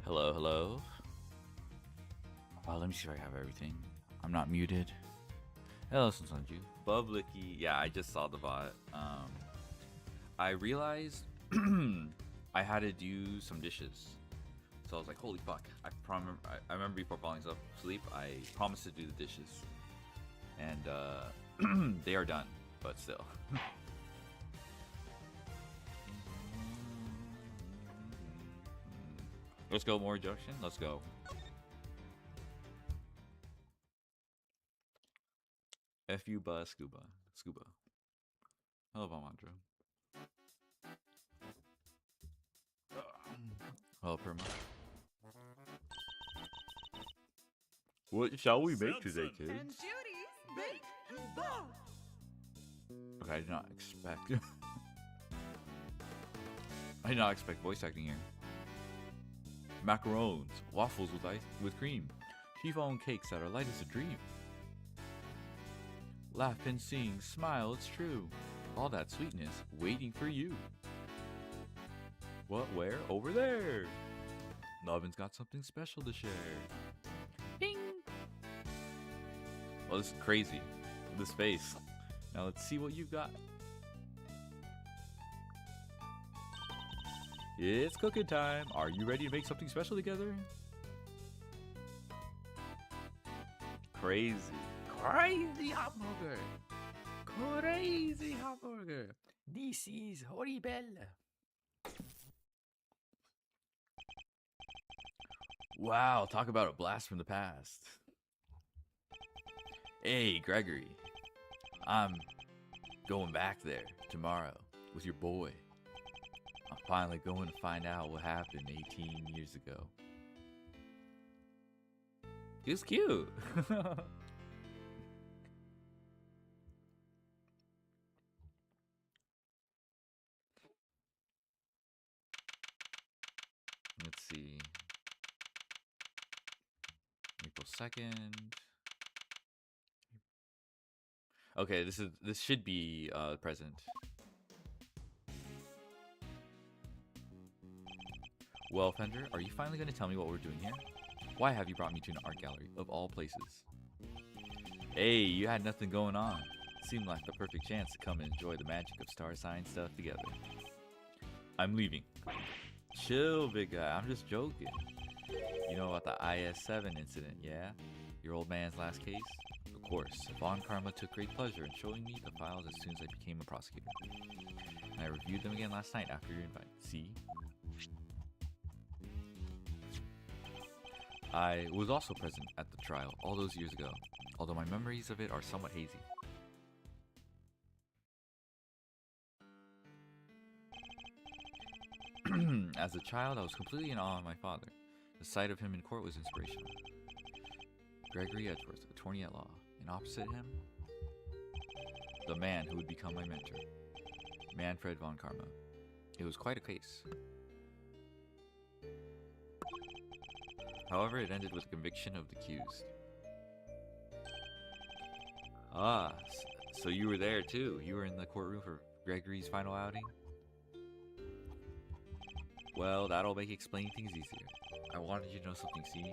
Hello, hello. Let me see if I have everything. I'm not muted. Hello, Sanju. Bublicky. Yeah, I just saw the bot. I realized I had to do some dishes. So I was like, holy fuck. I remember before falling asleep, I promised to do the dishes. And they are done, but still. Let's go, more junction. Let's go. Fu scuba. Scuba. Hello, Balmandro. Hello, Perma. What shall we make today, kids? Okay, I did not expect. I did not expect voice acting here. Macarons, waffles with ice with cream, chiffon cakes that are light as a dream. Laugh and sing, smile, it's true. All that sweetness waiting for you. What, where? Over there. Lovin's got something special to share. Bing! Well, this is crazy. This face. Now let's see what you've got. It's cooking time. Are you ready to make something special together? Crazy. Crazy hamburger. Crazy hamburger. This is horrible. Wow, talk about a blast from the past. Hey, Gregory. I'm going back there tomorrow with your boy. I'm finally going to find out what happened 18 years ago. He was cute. Let's see. April 2nd. Okay, this should be present. Well, Fender, are you finally going to tell me what we're doing here? Why have you brought me to an art gallery, of all places? Hey, you had nothing going on. Seemed like the perfect chance to come and enjoy the magic of star sign stuff together. I'm leaving. Chill, big guy. I'm just joking. You know about the IS-7 incident, yeah? Your old man's last case? Of course, Von Karma took great pleasure in showing me the files as soon as I became a prosecutor. And I reviewed them again last night after your invite. See? I was also present at the trial all those years ago, although my memories of it are somewhat hazy. As a child, I was completely in awe of my father. The sight of him in court was inspirational. Gregory Edgeworth, attorney at law, and opposite him, the man who would become my mentor, Manfred von Karma. It was quite a case. However, it ended with the conviction of the accused. Ah, so you were there too. You were in the courtroom for Gregory's final outing? Well, that'll make explaining things easier. I wanted you to know something, see?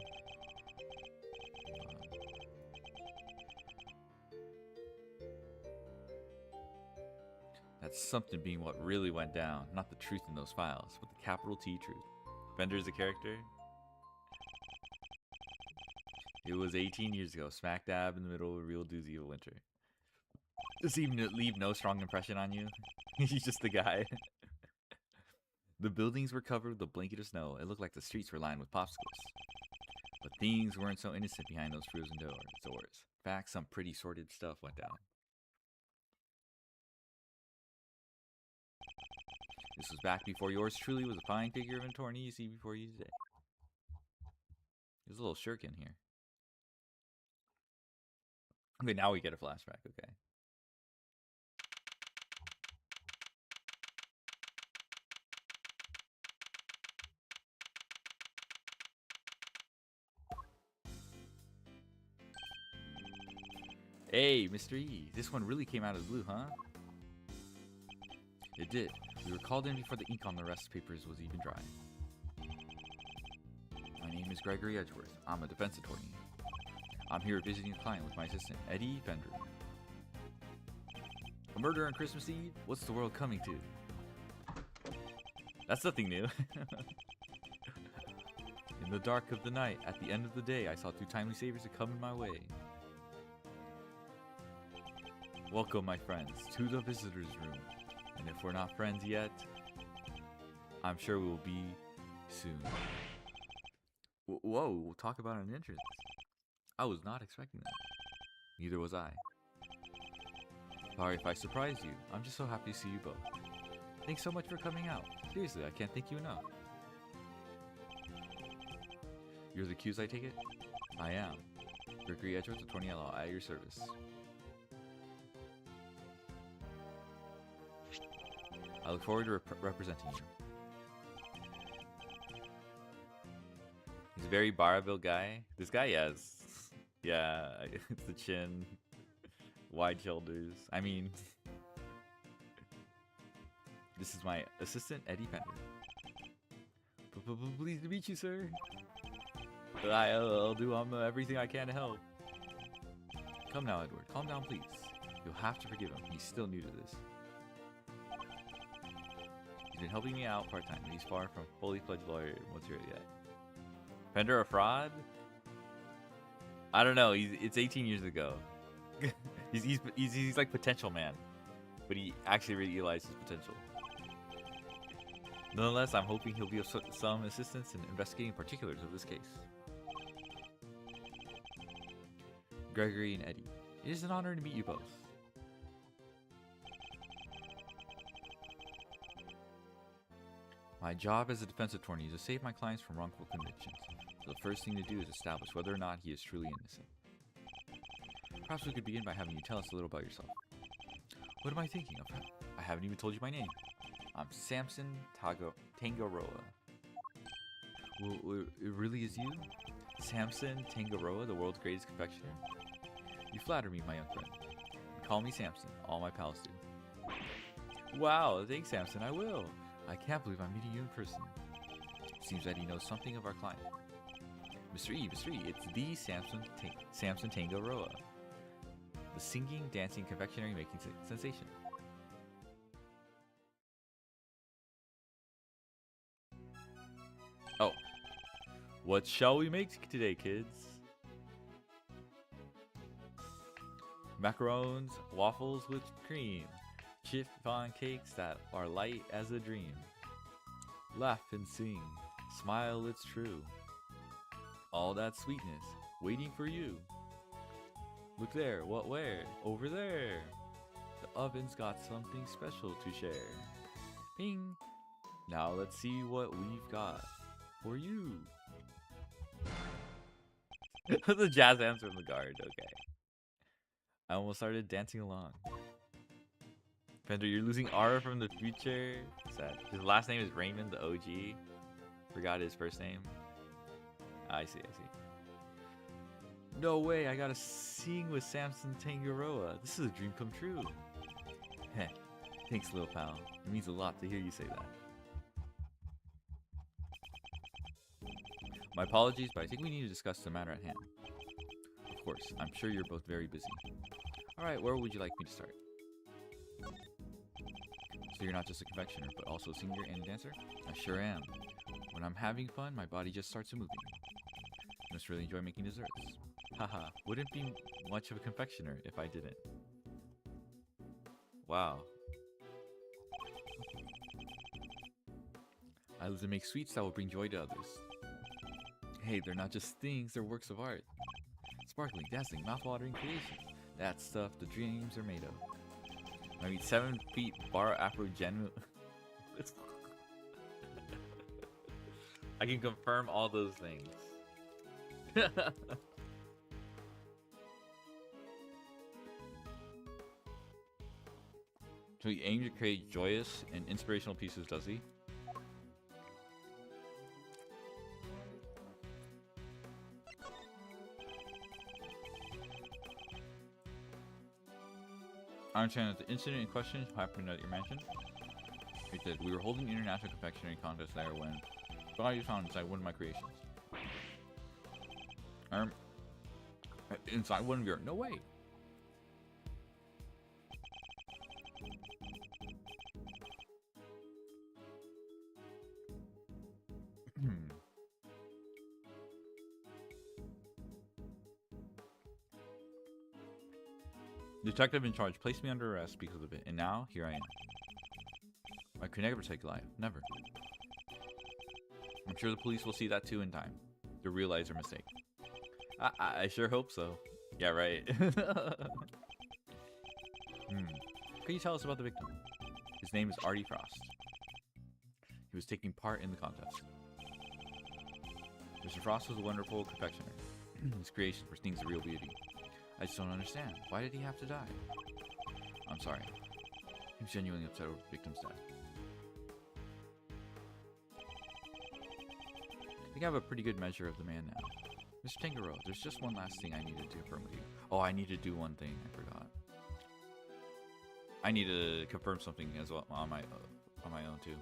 That's something being what really went down, not the truth in those files, but the capital T truth. Bender's a character? It was 18 years ago, smack dab in the middle of a real doozy of winter. Does he even leave no strong impression on you? He's just a guy. The buildings were covered with a blanket of snow. It looked like the streets were lined with popsicles. But things weren't so innocent behind those frozen doors. In fact, some pretty sordid stuff went down. This was back before yours truly was a fine figure of an attorney you see before you today. There's a little shirk in here. Okay, now we get a flashback, okay. Hey, Mr. E, this one really came out of the blue, huh? It did. We were called in before the ink on the rest papers was even dry. is Gregory Edgeworth. I'm a defense attorney. I'm here visiting a client with my assistant, Eddie Fender. A murder on Christmas Eve? What's the world coming to? That's nothing new. In the dark of the night, at the end of the day, I saw two timely saviors that come in my way. Welcome, my friends, to the visitor's room. And if we're not friends yet, I'm sure we will be soon. Whoa, we'll talk about an entrance. I was not expecting that. Neither was I. Sorry if I surprised you. I'm just so happy to see you both. Thanks so much for coming out. Seriously, I can't thank you enough. You're the accused, I take it? I am. Gregory Edgeworth, attorney at law, at your service. I look forward to representing you. He's a very bar-built guy. This guy, yes. Yeah, it's the chin. Wide shoulders. I mean... This is my assistant, Eddie Fender. Pleased to meet you, sir. I'll do everything I can to help. Come now, Edward. Calm down, please. You'll have to forgive him. He's still new to this. He's been helping me out part-time, but he's far from fully fledged lawyer once you're yet. Fender a fraud? I don't know. It's 18 years ago. he's like potential man, but he actually realized his potential. Nonetheless, I'm hoping he'll be of some assistance in investigating particulars of this case. Gregory and Eddie, it is an honor to meet you both. My job as a defense attorney is to save my clients from wrongful convictions. So the first thing to do is establish whether or not he is truly innocent. Perhaps we could begin by having you tell us a little about yourself. What am I thinking of? I haven't even told you my name. I'm Samson Tangaroa. Well, it really is you? Samson Tangaroa, the world's greatest confectioner? You flatter me, my young friend. Call me Samson. All my pals do. Wow, thanks, Samson. I will. I can't believe I'm meeting you in person. Seems that he knows something of our client. Mr. E, it's the Samson Tangaroa. The singing, dancing, confectionery making sensation. Oh. What shall we make today, kids? Macarons, waffles with cream. Chiffon cakes that are light as a dream. Laugh and sing. Smile, it's true. All that sweetness waiting for you. Look there, what where? Over there. The oven's got something special to share. Ping. Now let's see what we've got for you. The jazz hands from the guard, okay. I almost started dancing along. Fender, you're losing aura from the future. Sad. His last name is Raymond, the OG. Forgot his first name. I see. No way, I gotta sing with Samson Tangaroa. This is a dream come true. Heh, thanks, little pal. It means a lot to hear you say that. My apologies, but I think we need to discuss the matter at hand. Of course, I'm sure you're both very busy. Alright, where would you like me to start? So you're not just a confectioner, but also a singer and a dancer? I sure am. When I'm having fun, my body just starts moving. I must really enjoy making desserts. Haha, wouldn't be much of a confectioner if I didn't. Wow. I live to make sweets that will bring joy to others. Hey, they're not just things, they're works of art. Sparkling, dazzling, mouth-watering creations. That's stuff the dreams are made of. I mean, 7 feet bar afro genu. I can confirm all those things. So he aims to create joyous and inspirational pieces, does he? I understand that the incident in question happened at your mansion. It did. We were holding an international confectionery contest there when body was found inside one of my creations. Inside one of your... No way. Detective in charge placed me under arrest because of it, and now here I am. I could never take life. Never. I'm sure the police will see that too in time. To realize their mistake. I sure hope so. Yeah, right. Can you tell us about the victim? His name is Artie Frost. He was taking part in the contest. Mr. Frost was a wonderful confectioner. His creation for things of real beauty. I just don't understand. Why did he have to die? I'm sorry. He was genuinely upset over the victim's death. I think I have a pretty good measure of the man now. Mr. Tangerow, there's just one last thing I needed to confirm with you. Oh, I need to do one thing. I forgot. I need to confirm something as well on my own too.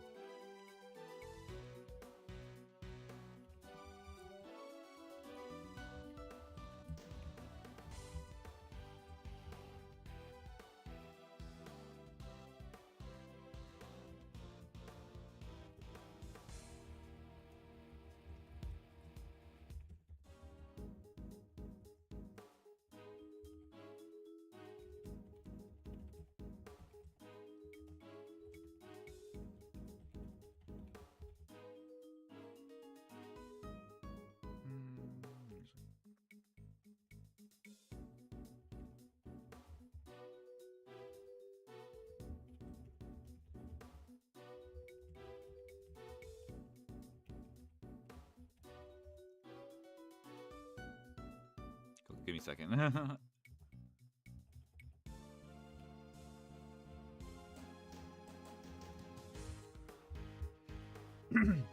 Give me a second.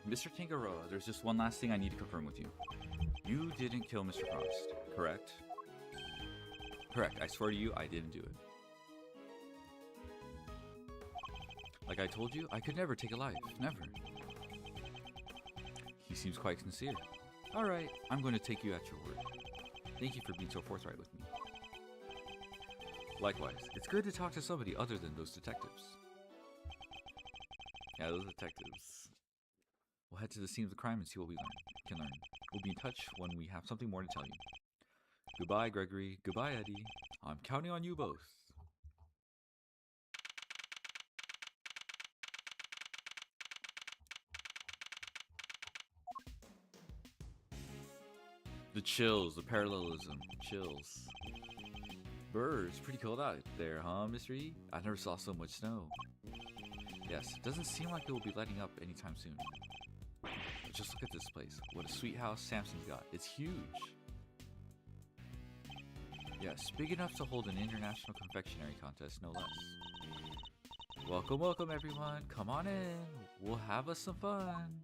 Mr. Tangerow, there's just one last thing I need to confirm with you. You didn't kill Mr. Frost, correct? Correct. I swear to you, I didn't do it. Like I told you, I could never take a life. Never. He seems quite sincere. Alright, I'm going to take you at your word. Thank you for being so forthright with me. Likewise, it's good to talk to somebody other than those detectives. Yeah, those detectives. We'll head to the scene of the crime and see what we can learn. We'll be in touch when we have something more to tell you. Goodbye, Gregory. Goodbye, Eddie. I'm counting on you both. The chills, the parallelism, chills. Birds, pretty cold out there, huh, Mr. E? I never saw so much snow. Yes, it doesn't seem like it will be letting up anytime soon. But just look at this place. What a sweet house Samson's got. It's huge. Yes, big enough to hold an international confectionery contest, no less. Welcome, welcome everyone. Come on in. We'll have us some fun.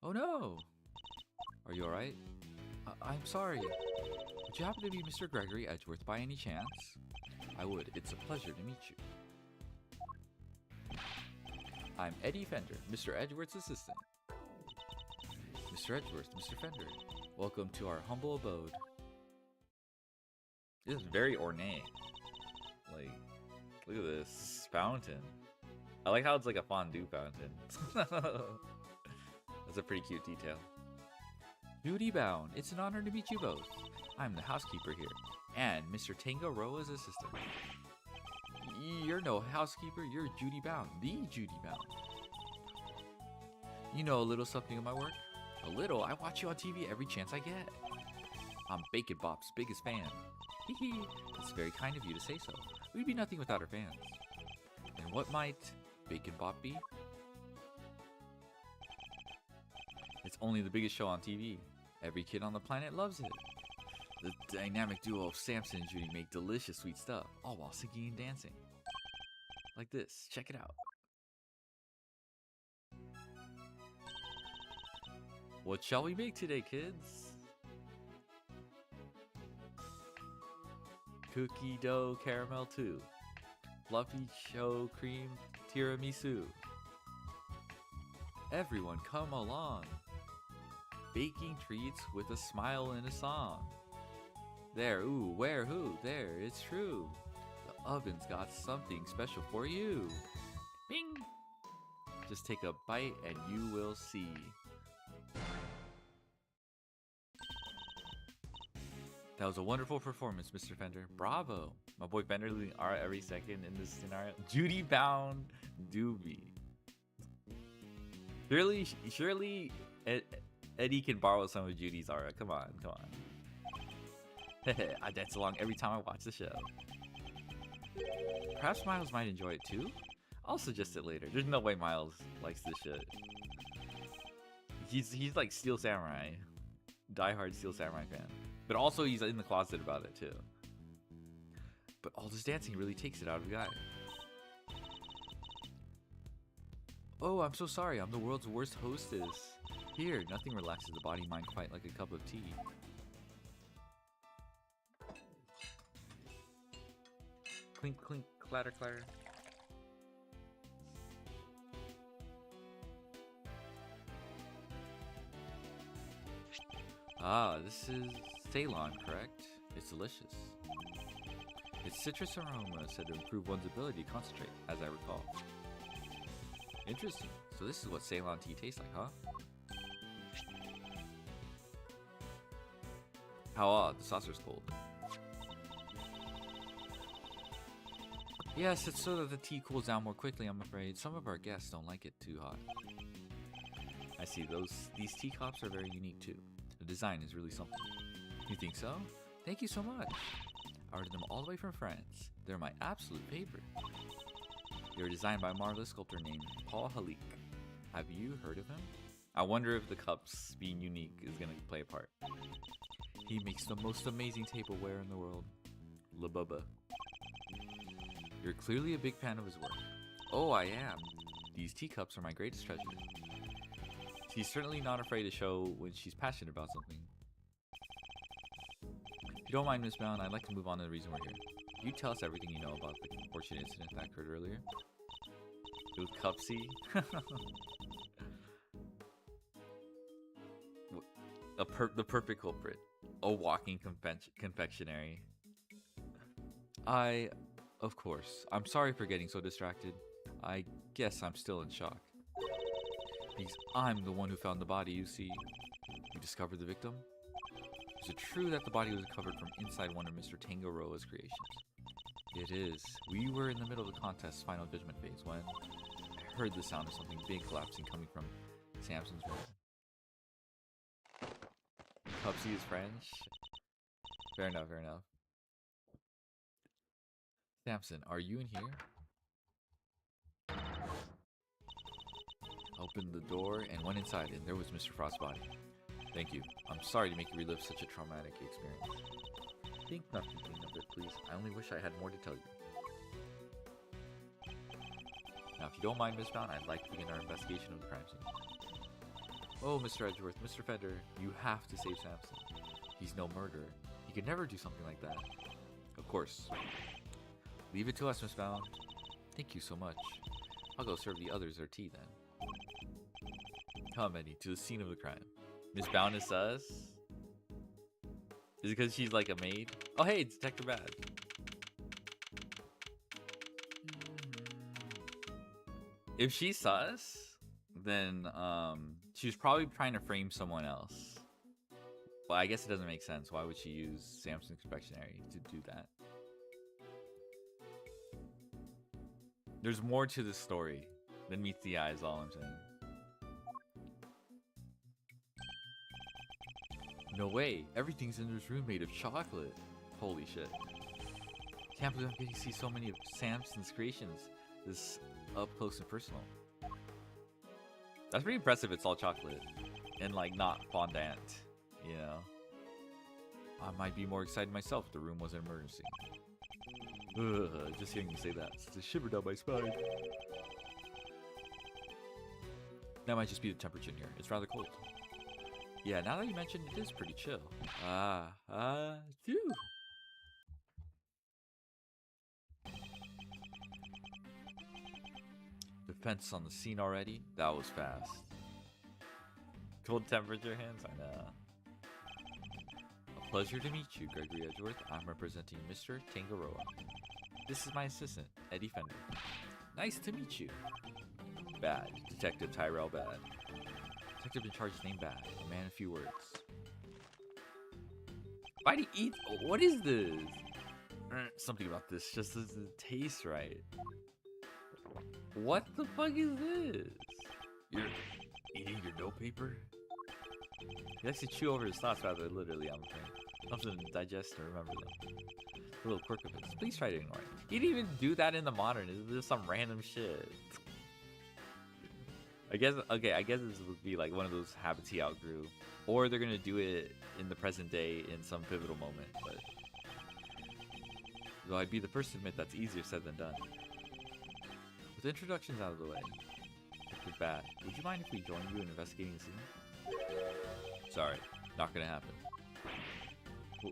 Oh no! Are you alright? I'm sorry. Would you happen to be Mr. Gregory Edgeworth by any chance? I would. It's a pleasure to meet you. I'm Eddie Fender, Mr. Edgeworth's assistant. Mr. Edgeworth, Mr. Fender, welcome to our humble abode. This is very ornate. Like, look at this fountain. I like how it's like a fondue fountain. That's a pretty cute detail. Duty bound. It's an honor to meet you both. I'm the housekeeper here, and Mr. Tangerowa's assistant. You're no housekeeper, you're Judy Bound, the Judy Bound. You know a little something of my work? A little? I watch you on TV every chance I get. I'm Bacon Bop's biggest fan. Hee. It's very kind of you to say so. We'd be nothing without our fans. And what might Bacon Bop be? It's only the biggest show on TV. Every kid on the planet loves it. The dynamic duo of Samson and Judy make delicious sweet stuff, all while singing and dancing. Like this. Check it out. What shall we make today, kids? Cookie dough caramel 2. Fluffy show cream tiramisu. Everyone come along. Baking treats with a smile and a song. There, ooh, where, who? There, it's true. The oven's got something special for you. Bing! Just take a bite and you will see. That was a wonderful performance, Mr. Fender. Bravo. My boy Fender losing art every second in this scenario. Judy bound doobie. Surely Eddie can borrow some of Judy's art. Come on, come on. I dance along every time I watch the show. Perhaps Miles might enjoy it too? I'll suggest it later. There's no way Miles likes this shit. He's like Steel Samurai. Die-hard Steel Samurai fan. But also he's in the closet about it too. But all this dancing really takes it out of the guy. Oh, I'm so sorry. I'm the world's worst hostess. Here, nothing relaxes the body-mind quite like a cup of tea. Clink, clink, clatter, clatter. Ah, this is Ceylon, correct? It's delicious. Its citrus aroma is said to improve one's ability to concentrate, as I recall. Interesting. So this is what Ceylon tea tastes like, huh? How odd, the saucer's cold. Yes, it's so that the tea cools down more quickly, I'm afraid. Some of our guests don't like it too hot. I see, these teacups are very unique too. The design is really something. You think so? Thank you so much. I ordered them all the way from France. They're my absolute favorite. They were designed by a marvelous sculptor named Paul Halik. Have you heard of him? I wonder if the cups being unique is going to play a part. He makes the most amazing tableware in the world. La Bubba. You're clearly a big fan of his work. Oh, I am. These teacups are my greatest treasure. She's certainly not afraid to show when she's passionate about something. If you don't mind, Miss Brown, I'd like to move on to the reason we're here. You tell us everything you know about the unfortunate incident that occurred earlier. It was Cupsy. The perfect culprit. A walking confectionery. Of course. I'm sorry for getting so distracted. I guess I'm still in shock. Because I'm the one who found the body, you see. You discovered the victim? Is it true that the body was recovered from inside one of Mr. Tangaroa's creations? It is. We were in the middle of the contest's final judgment phase when I heard the sound of something big collapsing coming from Samson's room. Pupsy is French? Fair enough, fair enough. Samson, are you in here? Opened the door and went inside, and there was Mr. Frost's body. Thank you. I'm sorry to make you relive such a traumatic experience. Think nothing of it, please. I only wish I had more to tell you. Now, if you don't mind, Miss Brown, I'd like to begin our investigation of the crime scene. Oh, Mr. Edgeworth, Mr. Fender, you have to save Samson. He's no murderer. He could never do something like that. Of course. Leave it to us, Miss Brown. Thank you so much. I'll go serve the others their tea then. Come, Eddie, to the scene of the crime. Miss Brown is sus? Is it because she's like a maid? Oh, hey, it's Detective Bad. If she's sus, then she was probably trying to frame someone else. Well, I guess it doesn't make sense. Why would she use Samson's confectionery to do that? There's more to the story than meets the eye, is all I'm saying. No way. Everything's in this room made of chocolate. Holy shit. Can't believe I'm getting to see so many of Samson's creations this up close and personal. That's pretty impressive. It's all chocolate and like not fondant, you know. I might be more excited myself if the room was an emergency. Ugh, just hearing you say that, it's a shiver down my spine. That might just be the temperature in here. It's rather cold. Yeah, now that you mentioned it, is pretty chill. Phew. Defense on the scene already? That was fast. Cold temperature hands? I know. A pleasure to meet you, Gregory Edgeworth. I'm representing Mr. Tangaroa. This is my assistant, Eddie Fender. Nice to meet you. Bad. Detective Tyrell Bad. Detective in charge is named Bad. A man of few words. Why do you eat? What is this? Something about this just doesn't taste right. What the fuck is this? You're eating your notepaper? He likes to chew over his thoughts rather literally, I'm afraid. Helps him digest and remember them. A little quirk of it. Please try to ignore it. He didn't even do that in the modern. It's just some random shit. I guess this would be like one of those habits he outgrew. Or they're gonna do it in the present day in some pivotal moment, but though I'd be the first to admit that's easier said than done. With introductions out of the way, it's bad. Would you mind if we joined you in investigating the scene? Sorry, not gonna happen.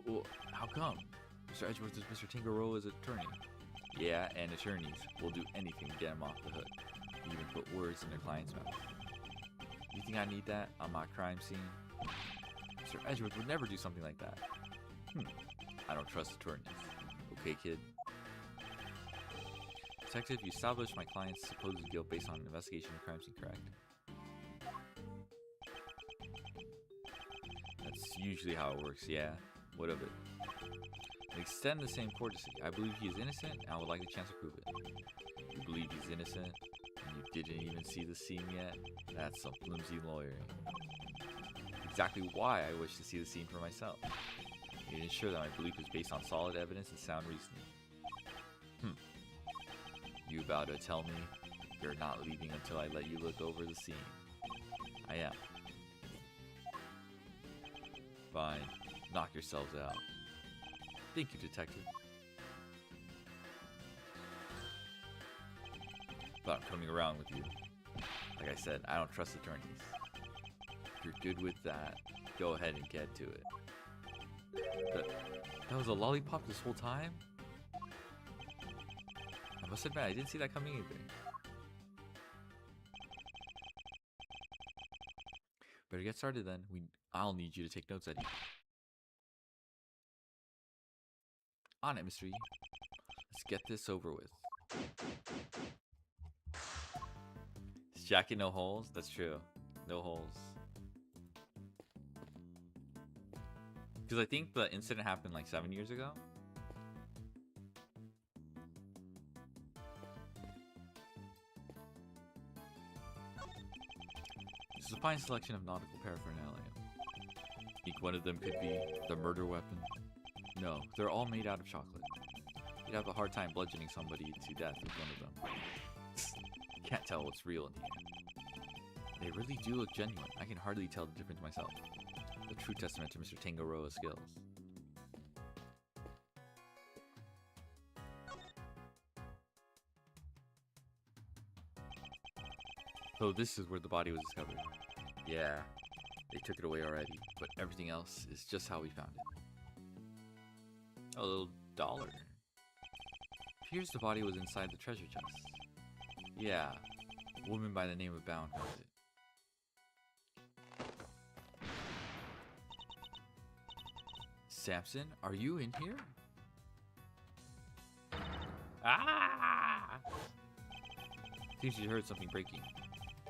Well, how come? Mr. Edgeworth is Mr. Tangaroa's attorney. Yeah, and attorneys will do anything to get him off the hook. Even put words in their client's mouth. You think I need that on my crime scene? Mr. Edgeworth would never do something like that. I don't trust attorneys. Okay, kid? Detective, you established my client's supposed guilt based on an investigation of crime scene, correct? That's usually how it works, yeah. What of it? And extend the same courtesy. I believe he is innocent, and I would like the chance to prove it. You believe he's innocent, and you didn't even see the scene yet? That's some flimsy lawyering. Exactly why I wish to see the scene for myself. To ensure that my belief is based on solid evidence and sound reasoning. You about to tell me you're not leaving until I let you look over the scene? I am. Fine. Knock yourselves out. Thank you, detective. But I'm coming around with you. Like I said, I don't trust attorneys. If you're good with that, go ahead and get to it. That was a lollipop this whole time? I must admit, I didn't see that coming either. Better get started then. I'll need you to take notes, Eddie. On it, Mr. E. Let's get this over with. Is jacket no holes? That's true. No holes. Because I think the incident happened like 7 years ago. This is a fine selection of nautical paraphernalia. Think one of them could be the murder weapon? No, they're all made out of chocolate. You'd have a hard time bludgeoning somebody to death with one of them. Can't tell what's real in here. They really do look genuine. I can hardly tell the difference myself. A true testament to Mr. Tangaroa's skills. So this is where the body was discovered. Yeah, they took it away already, but everything else is just how we found it. A little dollar. Appears the body was inside the treasure chest. Yeah, a woman by the name of Bound found it. Samson, are you in here? Ah! Seems you heard something breaking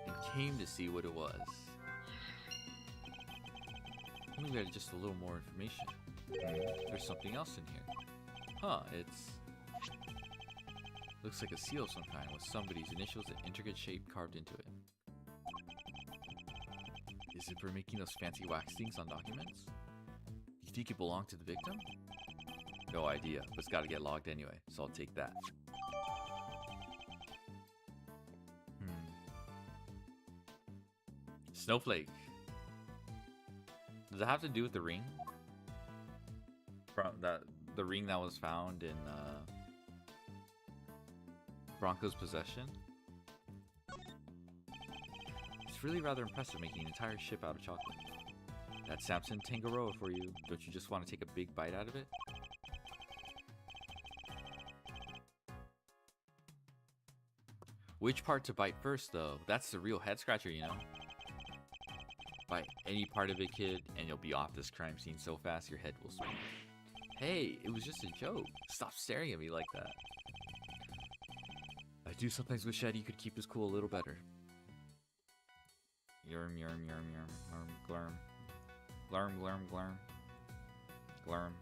and came to see what it was. We got just a little more information. There's something else in here. Huh, looks like a seal of some kind with somebody's initials and intricate shape carved into it. Is it for making those fancy wax things on documents? You think it belonged to the victim? No idea, but it's gotta get logged anyway, so I'll take that. Snowflake. Does it have to do with the ring? From the ring that was found in Bronco's possession? It's really rather impressive making an entire ship out of chocolate. That's Samson Tangaroa for you. Don't you just want to take a big bite out of it? Which part to bite first, though? That's the real head scratcher, you know? by any part of it, kid, and you'll be off this crime scene so fast your head will swim. Hey, it was just a joke. Stop staring at me like that. I do sometimes wish Eddie could keep his cool a little better. Yerm, yerm, yerm, yerm, glurm. Glurm, glurm, glurm. Glurm.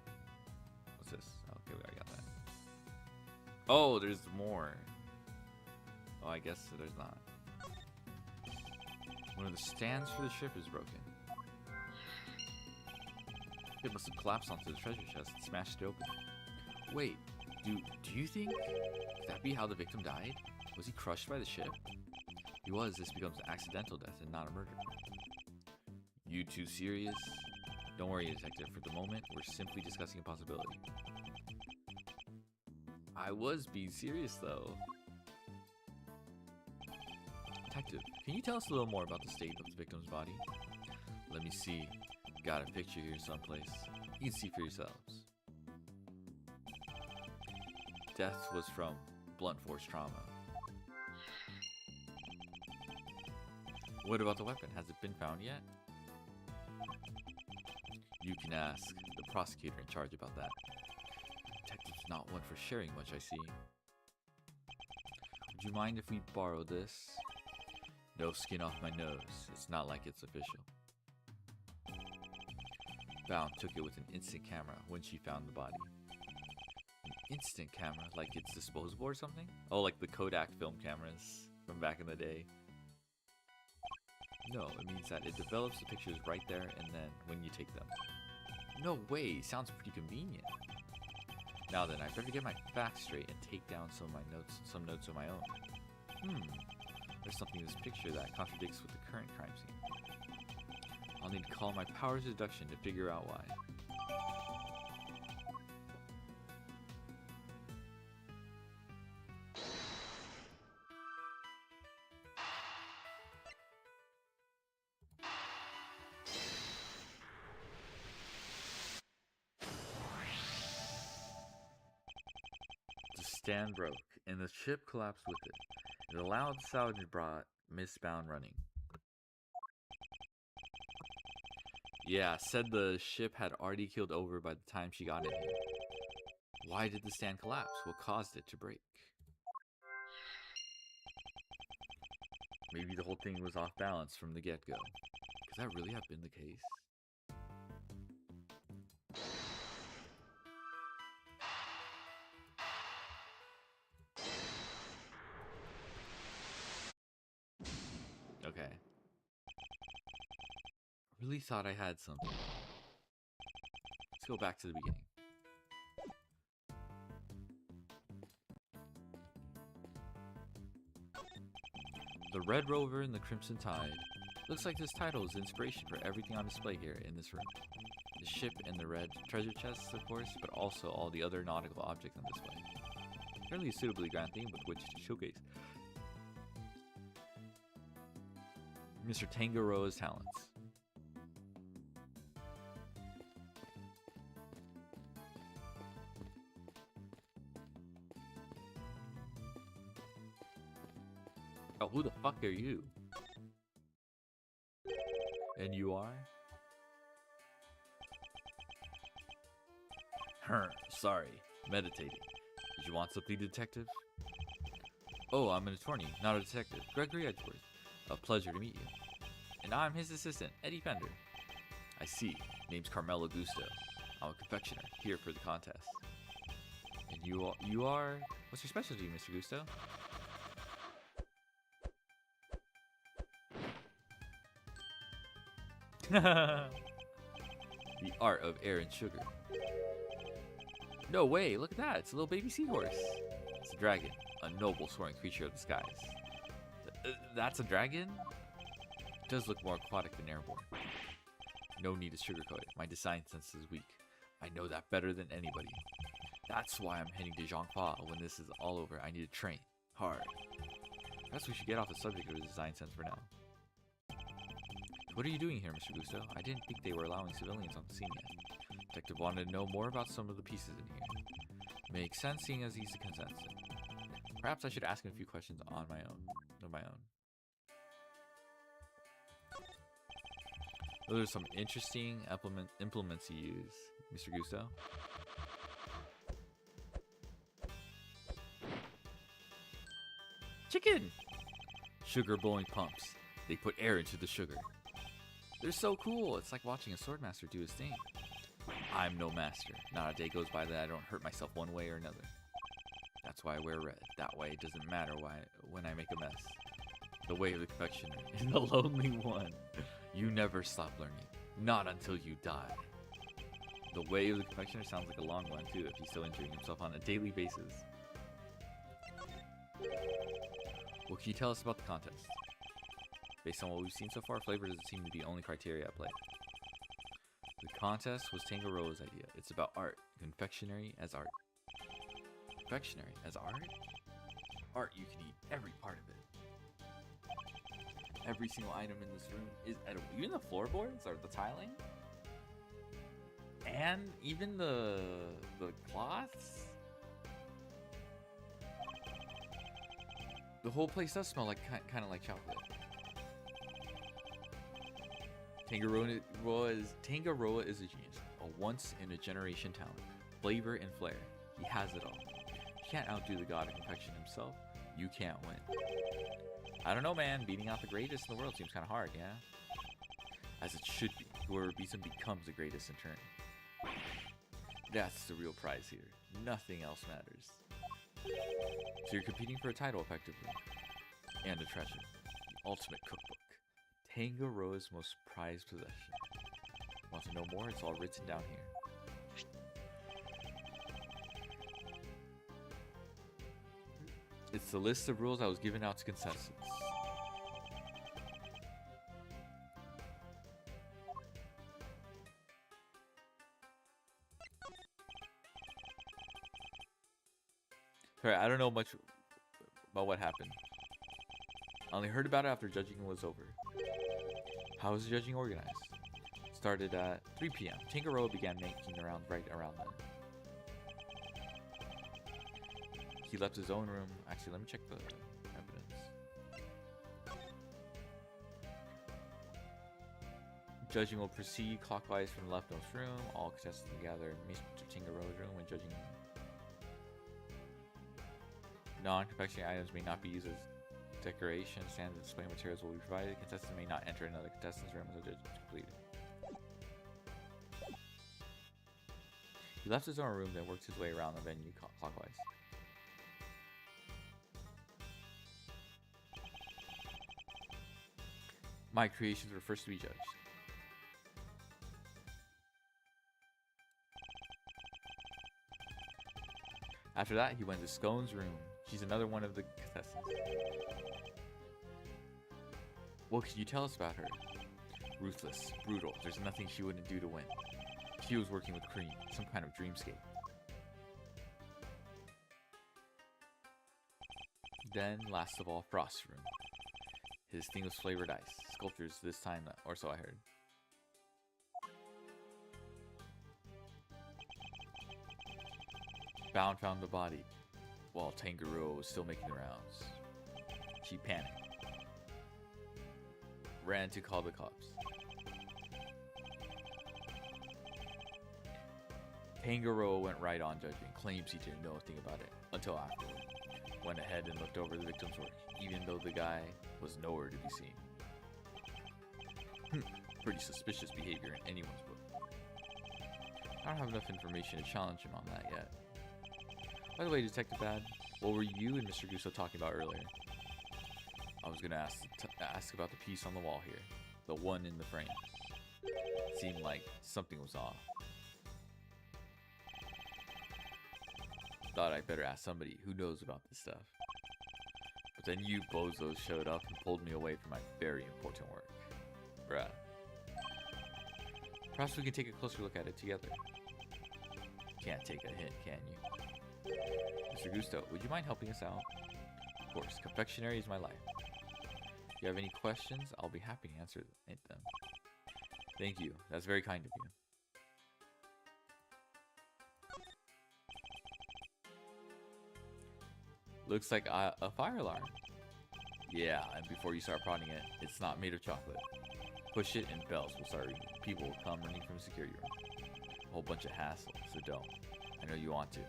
What's this? Okay, I got that. Oh, there's more. Oh, I guess there's not. One of the stands for the ship is broken. It must have collapsed onto the treasure chest and smashed it open. Wait, do you think could that be how the victim died? Was he crushed by the ship? If he was, this becomes an accidental death and not a murder. You too serious? Don't worry, detective. For the moment, we're simply discussing a possibility. I was being serious, though. Detective, can you tell us a little more about the state of the victim's body? Let me see. Got a picture here someplace. You can see for yourselves. Death was from blunt force trauma. What about the weapon? Has it been found yet? You can ask the prosecutor in charge about that. Detective's not one for sharing much, I see. Would you mind if we borrow this? No skin off my nose. It's not like it's official. Bound took it with an instant camera when she found the body. An instant camera? Like it's disposable or something? Oh, like the Kodak film cameras from back in the day. No, it means that it develops the pictures right there and then when you take them. No way, sounds pretty convenient. Now then, I better get my facts straight and take down some notes of my own. There's something in this picture that contradicts with the current crime scene. I'll need to call my powers of deduction to figure out why. The stand broke, and the ship collapsed with it. It allowed the salvage brought misbound running. Yeah, said the ship had already keeled over by the time she got in here. Why did the stand collapse? What caused it to break? Maybe the whole thing was off balance from the get-go. Could that really have been the case? Okay. Really thought I had something. Let's go back to the beginning. The Red Rover and the Crimson Tide. Looks like this title is inspiration for everything on display here in this room. The ship and the red treasure chests, of course, but also all the other nautical objects on display. Fairly a suitably grand theme with which to showcase Mr. Tangaroa's talents. Oh, who the fuck are you? And you are? Sorry. Meditating. Did you want something, detective? Oh, I'm an attorney, not a detective. Gregory Edgeworth. A pleasure to meet you. And I'm his assistant, Eddie Fender. I see. Name's Carmelo Gusto. I'm a confectioner, here for the contest. And you are... What's your specialty, Mr. Gusto? The art of air and sugar. No way, look at that. It's a little baby seahorse. It's a dragon, a noble soaring creature of the skies. That's a dragon? It does look more aquatic than airborne. No need to sugarcoat it. My design sense is weak. I know that better than anybody. That's why I'm heading to Zhangfa. When this is all over, I need to train hard. Perhaps we should get off the subject of design sense for now. What are you doing here, Mr. Gusto? I didn't think they were allowing civilians on the scene yet. Detective wanted to know more about some of the pieces in here. Makes sense, seeing as he's a contestant. Perhaps I should ask him a few questions on my own. Those are some interesting implements you use, Mr. Gusto. Chicken! Sugar blowing pumps. They put air into the sugar. They're so cool. It's like watching a swordmaster do his thing. I'm no master. Not a day goes by that I don't hurt myself one way or another. That's why I wear red. That way it doesn't matter when I make a mess. The way of the confectioner and the lonely one. You never stop learning. Not until you die. The way of the confectioner sounds like a long one too if he's still injuring himself on a daily basis. What can you tell us about the contest? Based on what we've seen so far, flavor doesn't seem to be the only criteria at play. The contest was Tangaroa's idea. It's about art. Confectionery as art. Confectionery as art? Art, you can eat every part of it. Every single item in this room is edible. Even the floorboards or the tiling? And even the cloths? The whole place does smell like kind of like chocolate. Tangaroa is a genius, a once-in-a-generation talent, flavor and flair. He has it all. You can't outdo the god of confection himself. You can't win. I don't know, man. Beating out the greatest in the world seems kind of hard, yeah? As it should be. Whoever beats him becomes the greatest in turn. That's the real prize here. Nothing else matters. So you're competing for a title, effectively. And a treasure. The ultimate cookbook. Tangaroa's most prized possession. Want to know more? It's all written down here. It's the list of rules I was given out to contestants. Sorry, I don't know much about what happened. I only heard about it after judging was over. How was the judging organized? Started at 3 p.m. Tangaroa began making the rounds right around then. He left his own room. Actually, let me check the evidence. Judging will proceed clockwise from the leftmost room. All contestants gather in Mr. Tangaroa's room when judging. Non-confectionery items may not be used as decoration. Standard display materials will be provided. Contestants may not enter another contestant's room until judging is completed. He left his own room, then worked his way around the venue clockwise. My creations were first to be judged. After that, he went to Scone's room. She's another one of the contestants. What could you tell us about her? Ruthless, brutal. There's nothing she wouldn't do to win. She was working with cream, some kind of dreamscape. Then, last of all, Frost's room. His thing was flavored ice. Sculptures this time, or so I heard. Bound found the body, while Tangaroa was still making the rounds. She panicked. Ran to call the cops. Tangaroa went right on judging, claims he didn't know a thing about it, until afterward. Went ahead and looked over the victim's work, even though the guy was nowhere to be seen. Pretty suspicious behavior in anyone's book. I don't have enough information to challenge him on that yet. By the way, Detective Bad, what were you and Mr. Gusto talking about earlier? I was gonna ask about the piece on the wall here, the one in the frame. It seemed like something was off. Thought I'd better ask somebody who knows about this stuff. But then you bozos showed up and pulled me away from my very important work. Bruh. Perhaps we can take a closer look at it together. Can't take a hint, can you? Mr. Gusto, would you mind helping us out? Of course, confectionery is my life. If you have any questions, I'll be happy to answer them. Thank you. That's very kind of you. Looks like a fire alarm. Yeah, and before you start prodding it, it's not made of chocolate. Push it and bells will start ringing. People will come running from the security room. A whole bunch of hassle, so don't. I know you want to,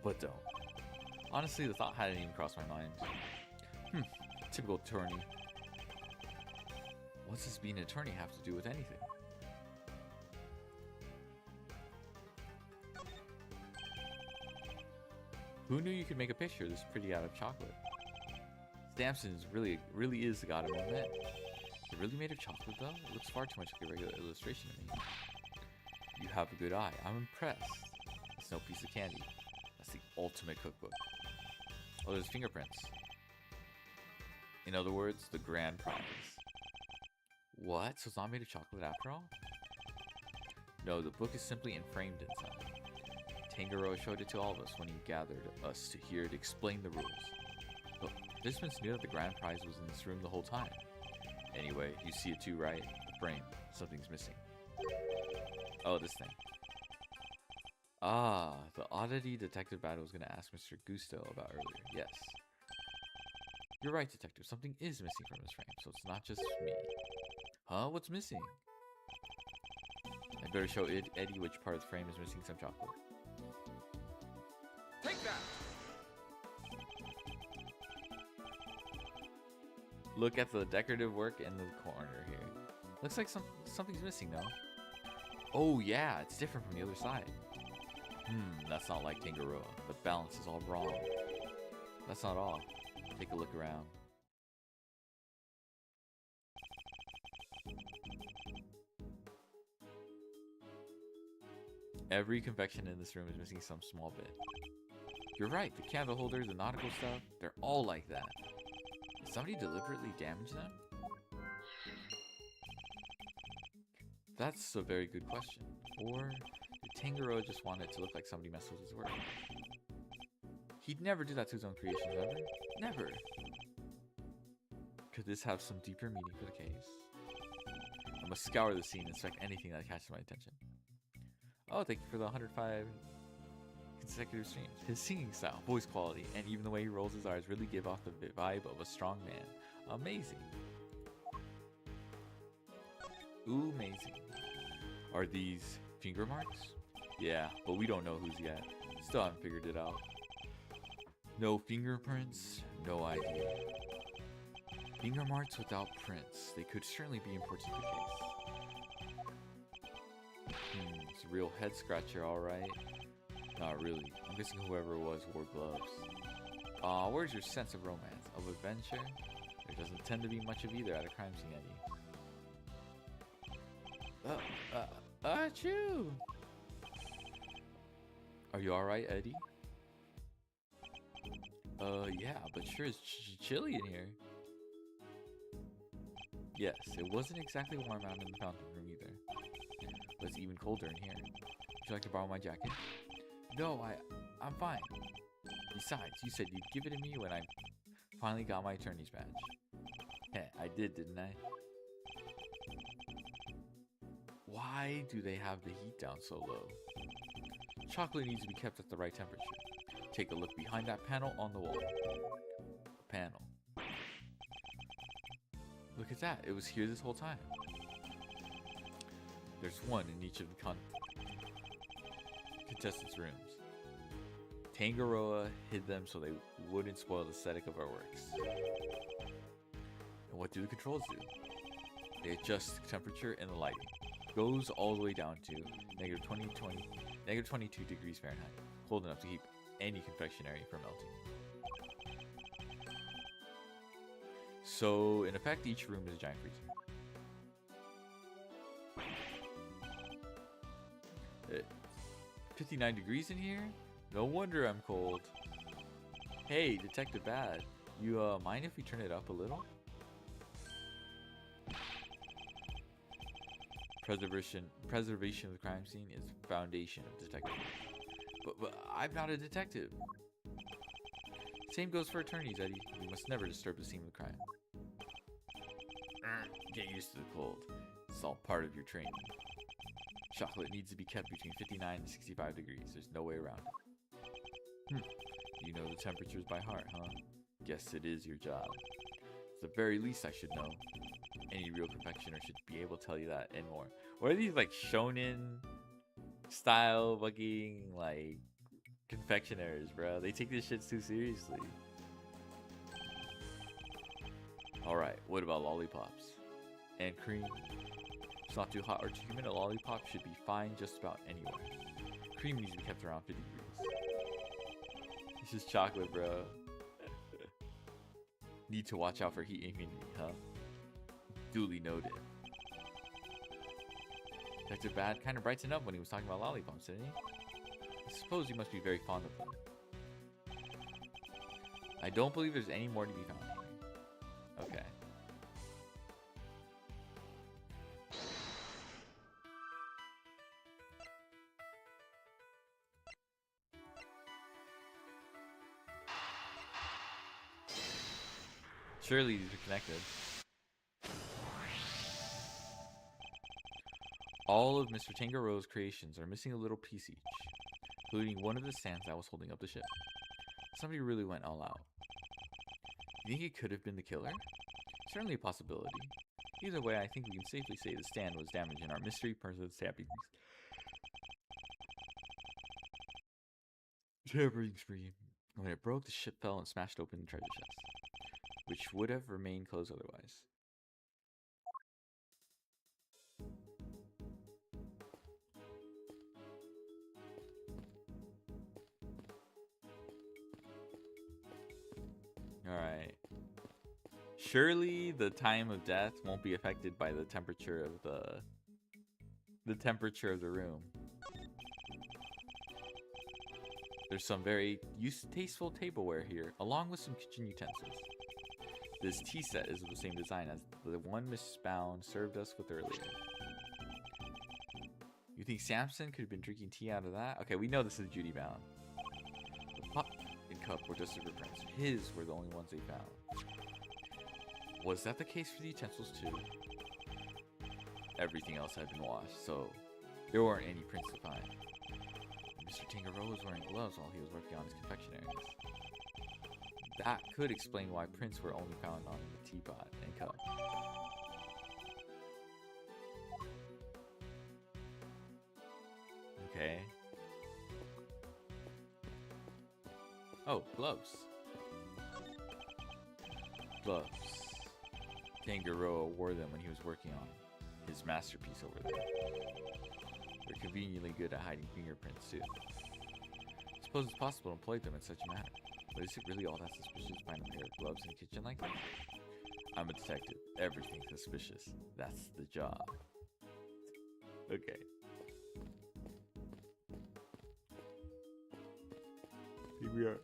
but don't. Honestly, the thought hadn't even crossed my mind. Typical attorney. What's this being an attorney have to do with anything? Who knew you could make a picture this pretty out of chocolate? Stamson's really is the god among men. Is it really made of chocolate though? It looks far too much like a regular illustration to me. You have a good eye. I'm impressed. It's no piece of candy. That's the ultimate cookbook. Oh, there's fingerprints. In other words, the grand prize. What? So it's not made of chocolate after all? No, the book is simply enframed inside. Tangaroa showed it to all of us when he gathered us to hear it explain the rules. Look, participants knew that the grand prize was in this room the whole time. Anyway, you see it too, right? The frame. Something's missing. Oh, this thing. Ah, the oddity Detective Battle was going to ask Mr. Gusto about earlier. Yes. You're right, Detective. Something is missing from this frame, so it's not just me. Huh? What's missing? I'd better show Eddie which part of the frame is missing some chocolate. Take that! Look at the decorative work in the corner here. Looks like something's missing, though. Oh yeah, it's different from the other side. That's not like Tangaroa. The balance is all wrong. That's not all. Take a look around. Every confection in this room is missing some small bit. You're right, the candle holders, the nautical stuff, they're all like that. Did somebody deliberately damage them? That's a very good question. Or did Tangaroa just want it to look like somebody messed with his work? He'd never do that to his own creations, ever. Never. Could this have some deeper meaning for the case? I must scour the scene and inspect anything that catches my attention. Oh, thank you for the 105 consecutive streams. His singing style, voice quality, and even the way he rolls his R's really give off the vibe of a strong man. Amazing. Ooh, amazing. Are these finger marks? Yeah, but we don't know whose yet. Still haven't figured it out. No fingerprints, no idea. Finger marks without prints. They could certainly be important to the case. It's a real head scratcher, alright. Not really. I'm guessing whoever it was wore gloves. Aw, where's your sense of romance? Of adventure? There doesn't tend to be much of either at a crime scene, Eddie. Achoo! Are you alright, Eddie? Yeah, but sure is chilly in here. Yes, it wasn't exactly warm out in the fountain room either. But it's even colder in here. Would you like to borrow my jacket? No, I'm fine. Besides, you said you'd give it to me when I finally got my attorney's badge. Heh, I did, didn't I? Why do they have the heat down so low? Chocolate needs to be kept at the right temperature. Take a look behind that panel on the wall. Panel. Look at that, it was here this whole time. There's one in each of the contestants' rooms. Tangaroa hid them so they wouldn't spoil the aesthetic of our works. And what do the controls do? They adjust the temperature and the lighting. Goes all the way down to negative 22 degrees Fahrenheit. Cold enough to keep any confectionery from melting. So, in effect, each room is a giant freezer. 59 degrees in here? No wonder I'm cold. Hey, Detective Bad, you mind if we turn it up a little? Preservation of the crime scene is the foundation of detective. But I'm not a detective. Same goes for attorneys, Eddie. We must never disturb the scene of the crime. Get used to the cold. It's all part of your training. Chocolate needs to be kept between 59 and 65 degrees. There's no way around it. You know the temperatures by heart, huh? Guess it is your job. It's the very least I should know. Any real confectioner should be able to tell you that and more. What are these like shonen style fucking like confectioners, bro? They take this shit too seriously. Alright, what about lollipops? And cream? It's not too hot or too humid. A lollipop should be fine just about anywhere. Cream needs to be kept around 50 degrees. This is chocolate, bro. Need to watch out for heat and humidity, huh? Duly noted. Dr. Bad kind of brightened up when he was talking about lollipops, didn't he? I suppose you must be very fond of them. I don't believe there's any more to be found here. Okay. Surely these are connected. All of Mr. Tangaro's creations are missing a little piece each, including one of the stands that was holding up the ship. Somebody really went all out. You think it could have been the killer? Certainly a possibility. Either way, I think we can safely say the stand was damaged in our mystery person tampering spree. When it broke, the ship fell and smashed open the treasure chest, which would have remained closed otherwise. Alright. Surely the time of death won't be affected by the temperature of the room. There's some very tasteful tableware here, along with some kitchen utensils. This tea set is of the same design as the one Miss Bound served us with earlier. You think Samson could have been drinking tea out of that? Okay, we know this is Judy Bound. The pot and cup were just super prints. His were the only ones they found. Was that the case for the utensils too? Everything else had been washed, so there weren't any prints to find. Mr. Tangaro was wearing gloves while he was working on his confectionaries. That could explain why prints were only found on the teapot and cup. Okay. Oh, gloves. Gloves. Tangaro wore them when he was working on his masterpiece over there. They're conveniently good at hiding fingerprints too. I suppose it's possible to employ them in such a manner. But is it really all that suspicious to find a pair of gloves in the kitchen like that? I'm a detective. Everything's suspicious. That's the job. Okay. Here we are.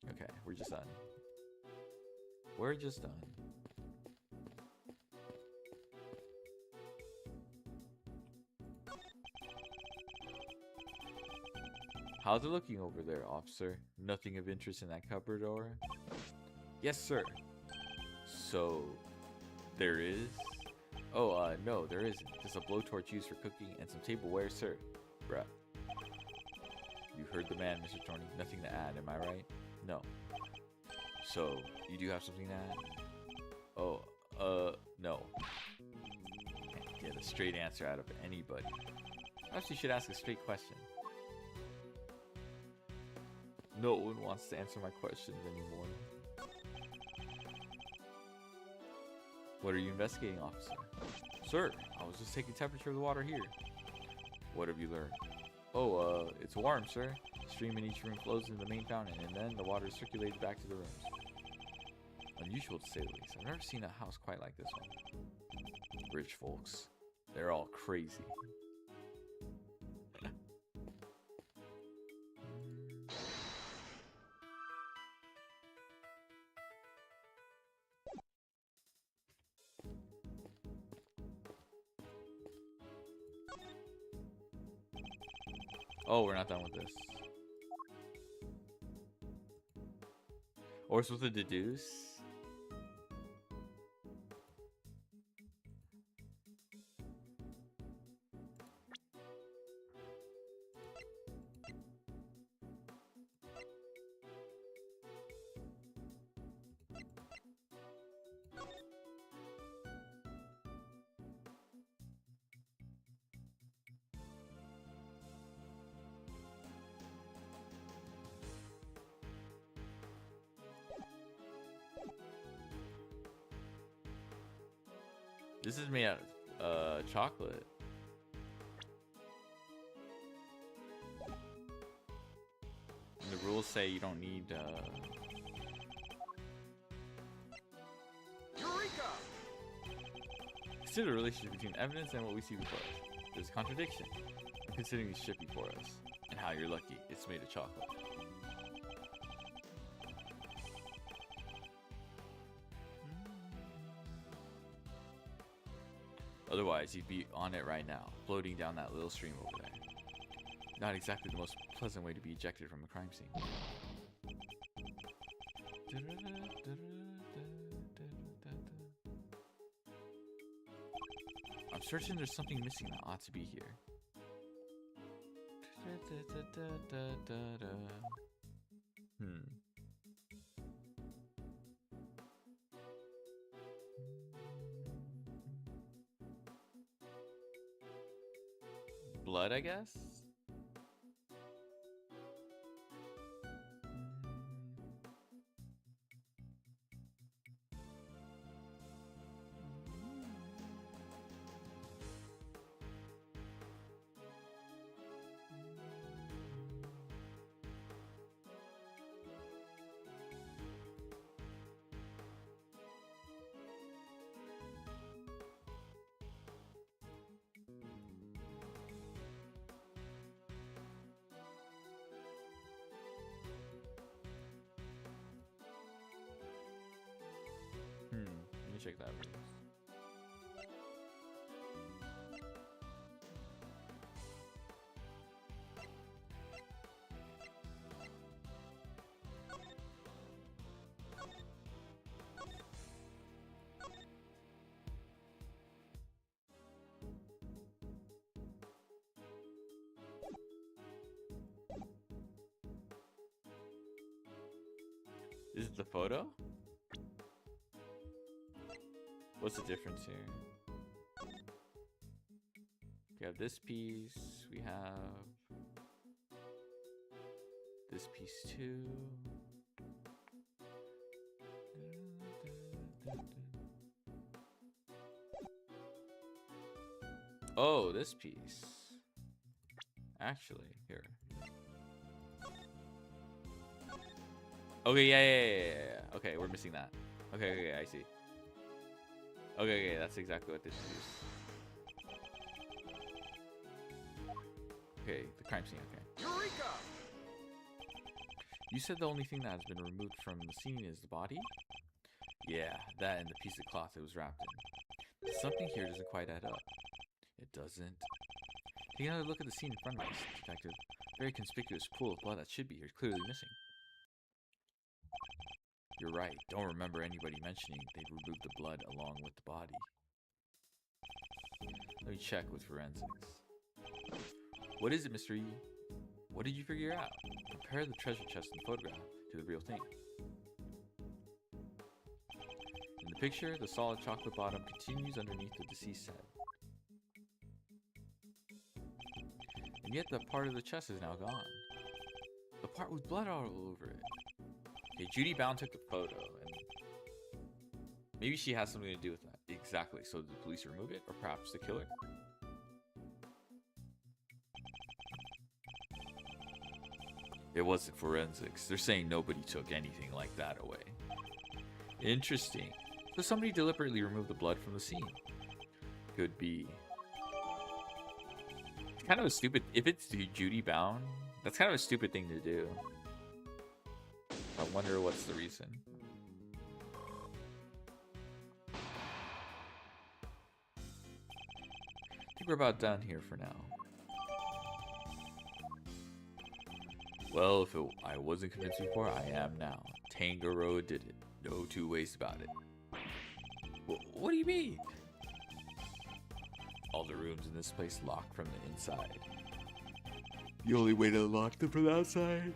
Okay, we're just done. We're just done. How's it looking over there, officer? Nothing of interest in that cupboard, or? Yes, sir. So, there is? Oh, no, there isn't. Just a blowtorch used for cooking and some tableware, sir. Bruh. You heard the man, Mr. Thorny. Nothing to add, am I right? No. So, you do have something to add? Oh, no. Can't get a straight answer out of anybody. Perhaps you should ask a straight question. No one wants to answer my questions anymore. What are you investigating, officer? Sir, I was just taking temperature of the water here. What have you learned? Oh, it's warm, sir. A stream in each room flows into the main fountain, and then the water is circulated back to the rooms. Unusual to say the least. I've never seen a house quite like this one. Rich folks. They're all crazy. Oh, we're not done with this. Or we're supposed to deduce? This is made out of chocolate. And the rules say you don't need Eureka! Consider the relationship between evidence and what we see before us. There's a contradiction. I'm considering this ship before us. And how you're lucky it's made of chocolate. Otherwise, you'd be on it right now, floating down that little stream over there. Not exactly the most pleasant way to be ejected from a crime scene. I'm certain there's something missing that ought to be here. Blood, I guess? Let me check that first. Is it the photo? What's the difference here? We have this piece, we have this piece too. Oh, this piece. Actually, here. Okay, yeah. Okay, we're missing that. Okay, I see. Okay, that's exactly what this is. Okay, the crime scene, okay. Eureka! You said the only thing that has been removed from the scene is the body? Yeah, that and the piece of cloth it was wrapped in. Something here doesn't quite add up. It doesn't. Take another look at the scene in front of us, Detective. Very conspicuous pool of blood that should be here, clearly missing. You're right. Don't remember anybody mentioning they'd removed the blood along with the body. Let me check with forensics. What is it, Mr. E? What did you figure out? Compare the treasure chest in the photograph to the real thing. In the picture, the solid chocolate bottom continues underneath the deceased head. And yet that part of the chest is now gone. The part with blood all over it. Okay, Judy Bound took the photo, and maybe she has something to do with that. Exactly. So did the police remove it, or perhaps the killer? It wasn't forensics. They're saying nobody took anything like that away. Interesting. So somebody deliberately removed the blood from the scene. Could be. It's kind of a stupid. If it's Judy Bound, that's kind of a stupid thing to do. I wonder what's the reason. I think we're about done here for now. Well, if I wasn't convinced before, I am now. Tango did it. No two ways about it. What do you mean? All the rooms in this place locked from the inside. The only way to unlock them from the outside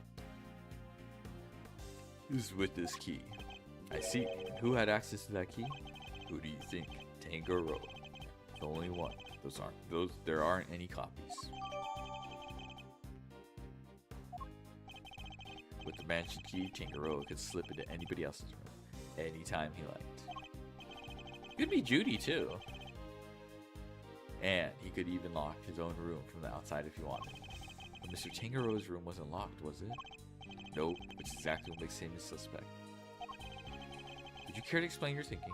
is with this key. I see. Who had access to that key? Who do you think? Tango. The only one. There aren't any copies. With the mansion key, Tango could slip into anybody else's room anytime he liked. Could be Judy too. And he could even lock his own room from the outside if he wanted. But Mr. Tangaroa's room wasn't locked, was it? Nope, which is exactly what makes him a suspect. Would you care to explain your thinking?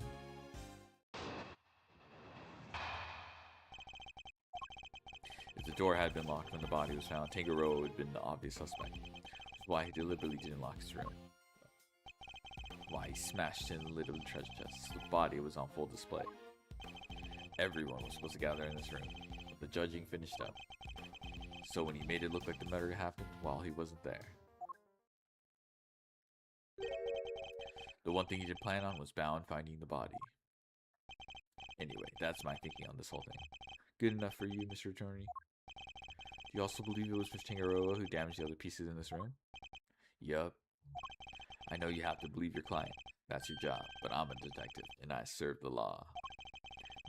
If the door had been locked when the body was found, Tangaroa would have been the obvious suspect. Which is why he deliberately didn't lock his room. Why he smashed in the lid of the treasure chest so the body was on full display. Everyone was supposed to gather in this room, but the judging finished up. So when he made it look like the murder happened, well, he wasn't there. The one thing he didn't plan on was Bound finding the body. Anyway, that's my thinking on this whole thing. Good enough for you, Mr. Attorney? Do you also believe it was Mr. Tangaroa who damaged the other pieces in this room? Yup. I know you have to believe your client. That's your job, but I'm a detective, and I serve the law.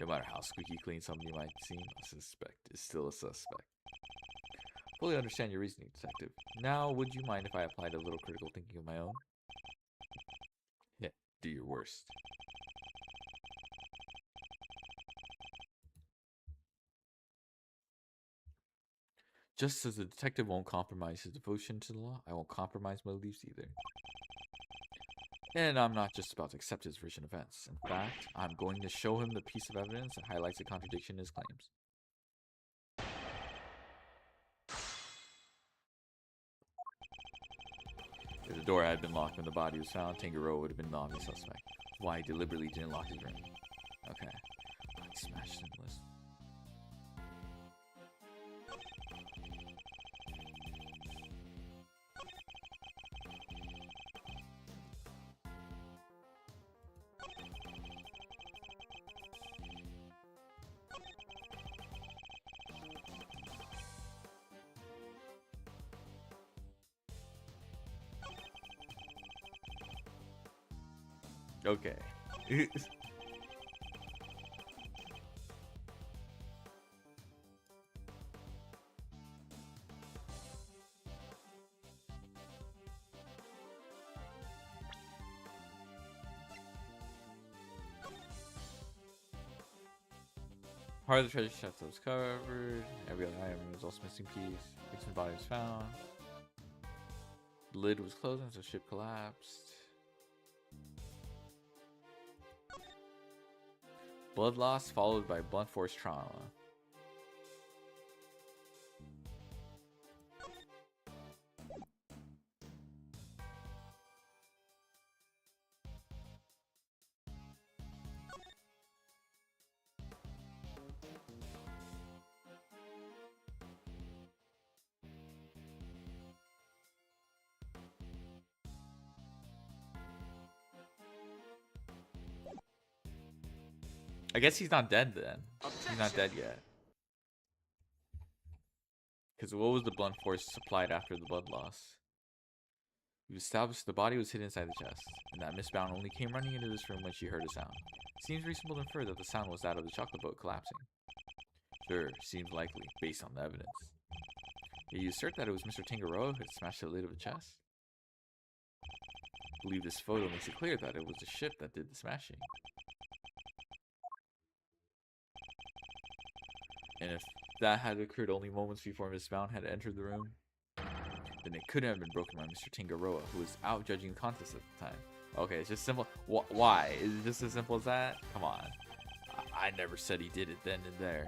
No matter how squeaky clean somebody might seem, a suspect is still a suspect. Fully understand your reasoning, detective. Now, would you mind if I applied a little critical thinking of my own? Yeah, do your worst. Just as the detective won't compromise his devotion to the law, I won't compromise my beliefs either. And I'm not just about to accept his version of events. In fact, I'm going to show him the piece of evidence that highlights a contradiction in his claims. If the door had been locked when the body was found, Tangaroa would have been the obvious suspect. Why he deliberately didn't lock his room. Okay. Like smashed in the list. Okay. Part of the treasure chest was covered. Every other item was also missing piece. Victim's body was found. The lid was closed as the ship collapsed. Blood loss followed by blunt force trauma. I guess he's not dead then. He's not dead yet. Because what was the blunt force supplied after the blood loss? We've established the body was hidden inside the chest, and that Miss Bound only came running into this room when she heard a sound. It seems reasonable to infer that the sound was that of the chocolate boat collapsing. Sure, seems likely, based on the evidence. Yet you assert that it was Mr. Tangaroa who had smashed the lid of the chest? I believe this photo makes it clear that it was the ship that did the smashing. And if that had occurred only moments before Miss Bound had entered the room, then it couldn't have been broken by Mr. Tangaroa, who was out judging the contest at the time. Okay, it's just simple. Why? Is it just as simple as that? Come on. I never said he did it then and there.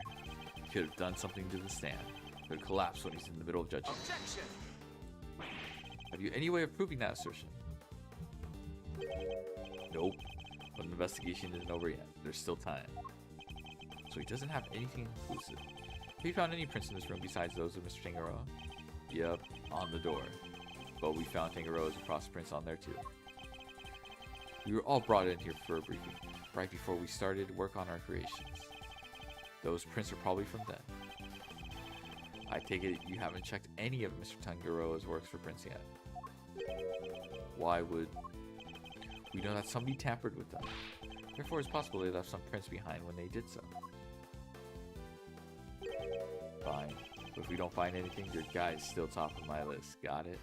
He could have done something to the stand. It would collapse when he's in the middle of judging. Objection! Have you any way of proving that assertion? Nope. But the investigation isn't over yet. There's still time. So he doesn't have anything conclusive. Have you found any prints in this room besides those of Mr. Tangaroa? Yep, on the door. But we found Tangaroa's and Frost's prints on there too. We were all brought in here for a briefing, right before we started work on our creations. Those prints are probably from then. I take it you haven't checked any of Mr. Tangaroa's works for prints yet. Why would... We know that somebody tampered with them. Therefore, it's possible they left some prints behind when they did so. Fine. But if we don't find anything, your guy's still top of my list. Got it?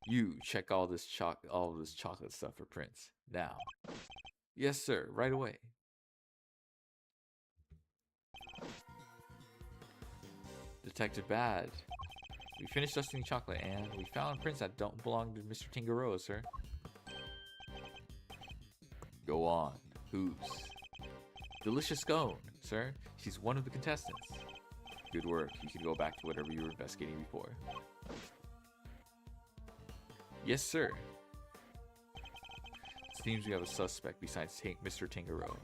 You check all this chocolate stuff for prints. Now. Yes, sir. Right away. Detective Bad. We finished dusting chocolate, and we found prints that don't belong to Mr. Tingeroa, sir. Go on. Whose? Delicious Scone, sir. She's one of the contestants. Good work. You can go back to whatever you were investigating before. Yes, sir. It seems we have a suspect besides Mr. Tingeroa.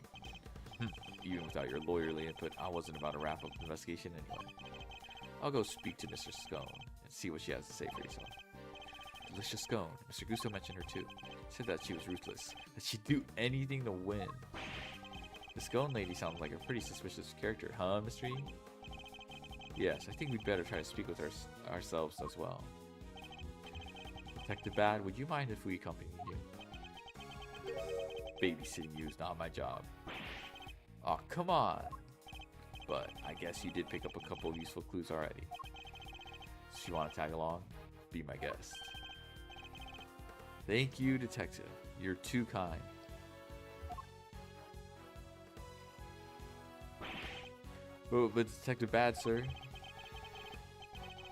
Even without your lawyerly input, I wasn't about to wrap up the investigation anyway. I'll go speak to Mr. Scone and see what she has to say for herself. Delicious Scone. Mr. Gusto mentioned her too. Said that she was ruthless, that she'd do anything to win. The Scone lady sounds like a pretty suspicious character, huh, Mr. E? Yes, I think we'd better try to speak with ourselves as well. Detective Bad, would you mind if we accompanied you? Babysitting you is not my job. Oh, come on. But I guess you did pick up a couple of useful clues already. So you want to tag along? Be my guest. Thank you, Detective. You're too kind. Oh, but Detective Bad, sir.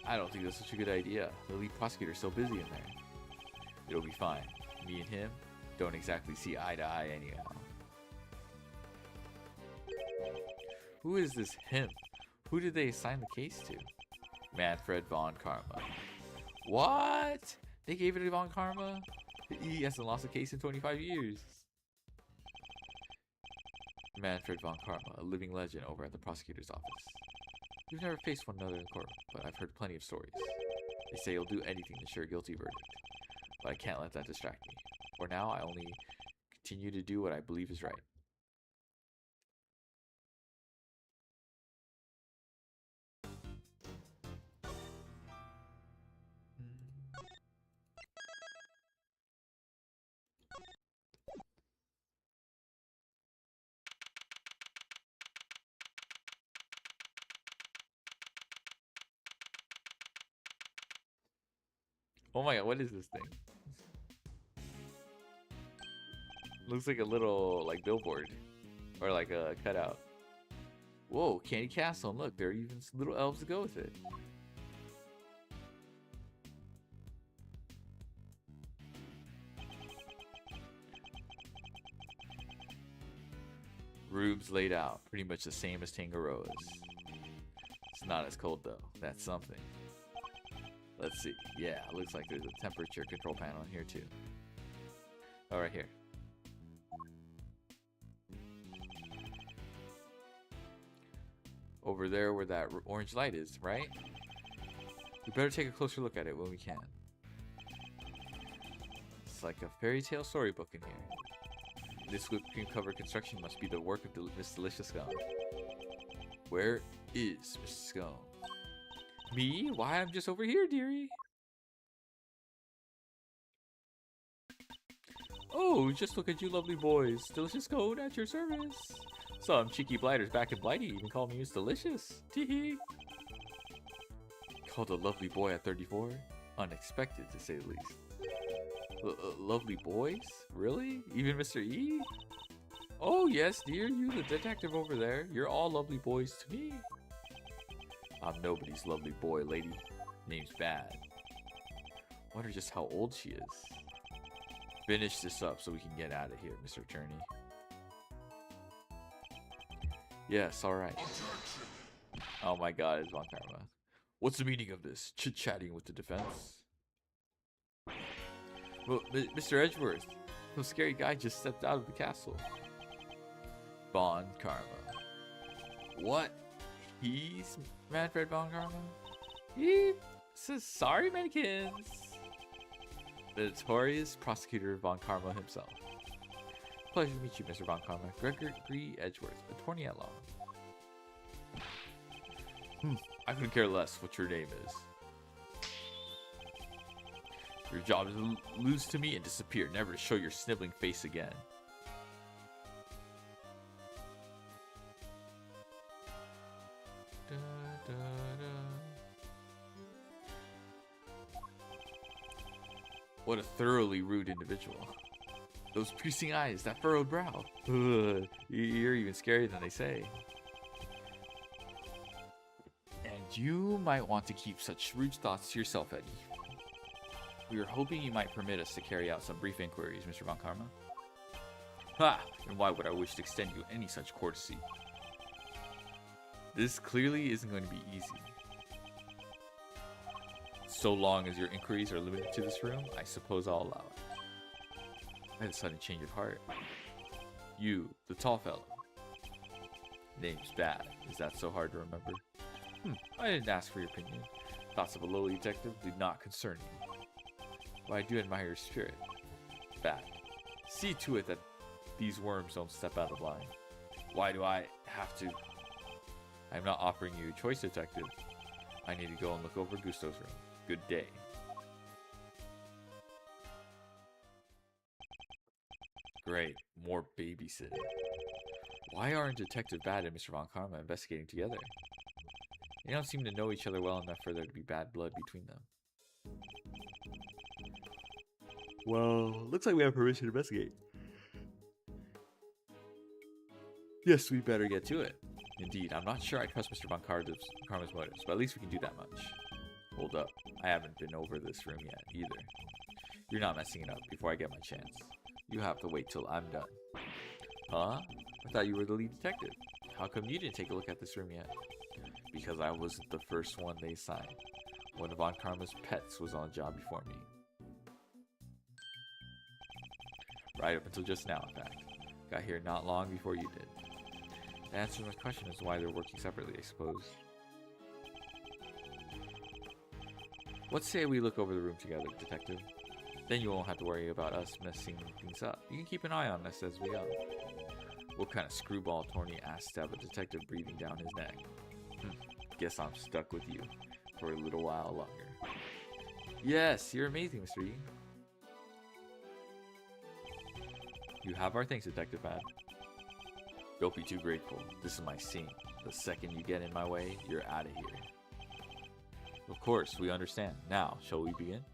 I don't think that's such a good idea. The lead prosecutor's so busy in there. It'll be fine. Me and him don't exactly see eye to eye anyhow. Who is this him? Who did they assign the case to? Manfred von Karma. What? They gave it to Von Karma? He hasn't lost a case in 25 years. Manfred von Karma, a living legend over at the prosecutor's office. We've never faced one another in court, but I've heard plenty of stories. They say he'll do anything to ensure a guilty verdict. But I can't let that distract me. For now, I only continue to do what I believe is right. Oh my god, what is this thing? Looks like a little, like, billboard. Or like a cutout. Whoa, Candy Castle, and look, there are even little elves to go with it. Rooms laid out, pretty much the same as Tangaroa's. It's not as cold though, that's something. Let's see, yeah, looks like there's a temperature control panel in here too. Oh, right here. Over there where that orange light is, right? We better take a closer look at it when we can. It's like a fairy tale storybook in here. This whipped cream covered construction must be the work of Miss Delicious Scone. Where is Mr. Scone? Me? Why, I'm just over here, dearie. Oh, just look at you lovely boys. Delicious Scone at your service. Some cheeky blighters back in Blighty even call me Miss Delicious. Teehee. Called a lovely boy at 34? Unexpected, to say the least. Lovely boys? Really? Even Mr. E? Oh yes, dear, you the detective over there. You're all lovely boys to me. I'm nobody's lovely boy, lady. Name's Bad. Wonder just how old she is. Finish this up so we can get out of here, Mr. Attorney. Yes, alright. Oh my god, it's Von Karma. What's the meaning of this? Chit-chatting with the defense? Well, Mr. Edgeworth, some scary guy just stepped out of the castle. Von Karma. What? He's Manfred Von Karma? He says sorry, mannequins. The notorious Prosecutor Von Karma himself. Pleasure to meet you, Mr. Von Karma. Gregory Edgeworth, attorney at law. I couldn't care less what your name is. Your job is to lose to me and disappear, never to show your sniveling face again. What a thoroughly rude individual. Those piercing eyes, that furrowed brow. Ugh, you're even scarier than they say. And You might want to keep such rude thoughts to yourself, Eddie. We were hoping you might permit us to carry out some brief inquiries, Mr. Von Karma. Ha! And why would I wish to extend you any such courtesy? This clearly isn't going to be easy. So long as your inquiries are limited to this room, I suppose I'll allow it. I had a sudden change of heart. You, the tall fellow. Name's bad. Is that so hard to remember? I didn't ask for your opinion. Thoughts of a lowly detective do not concern you. But I do admire your spirit. Bad. See to it that these worms don't step out of line. Why do I have to? I'm not offering you a choice, detective. I need to go and look over Gusto's room. Good day. Great. More babysitting. Why aren't Detective Bad and Mr. Von Karma investigating together? They don't seem to know each other well enough for there to be bad blood between them. Well, looks like we have permission to investigate. Yes, we better get to it. Indeed, I'm not sure I trust Mr. Von Karma's motives, but at least we can do that much. Hold up. I haven't been over this room yet, either. You're not messing it up before I get my chance. You have to wait till I'm done. Huh? I thought you were the lead detective. How come you didn't take a look at this room yet? Because I wasn't the first one they signed. One of Von Karma's pets was on the job before me. Right up until just now, in fact. Got here not long before you did. The answer to my question is why they're working separately, I suppose. Let's say we look over the room together, detective. Then you won't have to worry about us messing things up. You can keep an eye on us as we go. What kind of screwball Tony asked to have a detective breathing down his neck? Guess I'm stuck with you for a little while longer. Yes, you're amazing, Mr. E. You have our thanks, Detective Bad. Don't be too grateful. This is my scene. The second you get in my way, you're out of here. Of course, we understand. Now, shall we begin?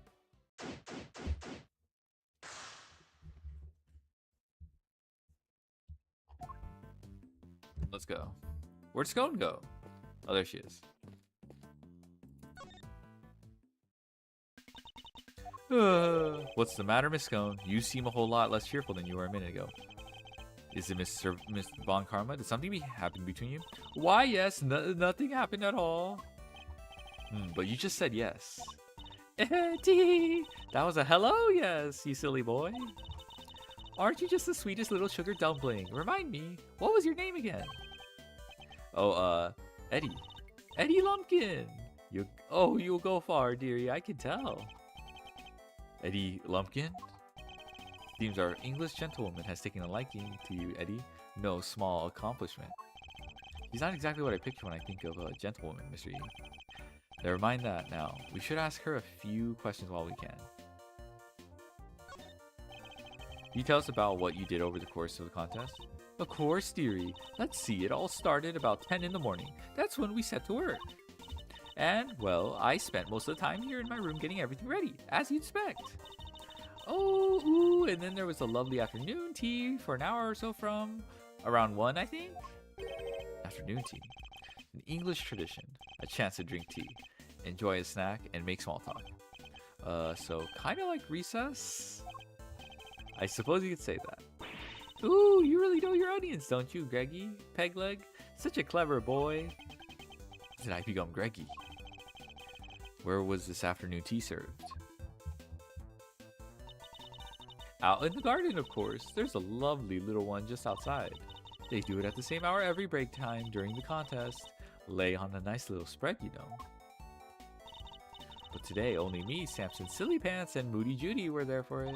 Let's go. Where'd Scone go? Oh, there she is. What's the matter, Miss Scone? You seem a whole lot less cheerful than you were a minute ago. Is it Miss Von Karma? Did something happen between you? Why, yes. Nothing happened at all. But you just said yes. Eddie! That was a hello yes, you silly boy. Aren't you just the sweetest little sugar dumpling? Remind me, what was your name again? Oh, Eddie. Eddie Lumpkin! You'll go far, dearie, I can tell. Eddie Lumpkin? Seems our English gentlewoman has taken a liking to you, Eddie. No small accomplishment. He's not exactly what I picture when I think of a gentlewoman, Mr. E. Never mind that now. We should ask her a few questions while we can. Can you tell us about what you did over the course of the contest? Of course, dearie. Let's see, it all started about 10 in the morning. That's when we set to work. And, well, I spent most of the time here in my room getting everything ready, as you'd expect. Oh, ooh, and then there was a lovely afternoon tea for an hour or so from around 1, I think? Afternoon tea. An English tradition. A chance to drink tea, enjoy a snack, and make small talk. So kind of like recess? I suppose you could say that. Ooh, you really know your onions, don't you, Greggy? Pegleg? Such a clever boy. Did I become Greggy? Where was this afternoon tea served? Out in the garden, of course. There's a lovely little one just outside. They do it at the same hour every break time during the contest. Lay on a nice little spread, you know. But today, only me, Samson Silly Pants, and Moody Judy were there for it.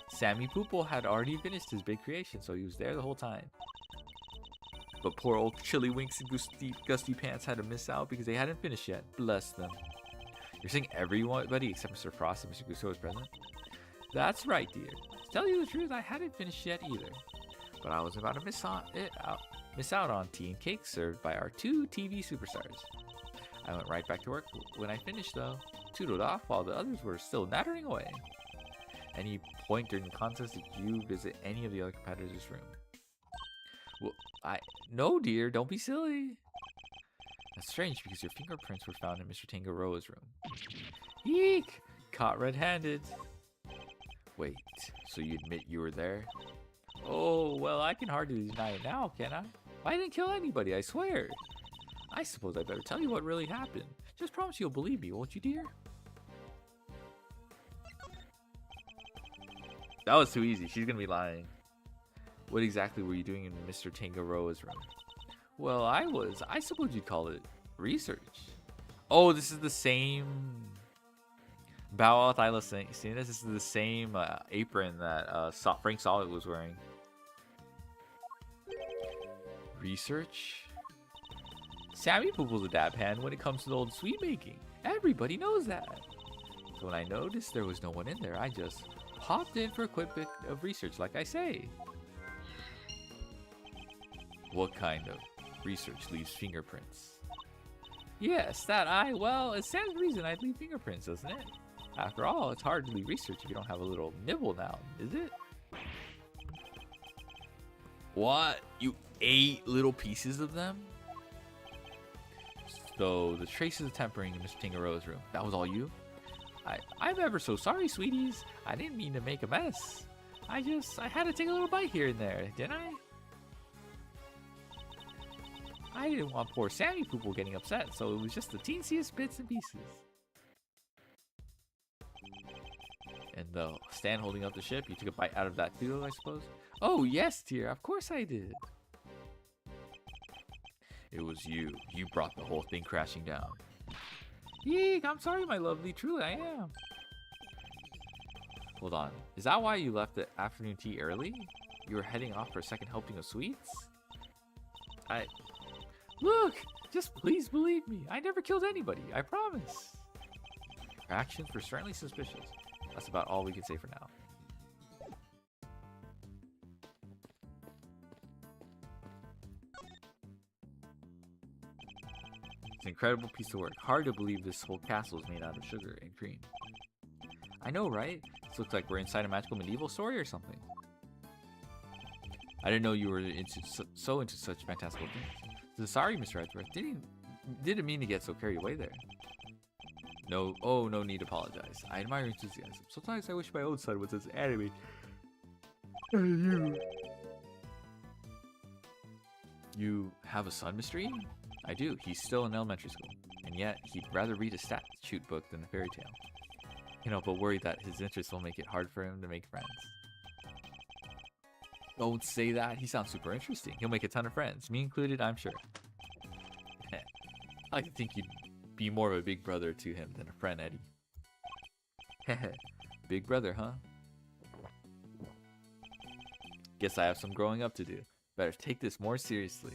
Sammy Poople had already finished his big creation, so he was there the whole time. But poor old Chili Winks and Gusty Pants had to miss out because they hadn't finished yet. Bless them. You're saying everybody except Mr. Frost and Mr. Gusto was present? That's right, dear. To tell you the truth, I hadn't finished yet either. But I was about to miss out on tea and cake served by our 2 TV superstars. I went right back to work when I finished, though. Tootled off while the others were still nattering away. Any point during the contest did you visit any of the other competitors' room? Well, no, dear, don't be silly. That's strange because your fingerprints were found in Mr. Tangaroa's room. Eek! Caught red-handed. Wait, so you admit you were there? Oh, well, I can hardly deny it now, can I? I didn't kill anybody, I swear. I suppose I better tell you what really happened. Just promise you'll believe me, won't you, dear? That was too easy. She's gonna be lying. What exactly were you doing in Mr. Tangaroa's room? Well, I suppose you'd call it research. Oh, this is the same Bow Thyla seen this? This is the same apron that Frank Solid was wearing. Research? Sammy Poople's a dab hand when it comes to the old sweet making. Everybody knows that. So when I noticed there was no one in there, I just popped in for a quick bit of research, like I say. What kind of research leaves fingerprints? Yes, well, it stands to reason I'd leave fingerprints, doesn't it? After all, it's hard to leave research if you don't have a little nibble now, is it? What? You ate little pieces of them? So, the traces of tempering in Mr. Tangaroa's room, that was all you? I'm ever so sorry, sweeties. I didn't mean to make a mess. I had to take a little bite here and there, didn't I? I didn't want poor Sammy Poople getting upset, so it was just the teensiest bits and pieces. And the stand holding up the ship, you took a bite out of that too, I suppose? Oh, yes, dear, of course I did. It was you. You brought the whole thing crashing down. Eek, I'm sorry, my lovely. Truly, I am. Hold on. Is that why you left the afternoon tea early? You were heading off for a second helping of sweets? Look! Just please believe me. I never killed anybody. I promise. Your actions were certainly suspicious. That's about all we can say for now. It's an incredible piece of work. Hard to believe this whole castle is made out of sugar and cream. I know, right? This looks like we're inside a magical medieval story or something. I didn't know you were so into such fantastical things. So sorry, Mr. Edgeworth. Didn't mean to get so carried away there. No, no need to apologize. I admire your enthusiasm. Sometimes I wish my own son was as anime as you. You have a son, Mr. E? I do. He's still in elementary school. And yet, he'd rather read a statute book than a fairy tale. You know, but worried that his interests will make it hard for him to make friends. Don't say that. He sounds super interesting. He'll make a ton of friends. Me included, I'm sure. I like to think you'd be more of a big brother to him than a friend, Eddie. Heh. Big brother, huh? Guess I have some growing up to do. Better take this more seriously.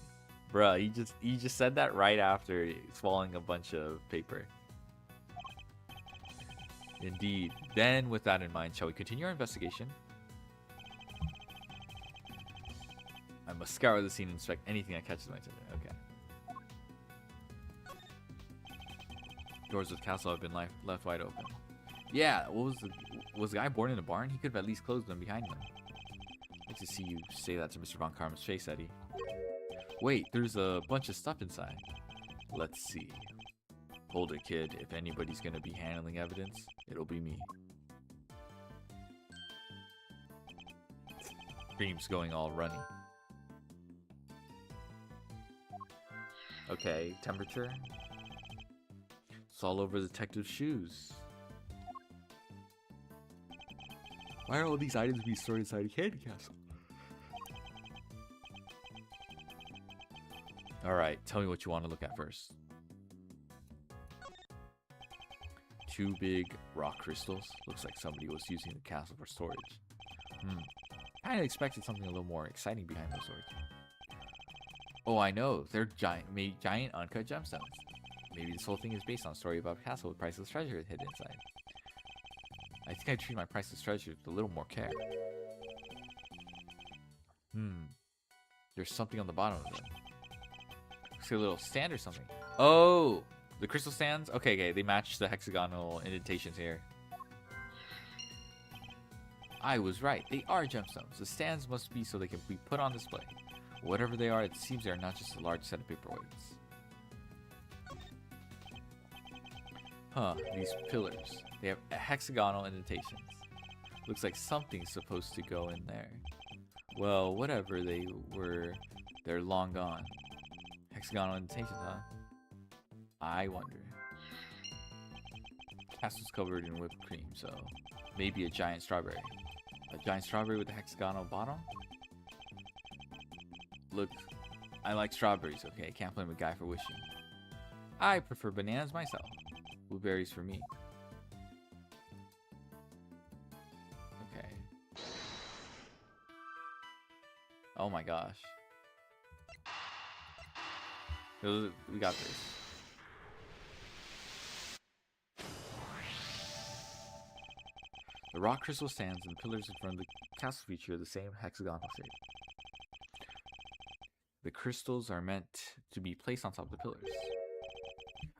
Bruh, he just said that right after swallowing a bunch of paper. Indeed. Then, with that in mind, shall we continue our investigation? I must scour the scene and inspect anything that catches my attention. Okay. Doors of the castle have been left wide open. Yeah, was the guy born in a barn? He could have at least closed them behind him. I'd like to see you say that to Mr. Von Karma's face, Eddie. Wait, there's a bunch of stuff inside. Let's see. Hold it, kid. If anybody's gonna be handling evidence, it'll be me. Cream's going all runny. Okay, temperature. It's all over the detective's shoes. Why are all these items being stored inside a candy castle? Alright, tell me what you want to look at first. 2 big rock crystals. Looks like somebody was using the castle for storage. Kinda expected something a little more exciting behind those storage. Oh, I know. They're giant uncut gemstones. Maybe this whole thing is based on a story about a castle with priceless treasure hidden inside. I think I'd treat my priceless treasure with a little more care. There's something on the bottom of it. Looks like a little stand or something. Oh! The crystal stands? Okay, they match the hexagonal indentations here. I was right. They are gemstones. The stands must be so they can be put on display. Whatever they are, it seems they are not just a large set of paperweights. Huh, these pillars. They have hexagonal indentations. Looks like something's supposed to go in there. Well, whatever they were, they're long gone. Hexagonal indentations, huh? I wonder. Castle's covered in whipped cream, so maybe a giant strawberry. A giant strawberry with a hexagonal bottom? Look, I like strawberries, okay? Can't blame a guy for wishing. I prefer bananas myself. Blueberries for me. Okay. Oh my gosh. We got this. The rock crystal stands and the pillars in front of the castle feature the same hexagonal shape. The crystals are meant to be placed on top of the pillars.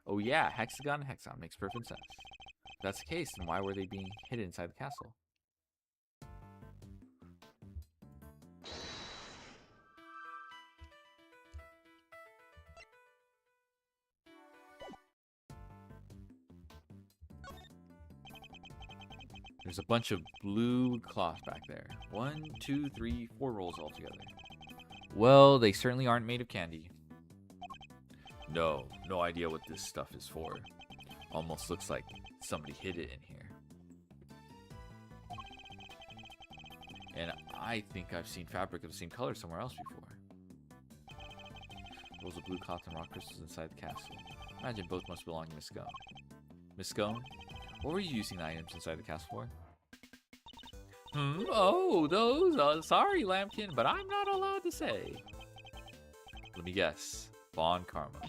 Oh yeah, hexagon and hexagon makes perfect sense. If that's the case, then why were they being hidden inside the castle? There's a bunch of blue cloth back there. 1, 2, 3, 4 rolls altogether. Well, they certainly aren't made of candy. No idea what this stuff is for. Almost looks like somebody hid it in here. And I think I've seen fabric of the same color somewhere else before. Rolls of blue cloth and rock crystals inside the castle. Imagine both must belong to Miss Scone. Miss Scone? What were you using the items inside the castle for? Oh, those? Sorry, Lambkin, but I'm not allowed to say. Let me guess. Bon Karma.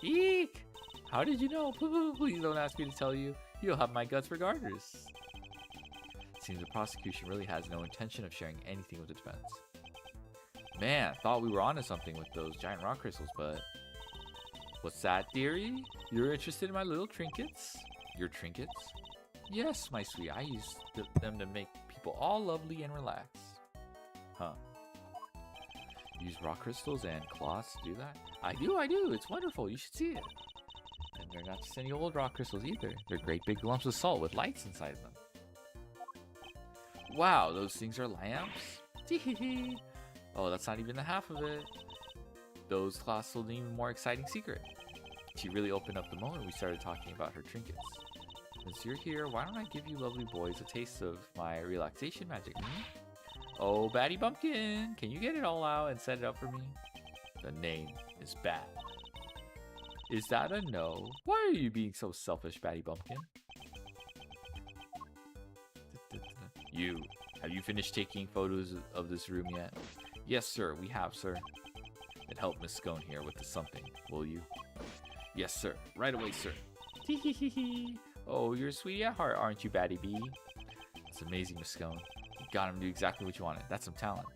Eek! How did you know? Please don't ask me to tell you. You'll have my guts regardless. Seems the prosecution really has no intention of sharing anything with the defense. Man, thought we were onto something with those giant rock crystals, but... What's that, dearie? You're interested in my little trinkets? Your trinkets? Yes, my sweet. I use them to make people all lovely and relaxed. Huh. Use rock crystals and cloths to do that? I do. It's wonderful. You should see it. And they're not just any old rock crystals either. They're great big lumps of salt with lights inside them. Wow, those things are lamps? Tee-hee-hee. Oh, that's not even the half of it. Those cloths hold an even more exciting secret. She really opened up the moment we started talking about her trinkets. Since you're here, why don't I give you lovely boys a taste of my relaxation magic? Oh, Batty Bumpkin, can you get it all out and set it up for me? The name is Bat. Is that a no? Why are you being so selfish, Batty Bumpkin? Have you finished taking photos of this room yet? Yes, sir, we have, sir. Then help Miss Scone here with the something, will you? Yes, sir. Right away, sir. Tee-hee-hee-hee. Oh, you're a sweetie at heart, aren't you, Batty B? That's amazing, Miss Scone. You got him to do exactly what you wanted. That's some talent.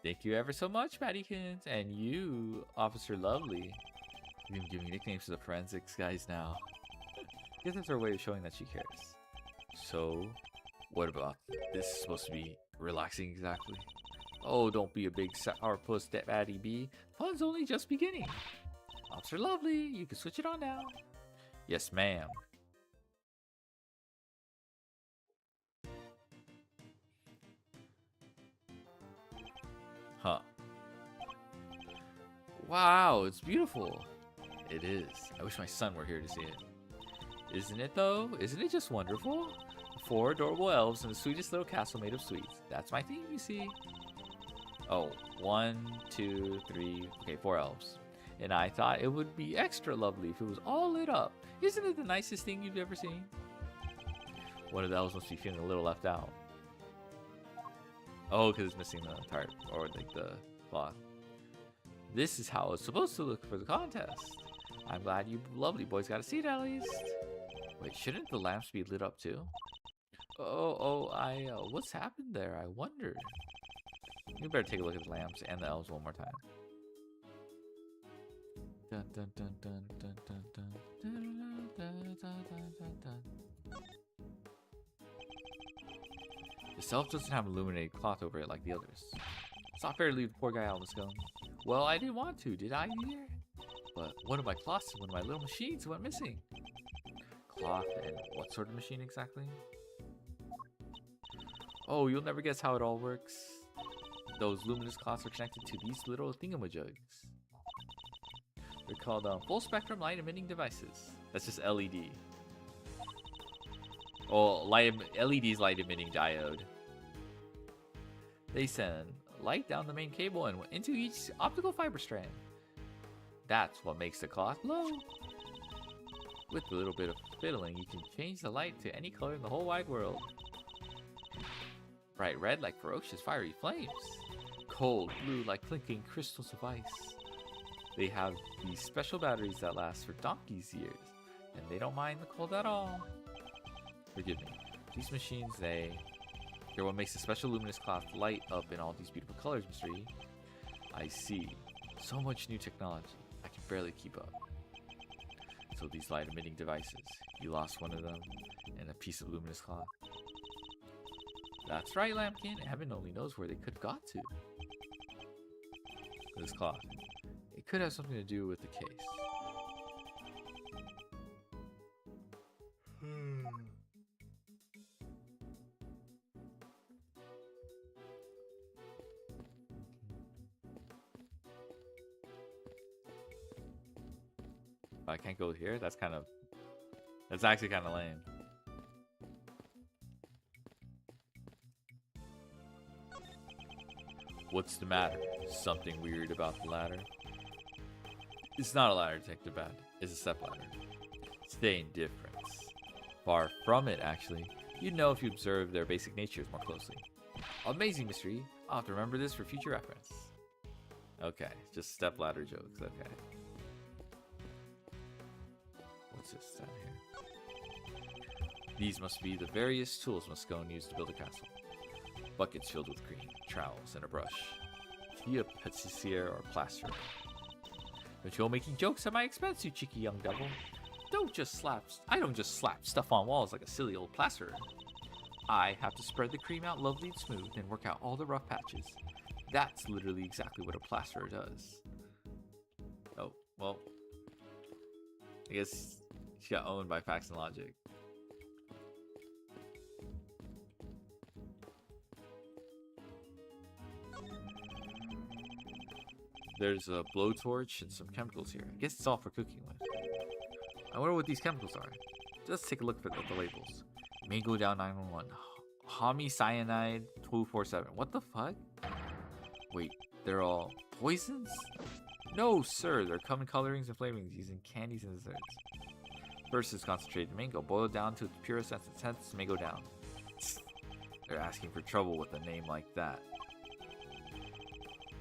Thank you ever so much, Battykins. And you, Officer Lovely. You've been giving nicknames to the forensics guys now. I guess that's our way of showing that she cares. So, what about this? Is supposed to be relaxing exactly? Oh, don't be a big sourpuss, Batty B. Fun's only just beginning. Officer Lovely, you can switch it on now. Yes, ma'am. Huh. Wow, it's beautiful. It is. I wish my son were here to see it. Isn't it, though? Isn't it just wonderful? 4 adorable elves in the sweetest little castle made of sweets. That's my theme, you see. Oh, 1, 2, 3, okay, 4 elves. And I thought it would be extra lovely if it was all lit up. Isn't it the nicest thing you've ever seen? One of the elves must be feeling a little left out. Oh, because it's missing the tarp, or like the cloth. This is how it's supposed to look for the contest. I'm glad you lovely boys got a seat at least. Wait, shouldn't the lamps be lit up too? What's happened there? I wonder. You better take a look at the lamps and the elves one more time. Dun, dun, dun, dun, dun, dun, dun, dun, dun, dun, dun, dun. The elf doesn't have illuminated cloth over it like the others. It's not fair to leave the poor guy out of the scone. Well, I didn't want to, did I, dear? But one of my cloths and one of my little machines went missing. Cloth and what sort of machine exactly? Oh, you'll never guess how it all works. Those luminous cloths are connected to these little thingamajugs. They're called full spectrum light emitting devices. That's just LED. Oh, LED's light emitting diode. They send light down the main cable and into each optical fiber strand. That's what makes the cloth glow. With a little bit of fiddling, you can change the light to any color in the whole wide world. Bright red like ferocious fiery flames. Cold blue like clinking crystals of ice. They have these special batteries that last for donkey's years, and they don't mind the cold at all. Forgive me. These machines, they're what makes the special luminous cloth light up in all these beautiful colors, Mr. E. I see. So much new technology. I can barely keep up. So these light emitting devices, you lost one of them and a piece of luminous cloth. That's right, Lambkin. Heaven only knows where they could have got to. This cloth. It could have something to do with the case. I can't go here? That's actually kind of lame. What's the matter? Something weird about the ladder? It's not a ladder, Detective Bad. It's a step ladder. Stay indifference. Far from it, actually. You'd know if you observed their basic natures more closely. Amazing mystery. I'll have to remember this for future reference. Okay, just step ladder jokes. Okay. What's this down here? These must be the various tools Moscone used to build a castle. Buckets filled with cream, trowels, and a brush. He a patissier or plasterer. Don't you go making jokes at my expense, you cheeky young devil. I don't just slap stuff on walls like a silly old plasterer. I have to spread the cream out lovely and smooth and work out all the rough patches. That's literally exactly what a plasterer does. Oh, well. I guess she got owned by Facts and Logic. There's a blowtorch and some chemicals here. I guess it's all for cooking with. I wonder what these chemicals are. Just take a look at the labels. Mango down 911. Homicyanide 247. What the fuck? Wait, they're all poisons? No, sir. They're common colorings and flavorings used in candies and desserts. First is concentrated mango, boiled down to its purest essence. Hence, mango down. They're asking for trouble with a name like that.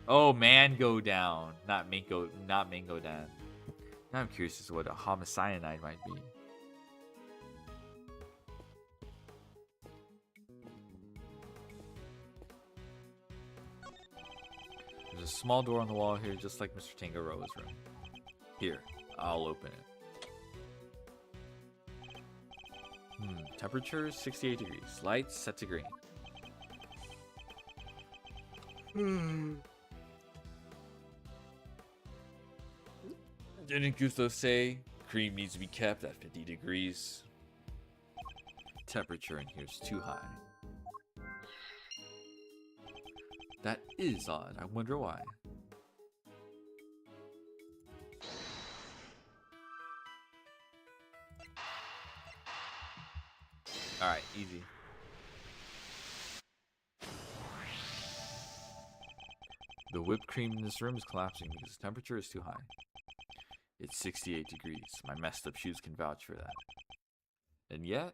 Oh, mango down, not mango down. Now I'm curious as to what a homicyanide might be. There's a small door on the wall here, just like Mr. Tangaroa's room. Here, I'll open it. Temperature 68 degrees. Lights set to green. Didn't Gusto say cream needs to be kept at 50 degrees? Temperature in here is too high. That is odd. I wonder why. Alright, easy. The whipped cream in this room is collapsing because the temperature is too high. It's 68 degrees. My messed up shoes can vouch for that. And yet,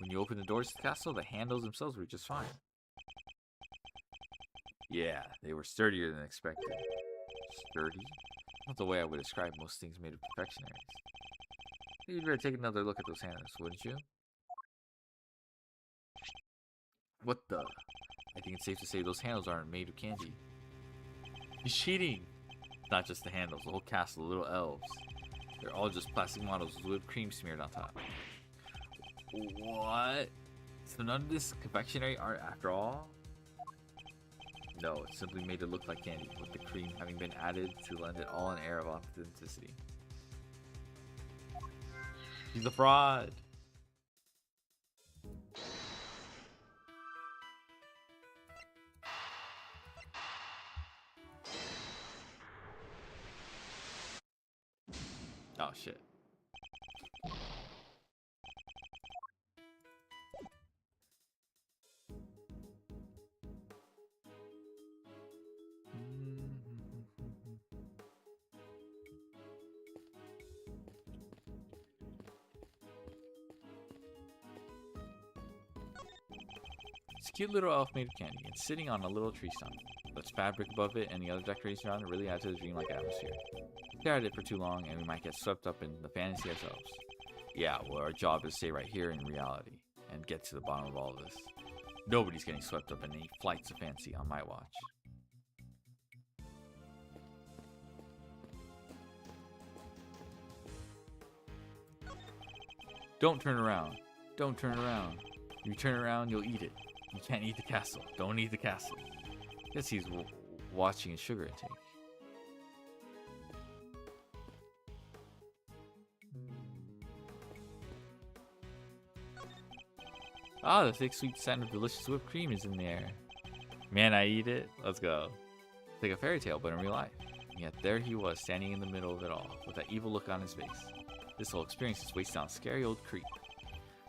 when you open the doors to the castle, the handles themselves were just fine. Yeah, they were sturdier than expected. Sturdy? Not the way I would describe most things made of confectionaries. You'd better take another look at those handles, wouldn't you? What the? I think it's safe to say those handles aren't made of candy. He's cheating! Not just the handles, the whole castle, the little elves. They're all just plastic models with whipped cream smeared on top. What? So none of this confectionery art after all? No, it simply made it look like candy, with the cream having been added to lend it all an air of authenticity. He's a fraud. Oh shit. It's a cute little elf made of candy. It's sitting on a little tree stump. There's fabric above it and the other decorations around it really add to the dreamlike atmosphere. Stare at it for too long and we might get swept up in the fantasy ourselves. Yeah, well, our job is to stay right here in reality and get to the bottom of all of this. Nobody's getting swept up in any flights of fancy on my watch. Don't turn around. Don't turn around. If you turn around, you'll eat it. You can't eat the castle. Don't eat the castle. Guess he's watching his sugar intake. Ah, the thick, sweet scent of delicious whipped cream is in the air. Man, I eat it. Let's go. It's like a fairy tale, but in real life. And yet there he was, standing in the middle of it all, with that evil look on his face. This whole experience is wasted on a scary old creep.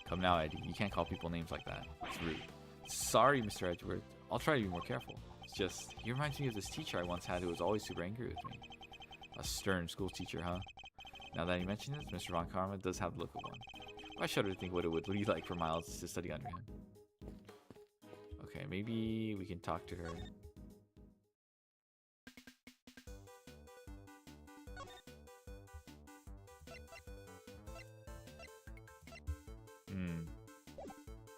Come now, Eddie. You can't call people names like that. It's rude. Sorry, Mr. Edgeworth. I'll try to be more careful. It's just, he reminds me of this teacher I once had who was always super angry with me. A stern school teacher, huh? Now that you mention it, Mr. Von Karma does have the look of one. I shudder to think what it would be like for Miles to study under him. Okay, maybe we can talk to her.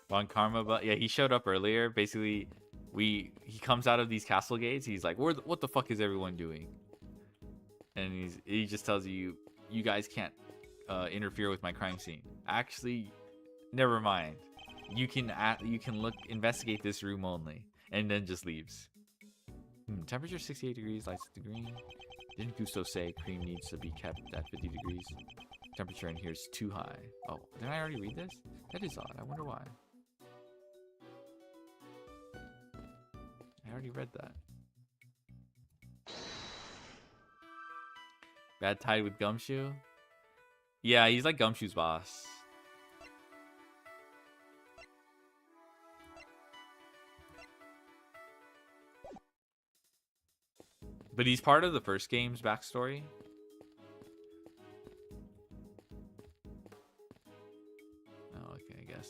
Von Karma, but yeah, he showed up earlier. Basically, he comes out of these castle gates. He's like, what the fuck is everyone doing? And he just tells you, you guys can't interfere with my crime scene. Actually, never mind. You can investigate this room only, and then just leaves. Temperature 68 degrees, lights the green. Didn't Gusto say cream needs to be kept at 50 degrees? Temperature in here is too high. Oh, did I already read this? That is odd. I wonder why. I already read that. Bad tied with Gumshoe? Yeah, he's like Gumshoe's boss. But he's part of the first game's backstory. Oh, okay, I guess.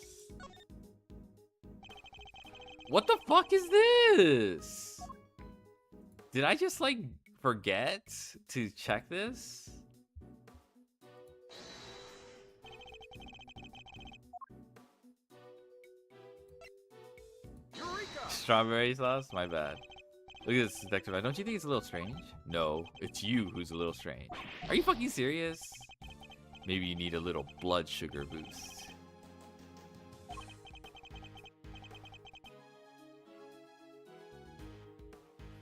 What the fuck is this? Did I just like forget to check this? Eureka! Strawberry sauce? My bad. Look at this detective. Don't you think it's a little strange? No, it's you who's a little strange. Are you fucking serious? Maybe you need a little blood sugar boost.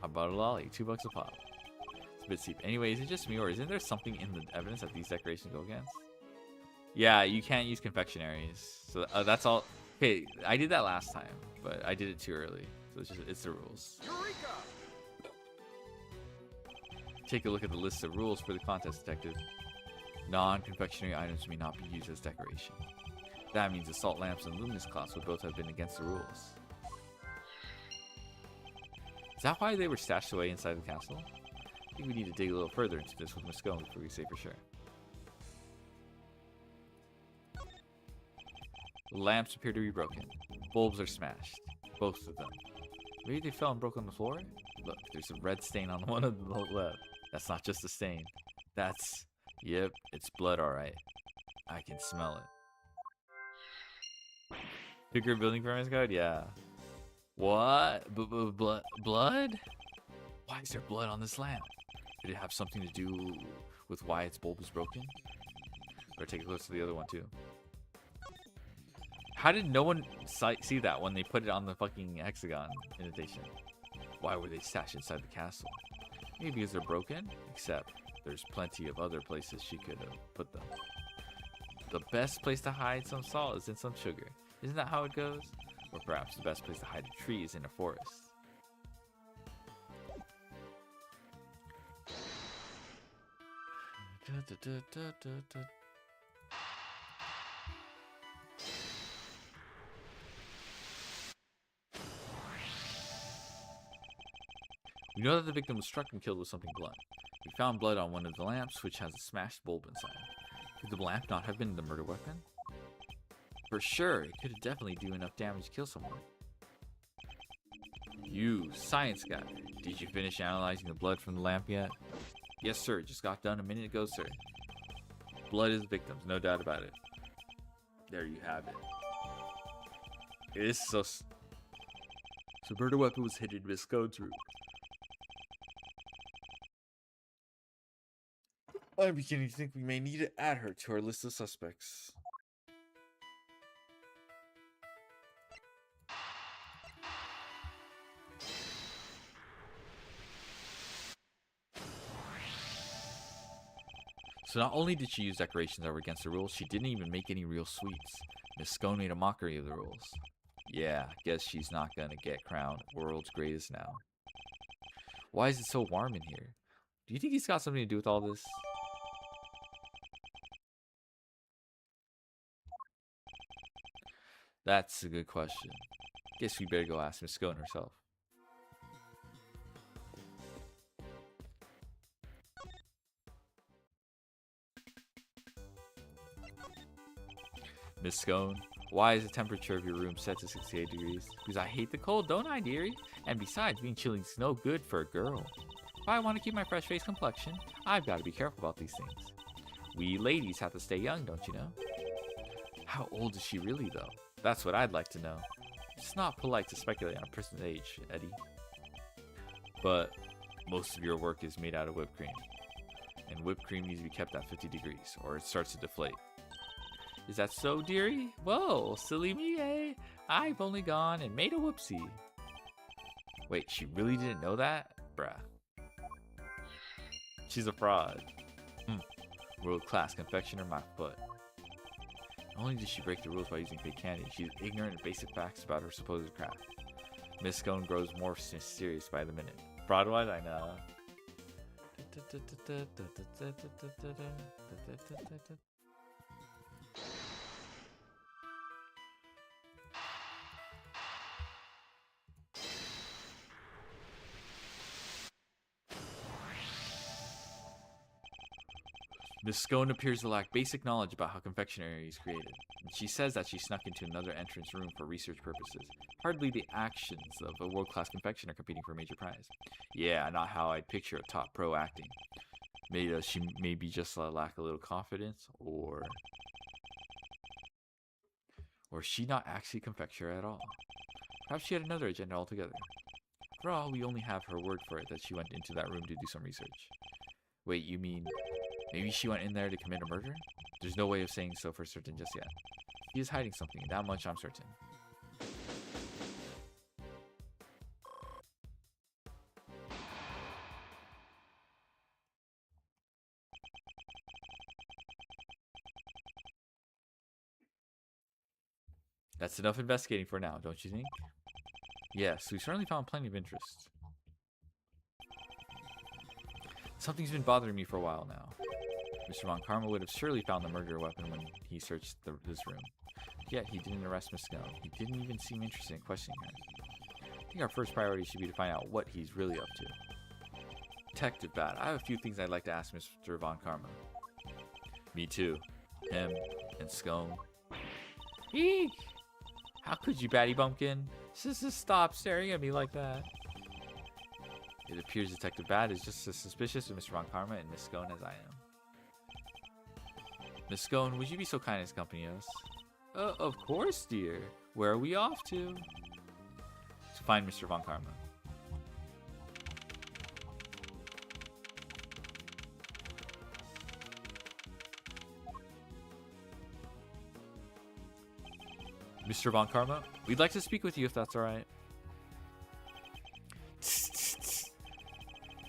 I bought a lolly, $2 a pop. It's a bit steep. Anyway, is it just me or isn't there something in the evidence that these decorations go against? Yeah, you can't use confectionaries. So that's all. Okay, I did that last time, but I did it too early. So it's the rules. Eureka! Take a look at the list of rules for the contest, detective. Non-confectionery items may not be used as decoration. That means assault lamps and luminous cloths would both have been against the rules. Is that why they were stashed away inside the castle? I think we need to dig a little further into this with Miss Scone before we say for sure. The lamps appear to be broken. Bulbs are smashed. Both of them. Maybe they fell and broke on the floor? Look, there's a red stain on one of the left. That's not just a stain. Yep, it's blood, alright. I can smell it. Figure building permits code? Yeah. What? Blood? Why is there blood on this lamp? Did it have something to do with why its bulb is broken? Better take a look at the other one too. How did no one see that when they put it on the fucking hexagon invitation? Why were they stashed inside the castle? Maybe because they're broken? Except there's plenty of other places she could have put them. The best place to hide some salt is in some sugar. Isn't that how it goes? Or perhaps the best place to hide a tree is in a forest. We know that the victim was struck and killed with something blunt. We found blood on one of the lamps, which has a smashed bulb inside. Could the lamp not have been the murder weapon? For sure, it could definitely do enough damage to kill someone. You, science guy, did you finish analyzing the blood from the lamp yet? Yes, sir, just got done a minute ago, sir. Blood is the victim's, no doubt about it. There you have it. It is so... The murder weapon was hidden in Miss Cone's room. I'm beginning to think we may need to add her to our list of suspects. So not only did she use decorations that were against the rules, she didn't even make any real sweets. Miss Scone made a mockery of the rules. Yeah, guess she's not gonna get crowned world's greatest now. Why is it so warm in here? Do you think he's got something to do with all this? That's a good question. Guess we better go ask Miss Scone herself. Miss Scone, why is the temperature of your room set to 68 degrees? Because I hate the cold, don't I, dearie? And besides, being chilly is no good for a girl. If I want to keep my fresh face complexion, I've got to be careful about these things. We ladies have to stay young, don't you know? How old is she really, though? That's what I'd like to know. It's not polite to speculate on a person's age, Eddie. But most of your work is made out of whipped cream. And whipped cream needs to be kept at 50 degrees, or it starts to deflate. Is that so, dearie? Whoa, silly me, eh? I've only gone and made a whoopsie. Wait, she really didn't know that? Bruh. She's a fraud. World-class confectioner, my foot. Not only did she break the rules by using fake candy, she's ignorant of basic facts about her supposed craft. Miss Scone grows more mysterious by the minute. Fraud-wise, I know. Miss Scone appears to lack basic knowledge about how confectionery is created. And she says that she snuck into another entrance room for research purposes. Hardly the actions of a world-class confectioner competing for a major prize. Yeah, not how I'd picture a top pro acting. Maybe she maybe just lack a little confidence, or she not actually a confectioner at all. Perhaps she had another agenda altogether. For all, we only have her word for it that she went into that room to do some research. Wait, you mean maybe she went in there to commit a murder? There's no way of saying so for certain just yet. He is hiding something, that much I'm certain. That's enough investigating for now, don't you think? Yes, we've certainly found plenty of interest. Something's been bothering me for a while now. Mr. Von Karma would have surely found the murder weapon when he searched this room. Yet he didn't arrest Miss Scone. He didn't even seem interested in questioning her. I think our first priority should be to find out what he's really up to. Detective Bat, I have a few things I'd like to ask Mr. Von Karma. Me too. Him and Scone. Eek! How could you, Batty Bumpkin? Just stop staring at me like that. It appears Detective Bat is just as suspicious of Mr. Von Karma and Miss Scone as I am. Miss Scone, would you be so kind as to accompany us? Of course, dear. Where are we off to? To find Mr. Von Karma. Mr. Von Karma, we'd like to speak with you if that's alright.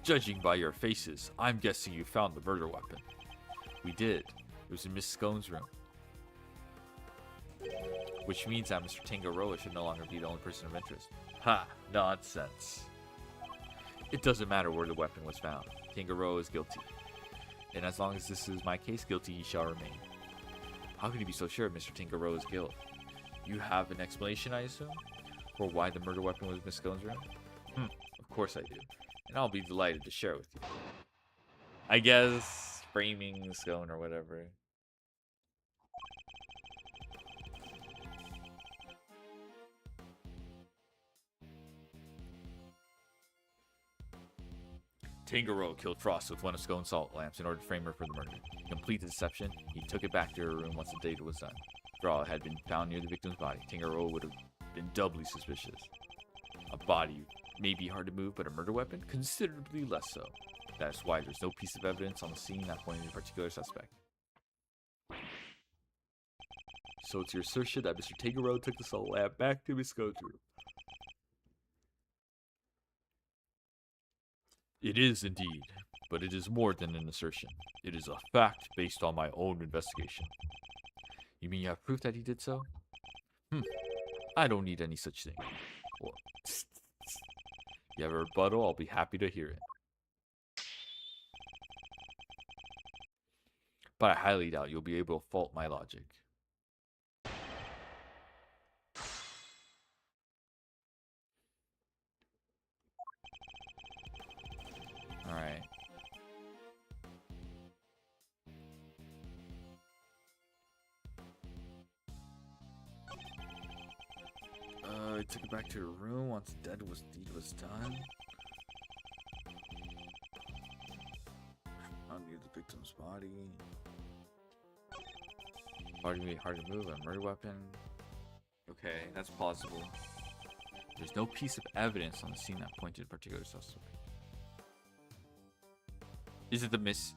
Judging by your faces, I'm guessing you found the murder weapon. We did. It was in Miss Scone's room. Which means that Mr. Tangaroa should no longer be the only person of interest. Ha! Nonsense. It doesn't matter where the weapon was found. Tangaroa is guilty. And as long as this is my case, guilty he shall remain. How can you be so sure of Mr. Tangaroa's guilt? You have an explanation, I assume? For why the murder weapon was in Miss Scone's room? Of course I do. And I'll be delighted to share with you. I guess framing Scone or whatever. Tangaroa killed Frost with one of Scone's salt lamps in order to frame her for the murder. To complete the deception, he took it back to her room once the data was done. If Raw had been found near the victim's body, Tangaroa would have been doubly suspicious. A body may be hard to move, but a murder weapon? Considerably less so. That's why there's no piece of evidence on the scene that pointed to a particular suspect. So it's your assertion that Mr. Tangaroa took the salt lamp back to Miss Scone's room? It is indeed, but it is more than an assertion. It is a fact based on my own investigation. You mean you have proof that he did so? I don't need any such thing. Well, you have a rebuttal, I'll be happy to hear it. But I highly doubt you'll be able to fault my logic. Alright. I took it back to her room once the deed was done. Found near the victim's body. Body made hard to move, a murder weapon. Okay, that's plausible. There's no piece of evidence on the scene that pointed to a particular suspect. Is it the miss?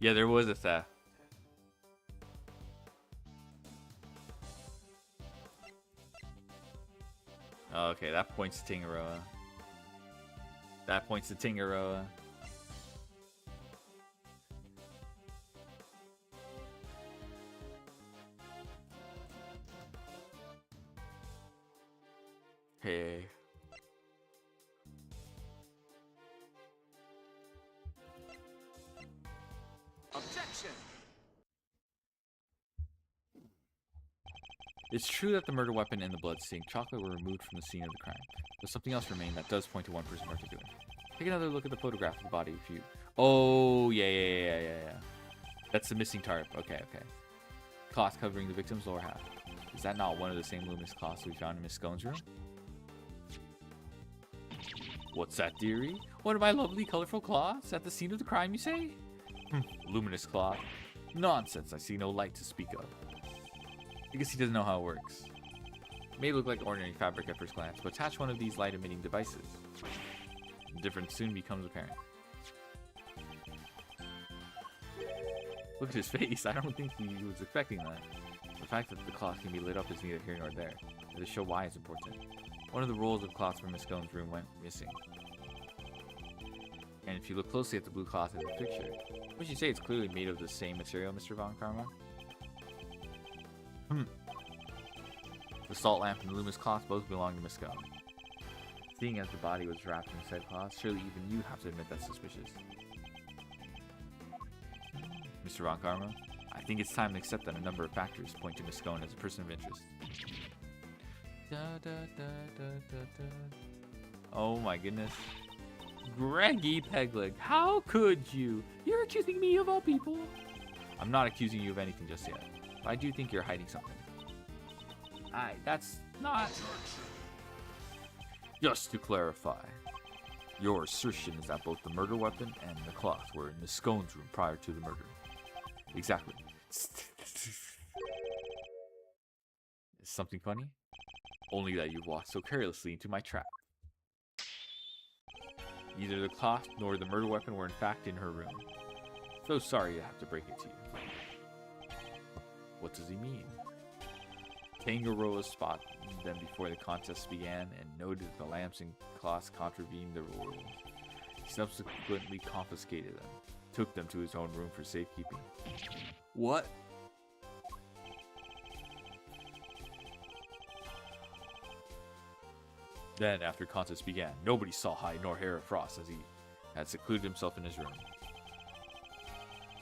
Yeah, there was a theft. Oh, okay, that points to Tangaroa. That points to Tangaroa. Hey. Objection. It's true that the murder weapon and the blood-stained chocolate were removed from the scene of the crime, but something else remained that does point to one person in particular. Take another look at the photograph of the body if you... Oh, yeah. That's the missing tarp. Okay. Cloth covering the victim's lower half. Is that not one of the same luminous cloths we found in Miss Scone's room? What's that, dearie? One of my lovely colorful cloths at the scene of the crime, you say? Luminous cloth. Nonsense, I see no light to speak of. I guess he doesn't know how it works. It may look like ordinary fabric at first glance, but attach one of these light-emitting devices. The difference soon becomes apparent. Look at his face. I don't think he was expecting that. The fact that the cloth can be lit up is neither here nor there. To show why it's important. One of the rolls of cloth from Miss Scone's room went missing. And if you look closely at the blue cloth in the picture, would you say it's clearly made of the same material, Mr. Von Karma? The salt lamp and the luminous cloth both belong to Miss Scone. Seeing as the body was wrapped in said cloth, surely even you have to admit that's suspicious. Mr. Von Karma, I think it's time to accept that a number of factors point to Miss Scone as a person of interest. Oh my goodness. Greggy Pegleg, how could you? You're accusing me of all people. I'm not accusing you of anything just yet, but I do think you're hiding something. That's not... Just to clarify, your assertion is that both the murder weapon and the cloth were in Miss Scone's room prior to the murder. Exactly. Is something funny? Only that you've walked so carelessly into my trap. Neither the cloth nor the murder weapon were in fact in her room. So sorry to have to break it to you. What does he mean? Tangaroa spotted them before the contest began and noted that the lamps and cloths contravened the rules. He subsequently confiscated them, took them to his own room for safekeeping. What? Then, after contest began, nobody saw hide nor hair of Frost as he had secluded himself in his room.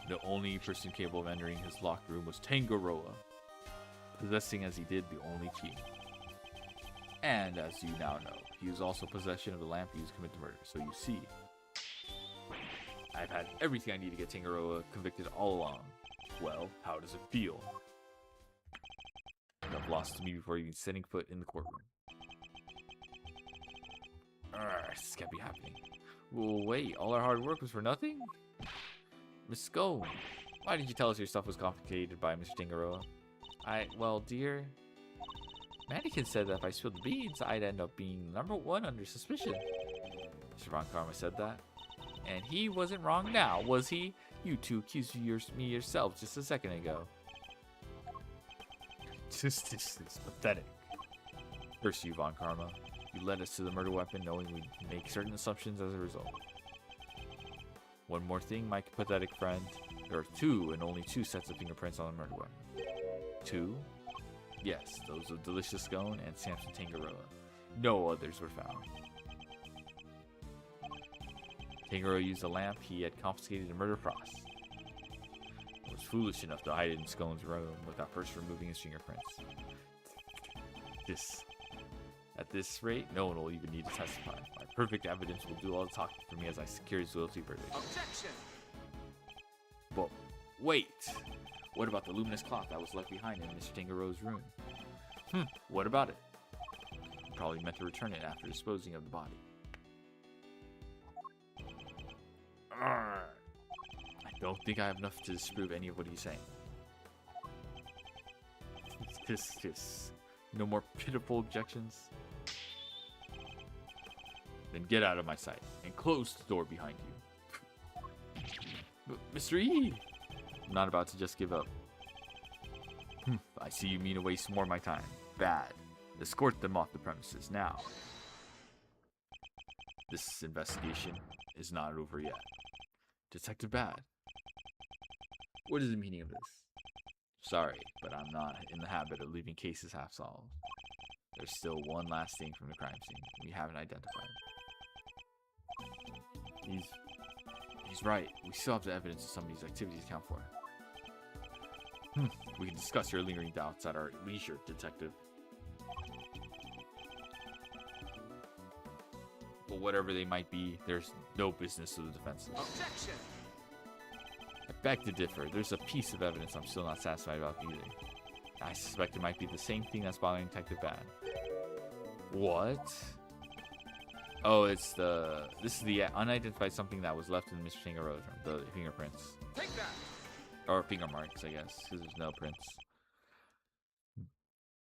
The only person capable of entering his locked room was Tangaroa, possessing as he did the only key. And as you now know, he was also possession of the lamp used to commit the murder. So you see, I've had everything I need to get Tangaroa convicted all along. Well, how does it feel? You have lost to me before even setting foot in the courtroom. This can't be happening. Well, wait, all our hard work was for nothing? Miss Scone, why didn't you tell us your stuff was confiscated by Mr. Tangaroa? Well, dear, Mannequin said that if I spilled the beans, I'd end up being #1 under suspicion. Mr. Von Karma said that. And he wasn't wrong now, was he? You two accused me yourself just a second ago. This is pathetic. Curse you, Von Karma. You led us to the murder weapon knowing we'd make certain assumptions as a result. One more thing, my pathetic friend. There are 2 and only 2 sets of fingerprints on the murder weapon. 2? Yes, those of Delicious Scone and Samson Tangaroa. No others were found. Tangaroa used a lamp he had confiscated to murder Frost. He was foolish enough to hide it in Scone's room without first removing his fingerprints. At this rate, no one will even need to testify. My perfect evidence will do all the talking for me as I secure his loyalty verdict. Objection! But wait! What about the luminous cloth that was left behind in Mr. Tangaroa's room? What about it? He probably meant to return it after disposing of the body. I don't think I have enough to disprove any of what he's saying. No more pitiful objections? Then get out of my sight and close the door behind you. Mr. E! I'm not about to just give up. I see you mean to waste more of my time. Bad. Escort them off the premises now. This investigation is not over yet. Detective Bad. What is the meaning of this? Sorry, but I'm not in the habit of leaving cases half solved. There's still one last thing from the crime scene we haven't identified. He's right. We still have the evidence of some of these activities to account for. We can discuss your lingering doubts at our leisure, Detective. But whatever they might be, there's no business of the defense. Objection! I beg to differ. There's a piece of evidence I'm still not satisfied about either. I suspect it might be the same thing that's bothering Detective Bad. What? Oh, this is the unidentified something that was left in Mr. Tangaroa's room. The fingerprints. Take that! Or finger marks, I guess, because there's no prints.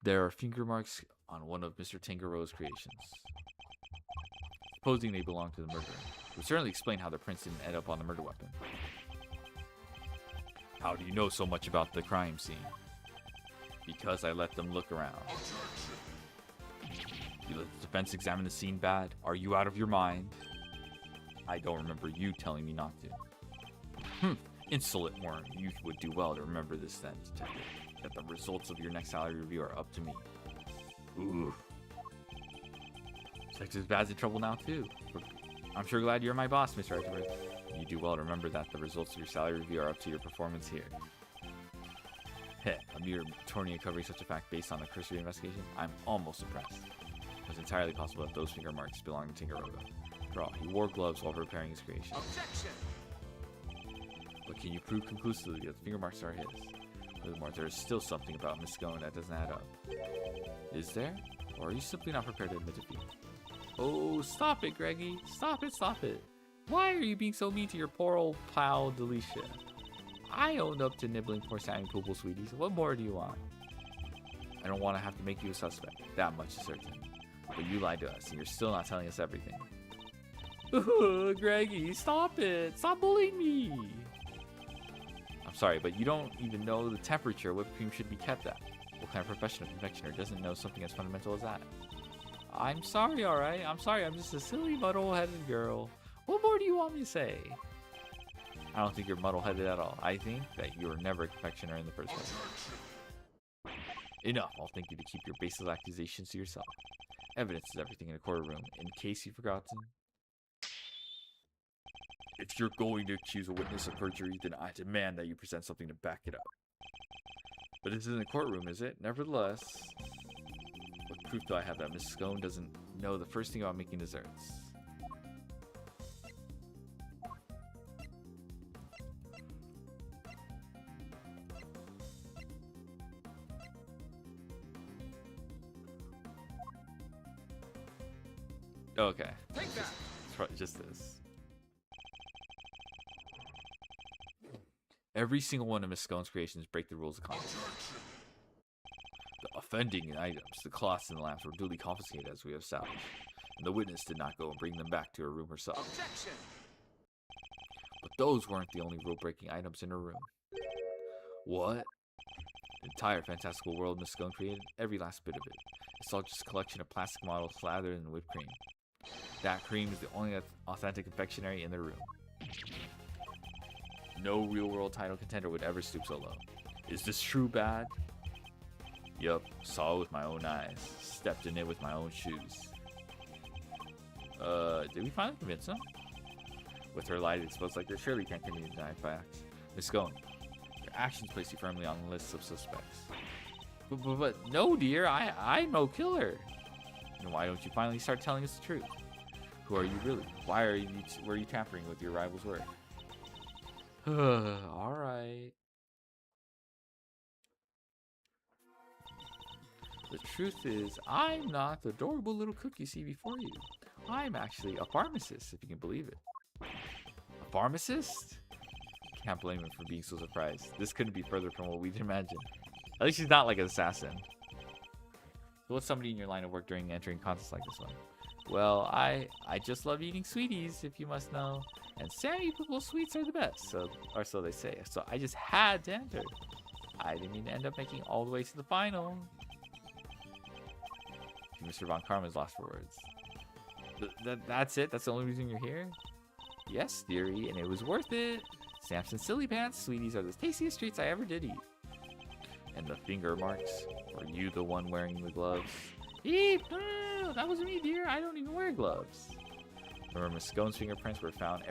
There are finger marks on one of Mr. Tangaroa's creations. Supposing they belong to the murderer. It would certainly explain how the prints didn't end up on the murder weapon. How do you know so much about the crime scene? Because I let them look around. You let the defense examine the scene, Bad? Are you out of your mind? I don't remember you telling me not to. Insolent worm. You would do well to remember this then, Detective. That the results of your next salary review are up to me. Ooh. Detective Bad's in trouble now, too. I'm sure glad you're my boss, Mr. Edgeworth. You do well to remember that the results of your salary review are up to your performance here. Heh, a mere attorney covering such a fact based on a cursory investigation? I'm almost impressed. It's entirely possible that those finger marks belong to Tangaroa. After all, he wore gloves while preparing his creation. Objection! But can you prove conclusively that the finger marks are his? Furthermore, there is still something about Miss Scone that doesn't add up. Is there? Or are you simply not prepared to admit defeat? Oh, stop it, Greggy. Stop it. Why are you being so mean to your poor old pal, Delicia? I owned up to nibbling for Sammy Poople, sweeties. What more do you want? I don't want to have to make you a suspect. That much is certain. But you lied to us, and you're still not telling us everything. Ooh, Greggy, stop it. Stop bullying me. I'm sorry, but you don't even know the temperature whipped cream should be kept at. What kind of professional confectioner doesn't know something as fundamental as that? I'm sorry, alright? I'm sorry, I'm just a silly, muddle-headed girl. What more do you want me to say? I don't think you're muddle-headed at all. I think that you were never a confectioner in the first place. Enough. I'll thank you to keep your baseless accusations to yourself. Evidence is everything in a courtroom. In case you've forgotten. If you're going to accuse a witness of perjury, then I demand that you present something to back it up. But this isn't a courtroom, is it? Nevertheless, what proof do I have that Miss Scone doesn't know the first thing about making desserts? Okay. Take that. It's probably just this. Every single one of Miss Scone's creations break the rules of conduct. The offending items, the cloths and the lamps, were duly confiscated as we have established, and the witness did not go and bring them back to her room herself. Objection. But those weren't the only rule-breaking items in her room. What? The entire fantastical world Miss Scone created, every last bit of it. It's all just a collection of plastic models slathered in whipped cream. That cream is the only authentic confectionery in the room. No real-world title contender would ever stoop so low. Is this true, Bad? Yup, saw it with my own eyes. Stepped in it with my own shoes. Did we finally convince him? With her light exposed like this, surely can't continue to deny facts. Miss Scone, your actions place you firmly on the list of suspects. But no, dear, I'm no killer. Then why don't you finally start telling us the truth? Who are you really? Why were you tampering with your rival's work? Alright. The truth is, I'm not the adorable little cook you see before you. I'm actually a pharmacist, if you can believe it. A pharmacist? Can't blame him for being so surprised. This couldn't be further from what we'd imagined. At least he's not like an assassin. So what's somebody in your line of work during entering contests like this one? Well, I just love eating sweeties, if you must know. And Sammy Pickle sweets are the best, or so they say. So I just had to enter. I didn't even end up making all the way to the final. Mr. Von Karma's lost for words. That's it? That's the only reason you're here? Yes, dearie, and it was worth it. Samson's Silly Pants sweeties are the tastiest treats I ever did eat. And the finger marks? Were you the one wearing the gloves? Eep! No, that wasn't me, dear. I don't even wear gloves. Remember, Miss Scone's fingerprints were found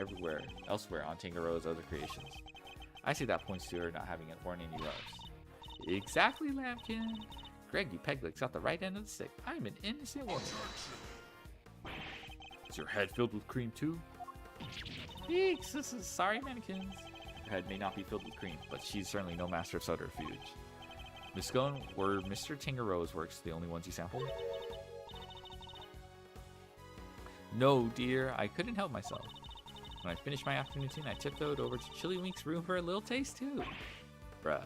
elsewhere on Tangaroa's other creations. I say that points to her not having worn any gloves. Exactly, Lambkin. Greggy Pegleg's got the right end of the stick. I'm an innocent woman. Is your head filled with cream too? Eeks, this is sorry, mannequins. Her head may not be filled with cream, but she's certainly no master of subterfuge. Miss Scone, were Mr. Tangaroa's works the only ones you sampled? No, dear, I couldn't help myself. When I finished my afternoon routine, I tiptoed over to Chillywink's room for a little taste too. Bruh.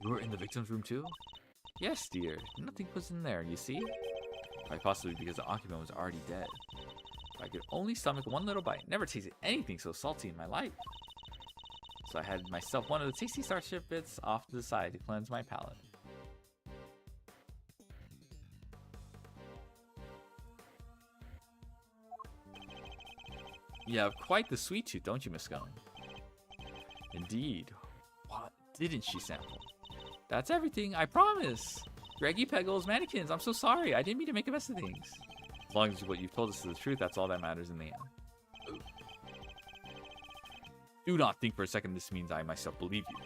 You were in the victim's room too? Yes, dear. Nothing was in there, you see? Quite possibly because the occupant was already dead. If I could only stomach one little bite. Never tasted anything so salty in my life. So I had myself one of the tasty starship bits off to the side to cleanse my palate. You have quite the sweet tooth, don't you, Miss Scone? Indeed. What didn't she sample? That's everything, I promise. Greggy Peggles, mannequins, I'm so sorry. I didn't mean to make a mess of things. As long as what you've told us is the truth, that's all that matters in the end. Ooh. Do not think for a second this means I myself believe you.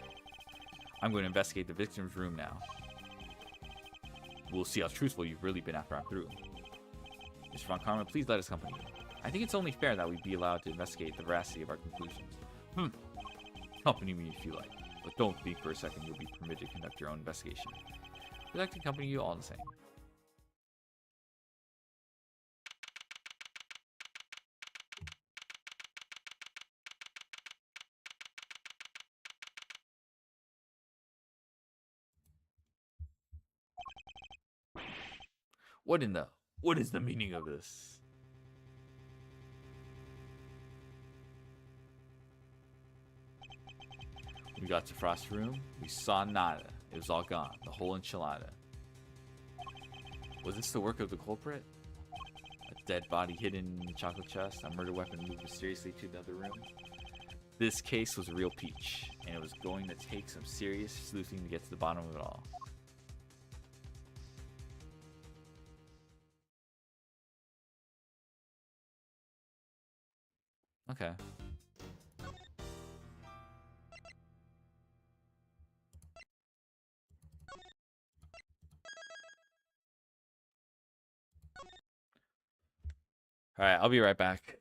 I'm going to investigate the victim's room now. We'll see how truthful you've really been after I'm through. Mr. Von Karma, please let us accompany you. I think it's only fair that we be allowed to investigate the veracity of our conclusions. Accompany me if you like, but don't think for a second you'll be permitted to conduct your own investigation. We'd like to accompany you all the same. What is the meaning of this? We got to Frost's room. We saw nada. It was all gone, the whole enchilada. Was this the work of the culprit? A dead body hidden in the chocolate chest, a murder weapon moved mysteriously to the other room. This case was a real peach, and it was going to take some serious sleuthing to get to the bottom of it all. Okay. Alright, I'll be right back.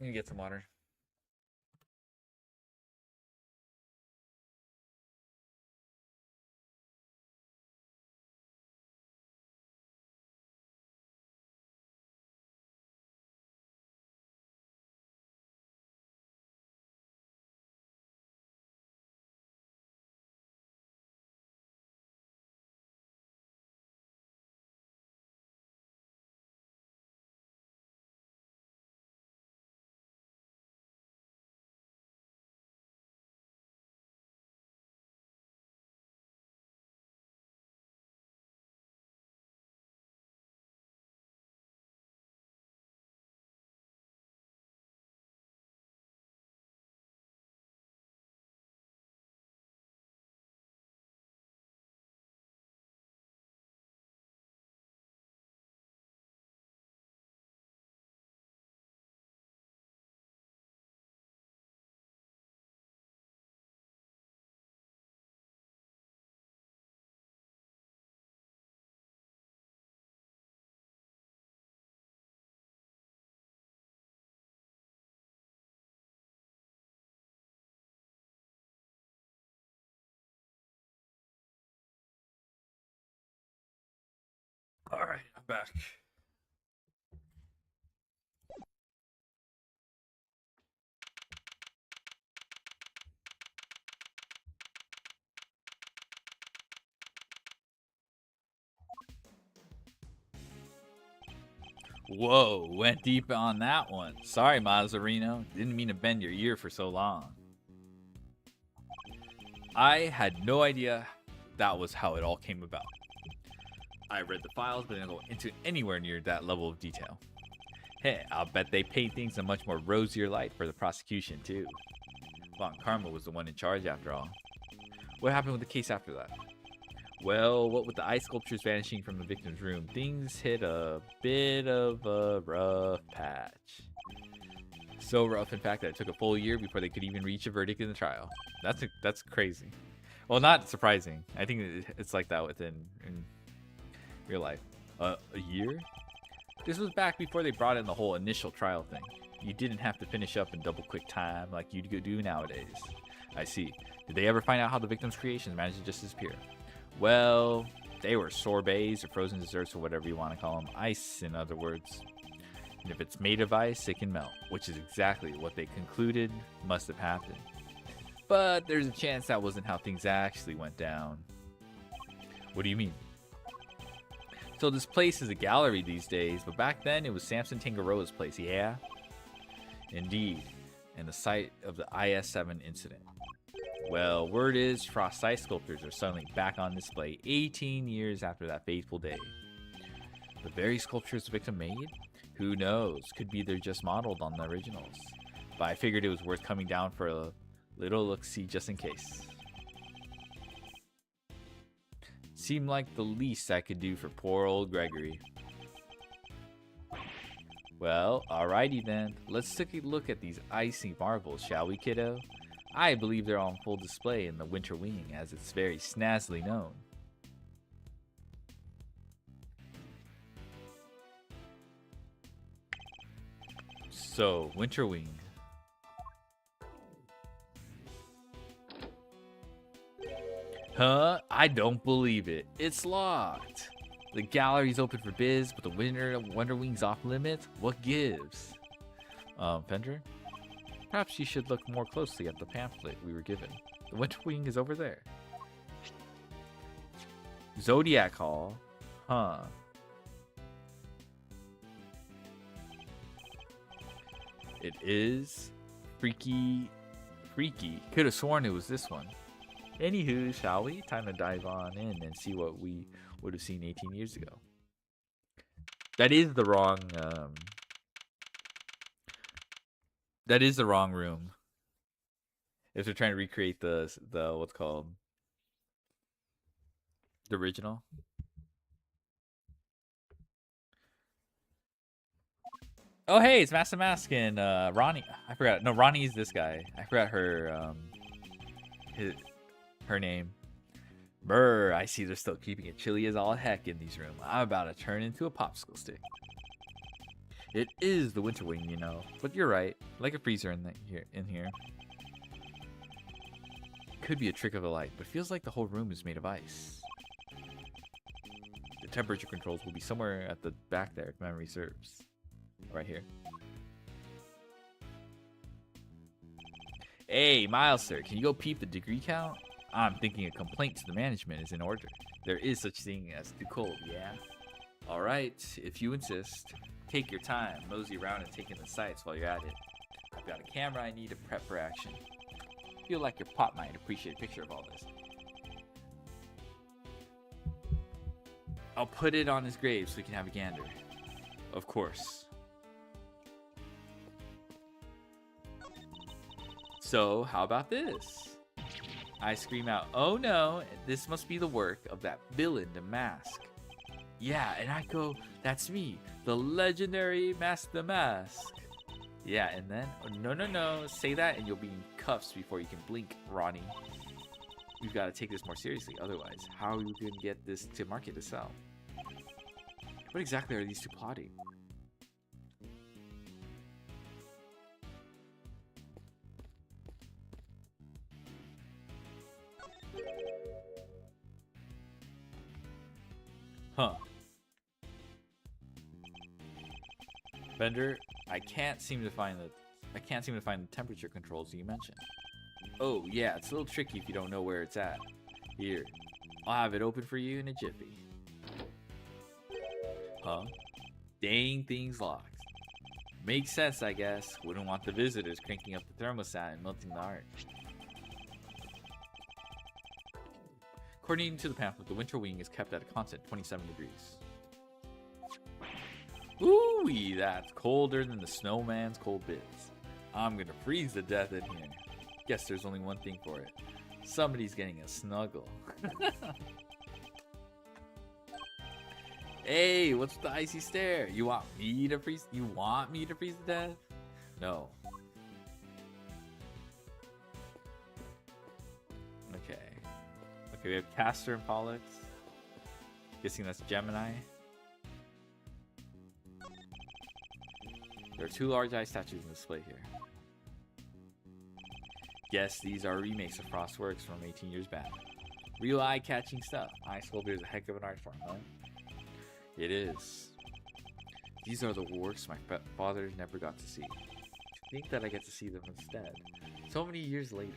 Let me get some water. Alright, I'm back. Whoa, went deep on that one. Sorry, Mazzarino. Didn't mean to bend your ear for so long. I had no idea that was how it all came about. I read the files, but didn't go into anywhere near that level of detail. Hey, I'll bet they paint things in a much more rosier light for the prosecution, too. Von Karma was the one in charge, after all. What happened with the case after that? Well, what with the ice sculptures vanishing from the victim's room, things hit a bit of a rough patch. So rough, in fact, that it took a full year before they could even reach a verdict in the trial. That's crazy. Well, not surprising. I think it's like that in real life. A year? This was back before they brought in the whole initial trial thing. You didn't have to finish up in double quick time like you do nowadays. I see. Did they ever find out how the victim's creations managed to just disappear? Well, they were sorbets or frozen desserts or whatever you want to call them. Ice, in other words. And if it's made of ice, it can melt, which is exactly what they concluded must have happened. But there's a chance that wasn't how things actually went down. What do you mean? So this place is a gallery these days, but back then it was Samson Tangaroa's place, yeah? Indeed, and the site of the IS-7 incident. Well, word is Frost ice sculptures are suddenly back on display 18 years after that fateful day. The very sculptures the victim made? Who knows, could be they're just modeled on the originals. But I figured it was worth coming down for a little look-see just in case. Seemed like the least I could do for poor old Gregory. Well, alrighty then. Let's take a look at these icy marvels, shall we, kiddo? I believe they're on full display in the Winter Wing, as it's very snazzily known. So, Winter Wing. Huh? I don't believe it. It's locked. The gallery's open for biz, but the Wonder Wing's off limits? What gives? Fender? Perhaps you should look more closely at the pamphlet we were given. The Winter Wing is over there. Zodiac Hall? Huh. It is freaky. Could have sworn it was this one. Anywho, shall we? Time to dive on in and see what we would have seen 18 years ago. That is the wrong. That is the wrong room. If they're trying to recreate the what's called the original. Oh hey, it's Master Mask and Ronnie. I forgot. No, Ronnie's this guy. I forgot her her name. Brr, I see they're still keeping it chilly as all heck in these rooms. I'm about to turn into a popsicle stick. It is the winter wing, you know. But you're right. Like a freezer in here. Could be a trick of the light, but feels like the whole room is made of ice. The temperature controls will be somewhere at the back there, if memory serves. Right here. Hey, Miles, sir, can you go peep the degree count? I'm thinking a complaint to the management is in order. There is such thing as too cold, yeah? Alright, if you insist. Take your time, mosey around and take in the sights while you're at it. I've got a camera I need to prep for action. Feel like your pop might appreciate a picture of all this. I'll put it on his grave so we can have a gander. Of course. So, how about this? I scream out, oh no, this must be the work of that villain to Mask. Yeah, and I go, that's me, the legendary Mask the Mask. Yeah, and then, oh, no, say that and you'll be in cuffs before you can blink, Ronnie. We've got to take this more seriously, otherwise, how are we going to get this to market to sell? What exactly are these two plotting? Huh. Bender, I can't seem to find the temperature controls you mentioned. Oh yeah, it's a little tricky if you don't know where it's at. Here, I'll have it open for you in a jiffy. Huh? Dang thing's locked. Makes sense, I guess. Wouldn't want the visitors cranking up the thermostat and melting the art. According to the pamphlet, the winter wing is kept at a constant 27 degrees. Ooh, that's colder than the snowman's cold bits. I'm gonna freeze to death in here. Guess there's only one thing for it. Somebody's getting a snuggle. Hey, what's the icy stare? You want me to freeze? You want me to freeze to death? No. Okay. Okay, we have Castor and Pollux. Guessing that's Gemini. There are two large eye statues in display here. Guess these are remakes of Frostworks from 18 years back. Real eye-catching stuff. Ice Sculptor is a heck of an art form, huh? It is. These are the works my father never got to see. Think that I get to see them instead. So many years later.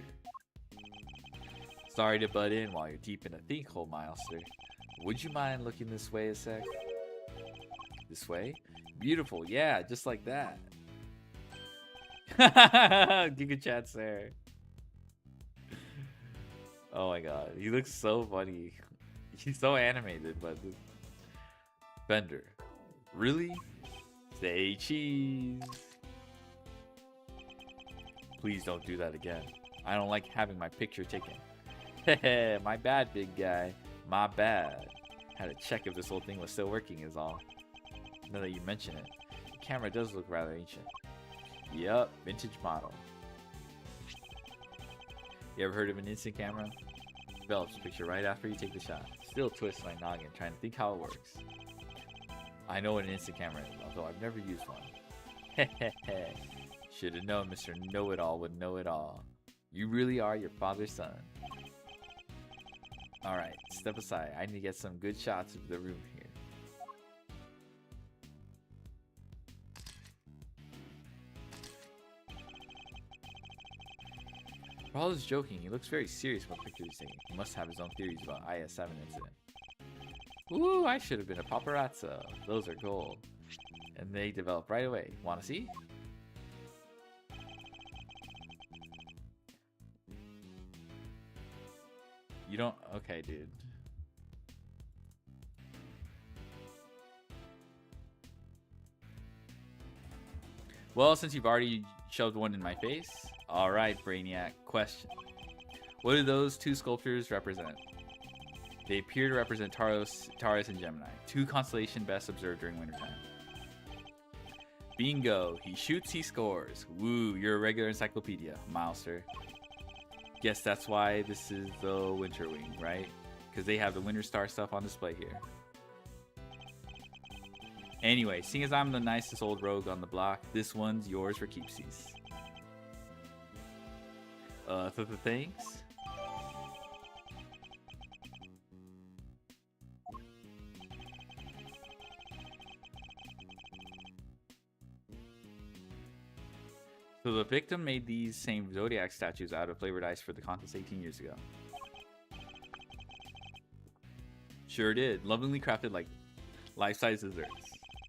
Sorry to butt in while you're deep in a think hole, Milester. Would you mind looking this way a sec? This way? Beautiful, yeah, just like that. Giga Chat's there. Oh my god, he looks so funny. He's so animated, but Bender. Really? Say cheese. Please don't do that again. I don't like having my picture taken. Heh, my bad, big guy. My bad. Had to check if this whole thing was still working is all. Now that you mention it, the camera does look rather ancient. Yup, vintage model. You ever heard of an instant camera? Develops a picture right after you take the shot. Still twists my noggin trying to think how it works. I know what an instant camera is, although I've never used one. Hehehe. Should have known Mr. Know-It-All would know it all. You really are your father's son. Alright, step aside. I need to get some good shots of the room here. For all his joking, he looks very serious about the picture he's taking. He must have his own theories about IS-7 incident. Ooh, I should have been a paparazzo. Those are gold. And they develop right away. Wanna see? You don't... Okay, dude. Well, since you've already shoved one in my face, all right, Brainiac. Question: what do those two sculptures represent? They appear to represent Taurus and Gemini, two constellations best observed during wintertime. Bingo! He shoots, he scores. Woo! You're a regular encyclopedia, Milester. Guess that's why this is the Winter Wing, right? Because they have the Winter Star stuff on display here. Anyway, seeing as I'm the nicest old rogue on the block, this one's yours for keepsies. Thanks. So the victim made these same Zodiac statues out of flavored ice for the contest 18 years ago. Sure did. Lovingly crafted like life-size desserts.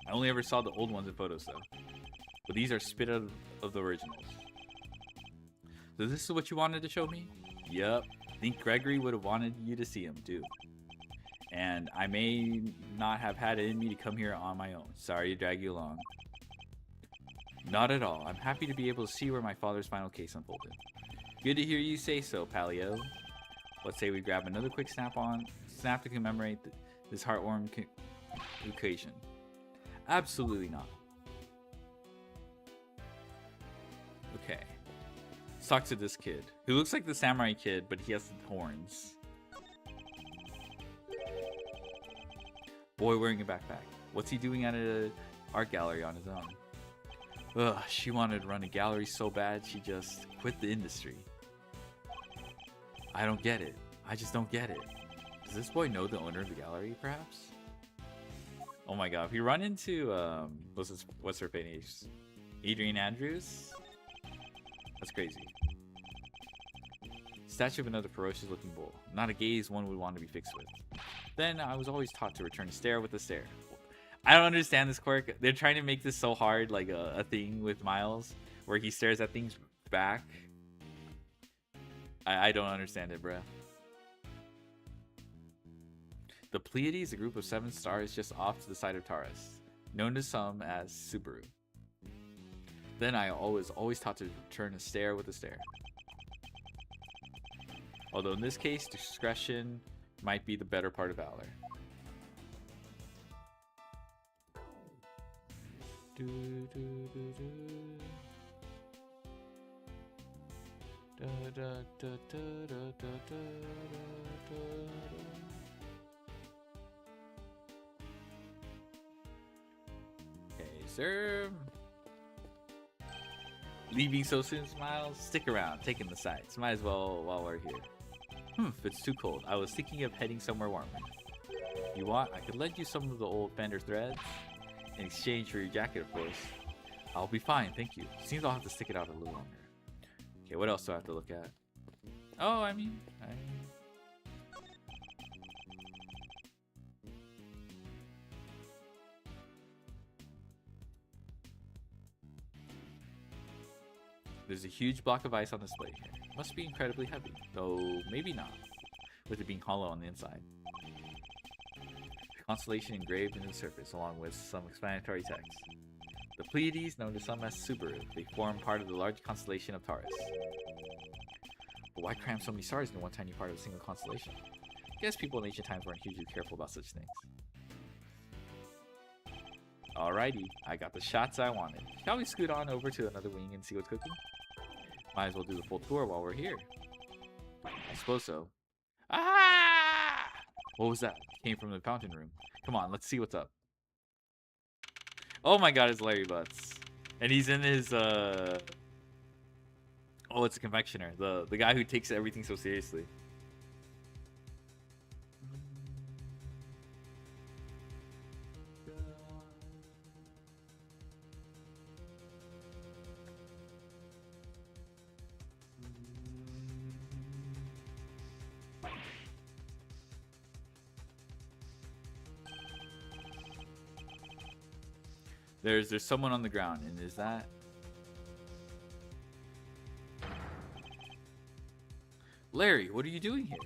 I only ever saw the old ones in photos though. But these are spit out of the originals. So this is what you wanted to show me? Yup. Think Gregory would have wanted you to see him too. And I may not have had it in me to come here on my own. Sorry to drag you along. Not at all. I'm happy to be able to see where my father's final case unfolded. Good to hear you say so, Palio. Let's say we grab another quick snap to commemorate this heartwarming occasion. Absolutely not. Okay. Let's talk to this kid, who looks like the samurai kid, but he has horns. Boy wearing a backpack. What's he doing at an art gallery on his own? Ugh, she wanted to run a gallery so bad she just quit the industry. I don't get it. I just don't get it. Does this boy know the owner of the gallery, perhaps? Oh my god, if we run into, what's her face? Adrian Andrews? That's crazy. Statue of another ferocious looking bull. Not a gaze one would want to be fixed with. Then I was always taught to return a stare with a stare. I don't understand this quirk. They're trying to make this so hard, like a thing with Miles, where he stares at things back. I don't understand it, bruh. The Pleiades, a group of 7 stars just off to the side of Taurus, known to some as Subaru. Then I always taught to return a stare with a stare. Although in this case, discretion might be the better part of valor. Okay, sir. Leaving so soon, Miles? Stick around, taking the sights. Might as well while we're here. If it's too cold. I was thinking of heading somewhere warmer. You want? I could lend you some of the old Fender threads in exchange for your jacket, of course. I'll be fine, thank you. Seems I'll have to stick it out a little longer. Okay, what else do I have to look at? Oh, I mean... There's a huge block of ice on display here. Must be incredibly heavy, though maybe not, with it being hollow on the inside. The constellation engraved into the surface, along with some explanatory text. The Pleiades, known to some as Subaru, they form part of the large constellation of Taurus. But why cram so many stars into one tiny part of a single constellation? I guess people in ancient times weren't hugely careful about such things. Alrighty, I got the shots I wanted. Shall we scoot on over to another wing and see what's cooking? Might as well do the full tour while we're here. I suppose so. Ah! What was that? It came from the fountain room. Come on, let's see what's up. Oh my god, it's Larry Butts. And he's in his, oh, it's a confectioner. The guy who takes everything so seriously. There's someone on the ground, and is that... Larry, what are you doing here?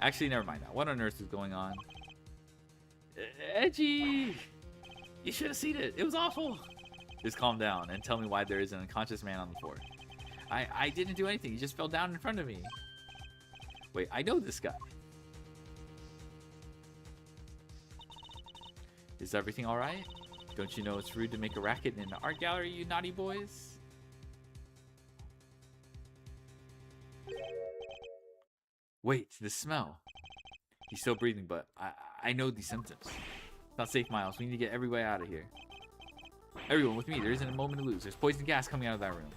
Actually, never mind that. What on earth is going on? Edgy! You should have seen it. It was awful. Just calm down and tell me why there is an unconscious man on the floor. I didn't do anything. He just fell down in front of me. Wait, I know this guy. Is everything alright? Don't you know it's rude to make a racket in an art gallery, you naughty boys? Wait, the smell. He's still breathing, but I know these symptoms. It's not safe, Miles. We need to get everybody out of here. Everyone with me. There isn't a moment to lose. There's poison gas coming out of that room.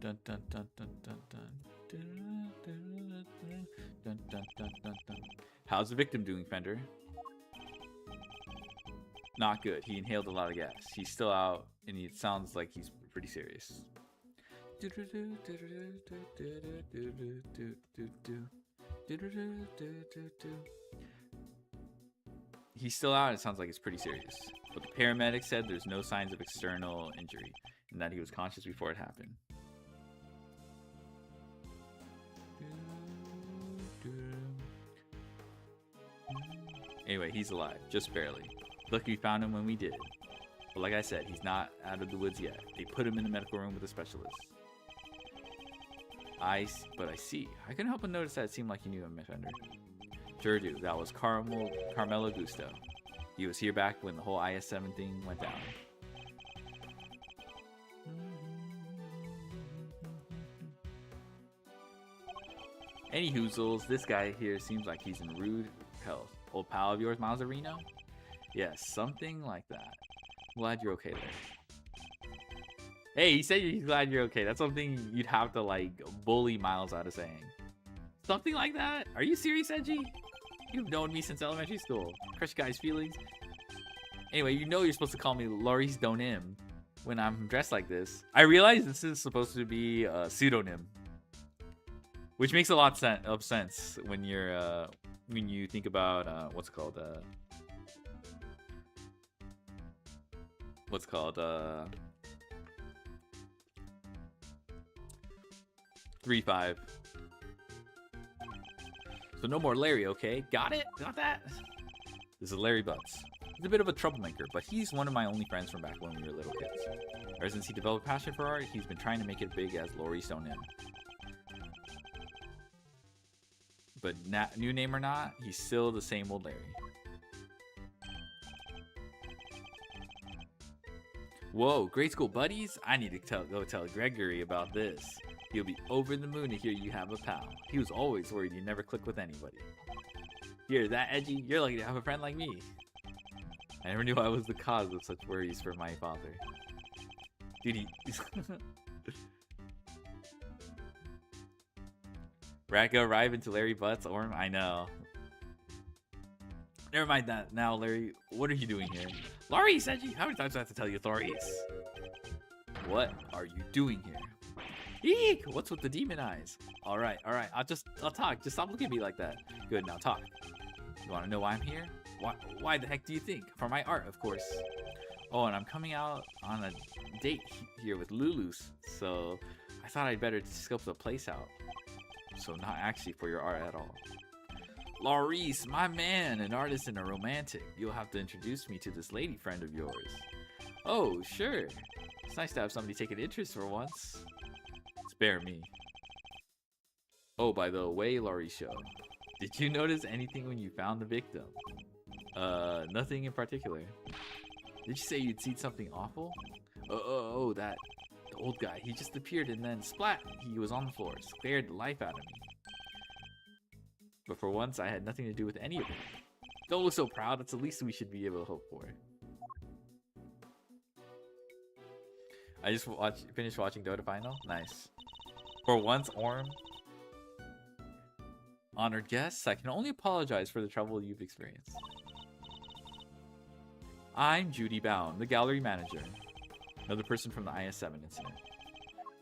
Dun, dun, dun, dun, dun, dun. Dun, dun, dun, dun, dun, dun, dun. How's the victim doing, Fender? Not good. He inhaled a lot of gas. He's still out, and it sounds like he's pretty serious. He's still out, and it sounds like it's pretty serious. But the paramedic said there's no signs of external injury, and that he was conscious before it happened. Anyway, he's alive, just barely. Lucky we found him when we did. But like I said, he's not out of the woods yet. They put him in the medical room with a specialist. I see. I couldn't help but notice that it seemed like you knew him, Fender. Sure do. That was Carmelo Gusto. He was here back when the whole IS-7 thing went down. Any hoozles, this guy here seems like he's in rude health. Old pal of yours, Miles Areno? Yes, something like that. Glad you're okay there. Hey, he said he's glad you're okay. That's something you'd have to, like, bully Miles out of saying. Something like that? Are you serious, Edgy? You've known me since elementary school. Crush guys' feelings. Anyway, you know you're supposed to call me Laurice Donim when I'm dressed like this. I realize this is supposed to be a pseudonym, which makes a lot of sense when you're when you think about what's called 3-5. So no more Larry, okay? Got it? Got that? This is Larry Butts. He's a bit of a troublemaker, but he's one of my only friends from back when we were little kids. Ever since he developed passion for art, he's been trying to make it big as Laurice Donim. But new name or not, he's still the same old Larry. Whoa, grade school buddies? I need to go tell Gregory about this. He'll be over the moon to hear you have a pal. He was always worried you never click with anybody. Here, that Edgy, you're lucky to have a friend like me. I never knew I was the cause of such worries for my father. Dude, Raka arrive into Larry Butts, Orm? I know. Never mind that. Now, Larry, what are you doing here? Laurice, Edgy! How many times do I have to tell you, Laurice? What are you doing here? Eek! What's with the demon eyes? Alright. I'll talk. Just stop looking at me like that. Good, now talk. You want to know why I'm here? Why the heck do you think? For my art, of course. Oh, and I'm coming out on a date here with Lulu's, so I thought I'd better scope the place out. So not actually for your art at all. Laurice, my man, an artist and a romantic. You'll have to introduce me to this lady friend of yours. Oh, sure. It's nice to have somebody take an interest for once. Spare me. Oh, by the way, Laurice, did you notice anything when you found the victim? Nothing in particular. Did you say you'd seen something awful? Oh, the old guy. He just appeared and then splat, he was on the floor. Scared the life out of me. But for once, I had nothing to do with any of it. Don't look so proud. That's the least we should be able to hope for. I just finished watching Dota Final. Nice. For once, Orm. Honored guests, I can only apologize for the trouble you've experienced. I'm Judy Bound, the gallery manager. Another person from the IS-7 incident.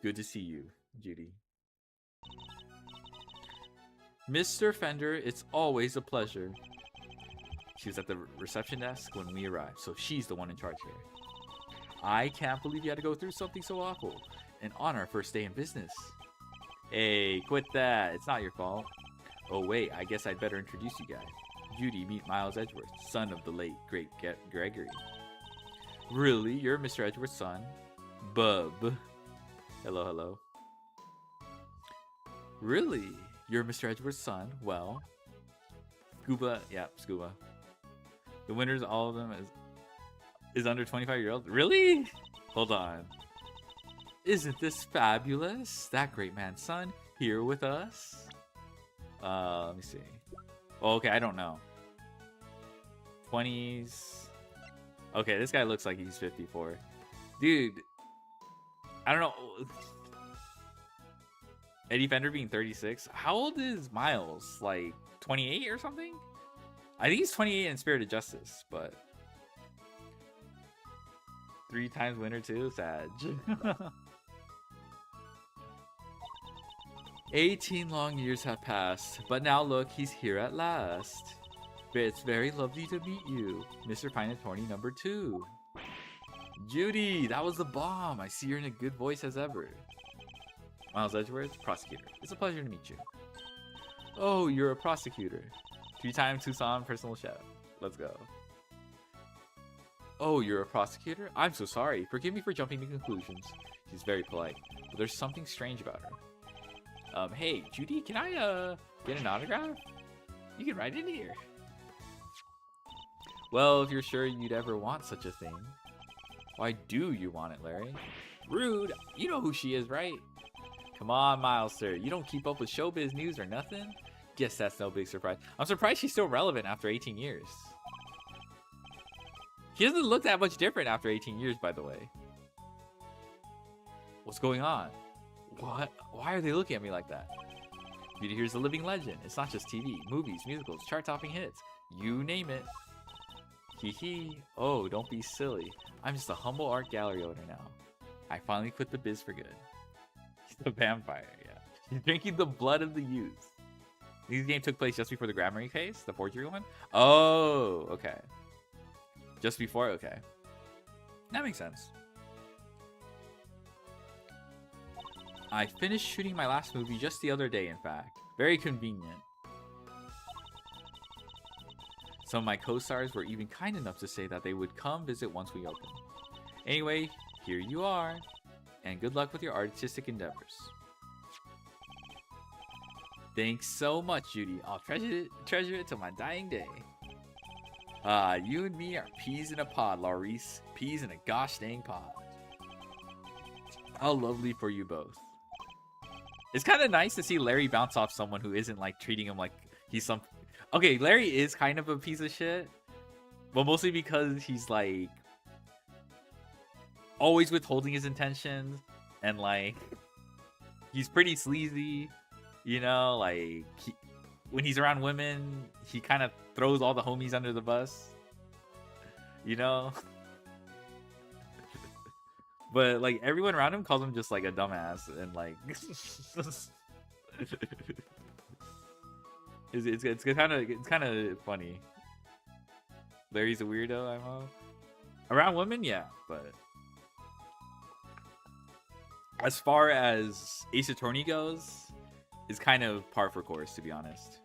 Good to see you, Judy. Mr. Fender, it's always a pleasure. She was at the reception desk when we arrived, so she's the one in charge here. I can't believe you had to go through something so awful. And on our first day in business. Hey, quit that. It's not your fault. Oh, wait, I guess I'd better introduce you guys. Judy, meet Miles Edgeworth, son of the late, great Gregory. Really? You're Mr. Edgeworth's son? Bub. Hello, hello. Really? You're Mr. Edgeworth's son? Well. Scuba. Yeah, Scuba. The winners, all of them, is under 25-year-old. Really? Hold on. Isn't this fabulous? That great man's son here with us? Let me see. Oh, okay, I don't know. 20s. Okay, this guy looks like he's 54. Dude. I don't know. Eddie Fender being 36. How old is Miles? Like 28 or something? I think he's 28 in Spirit of Justice, but 3 times winner too? Sag. 18 long years have passed, but now look, he's here at last. It's very lovely to meet you, Mr. Fine Attorney number 2. Judy, that was the bomb. I see you're in a good voice as ever. Miles Edgeworth, Prosecutor. It's a pleasure to meet you. Oh, you're a prosecutor. 3-time Tucson personal chef. Let's go. Oh, you're a prosecutor? I'm so sorry. Forgive me for jumping to conclusions. She's very polite, but there's something strange about her. Hey, Judy, can I, get an autograph? You can write in here. Well, if you're sure you'd ever want such a thing. Why do you want it, Larry? Rude. You know who she is, right? Come on, Miles, sir. You don't keep up with showbiz news or nothing? Guess that's no big surprise. I'm surprised she's still relevant after 18 years. She doesn't look that much different after 18 years, by the way. What's going on? What? Why are they looking at me like that? Beauty here's a living legend. It's not just TV, movies, musicals, chart-topping hits. You name it. Hee hee. Oh, don't be silly. I'm just a humble art gallery owner now. I finally quit the biz for good. He's a vampire, yeah. He's drinking the blood of the youth. This game took place just before the Grammary case, the forgery one? Oh, okay. Just before? Okay. That makes sense. I finished shooting my last movie just the other day, in fact. Very convenient. Some of my co-stars were even kind enough to say that they would come visit once we open. Anyway, here you are. And good luck with your artistic endeavors. Thanks so much, Judy. I'll treasure it till my dying day. You and me are peas in a pod, Laurice. Peas in a gosh dang pod. How lovely for you both. It's kind of nice to see Larry bounce off someone who isn't like treating him like he's some... Okay, Larry is kind of a piece of shit, but mostly because he's like always withholding his intentions, and like he's pretty sleazy, you know, like when he's around women, he kind of throws all the homies under the bus, you know. But like everyone around him calls him just like a dumbass, and like it's kind of funny. Larry's a weirdo, I'm around women, yeah, but as far as Ace Attorney goes, it's kind of par for course, to be honest.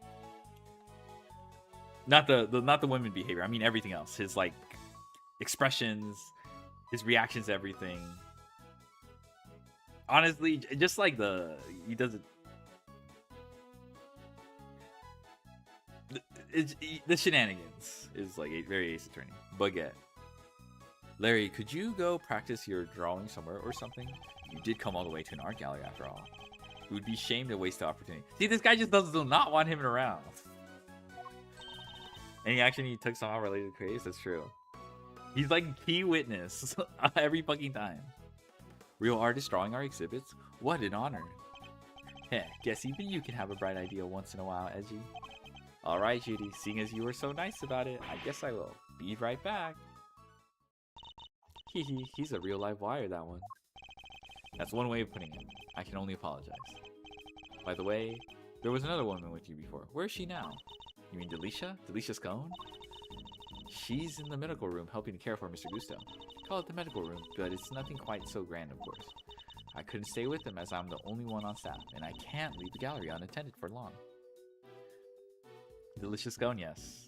Not the women behavior. I mean everything else. His like expressions, his reactions to everything. Honestly, just like he does it. The shenanigans is like a very Ace Attorney. Baguette. Larry, could you go practice your drawing somewhere or something? You did come all the way to an art gallery after all. It would be shame to waste the opportunity. See, this guy just does not want him around. Any action he took somehow related to craze? That's true. He's like key witness every fucking time. Real artists drawing our exhibits? What an honor. Heh, guess even you can have a bright idea once in a while, Edgy. Alright, Judy, seeing as you were so nice about it, I guess I will. Be right back. Hehe, he's a real live wire, that one. That's one way of putting it. I can only apologize. By the way, There was another woman with you before. Where is she now? You mean Delisha? Delisha Scone? She's in the medical room helping to care for Mr. Gusto. Call it the medical room, but it's nothing quite so grand, of course. I couldn't stay with them as I'm the only one on staff, and I can't leave the gallery unattended for long. Delicious scone, yes.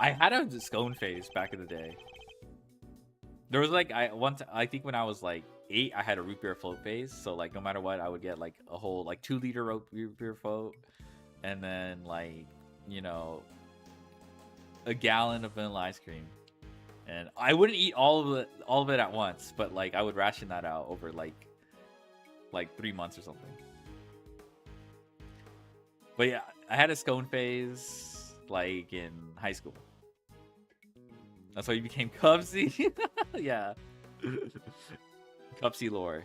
I had a scone phase back in the day. There was like I think when I was like 8, I had a root beer float phase. So like no matter what, I would get like a whole like 2-liter root beer float, and then like, you know, a gallon of vanilla ice cream. And I wouldn't eat all of it at once, but like I would ration that out over like 3 months or something. But yeah, I had a scone phase like in high school. That's why you became Cubsy. Yeah. Cubsy lore.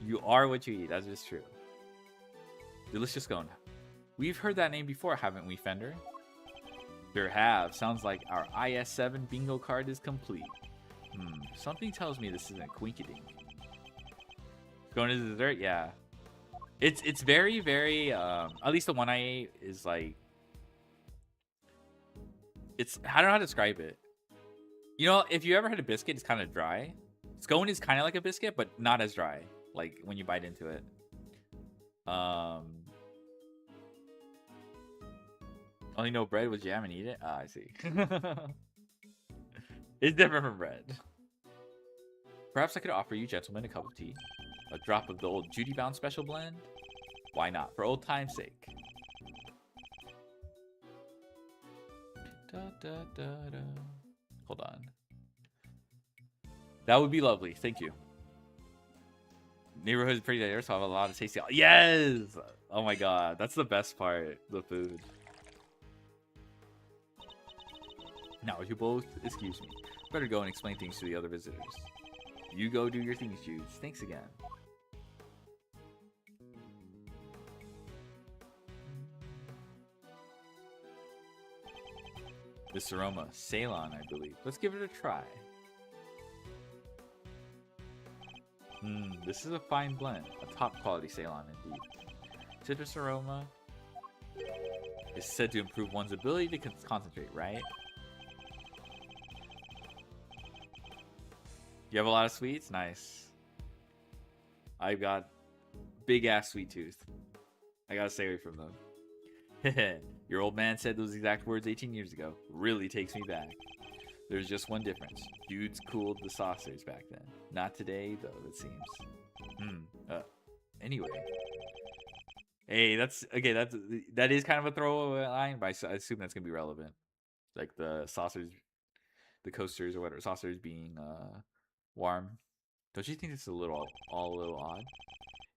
You are what you eat. That's just true. Delicious scone. We've heard that name before, haven't we, Fender? Sure have. Sounds like our IS7 bingo card is complete. Something tells me this isn't Quinkydink. Going to the dessert? Yeah. It's very, very, at least the one I ate is like, I don't know how to describe it. You know, if you ever had a biscuit, it's kind of dry. Scone is kind of like a biscuit, but not as dry, like when you bite into it. Only know bread with jam and eat it? Ah, I see. It's different from bread. Perhaps I could offer you gentlemen a cup of tea. A drop of the old Judy Bound special blend? Why not? For old time's sake. Da, da, da, da. Hold on. That would be lovely. Thank you. Neighborhood is pretty diverse, so I have a lot of tasty. Yes! Oh my god. That's the best part. The food. Now, you both excuse me. Better go and explain things to the other visitors. You go do your things, Jude. Thanks again. This aroma, Ceylon, I believe. Let's give it a try. This is a fine blend. A top quality Ceylon indeed. Citrus aroma is said to improve one's ability to concentrate, right? You have a lot of sweets? Nice. I've got big ass sweet tooth. I gotta stay away from them. Your old man said those exact words 18 years ago. Really takes me back. There's just one difference. Dudes cooled the saucers back then. Not today, though, it seems. Anyway. Hey, that is kind of a throwaway line, but I assume that's gonna be relevant. Like the saucers, the coasters or whatever, saucers being warm. Don't you think it's all a little odd?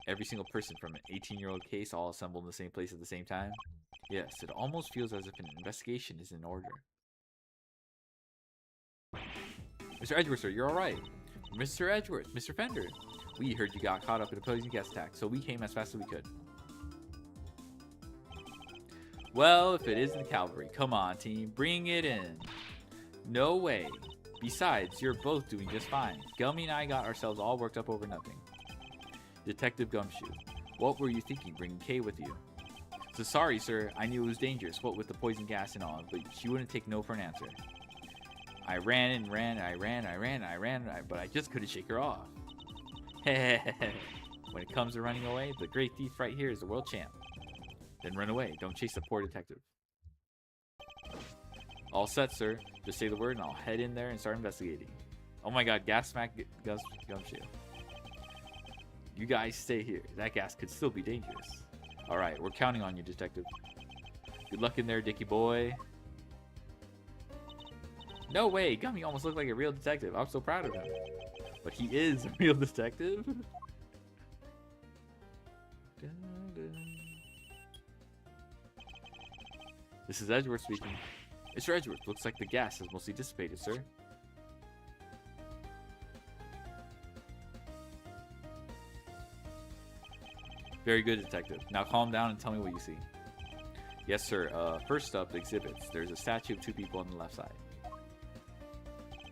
Every single person from an 18-year-old case all assembled in the same place at the same time? Yes, it almost feels as if an investigation is in order. Mr. Edgeworth, sir, you're alright. Mr. Edgeworth, Mr. Fender. We heard you got caught up in a poison gas attack, so we came as fast as we could. Well, if it isn't the cavalry, come on, team, bring it in. No way. Besides, you're both doing just fine. Gummy and I got ourselves all worked up over nothing. Detective Gumshoe, what were you thinking bringing Kay with you? So sorry, sir. I knew it was dangerous, what with the poison gas and all, but she wouldn't take no for an answer. I ran and ran, but I just couldn't shake her off. When it comes to running away, the great thief right here is the world champ. Then run away. Don't chase the poor detective. All set, sir. Just say the word and I'll head in there and start investigating. Oh my god, gas smack Gumshoe. You guys stay here. That gas could still be dangerous. Alright, we're counting on you, detective. Good luck in there, Dickie boy. No way, Gummy almost looked like a real detective. I'm so proud of him. But he is a real detective. This is Edgeworth speaking. Mr. Edgeworth, looks like the gas has mostly dissipated, sir. Very good, detective. Now calm down and tell me what you see. Yes, sir. First up, the exhibits. There's a statue of 2 people on the left side.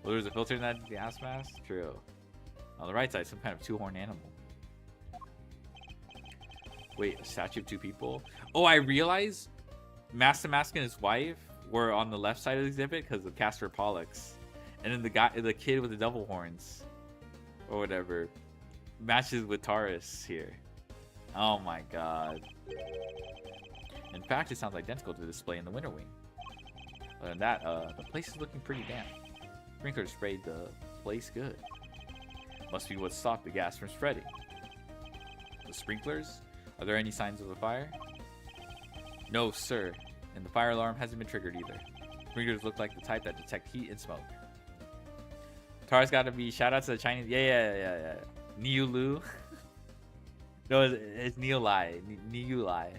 Well, there's a filter in that gas mask? True. On the right side, some kind of 2-horned animal. Wait, a statue of two people? Oh, I realized Master Mask and his wife were on the left side of the exhibit because of Castor Pollux. And then the kid with the double horns or whatever matches with Taurus here. Oh my god. In fact, it sounds identical to the display in the Winter Wing. Other than that, the place is looking pretty damp. Sprinkler sprayed the place good. Must be what stopped the gas from spreading. The sprinklers? Are there any signs of a fire? No, sir. And the fire alarm hasn't been triggered either. Sprinklers look like the type that detect heat and smoke. Tara's gotta be shout out to the Chinese. Yeah. Niu Lu. No, it's Niu Lai. Niu Lai.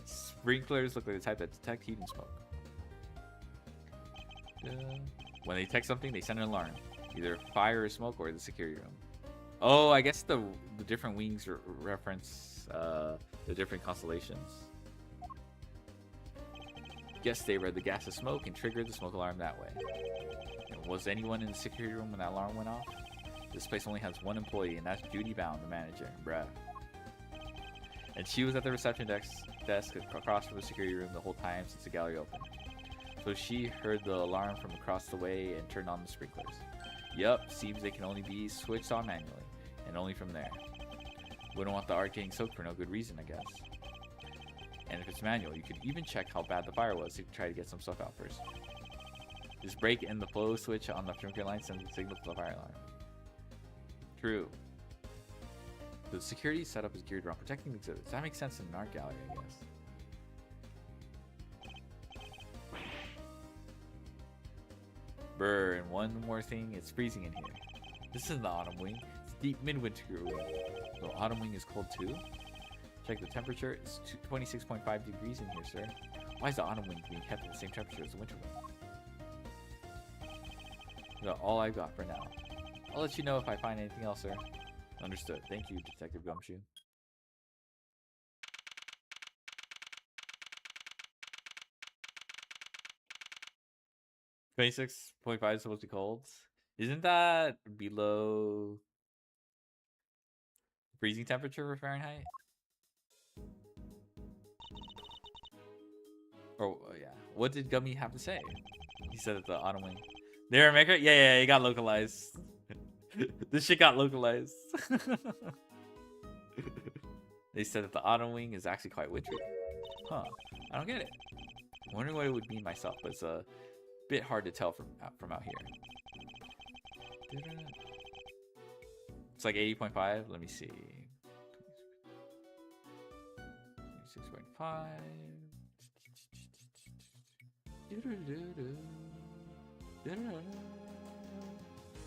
Sprinklers look like the type that detect heat and smoke. When they detect something, they send an alarm. Either fire or smoke or the security room. Oh, I guess the different wings reference the different constellations. Guess they read the gas of smoke and triggered the smoke alarm that way. And was anyone in the security room when that alarm went off? This place only has one employee, and that's Judy Bound, the manager. Bruh. And she was at the reception desk across from the security room the whole time since the gallery opened. So she heard the alarm from across the way and turned on the sprinklers. Yup, seems they can only be switched on manually, and only from there. Wouldn't want the art getting soaked for no good reason, I guess. And if it's manual, you could even check how bad the fire was to try to get some stuff out first. Just break in the flow switch on the sprinkler line sends a signal to the fire alarm. True. The security setup is geared around protecting the exhibits. That makes sense in an art gallery, I guess. Brr, and one more thing, it's freezing in here. This isn't the autumn wing. It's deep midwinter wing. The autumn wing is cold too? Check the temperature. It's 26.5 degrees in here, sir. Why is the autumn wing being kept at the same temperature as the winter wing? That's all I've got for now. I'll let you know if I find anything else, sir. Understood. Thank you, Detective Gumshoe. $26.5 is supposed to be cold. Isn't that below freezing temperature for Fahrenheit? Oh, yeah. What did Gummy have to say? He said that the autumn wing. There, Maker? Yeah, it got localized. This shit got localized. They said that the autumn wing is actually quite wintry. Huh. I don't get it. I'm wondering what it would mean myself, but it's a bit hard to tell from out here. It's like 80.5. Let me see. 26.5.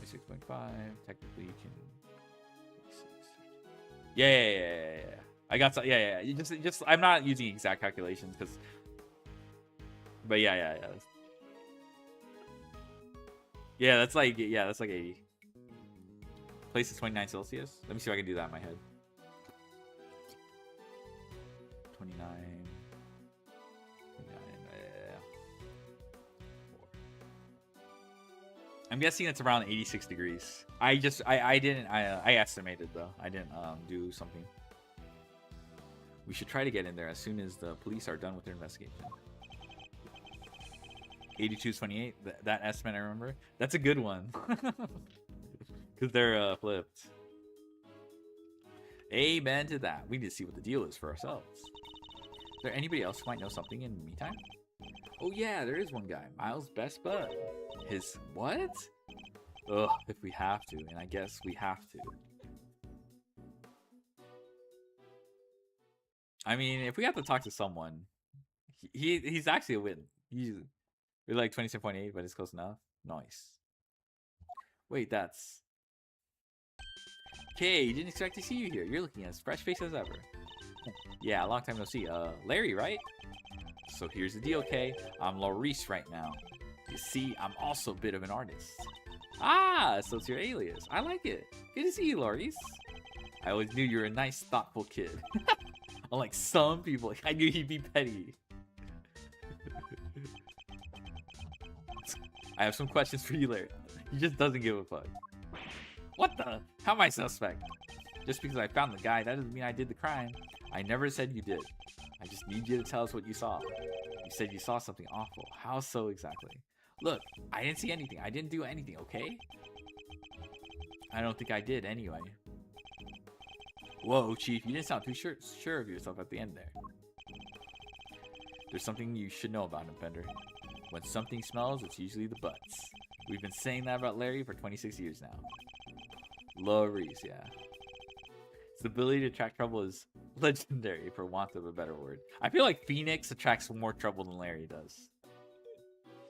26.5. Technically, you can. Yeah. I got some. Yeah. You just. I'm not using exact calculations because. But yeah. Yeah, that's like 80. Place is 29 Celsius. Let me see if I can do that in my head. 29. I'm guessing it's around 86 degrees. I estimated though. I didn't do something. We should try to get in there as soon as the police are done with their investigation. 82.28. That estimate I remember. That's a good one. Because they're flipped. Amen to that. We need to see what the deal is for ourselves. Is there anybody else who might know something in the meantime? Oh yeah, there is one guy. Miles' best bud. His what? Ugh, if we have to, and I guess we have to. I mean, if we have to talk to someone, he's actually a win. We're like 27.8, but it's close enough. Nice. Wait, that's... Okay, didn't expect to see you here. You're looking as fresh faced as ever. Yeah, a long time no see. Larry, right? So here's the deal, Kay. I'm Laurice right now. You see, I'm also a bit of an artist. Ah, so it's your alias. I like it. Good to see you, Laurice. I always knew you were a nice, thoughtful kid. Unlike some people, I knew he'd be petty. I have some questions for you, Larry. He just doesn't give a fuck. What the? How am I suspect? Just because I found the guy, that doesn't mean I did the crime. I never said you did. I just need you to tell us what you saw. You said you saw something awful. How so exactly? Look, I didn't see anything. I didn't do anything, okay? I don't think I did anyway. Whoa, Chief, you didn't sound too sure of yourself at the end there. There's something you should know about him, Fender. When something smells, it's usually the butts. We've been saying that about Larry for 26 years now. Lorries, yeah. His ability to attract trouble is legendary, for want of a better word. I feel like Phoenix attracts more trouble than Larry does.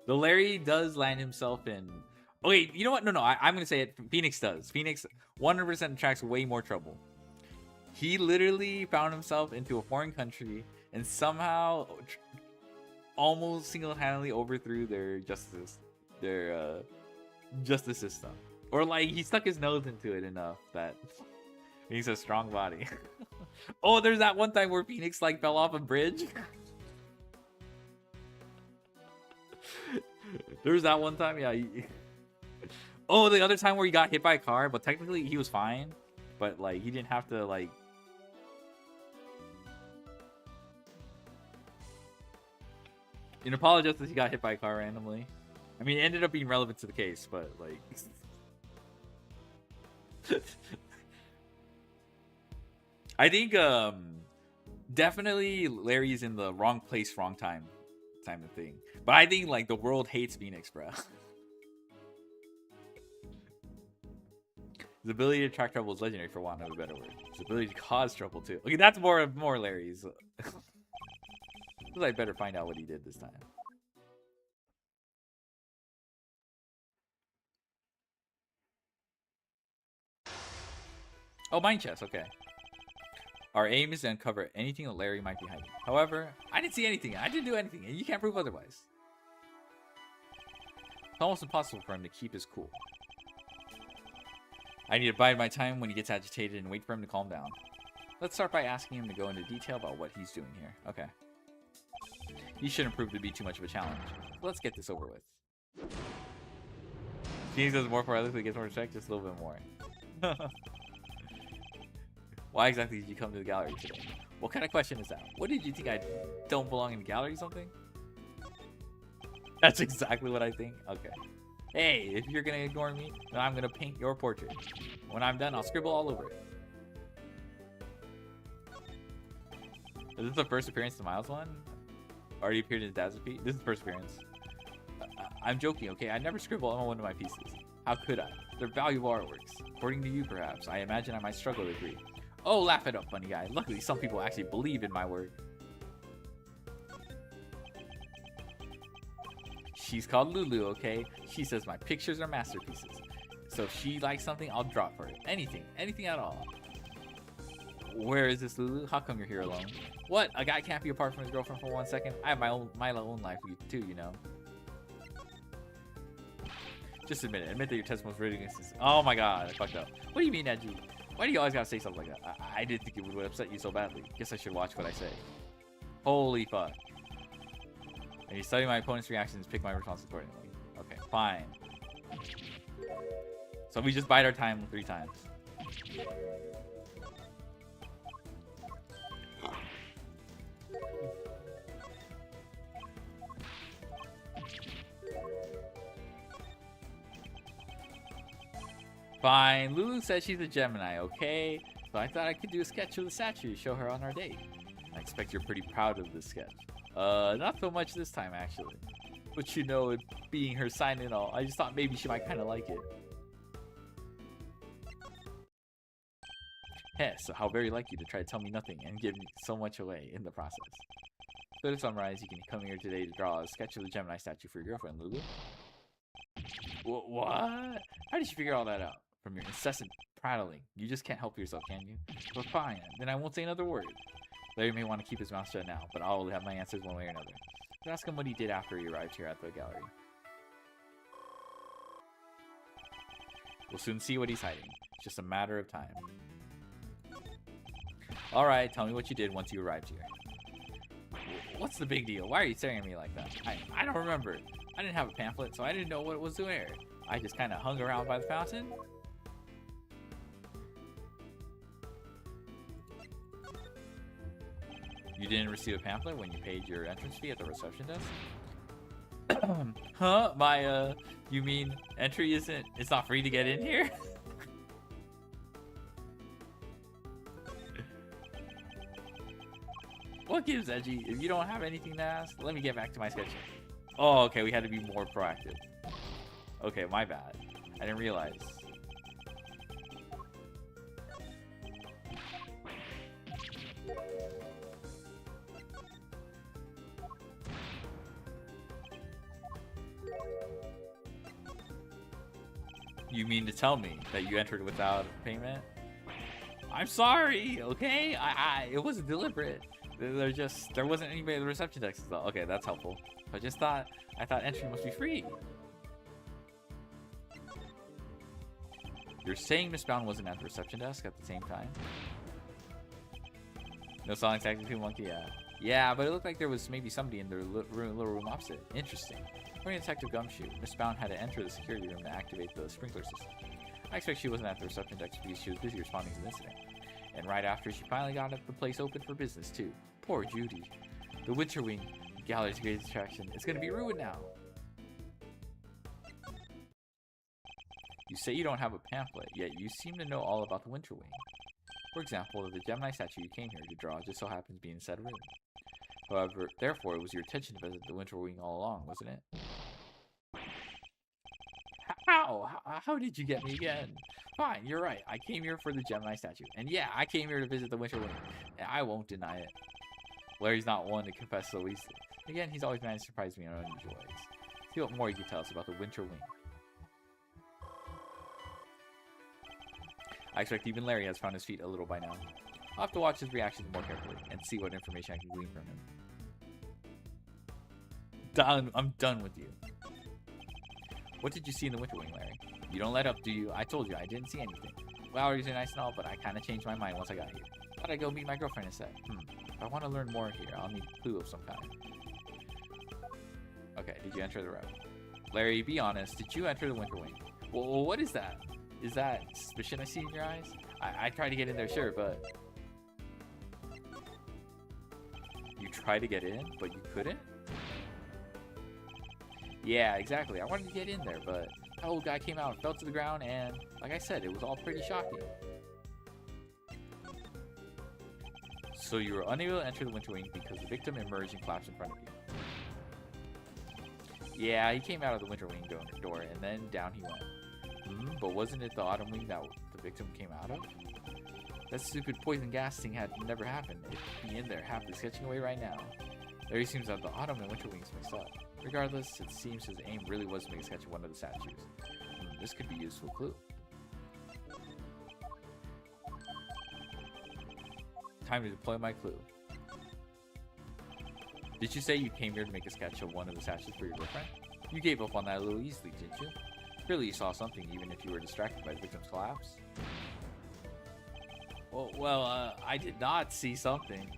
Though Larry does land himself in... Okay, you know what? No, I'm going to say it. Phoenix does. Phoenix 100% attracts way more trouble. He literally found himself into a foreign country and somehow almost single-handedly overthrew their justice system. Or like he stuck his nose into it enough that he's a strong body. Oh, there's that one time where Phoenix like fell off a bridge. There's that one time, yeah. Oh, the other time where he got hit by a car, but technically he was fine. But like he didn't have to like. In Apollo Justice, he got hit by a car randomly. I mean, it ended up being relevant to the case, but like. I think definitely Larry's in the wrong place, wrong time of thing. But I think like the world hates Phoenix, bro. His ability to attract trouble is legendary, for want of a better word. His ability to cause trouble too. Okay, that's more Larry's. I better find out what he did this time. Oh, mine chest, okay. Our aim is to uncover anything that Larry might be hiding. However, I didn't see anything. I didn't do anything, and you can't prove otherwise. It's almost impossible for him to keep his cool. I need to bide my time when he gets agitated and wait for him to calm down. Let's start by asking him to go into detail about what he's doing here. Okay. He shouldn't prove to be too much of a challenge. Let's get this over with. Phoenix does more for others, but gets more respect, just a little bit more. Why exactly did you come to the gallery today? What kind of question is that? What did you think, I don't belong in the gallery or something? That's exactly what I think? Okay. Hey, if you're gonna ignore me, then I'm gonna paint your portrait. When I'm done, I'll scribble all over it. Is this the first appearance to Miles one? Already appeared in his dad's repeat? This is the first appearance. I'm joking, okay? I never scribble on one of my pieces. How could I? They're valuable artworks. According to you, perhaps. I imagine I might struggle to agree. Oh, laugh it up, funny guy. Luckily, some people actually believe in my work. She's called Lulu, okay? She says my pictures are masterpieces. So if she likes something, I'll drop for it. Anything at all. Where is this, Lulu? How come you're here alone? What? A guy can't be apart from his girlfriend for 1 second? I have my own life too, you know. Just admit it. Admit that your testimony was ridiculous. Oh my god, I fucked up. What do you mean, Edgy? Why do you always gotta say something like that? I didn't think it would upset you so badly. Guess I should watch what I say. Holy fuck. And you study my opponent's reactions, pick my responses accordingly. Okay, fine. So we just bide our time 3 times. Fine. Lulu says she's a Gemini, okay? So I thought I could do a sketch of the statue to show her on our date. I expect you're pretty proud of this sketch. Not so much this time, actually. But you know, it being her sign and all, I just thought maybe she might kind of like it. Heh, so how very like you to try to tell me nothing and give me so much away in the process. So to summarize, you can come here today to draw a sketch of the Gemini statue for your girlfriend, Lulu. What? How did you figure all that out? From your incessant prattling. You just can't help yourself, can you? But fine, then I won't say another word. Larry may want to keep his mouth shut now, but I'll have my answers one way or another. Let's ask him what he did after he arrived here at the gallery. We'll soon see what he's hiding. It's just a matter of time. Alright, tell me what you did once you arrived here. What's the big deal? Why are you staring at me like that? I don't remember. I didn't have a pamphlet, so I didn't know what was to wear. I just kind of hung around by the fountain. You didn't receive a pamphlet when you paid your entrance fee at the reception desk? Huh? You mean entry isn't, it's not free to get in here? What gives, Edgy? If you don't have anything to ask, let me get back to my sketching. Oh, okay, we had to be more proactive. Okay, my bad. I didn't realize. You mean to tell me that you entered without payment? I'm sorry, okay? It wasn't deliberate. There wasn't anybody at the reception desk. Okay, that's helpful. I thought entry must be free. You're saying Miss Brown wasn't at the reception desk at the same time? No selling taxi to monkey, yeah. Yeah, but it looked like there was maybe somebody in the little room opposite. Interesting. According to Detective Gumshoe, Miss Brown had to enter the security room to activate the sprinkler system. I expect she wasn't at the reception desk because she was busy responding to the incident. And right after, she finally got the place open for business, too. Poor Judy. The Winter Wing, the gallery's greatest attraction, is going to be ruined now. You say you don't have a pamphlet, yet you seem to know all about the Winter Wing. For example, the Gemini statue you came here to draw just so happens to be in said room. However, therefore, it was your intention to visit the Winter Wing all along, wasn't it? How did you get me again? Fine, you're right. I came here for the Gemini statue. And yeah, I came here to visit the Winter Wing. And I won't deny it. Larry's not one to confess so easily. Again, he's always managed to surprise me in unusual ways. See what more you can tell us about the Winter Wing. I expect even Larry has found his feet a little by now. I'll have to watch his reactions more carefully and see what information I can glean from him. Done. I'm done with you. What did you see in the Winter Wing, Larry? You don't let up, do you? I told you, I didn't see anything. Galleries are nice and all, but I kind of changed my mind once I got here. Thought I'd go meet my girlfriend instead. If I want to learn more here, I'll need a clue of some kind. Okay, did you enter the room? Larry, be honest, did you enter the Winter Wing? Well, what is that? Is that suspicion I see in your eyes? I tried to get in there, sure, but... You tried to get in, but you couldn't? Yeah, exactly. I wanted to get in there, but that old guy came out and fell to the ground, and like I said, it was all pretty shocking. So you were unable to enter the Winter Wing because the victim emerged and collapsed in front of you. Yeah, he came out of the Winter Wing door, and then down he went. But wasn't it the Autumn Wing that the victim came out of? That stupid poison gas thing had never happened. It'd be in there, happily sketching away right now. Larry seems that the Autumn and Winter Wings mixed up. Regardless, it seems his aim really was to make a sketch of one of the statues. This could be a useful clue. Time to deploy my clue. Did you say you came here to make a sketch of one of the statues for your girlfriend? You gave up on that a little easily, didn't you? Clearly you saw something, even if you were distracted by the victim's collapse. Well, I did not see something.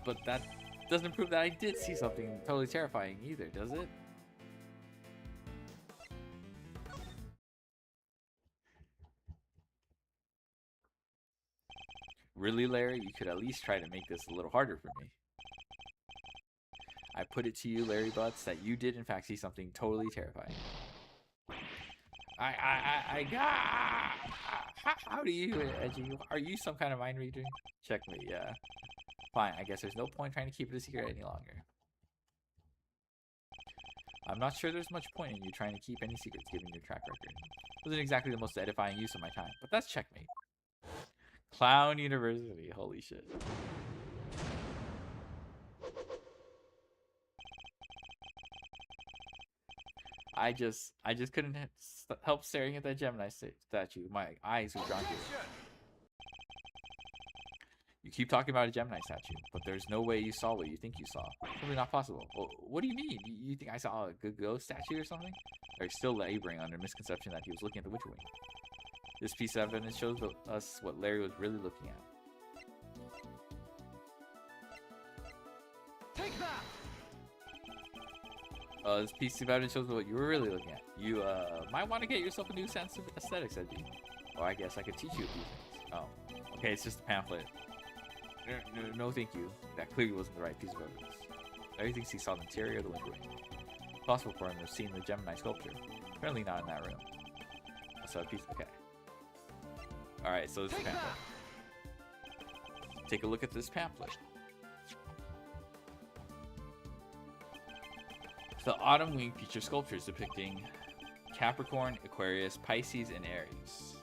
But that doesn't prove that I did see something totally terrifying either, does it? Really, Larry? You could at least try to make this a little harder for me. I put it to you, Larry Butts, that you did in fact see something totally terrifying. How do you, Edgy? Are you some kind of mind reader? Checkmate, yeah. Fine, I guess there's no point trying to keep it a secret any longer. I'm not sure there's much point in you trying to keep any secrets given your track record. Wasn't exactly the most edifying use of my time, but that's checkmate. Clown University, holy shit. I just couldn't help staring at that Gemini statue. My eyes were drawn to it. You keep talking about a Gemini statue, but there's no way you saw what you think you saw. Simply not possible. Well, what do you mean? You think I saw a good ghost statue or something? Or are you still laboring under misconception that he was looking at the Winter Wing? This piece of evidence shows us what Larry was really looking at. Take that! This piece of evidence shows what you were really looking at. You might want to get yourself a new sense of aesthetics, Edgy. Or I guess I could teach you a few things. Oh, okay, it's just a pamphlet. No, thank you. That clearly wasn't the right piece of evidence. Larry thinks he saw the interior of the winter wing. It's possible for him to have seen the Gemini sculpture. Apparently not in that room. I saw a piece. Okay. Alright, so this is pamphlet. Take a look at this pamphlet. The Autumn Wing features sculptures depicting Capricorn, Aquarius, Pisces, and Aries.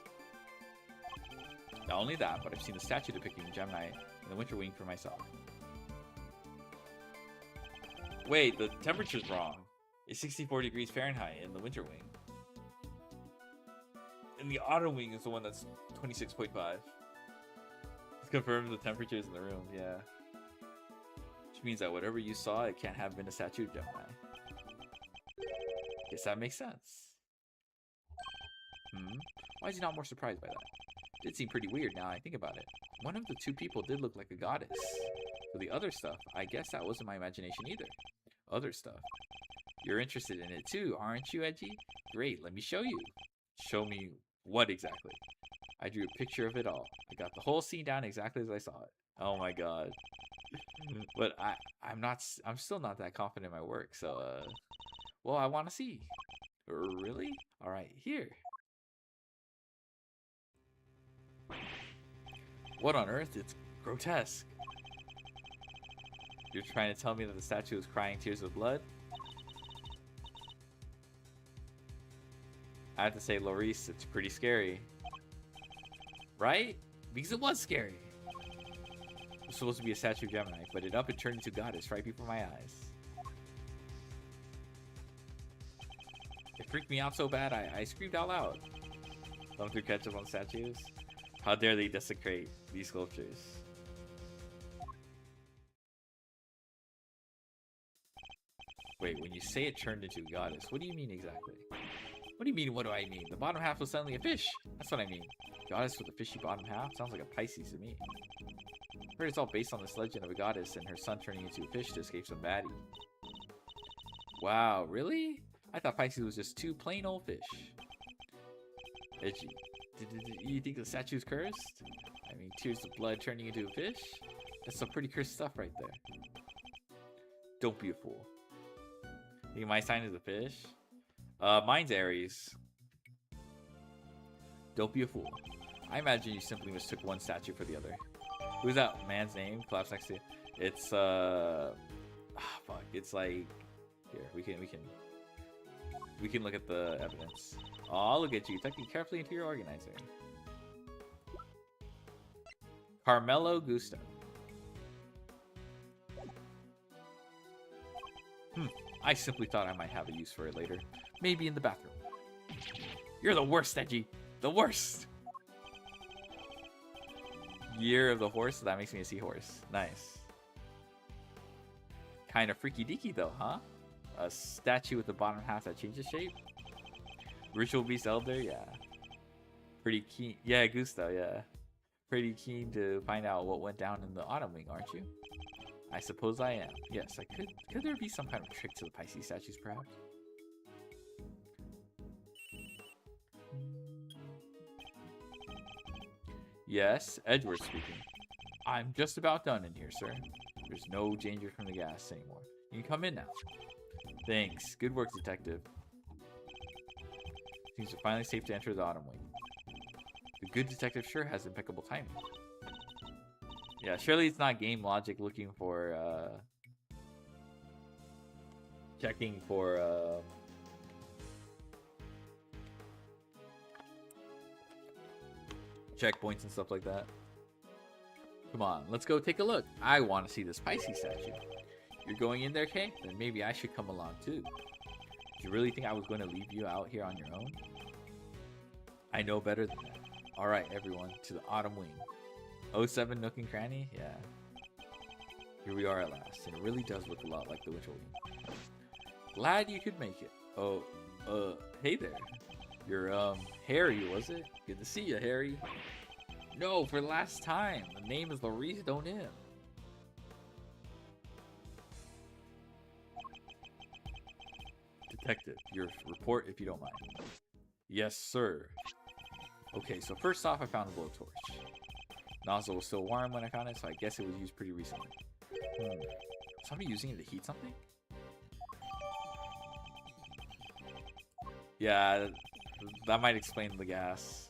Not only that, but I've seen a statue depicting Gemini in the Winter Wing for myself. Wait, the temperature's wrong. It's 64 degrees Fahrenheit in the Winter Wing. And the Autumn Wing is the one that's 26.5. It's confirmed the temperatures in the room, yeah. Which means that whatever you saw, it can't have been a statue of Gemini. Guess that makes sense. Why is he not more surprised by that? It did seem pretty weird now I think about it. One of the two people did look like a goddess. For the other stuff, I guess that wasn't my imagination either. Other stuff. You're interested in it too, aren't you, Edgy? Great, let me show you. Show me what exactly? I drew a picture of it all. I got the whole scene down exactly as I saw it. Oh my god. But I'm still not that confident in my work, so well, I want to see. Really? All right, here. What on earth? It's grotesque. You're trying to tell me that the statue is crying tears of blood? I have to say, Laurice, it's pretty scary. Right? Because it was scary. It was supposed to be a statue of Gemini, but it up and turned into goddess right before my eyes. It freaked me out so bad, I screamed out loud. Don't do ketchup on statues? How dare they desecrate these sculptures? Wait, when you say it turned into a goddess, what do you mean exactly? What do you mean, what do I mean? The bottom half was suddenly a fish. That's what I mean. Goddess with a fishy bottom half? Sounds like a Pisces to me. I heard it's all based on this legend of a goddess and her son turning into a fish to escape some baddie. Wow, really? I thought Pisces was just two plain old fish. Edgy. Did you think the statue's cursed? I mean, tears of blood turning into a fish? That's some pretty cursed stuff right there. Don't be a fool. Think my sign is a fish? Mine's Aries. Don't be a fool. I imagine you simply mistook one statue for the other. Who's that man's name? Collapse next to you. It's fuck. It's like here we can look at the evidence. Oh, look at you, tucking carefully into your organizer. Carmelo Gusto. I simply thought I might have a use for it later. Maybe in the bathroom. You're the worst, Edgy. The worst. Year of the horse. So that makes me a seahorse. Nice. Kind of freaky deaky though, huh? A statue with the bottom half that changes shape. Ritual Beast Elder, yeah. Pretty keen. Yeah, Gusto, yeah. Pretty keen to find out what went down in the Autumn Wing, aren't you? I suppose I am. Yes, I could. Could there be some kind of trick to the Pisces statues, perhaps? Yes, Edward speaking. I'm just about done in here, sir. There's no danger from the gas anymore. You can come in now. Thanks. Good work, detective. Seems we're finally safe to enter the Autumn Wing. The good detective sure has impeccable timing. Yeah, surely it's not game logic looking for, checking for, checkpoints and stuff like that. Come on, let's go take a look. I want to see this Pisces statue. You're going in there, Kay? Then maybe I should come along too. Did you really think I was going to leave you out here on your own? I know better than that. Alright, everyone, to the Autumn Wing. 07 Nook and Cranny? Yeah. Here we are at last, and it really does look a lot like the Winter Wing. Glad you could make it. Oh, hey there. You're, Harry, was it? Good to see you, Harry. No, for the last time. The name is Laurice, don't him. Detective, your report if you don't mind. Yes, sir. Okay, so first off, I found a blowtorch. Nozzle was still warm when I found it, so I guess it was used pretty recently. Somebody using it to heat something? Yeah, that might explain the gas.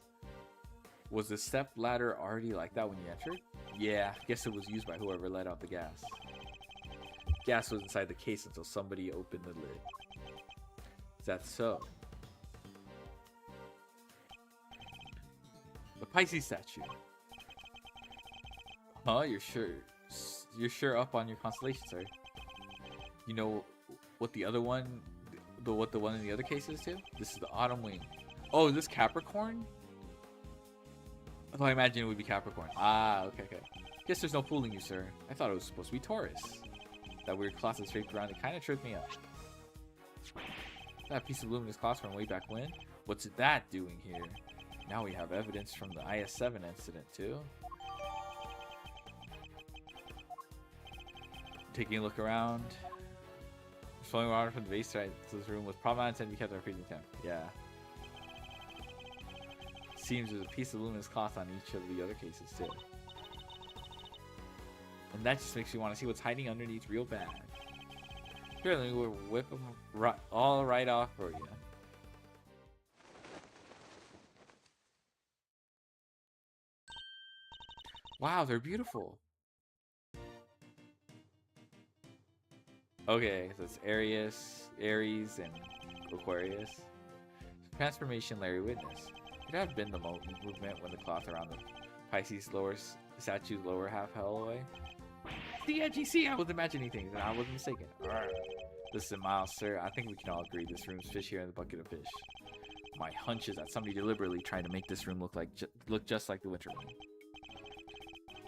Was the step ladder already like that when you entered? Yeah, guess it was used by whoever let out the gas. Gas was inside the case until somebody opened the lid. Is that so? The Pisces statue. Huh? You're sure? You're sure up on your constellation, sir? You know what the other one, what the one in the other case is too? This is the Autumn Wing. Oh, is this Capricorn? I imagine it would be Capricorn. Ah, okay. Guess there's no fooling you, sir. I thought it was supposed to be Taurus. That weird cloth that's draped around it kind of tripped me up. That piece of luminous cloth from way back when? What's that doing here? Now we have evidence from the IS-7 incident too. Taking a look around. Flowing water from the base side to this room was probably not intended to be kept at a freezing temp. Yeah. Seems there's a piece of luminous cloth on each of the other cases too. And that just makes me want to see what's hiding underneath real bad. Here, let me whip them all right off for you. Wow, they're beautiful. Okay, so it's Aries, and Aquarius. Transformation Larry witnessed. Could have been the movement when the cloth around the Pisces statue's lower half fell away. See, I was imagining things, and I wasn't mistaken. Listen, Miles, sir, I think we can all agree this room's fish here in the bucket of fish. My hunch is that somebody deliberately tried to make this room look just like the winter room.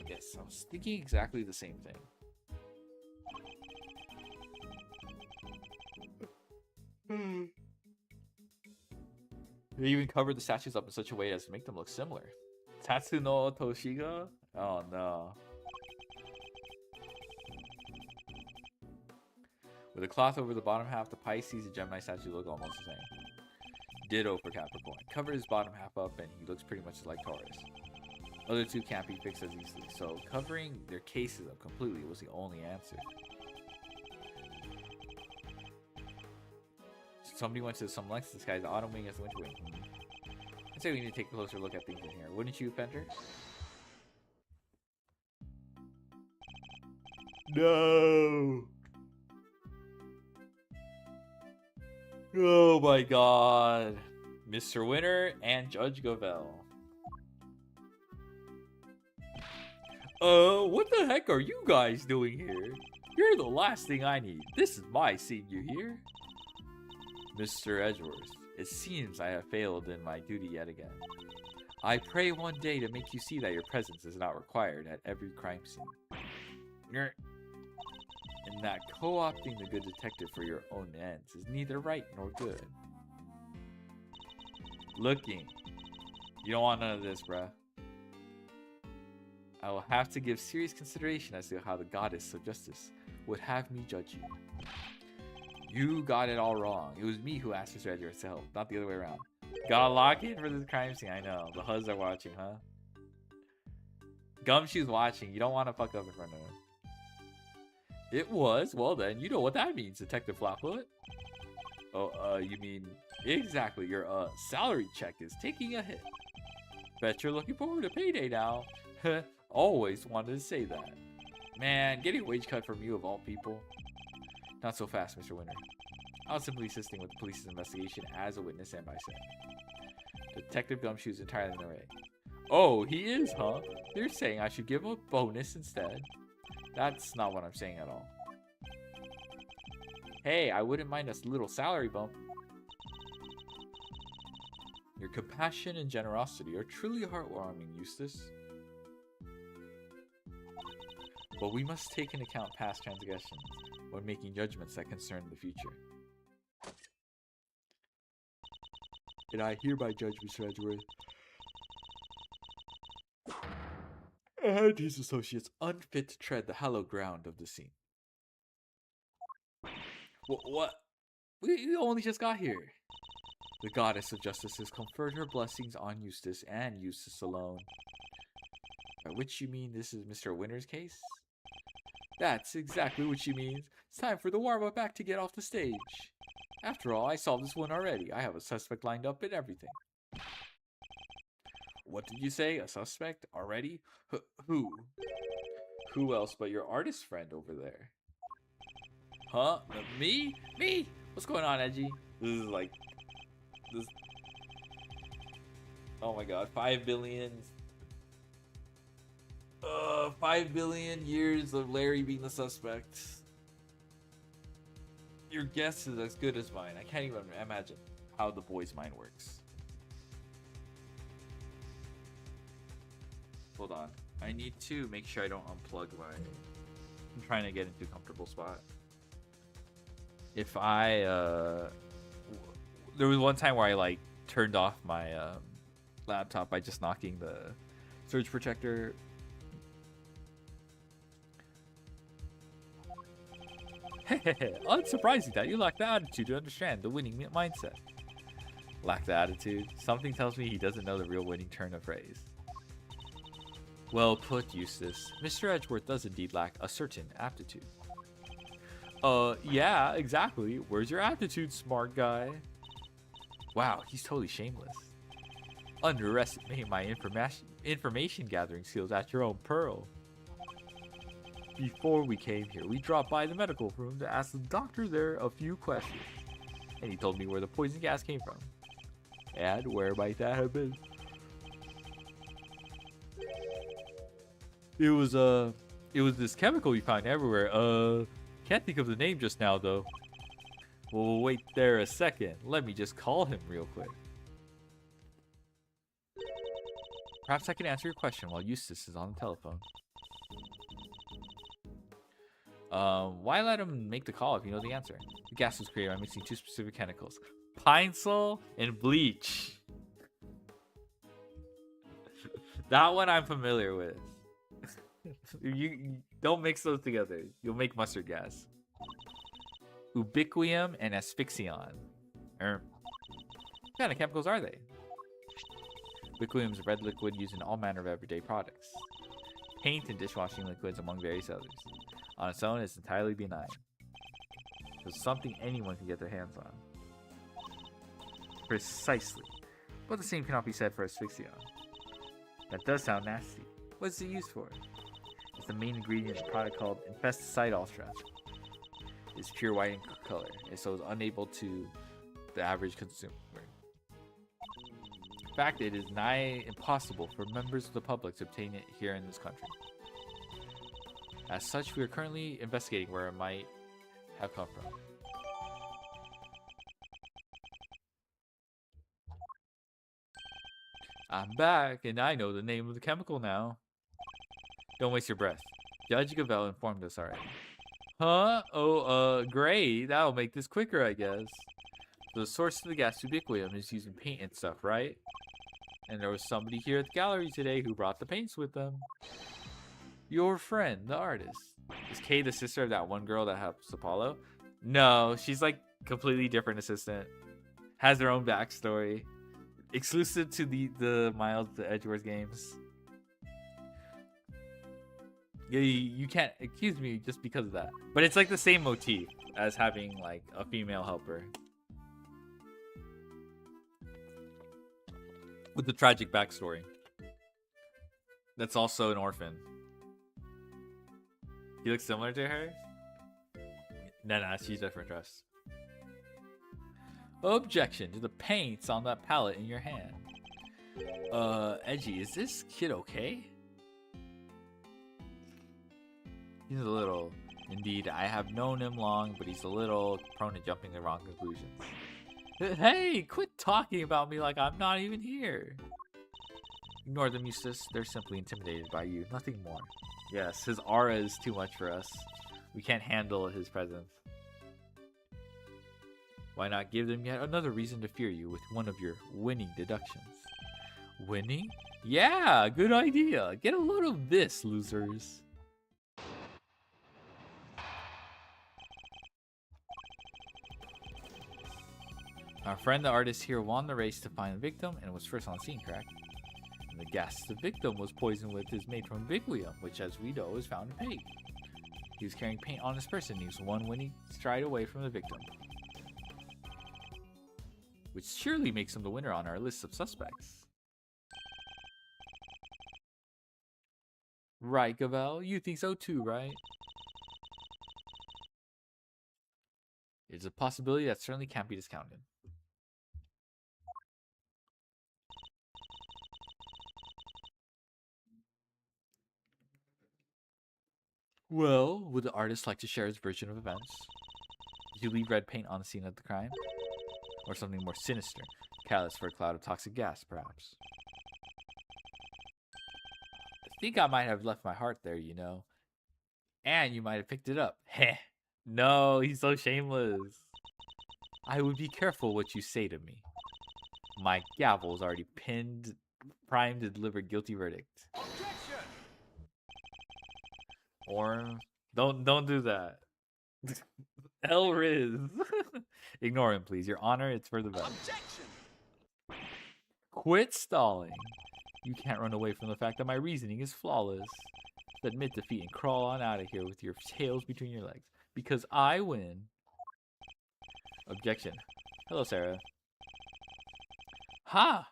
Yes, I was thinking exactly the same thing. They even covered the statues up in such a way as to make them look similar. Tatsu no Toshiga? Oh no. With a cloth over the bottom half, the Pisces and Gemini statue look almost the same. Ditto for Capricorn. Covered his bottom half up and he looks pretty much like Taurus. Other two can't be fixed as easily, so covering their cases up completely was the only answer. Somebody went to some lengths to disguise the Autumn Wing as the Winter Wing. I'd say we need to take a closer look at things in here. Wouldn't you, Fender? No! Oh my god. Mr. Winter and Judge Govell. What the heck are you guys doing here? You're the last thing I need. This is my senior year. Mr. Edgeworth, it seems I have failed in my duty yet again. I pray one day to make you see that your presence is not required at every crime scene. And that co-opting the good detective for your own ends is neither right nor good. Looking. You don't want none of this, bruh. I will have to give serious consideration as to how the goddess of justice would have me judge you. You got it all wrong. It was me who asked Mr. Edgeworth to help, not the other way around. Gotta lock in for this crime scene. I know. The HUDs are watching, huh? Gumshoe's watching. You don't want to fuck up in front of him. It was? Well then, you know what that means, Detective Flatfoot. Oh, you mean... Exactly. Your, salary check is taking a hit. Bet you're looking forward to payday now. Always wanted to say that. Man, getting a wage cut from you of all people. Not so fast, Mr. Winter. I was simply assisting with the police's investigation as a witness and by saying. Detective Gumshoe's entirely in the right. Oh, he is, huh? You're saying I should give him a bonus instead? That's not what I'm saying at all. Hey, I wouldn't mind a little salary bump. Your compassion and generosity are truly heartwarming, Eustace. But we must take into account past transgressions when making judgments that concern the future. And I hereby judge Mr. Edgeworth and his associates unfit to tread the hallowed ground of the scene. What? We only just got here. The goddess of justice has conferred her blessings on Eustace and Eustace alone. By which you mean this is Mr. Winter's case? That's exactly what she means. It's time for the warm-up act to get off the stage. After all, I solved this one already. I have a suspect lined up and everything. What did you say? A suspect? Already? Who? Who else but your artist friend over there? Huh? Me? Me? What's going on, Edgy? This is like... This... Oh my god, 5 billion... 5 billion years of Larry being the suspect. Your guess is as good as mine. I can't even imagine how the boy's mind works. Hold on. I need to make sure I don't unplug my... I'm trying to get into a comfortable spot. If I... There was one time where I, like, turned off my laptop by just knocking the surge protector. Unsurprising that you lack the attitude to understand the winning mindset. Lack the attitude? Something tells me he doesn't know the real winning turn of phrase. Well put, Eustace. Mr. Edgeworth does indeed lack a certain aptitude. Yeah, exactly. Where's your aptitude, smart guy? Wow, he's totally shameless. Underestimate my information gathering skills at your own peril. Before we came here, we dropped by the medical room to ask the doctor there a few questions. And he told me where the poison gas came from. And where might that have been? It was this chemical you find everywhere. Can't think of the name just now though. Well, wait there a second. Let me just call him real quick. Perhaps I can answer your question while Eustace is on the telephone. Why let him make the call if you know the answer? The gas was created by mixing two specific chemicals. Pine Sol and bleach. That one I'm familiar with. You don't mix those together. You'll make mustard gas. Ubiquium and asphyxion. What kind of chemicals are they? Ubiquium is a red liquid used in all manner of everyday products. Paint and dishwashing liquids among various others. On its own, it's entirely benign. It's something anyone can get their hands on. Precisely. But the same cannot be said for asphyxion. That does sound nasty. What's it used for? It's the main ingredient in a product called infesticide ultra. It's pure white in color, and so it's unable to the average consumer. In fact, it is nigh impossible for members of the public to obtain it here in this country. As such, we are currently investigating where it might have come from. I'm back, and I know the name of the chemical now. Don't waste your breath. Judge Gavel informed us already. Huh? Oh, great. That'll make this quicker, I guess. The source of the gas ubiquium is using paint and stuff, right? And there was somebody here at the gallery today who brought the paints with them. Your friend, the artist. Is Kay the sister of that one girl that helps Apollo? No, she's like completely different assistant. Has her own backstory. Exclusive to the Miles the Edgeworth games. You can't accuse me just because of that. But it's like the same motif as having like a female helper. With the tragic backstory. That's also an orphan. You look similar to her? Nah, she's different dress. Objection to the paints on that palette in your hand. Edgy, is this kid okay? He's a little... Indeed, I have known him long, but he's a little prone to jumping to wrong conclusions. Hey, quit talking about me like I'm not even here. Ignore them, Eustace. They're simply intimidated by you, nothing more. Yes, his aura is too much for us. We can't handle his presence. Why not give them yet another reason to fear you with one of your winning deductions? Winning? Yeah, good idea. Get a load of this, losers. Our friend the artist here won the race to find the victim and was first on the scene, correct? The gas the victim was poisoned with is made from biglium, which, as we know, is found in paint. He was carrying paint on his person. He was one winning stride away from the victim, which surely makes him the winner on our list of suspects. Right, Gavel? You think so too, right? It's a possibility that certainly can't be discounted. Well, would the artist like to share his version of events? Did you leave red paint on the scene of the crime? Or something more sinister? Catalyst for a cloud of toxic gas, perhaps? I think I might have left my heart there, you know. And you might have picked it up. Heh. No, he's so shameless. I would be careful what you say to me. My gavel is already primed to deliver guilty verdict. Objection! Or don't do that. Elriz. Ignore him, please. Your honor, it's for the best. Objection! Quit stalling. You can't run away from the fact that my reasoning is flawless. Admit defeat and crawl on out of here with your tails between your legs. Because I win. Objection. Hello, Sarah. Ha!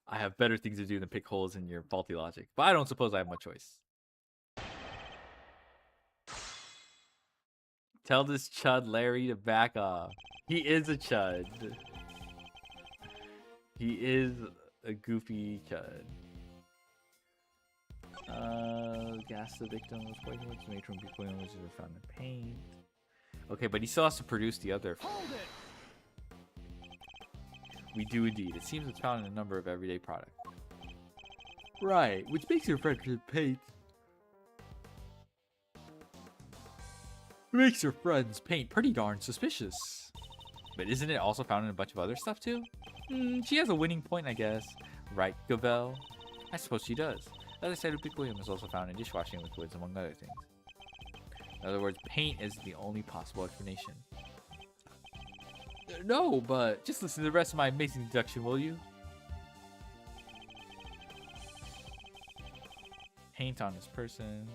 I have better things to do than pick holes in your faulty logic. But I don't suppose I have much choice. Tell this chud Larry to back off. He is a chud. He is a goofy chud. Gas the victim was poisoned, which made from biglium, which is found in paint. Okay, but he still has to produce the other. Hold it! We do indeed. It seems it's found in a number of everyday products. Right, which makes your friend's paint. Makes your friend's paint pretty darn suspicious. But isn't it also found in a bunch of other stuff too? She has a winning point, I guess. Right, Gavel? I suppose she does. The other side of biglium is also found in dishwashing liquids, among other things. In other words, paint is the only possible explanation. No, but just listen to the rest of my amazing deduction, will you? Paint on this person.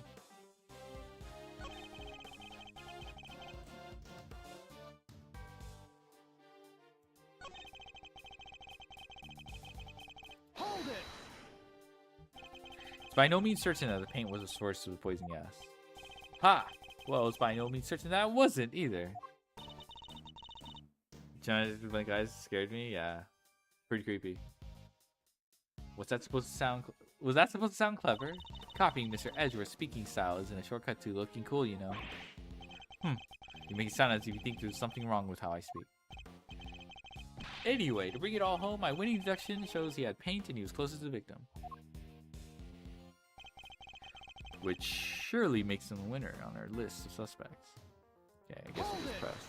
Hold it! It's by no means certain that the paint was a source of the poison gas. Ha! Well, it's by no means certain that it wasn't either. My guys scared me? Yeah. Pretty creepy. What's that supposed to sound? Was that supposed to sound clever? Copying Mr. Edgeworth's speaking style isn't a shortcut to looking cool, you know. You make it sound as if you think there's something wrong with how I speak. Anyway, to bring it all home, my winning deduction shows he had paint and he was closest to the victim. Which surely makes him a winner on our list of suspects. Okay, I guess we'll just press.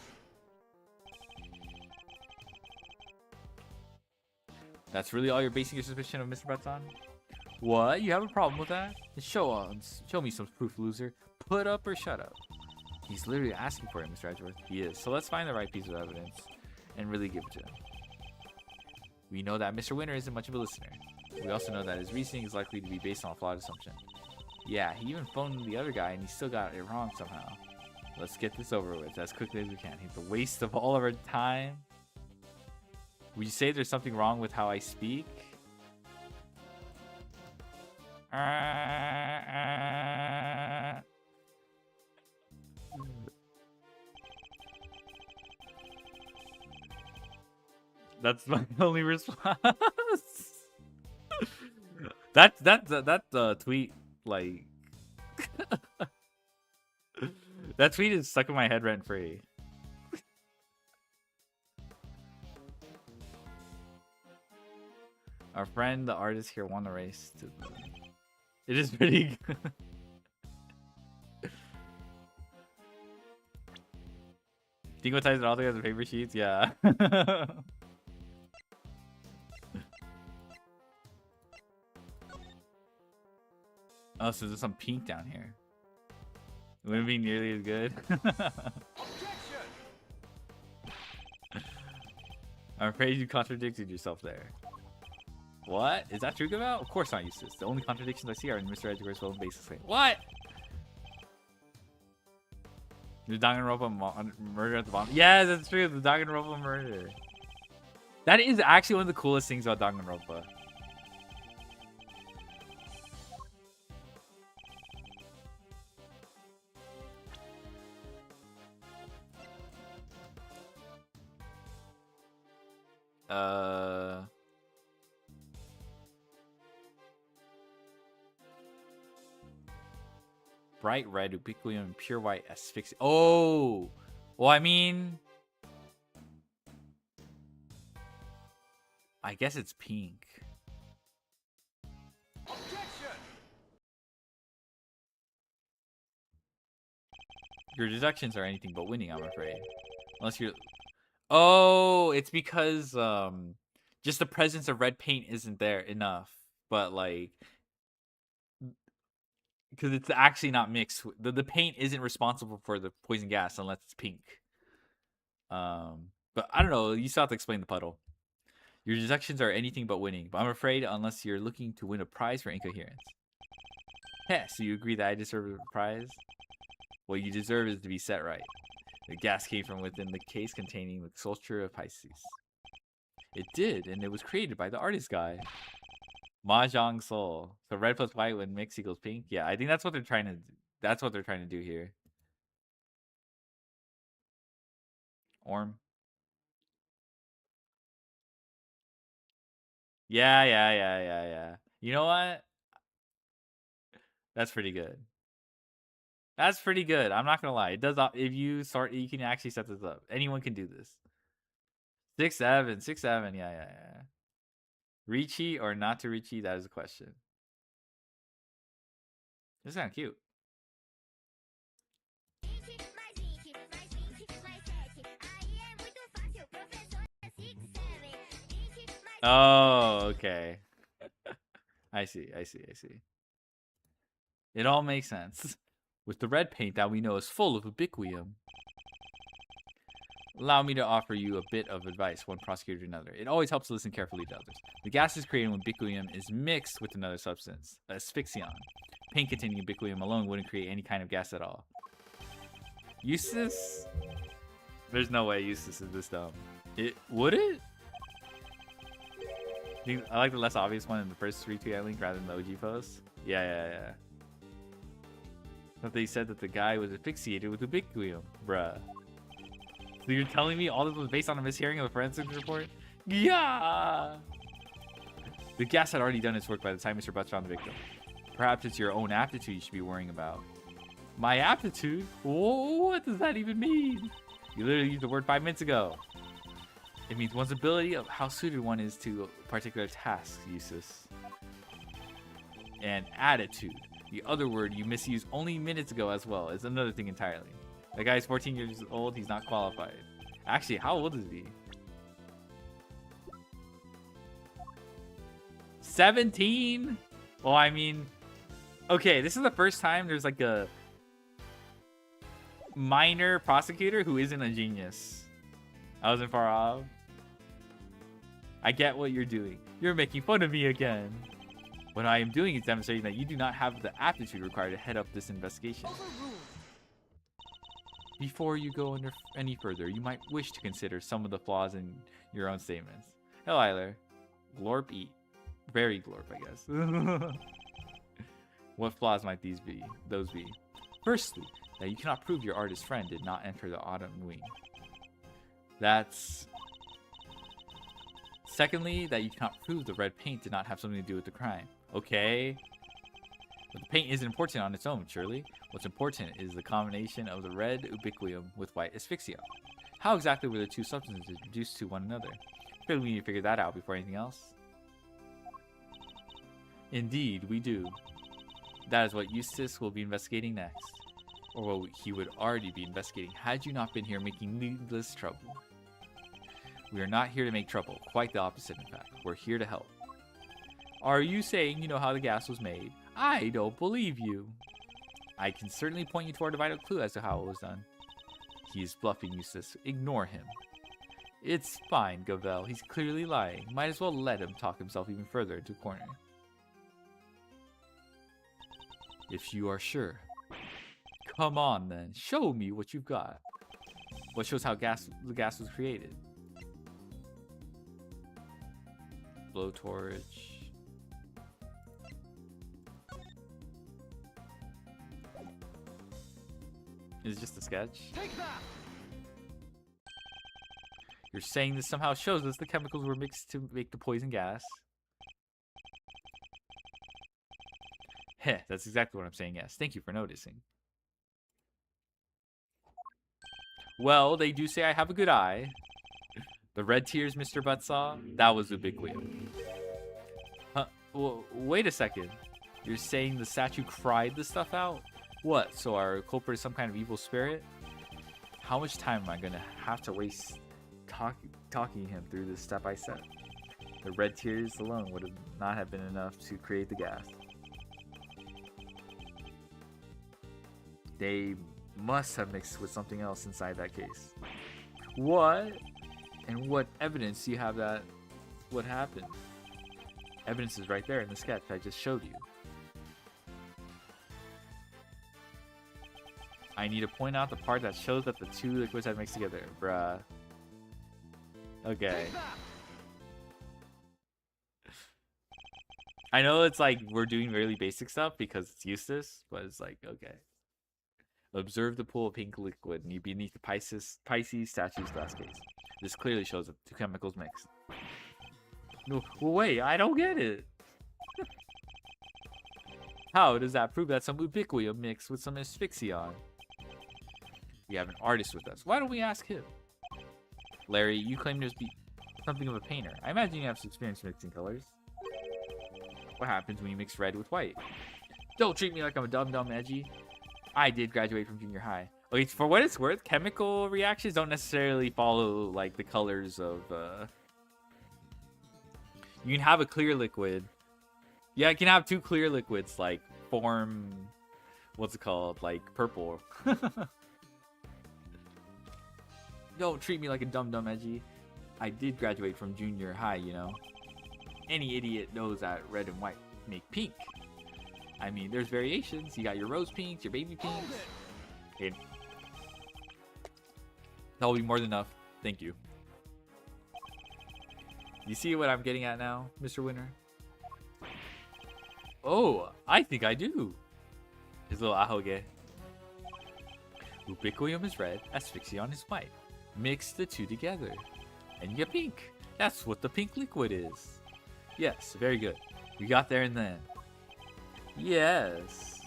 That's really all you're basing your suspicion of Mr. Butts on? What? You have a problem with that? Then show me some proof, loser. Put up or shut up. He's literally asking for it, Mr. Edgeworth. He is. So let's find the right piece of evidence and really give it to him. We know that Mr. Winter isn't much of a listener. We also know that his reasoning is likely to be based on a flawed assumption. Yeah, he even phoned the other guy and he still got it wrong somehow. Let's get this over with as quickly as we can. He's a waste of all of our time. Would you say there's something wrong with how I speak? That's my only response. that tweet, like, that tweet is stuck in my head rent free. Our friend, the artist here, won the race. It is pretty good. Stigmatize it all together paper sheets? Yeah. Oh, so there's some pink down here. It wouldn't be nearly as good. I'm afraid you contradicted yourself there. What? Is that true, Gavel? Of course not, Eustace. The only contradictions I see are in Mr. Edgar's own basic claim. What? The Danganronpa murder at the bottom. Yes, that's true. The Danganronpa murder. That is actually one of the coolest things about Danganronpa. Bright red, ubiquium, pure white, asphyxia. Oh! Well, I mean... I guess it's pink. Objection! Your deductions are anything but winning, I'm afraid. Unless you're... Oh, it's because just the presence of red paint isn't there enough. But like... Because it's actually not mixed. The paint isn't responsible for the poison gas unless it's pink. But I don't know. You still have to explain the puddle. Your deductions are anything but winning. But I'm afraid unless you're looking to win a prize for incoherence. Heh, so you agree that I deserve a prize? What you deserve is to be set right. The gas came from within the case containing the sculpture of Pisces. It did, and it was created by the artist guy. Mahjong Soul. So red plus white when mix equals pink. Yeah, I think that's what they're trying to. That's what they're trying to do here. Orm. Yeah. You know what? That's pretty good. That's pretty good. I'm not gonna lie. It does. If you start, you can actually set this up. Anyone can do this. 6-7. Yeah. Ricci or not to Ricci? That is a question. This is kind of cute. Oh, okay. I see. It all makes sense. With the red paint that we know is full of ubiquium. Allow me to offer you a bit of advice, one prosecutor to another. It always helps to listen carefully to others. The gas is created when ubiquium is mixed with another substance, asphyxion. Paint containing ubiquium alone wouldn't create any kind of gas at all. Eustace? There's no way Eustace is this dumb. Would it? I like the less obvious one in the first retweet I linked rather than the OG post. Yeah. But they said that the guy was asphyxiated with ubiquium, bruh. So you're telling me all this was based on a mishearing of the forensics report? Yeah! The gas had already done its work by the time Mr. Butts found the victim. Perhaps it's your own aptitude you should be worrying about. My aptitude? Whoa, what does that even mean? You literally used the word 5 minutes ago. It means one's ability of how suited one is to a particular task, Eustace. And attitude. The other word you misused only minutes ago as well is another thing entirely. The guy's 14 years old, he's not qualified. Actually, how old is he? 17? Well, I mean... Okay, this is the first time there's like a minor prosecutor who isn't a genius. I wasn't far off. I get what you're doing. You're making fun of me again. What I am doing is demonstrating that you do not have the aptitude required to head up this investigation. Before you go any further, you might wish to consider some of the flaws in your own statements. Hell, Eiler. Glorp eat. Very glorp, I guess. What flaws might those be? Firstly, that you cannot prove your artist friend did not enter the autumn wing. That's... Secondly, that you cannot prove the red paint did not have something to do with the crime. Okay. But the paint isn't important on its own, surely. What's important is the combination of the red ubiquium with white asphyxia. How exactly were the two substances introduced to one another? Clearly we need to figure that out before anything else. Indeed, we do. That is what Eustace will be investigating next. Or what he would already be investigating had you not been here making needless trouble. We are not here to make trouble. Quite the opposite, in fact. We're here to help. Are you saying you know how the gas was made? I don't believe you. I can certainly point you toward a vital clue as to how it was done. He is bluffing, Eustace. Ignore him. It's fine, Gavel. He's clearly lying. Might as well let him talk himself even further into a corner. If you are sure. Come on, then. Show me what you've got. What shows how the gas was created. Blowtorch. Is it just a sketch? Take that! You're saying this somehow shows us the chemicals were mixed to make the poison gas? Heh, that's exactly what I'm saying, yes. Thank you for noticing. Well, they do say I have a good eye. The red tears Mr. Butt saw, that was ubiquitous. Huh? Well, wait a second. You're saying the statue cried the stuff out? What, so our culprit is some kind of evil spirit? How much time am I gonna have to waste talking him through this step by step? The red tears alone would not have been enough to create the gas. They must have mixed with something else inside that case. What? And what evidence do you have that what happened? Evidence is right there in the sketch I just showed you. I need to point out the part that shows that the two liquids have mixed together, bruh. Okay. I know it's like we're doing really basic stuff because it's useless, but it's like, okay. Observe the pool of pink liquid beneath the Pisces statue's glass case. This clearly shows that two chemicals mixed. No, wait, I don't get it. How does that prove that some ubiquium mixed with some asphyxion? We have an artist with us. Why don't we ask him? Larry, you claim to be something of a painter. I imagine you have some experience mixing colors. What happens when you mix red with white? Don't treat me like I'm a dumb edgy. I did graduate from junior high. Okay, for what it's worth, chemical reactions don't necessarily follow like the colors of you can have a clear liquid. Yeah, you can have two clear liquids like form what's it called? Like purple. Don't treat me like a dumb edgy. I did graduate from junior high, you know. Any idiot knows that red and white make pink. I mean, there's variations. You got your rose pinks, your baby pinks. Okay. That'll be more than enough. Thank you. You see what I'm getting at now, Mr. Winner? Oh, I think I do. His little ahoge. Ubiquium is red, asphyxion is white. Mix the two together, and you get pink. That's what the pink liquid is. Yes, very good. We got there in the end. Yes.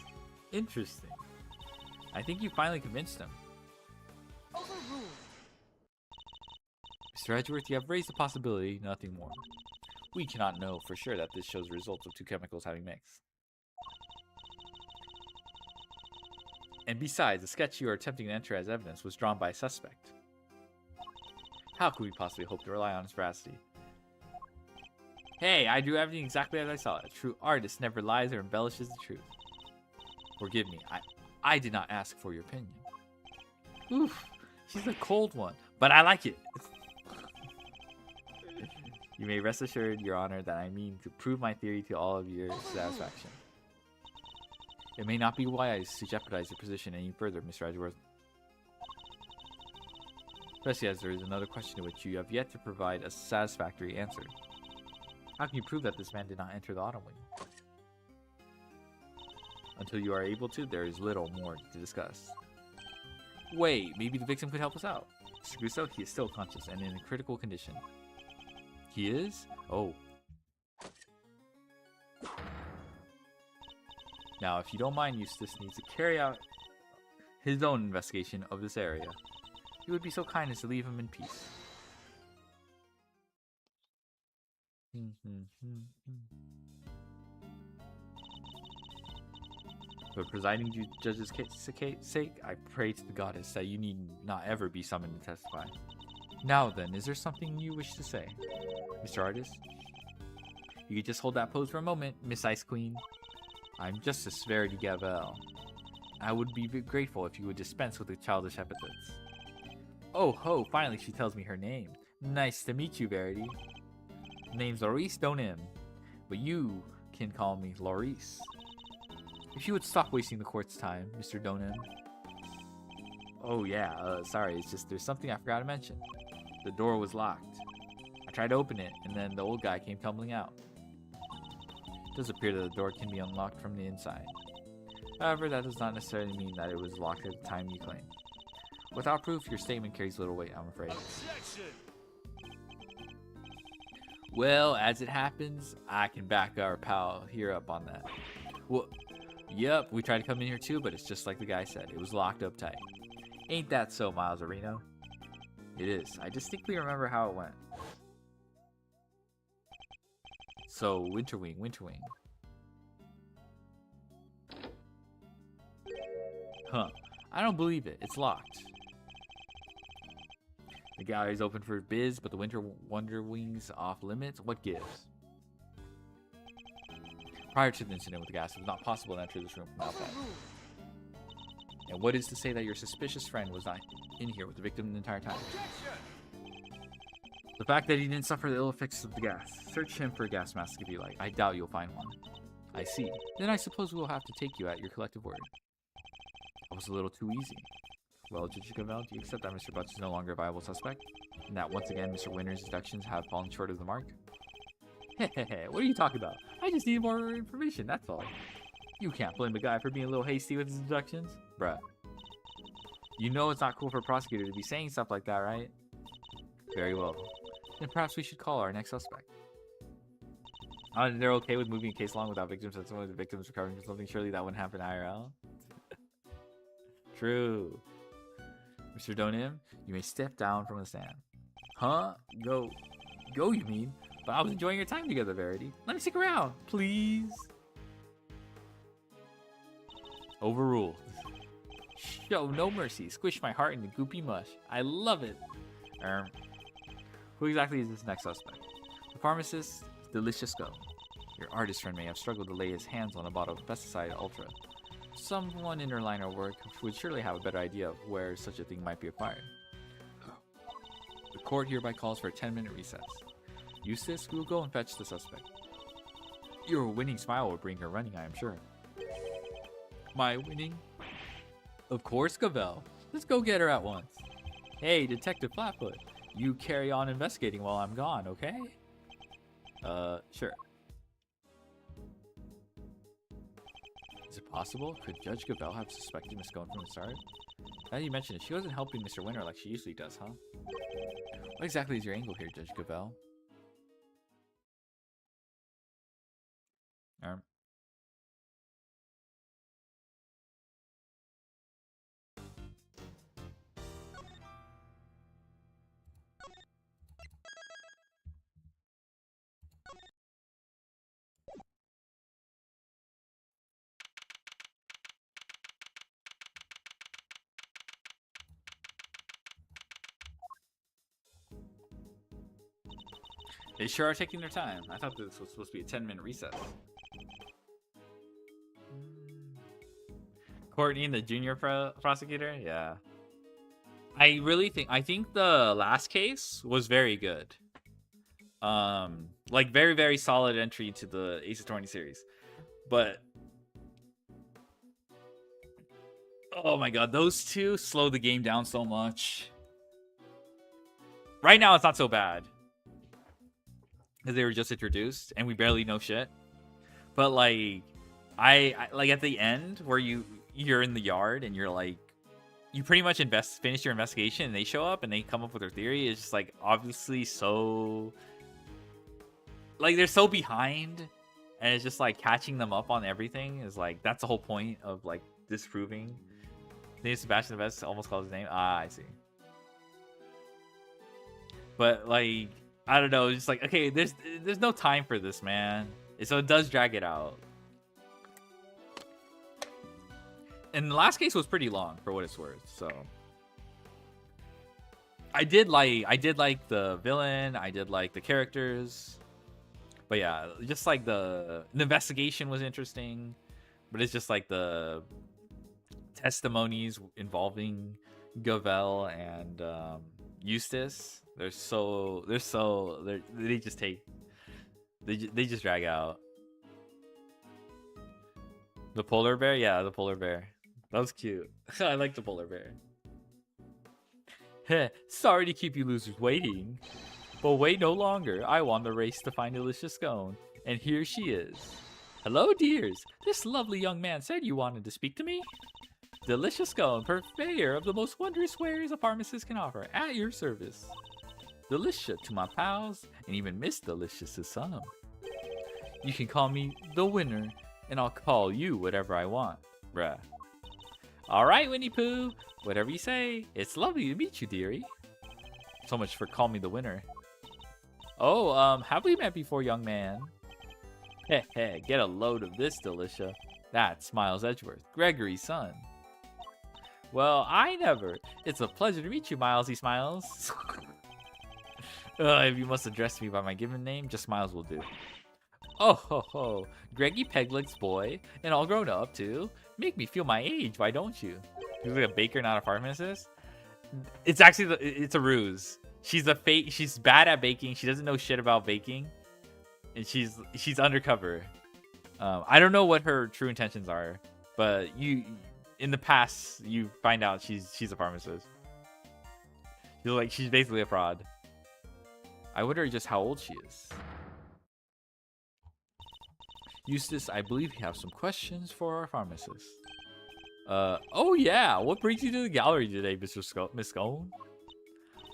Interesting. I think you finally convinced him. Overruled. Mr. Edgeworth, you have raised the possibility, nothing more. We cannot know for sure that this shows the results of two chemicals having mixed. And besides, the sketch you are attempting to enter as evidence was drawn by a suspect. How could we possibly hope to rely on his veracity? Hey, I drew everything exactly as I saw it. A true artist never lies or embellishes the truth. Forgive me, I did not ask for your opinion. Oof, she's a cold one, but I like it. You may rest assured, Your Honor, that I mean to prove my theory to all of your satisfaction. It may not be wise to jeopardize your position any further, Mr. Edgeworth. Especially as there is another question to which you have yet to provide a satisfactory answer. How can you prove that this man did not enter the autumn wing? Until you are able to, there is little more to discuss. Wait, maybe the victim could help us out. Mr. Gusto, he is still conscious and in a critical condition. He is? Oh. Now, if you don't mind, Eustace needs to carry out his own investigation of this area. You would be so kind as to leave him in peace. For presiding judge's sake, I pray to the goddess that you need not ever be summoned to testify. Now then, is there something you wish to say, Mr. Artist? You could just hold that pose for a moment, Miss Ice Queen. I'm Justice Verity Gavel. I would be grateful if you would dispense with the childish epithets. Oh ho, finally she tells me her name. Nice to meet you, Verity. Name's Laurice Donim, but you can call me Laurice. If you would stop wasting the court's time, Mr. Donim. Oh yeah, sorry, it's just there's something I forgot to mention. The door was locked. I tried to open it, and then the old guy came tumbling out. It does appear that the door can be unlocked from the inside. However, that does not necessarily mean that it was locked at the time you claim. Without proof, your statement carries little weight, I'm afraid. Objection! Well, as it happens, I can back our pal here up on that. Well, yep, we tried to come in here too, but it's just like the guy said. It was locked up tight. Ain't that so, Miles Areno? It is. I distinctly remember how it went. So, Winterwing. Huh. I don't believe it. It's locked. The gallery's open for biz, but the Wonder Wings off limits? What gives? Prior to the incident with the gas, it was not possible to enter this room from outside. And what is to say that your suspicious friend was not in here with the victim the entire time? The fact that he didn't suffer the ill effects of the gas. Search him for a gas mask if you like. I doubt you'll find one. I see. Then I suppose we'll have to take you at your collective word. That was a little too easy. Well, Judge Gavel, do you accept that Mr. Butts is no longer a viable suspect? And that once again, Mr. Winter's deductions have fallen short of the mark? Hehehe, what are you talking about? I just need more information, that's all. You can't blame the guy for being a little hasty with his deductions. Bruh. You know it's not cool for a prosecutor to be saying stuff like that, right? Very well. Then perhaps we should call our next suspect. They're okay with moving a case along without victims, and some of the victims recovering from something. Surely that wouldn't happen IRL. True. Mr. Donim, you may step down from the stand. Huh? Go, you mean? But I was enjoying your time together, Verity. Let me stick around, please. Overruled. Show no mercy. Squish my heart into goopy mush. I love it. Who exactly is this next suspect? The pharmacist, Delicious Go. Your artist friend may have struggled to lay his hands on a bottle of pesticide ultra. Someone in her line of work would surely have a better idea of where such a thing might be acquired. The court hereby calls for a 10-minute recess. Eustace, we will go and fetch the suspect. Your winning smile will bring her running, I am sure. My winning? Of course, Gavel. Let's go get her at once. Hey, Detective Flatfoot, you carry on investigating while I'm gone, okay? Sure. Is it possible? Could Judge Gavel have suspected Miss Scone from the start? Now that you mention it, she wasn't helping Mr. Winter like she usually does, huh? What exactly is your angle here, Judge Gavel? They sure are taking their time. I thought this was supposed to be a 10-minute recess. Courtney, the junior prosecutor? Yeah. I think the last case was very good. Like very, very solid entry to the Ace Attorney series. But oh my god, those two slow the game down so much. Right now it's not so bad, because they were just introduced and we barely know shit. But like I like at the end where you're in the yard and you're like, you pretty much finish your investigation and they show up and they come up with their theory. It's just like obviously so like they're so behind, and it's just like catching them up on everything is like, that's the whole point of like disproving. I think Sebastian Vest almost called his name. Ah, I see. But like, I don't know, just like, okay, there's no time for this, man. So it does drag it out. And the last case was pretty long for what it's worth, so I did like the villain, I did like the characters. But yeah, just like the investigation was interesting, but it's just like the testimonies involving Gavel and Eustace They just take, they just drag out. The polar bear? Yeah, the polar bear. That was cute. I like the polar bear. Heh, sorry to keep you losers waiting. But wait no longer. I won the race to find Delicious Scone. And here she is. Hello, dears. This lovely young man said you wanted to speak to me. Delicious Scone, purveyor of the most wondrous wares a pharmacist can offer, at your service. Delicia to my pals, and even Miss Delicious to some. You can call me the winner, and I'll call you whatever I want, bruh. Alright, Winnie Pooh, whatever you say. It's lovely to meet you, dearie. So much for call me the winner. Oh, have we met before, young man? Heh heh, get a load of this, Delicia. That's Miles Edgeworth, Gregory's son. Well, I never. It's a pleasure to meet you, Milesy Smiles. If you must address me by my given name, just Miles will do. Oh ho ho, Greggy Pegleg's boy, and all grown up too. Make me feel my age, why don't you? He's like a baker, not a pharmacist. It's actually it's a ruse. She's bad at baking. She doesn't know shit about baking, and she's undercover. I don't know what her true intentions are, but in the past you find out she's a pharmacist. She's basically a fraud. I wonder just how old she is. Eustace, I believe you have some questions for our pharmacist. Oh yeah, what brings you to the gallery today, Miss Scone?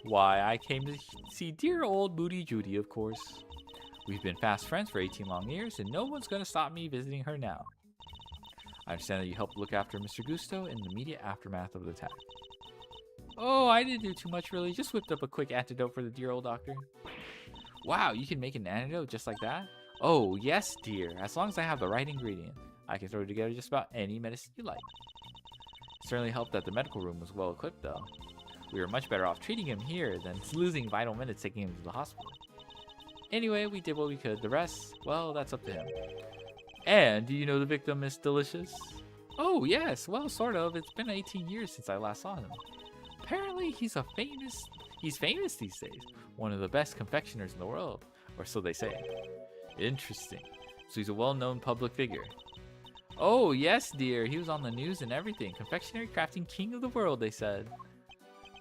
Why, I came to see dear old Moody Judy, of course. We've been fast friends for 18 long years, and no one's gonna stop me visiting her now. I understand that you helped look after Mr. Gusto in the immediate aftermath of the attack. Oh, I didn't do too much really, just whipped up a quick antidote for the dear old doctor. Wow, you can make an antidote just like that? Oh, yes, dear. As long as I have the right ingredient, I can throw together just about any medicine you like. It certainly helped that the medical room was well equipped, though. We were much better off treating him here than losing vital minutes taking him to the hospital. Anyway, we did what we could. The rest, well, that's up to him. And do you know the victim, Miss Delicious? Oh, yes. Well, sort of. It's been 18 years since I last saw him. Apparently, he's famous these days. One of the best confectioners in the world, or so they say. Interesting. So he's a well-known public figure. Oh, yes, dear. He was on the news and everything. Confectionery crafting king of the world, they said.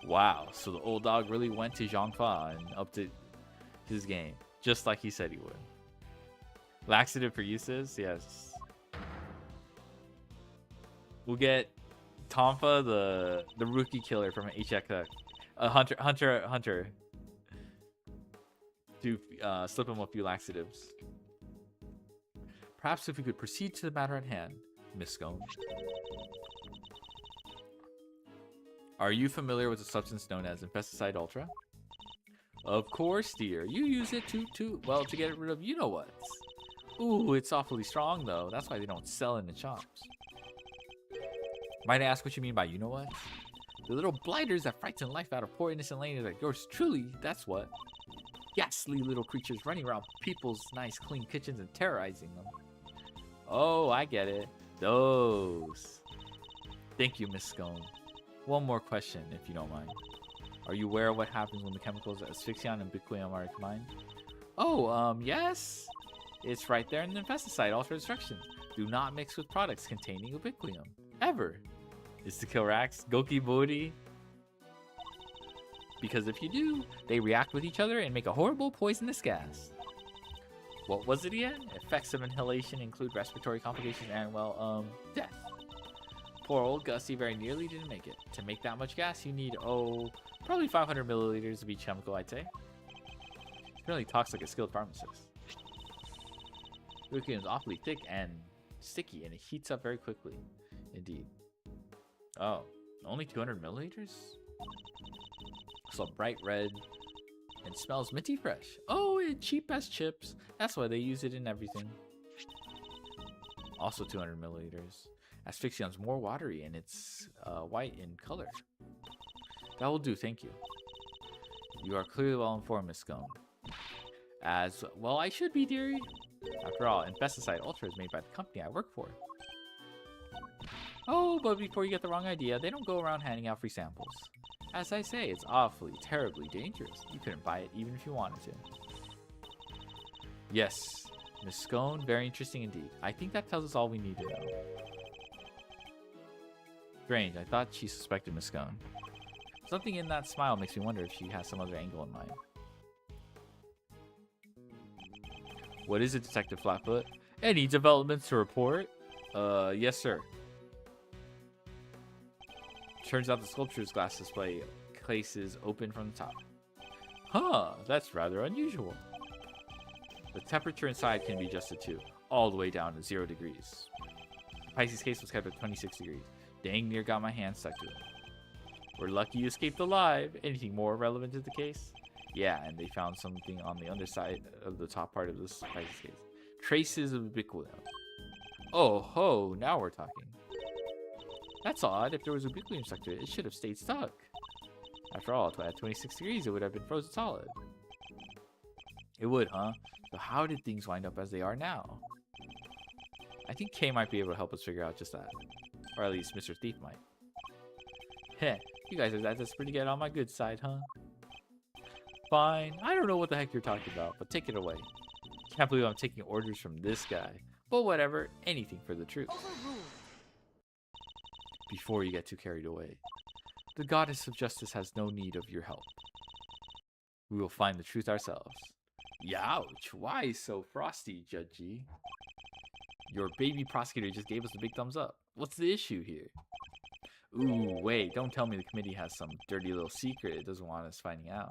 Wow. So the old dog really went to Zhangfa and upped his game, just like he said he would. Laxative for uses? Yes. We'll get Tonfa, the rookie killer from HX, Hunter, to slip him a few laxatives. Perhaps if we could proceed to the matter at hand, Miss Scone. Are you familiar with a substance known as Infesticide Ultra? Of course, dear. You use it to get rid of you-know-whats. Ooh, it's awfully strong, though. That's why they don't sell it in the shops. Might I ask what you mean by you-know-what? The little blighters that frighten the life out of poor innocent ladies like yours truly, that's what. Ghastly little creatures running around people's nice clean kitchens and terrorizing them. Oh, I get it. Those. Thank you, Miss Scone. One more question, if you don't mind. Are you aware of what happens when the chemicals asphyxion and ubiquium are combined? Oh, yes. It's right there in the Infesticide Ultra instructions. Do not mix with products containing ubiquium. Ever. It's to kill rats. Goki Booty. Because if you do, they react with each other and make a horrible poisonous gas. What was it again? Effects of inhalation include respiratory complications and, well, death. Poor old Gussie very nearly didn't make it. To make that much gas, you need, probably 500 milliliters of each chemical, I'd say. He really talks like a skilled pharmacist. Ubiquium is awfully thick and sticky, and it heats up very quickly. Indeed. Oh, only 200 milliliters? So bright red and smells minty fresh. Oh, it's cheap as chips. That's why they use it in everything. Also 200 milliliters. Asphyxion's more watery and it's white in color. That will do, thank you. You are clearly well informed, Miss Scone. As well I should be, dearie. After all, Infesticide Ultra is made by the company I work for. Oh, but before you get the wrong idea, they don't go around handing out free samples. As I say, it's awfully, terribly dangerous. You couldn't buy it even if you wanted to. Yes, Miss Scone, very interesting indeed. I think that tells us all we need to know. Strange, I thought she suspected Miss Scone. Something in that smile makes me wonder if she has some other angle in mind. What is it, Detective Flatfoot? Any developments to report? Yes, sir. Turns out the sculpture's glass display case is open from the top. Huh, that's rather unusual. The temperature inside can be adjusted too, all the way down to 0 degrees. Pisces case was kept at 26 degrees. Dang near got my hand stuck to it. We're lucky you escaped alive. Anything more relevant to the case? Yeah, and they found something on the underside of the top part of this Pisces case. Traces of ubiquitin. Oh ho, now we're talking. That's odd. If there was ubiquitin stuck to it, it should have stayed stuck. After all, at 26 degrees, it would have been frozen solid. It would, huh? So how did things wind up as they are now? I think Kay might be able to help us figure out just that. Or at least Mr. Thief might. Heh, you guys are that's pretty good on my good side, huh? Fine. I don't know what the heck you're talking about, but take it away. Can't believe I'm taking orders from this guy. But whatever, anything for the truth. Before you get too carried away, the goddess of justice has no need of your help. We will find the truth ourselves. Youch, why so frosty, Judgy? Your baby prosecutor just gave us a big thumbs up. What's the issue here? Ooh, wait, don't tell me the committee has some dirty little secret it doesn't want us finding out.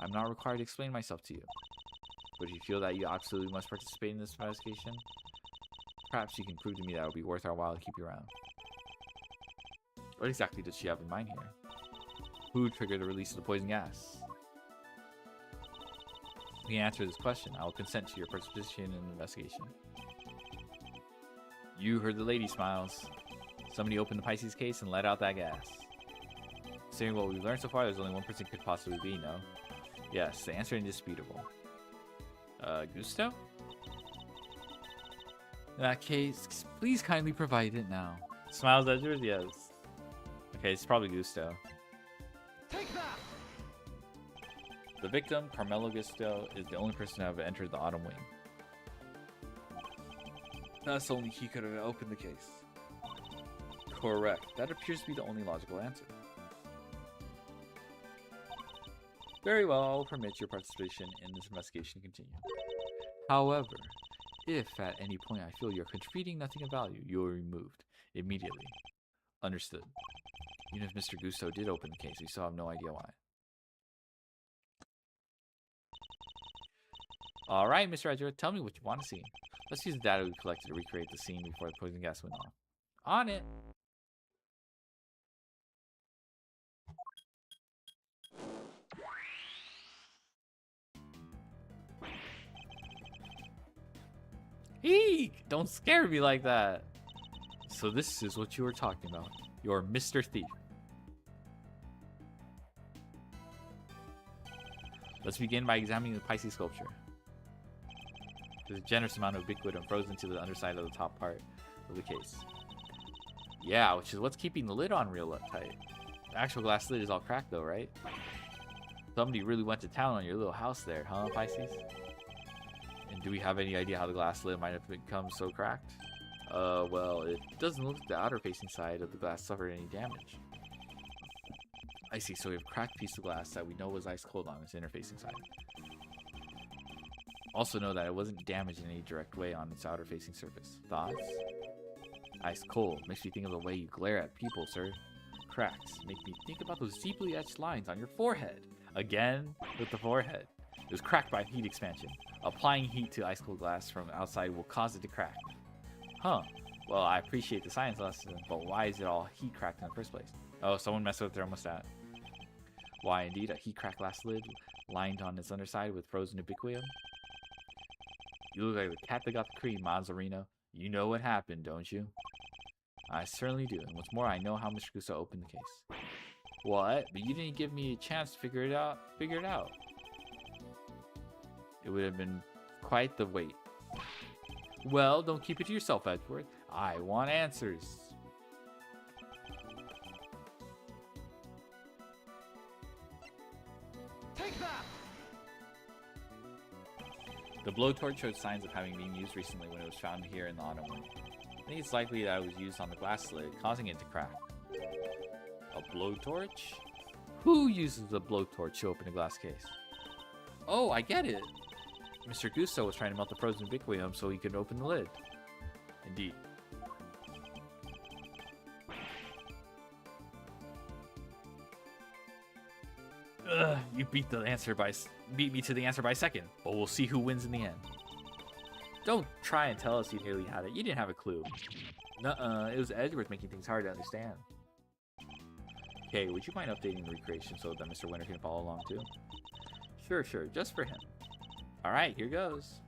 I'm not required to explain myself to you. But if you feel that you absolutely must participate in this investigation, perhaps you can prove to me that it would be worth our while to keep you around. What exactly does she have in mind here? Who triggered the release of the poison gas? If you can answer this question, I will consent to your participation in the investigation. You heard the lady smiles. Somebody opened the Pisces case and let out that gas. Considering what we've learned so far, there's only one person could possibly be, no? Yes, the answer is indisputable. Gusto? In that case, please kindly provide it now. Smiles at yours? Yes. Okay, it's probably Gusto. Take that! The victim, Carmelo Gusto, is the only person to have entered the Autumn Wing. Thus, only he could have opened the case. Correct. That appears to be the only logical answer. Very well, I will permit your participation in this investigation to continue. However, if at any point I feel you're contributing nothing of value, you are removed immediately. Understood. Even if Mr. Gusto did open the case, we still have no idea why. Alright, Mr. Edgeworth, tell me what you want to see. Let's use the data we collected to recreate the scene before the poison gas went off. On it! Eek! Don't scare me like that! So this is what you were talking about. You're Mr. Thief. Let's begin by examining the Pisces sculpture. There's a generous amount of ubiquitin frozen to the underside of the top part of the case. Yeah, which is what's keeping the lid on real tight. The actual glass lid is all cracked though, right? Somebody really went to town on your little house there, huh, Pisces? And do we have any idea how the glass lid might have become so cracked? Well, it doesn't look like the outer facing side of the glass suffered any damage. I see, so we have a cracked piece of glass that we know was ice cold on its inner facing side. Also know that it wasn't damaged in any direct way on its outer facing surface. Thoughts? Ice cold makes me think of the way you glare at people, sir. Cracks make me think about those deeply etched lines on your forehead. Again, with the forehead. It was cracked by heat expansion. Applying heat to ice cold glass from outside will cause it to crack. Huh. Well, I appreciate the science lesson, but why is it all heat cracked in the first place? Oh, someone messed with their thermostat. Why, indeed, a heat cracked glass lid lined on its underside with frozen ubiquitin? You look like the cat that got the cream, Mazzarino. You know what happened, don't you? I certainly do, and what's more, I know how Mr. Gusto opened the case. What? But you didn't give me a chance to figure it out. It would have been quite the wait. Well, don't keep it to yourself, Edgeworth. I want answers. Take that! The blowtorch showed signs of having been used recently when it was found here in the autumn wind. I think it's likely that it was used on the glass lid, causing it to crack. A blowtorch? Who uses a blowtorch to open a glass case? Oh, I get it! Mr. Gusto was trying to melt the frozen biquium so he could open the lid. Indeed. Ugh, you beat me to the answer by a second, but we'll see who wins in the end. Don't try and tell us you nearly had it. You didn't have a clue. Nuh-uh, it was Edward making things hard to understand. Okay, would you mind updating the recreation so that Mr. Winter can follow along too? Sure, just for him. Alright, here goes.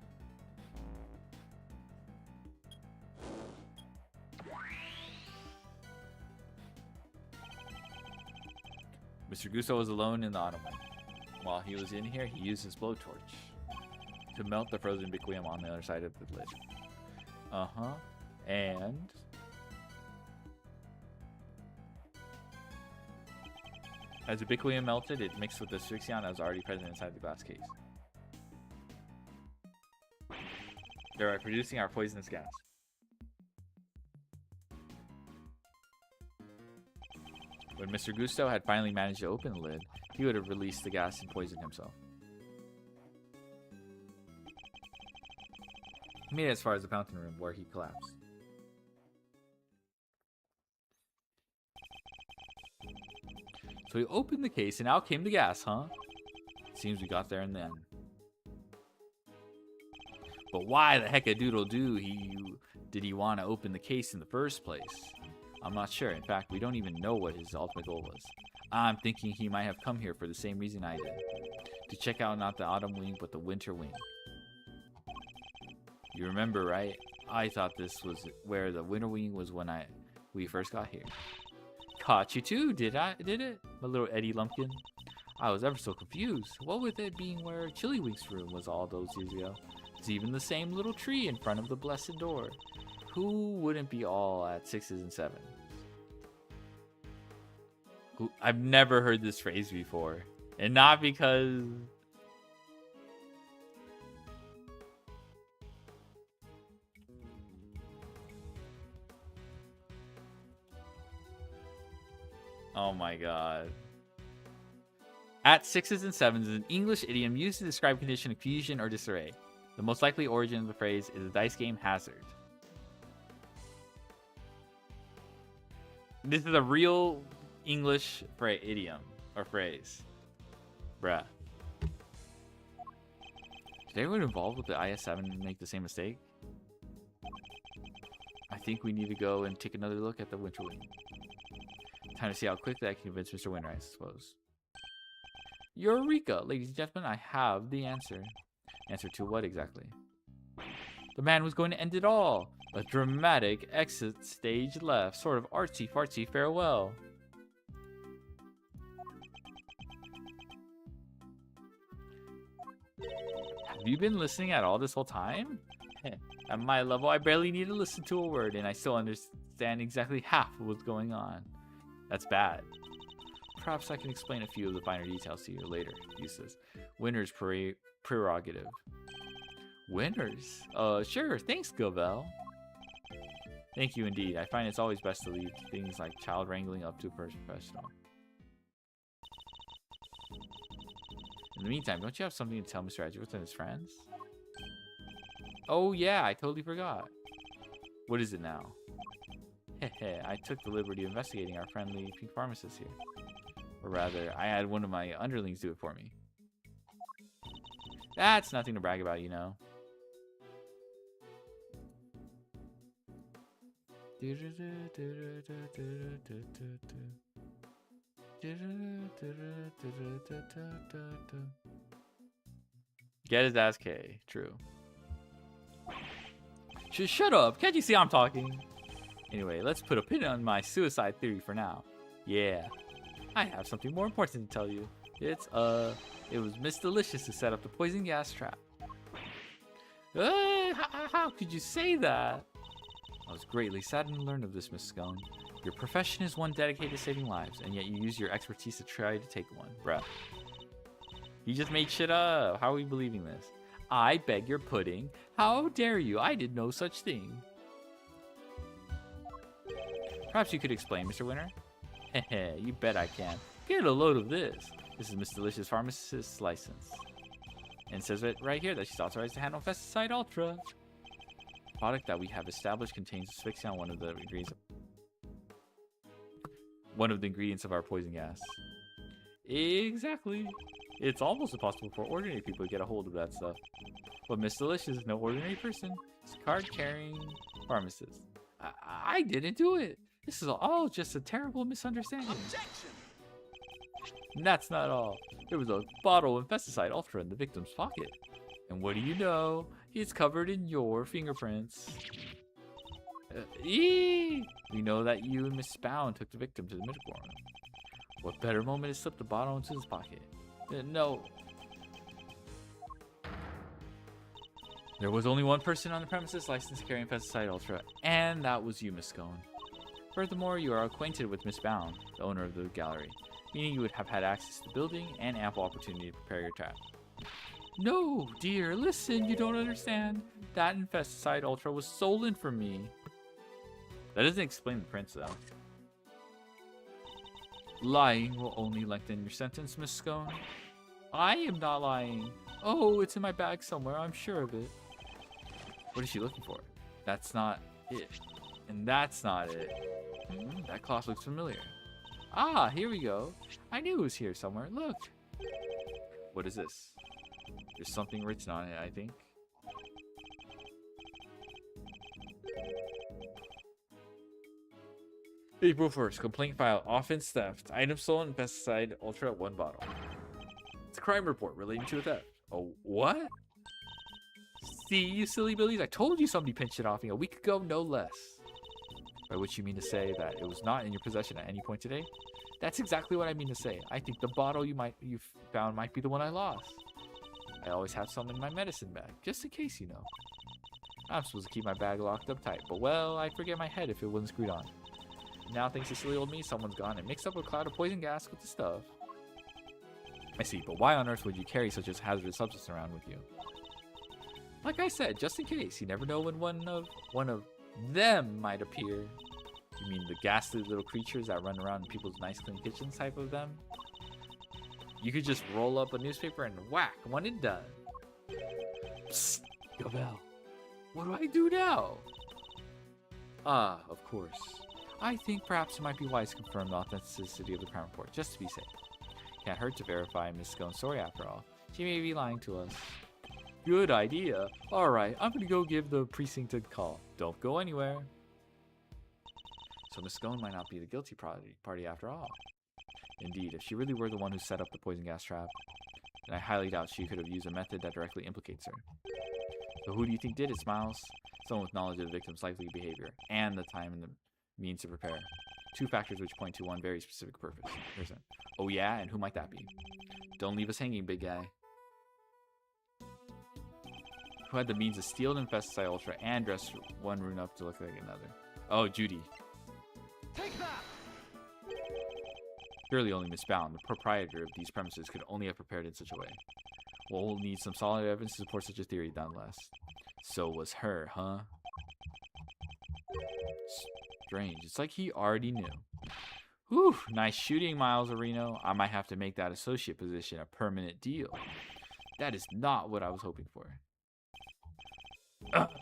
Mr. Gusto was alone in the autumn wind. While he was in here, he used his blowtorch to melt the frozen biquium on the other side of the lid. Uh-huh. And... as the biquium melted, it mixed with the asphyxion that was already present inside the glass case. Thereby producing our poisonous gas. When Mr. Gusto had finally managed to open the lid, he would have released the gas and poisoned himself. He made it as far as the fountain room, where he collapsed. So he opened the case, and out came the gas, huh? Seems we got there in the end. But why the heck a doodle do did he want to open the case in the first place? I'm not sure. In fact, we don't even know what his ultimate goal was. I'm thinking he might have come here for the same reason I did. To check out not the autumn wing, but the winter wing. You remember, right? I thought this was where the winter wing was when we first got here. Caught you too, did it? My little Eddie Lumpkin. I was ever so confused. What with it being where Chili Wink's room was all those years ago? It's even the same little tree in front of the blessed door. Who wouldn't be all at 6s and 7s? I've never heard this phrase before. And not because... oh my god. At 6s and 7s is an English idiom used to describe condition of confusion or disarray. The most likely origin of the phrase is the dice game Hazard. This is a real English idiom or phrase. Bruh. Did everyone involved with the IS-7 make the same mistake? I think we need to go and take another look at the winter wing. Time to see how quickly I can convince Mr. Winter, I suppose. Eureka! Ladies and gentlemen, I have the answer. Answer to what exactly? The man was going to end it all. A dramatic exit stage left. Sort of artsy-fartsy farewell. Have you been listening at all this whole time? At my level, I barely need to listen to a word, and I still understand exactly half of what's going on. That's bad. Perhaps I can explain a few of the finer details to you later, he says. Winner's prerogative. Winners? Sure, thanks, Gavel. Thank you indeed. I find it's always best to leave things like child wrangling up to a professional. In the meantime, don't you have something to tell Mr. Edgeworth and his friends? Oh yeah, I totally forgot. What is it now? Heh, I took the liberty of investigating our friendly pink pharmacist here. Or rather, I had one of my underlings do it for me. That's nothing to brag about, you know. Get his ass K. True. Shut up! Can't you see I'm talking? Anyway, let's put a pin on my suicide theory for now. Yeah. I have something more important to tell you. It was Miss Delicious who set up the poison gas trap. How could you say that? I was greatly saddened to learn of this, Miss Scone. Your profession is one dedicated to saving lives, and yet you use your expertise to try to take one. Bruh. He just made shit up. How are we believing this? I beg your pudding. How dare you? I did no such thing. Perhaps you could explain, Mr. Winter? Heh, you bet I can. Get a load of this. This is Miss Delicious Pharmacist's license. And it says it right here that she's authorized to handle Pesticide Ultra. The product that we have established contains asphyxion, one of the ingredients of our poison gas. Exactly. It's almost impossible for ordinary people to get a hold of that stuff. But Miss Delicious is no ordinary person. She's a card-carrying pharmacist. I didn't do it. This is all just a terrible misunderstanding. Objection! And that's not all. There was a bottle of Pesticide Ultra in the victim's pocket. And what do you know? It's covered in your fingerprints. We know that you and Miss Spound took the victim to the medical room. What better moment to slip the bottle into his pocket? No. There was only one person on the premises licensed to carry Pesticide Ultra, and that was you, Miss Scone. Furthermore, you are acquainted with Miss Bound, the owner of the gallery, meaning you would have had access to the building and ample opportunity to prepare your trap. No, dear, listen, you don't understand. That Pesticide Ultra was stolen from me. That doesn't explain the prints, though. Lying will only lengthen your sentence, Miss Scone. I am not lying. Oh, it's in my bag somewhere, I'm sure of it. What is she looking for? That's not it. And that's not it. That cloth looks familiar. Ah, here we go. I knew it was here somewhere. Look. What is this? There's something written on it, I think. April 1st, complaint filed, offense theft, item stolen, Pesticide Ultra 1 bottle. It's a crime report relating to a theft. Oh, what? See, you silly billies, I told you somebody pinched it off me a week ago, no less. By which you mean to say that it was not in your possession at any point today? That's exactly what I mean to say. I think the bottle you found might be the one I lost. I always have some in my medicine bag, just in case, you know. I'm supposed to keep my bag locked up tight, but well, I'd forget my head if it wasn't screwed on. Now, thanks to silly old me, someone's gone and mixed up a cloud of poison gas with the stuff. I see, but why on earth would you carry such a hazardous substance around with you? Like I said, just in case. You never know when one of them might appear. You mean the ghastly little creatures that run around in people's nice clean kitchens type of them? You could just roll up a newspaper and whack, one and done. Psst, Gambit. What do I do now? Ah, of course. I think perhaps it might be wise to confirm the authenticity of the crime report, just to be safe. Can't hurt to verify Miss Scone's story after all. She may be lying to us. Good idea. Alright, I'm gonna go give the precinct a call. Don't go anywhere. So Miss Scone might not be the guilty party after all. Indeed, if she really were the one who set up the poison gas trap, then I highly doubt she could have used a method that directly implicates her. So who do you think did it, Smiles? Someone with knowledge of the victim's likely behavior, and the time and the means to prepare. Two factors which point to one very specific person. Oh yeah, and who might that be? Don't leave us hanging, big guy. Who had the means to steal an Pesticide Ultra and dress one rune up to look like another? Oh, Judy. Take that! Surely only Miss Bound, the proprietor of these premises, could only have prepared in such a way. Well, we'll need some solid evidence to support such a theory, nonetheless. So was her, huh? Strange. It's like he already knew. Whew, nice shooting, Miles Areno. I might have to make that associate position a permanent deal. That is not what I was hoping for.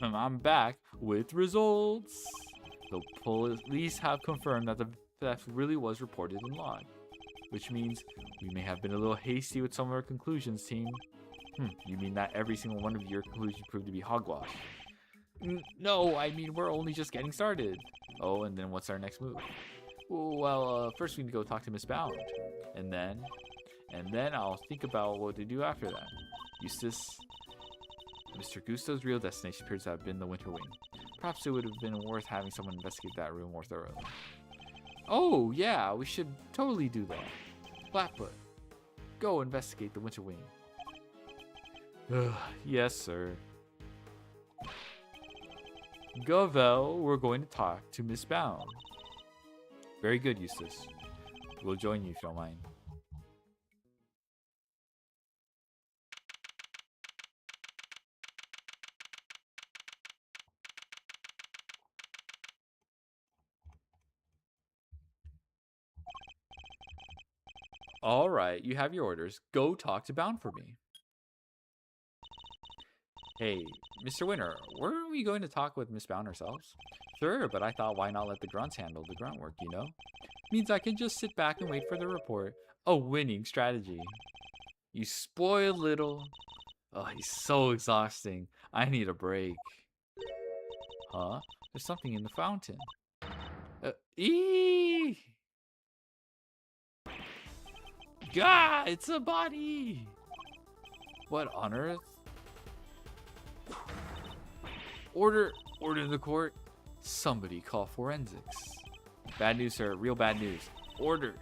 I'm back with results. The police have confirmed that the theft really was reported and logged, which means we may have been a little hasty with some of our conclusions, team. You mean that every single one of your conclusions proved to be hogwash? No, I mean we're only just getting started. Oh, and then what's our next move? Well, first we need to go talk to Miss Bound, and then I'll think about what to do after that. Eustace, Mr. Gusto's real destination appears to have been the Winter Wing. Perhaps it would have been worth having someone investigate that room more thoroughly. Oh, yeah, we should totally do that. Flatfoot, go investigate the Winter Wing. Yes, sir. Gavel, we're going to talk to Miss Bound. Very good, Eustace. We'll join you if you don't mind. All right, you have your orders. Go talk to Bound for me. Hey, Mr. Winter, weren't we going to talk with Miss Bound ourselves? Sure, but I thought why not let the grunts handle the grunt work, you know? Means I can just sit back and wait for the report. A winning strategy. You spoiled little. Oh, he's so exhausting. I need a break. Huh? There's something in the fountain. Eee! God, it's a body! What on earth? Order in the court. Somebody call forensics. Bad news, sir. Real bad news. Order.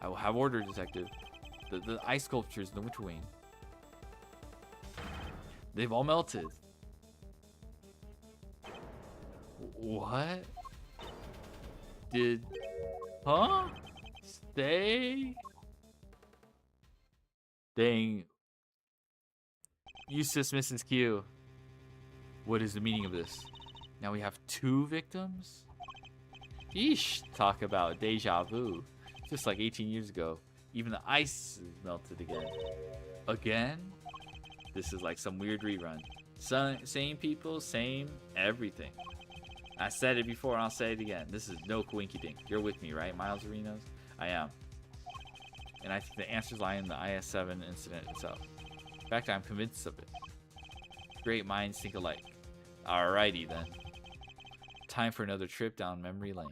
I will have order, detective. The ice sculptures in the Winter Wing. They've all melted. What? Huh? Stay? Dang. Eustace Mrs. Q. What is the meaning of this? Now we have 2 victims? Yeesh, talk about deja vu. Just like 18 years ago. Even the ice is melted again. Again? This is like some weird rerun. Same people, same everything. I said it before, I'll say it again. This is no coinky dink. You're with me, right, Miles Arenas? I am. And I think the answers lie in the IS-7 incident itself. In fact, I'm convinced of it. Great minds think alike. Alrighty then. Time for another trip down memory lane.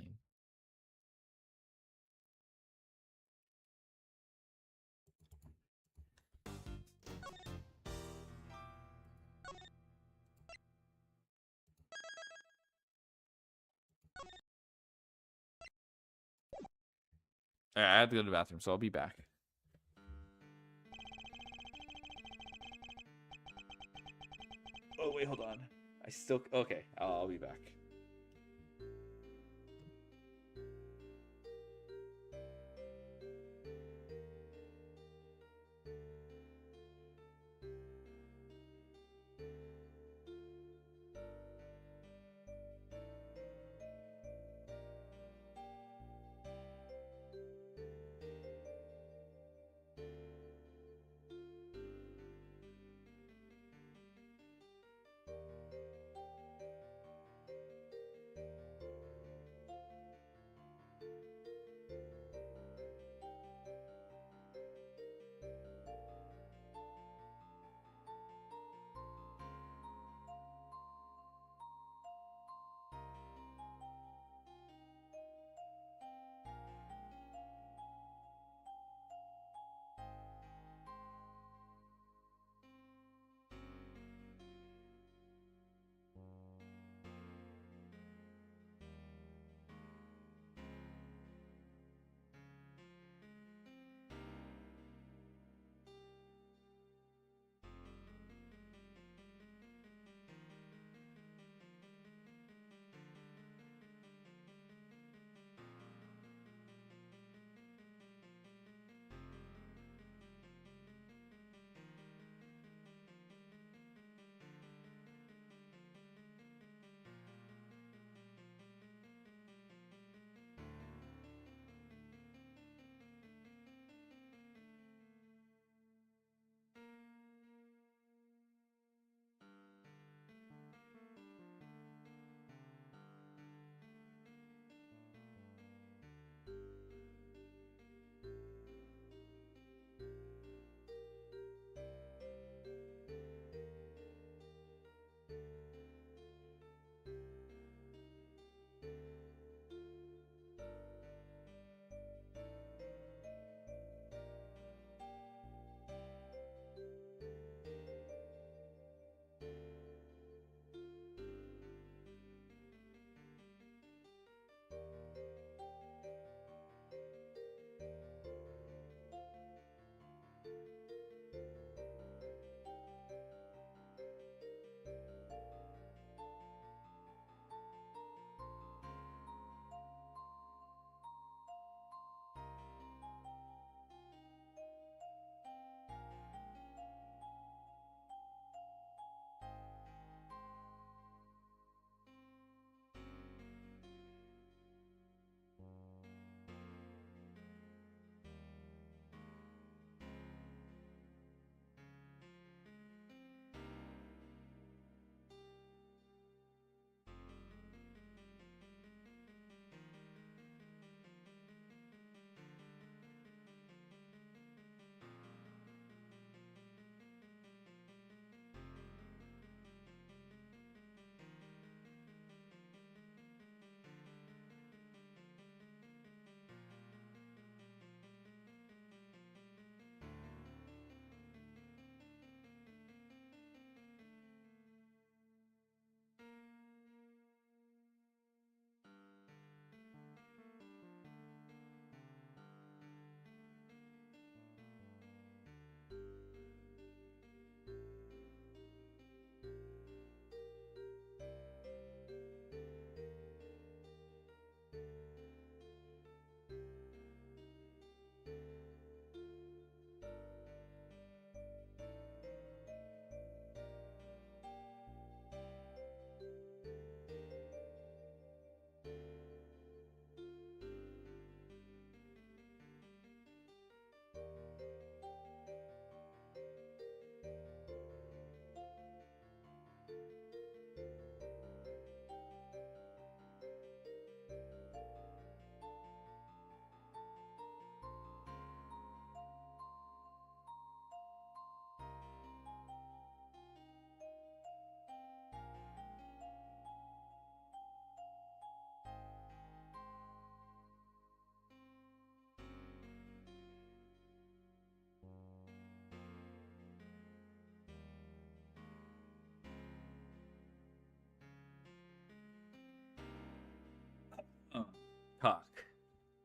Alright, I have to go to the bathroom, so I'll be back. Oh, wait, hold on. Okay, I'll be back.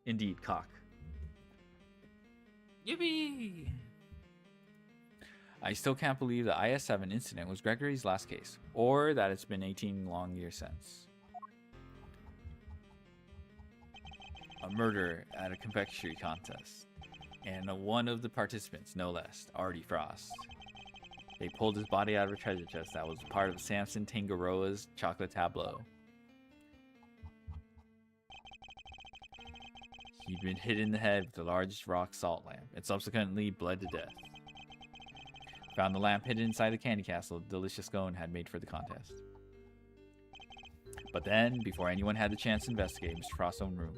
Indeed, cock. Yippee! I still can't believe the IS-7 incident was Gregory's last case, or that it's been 18 long years since. A murder at a confectionery contest, and one of the participants, no less, Artie Frost. They pulled his body out of a treasure chest that was part of Samson Tangaroa's chocolate tableau. He'd been hit in the head with a large rock salt lamp and subsequently bled to death. Found the lamp hidden inside the candy castle the delicious scone had made for the contest. But then, before anyone had the chance to investigate Mr. Frost's own room,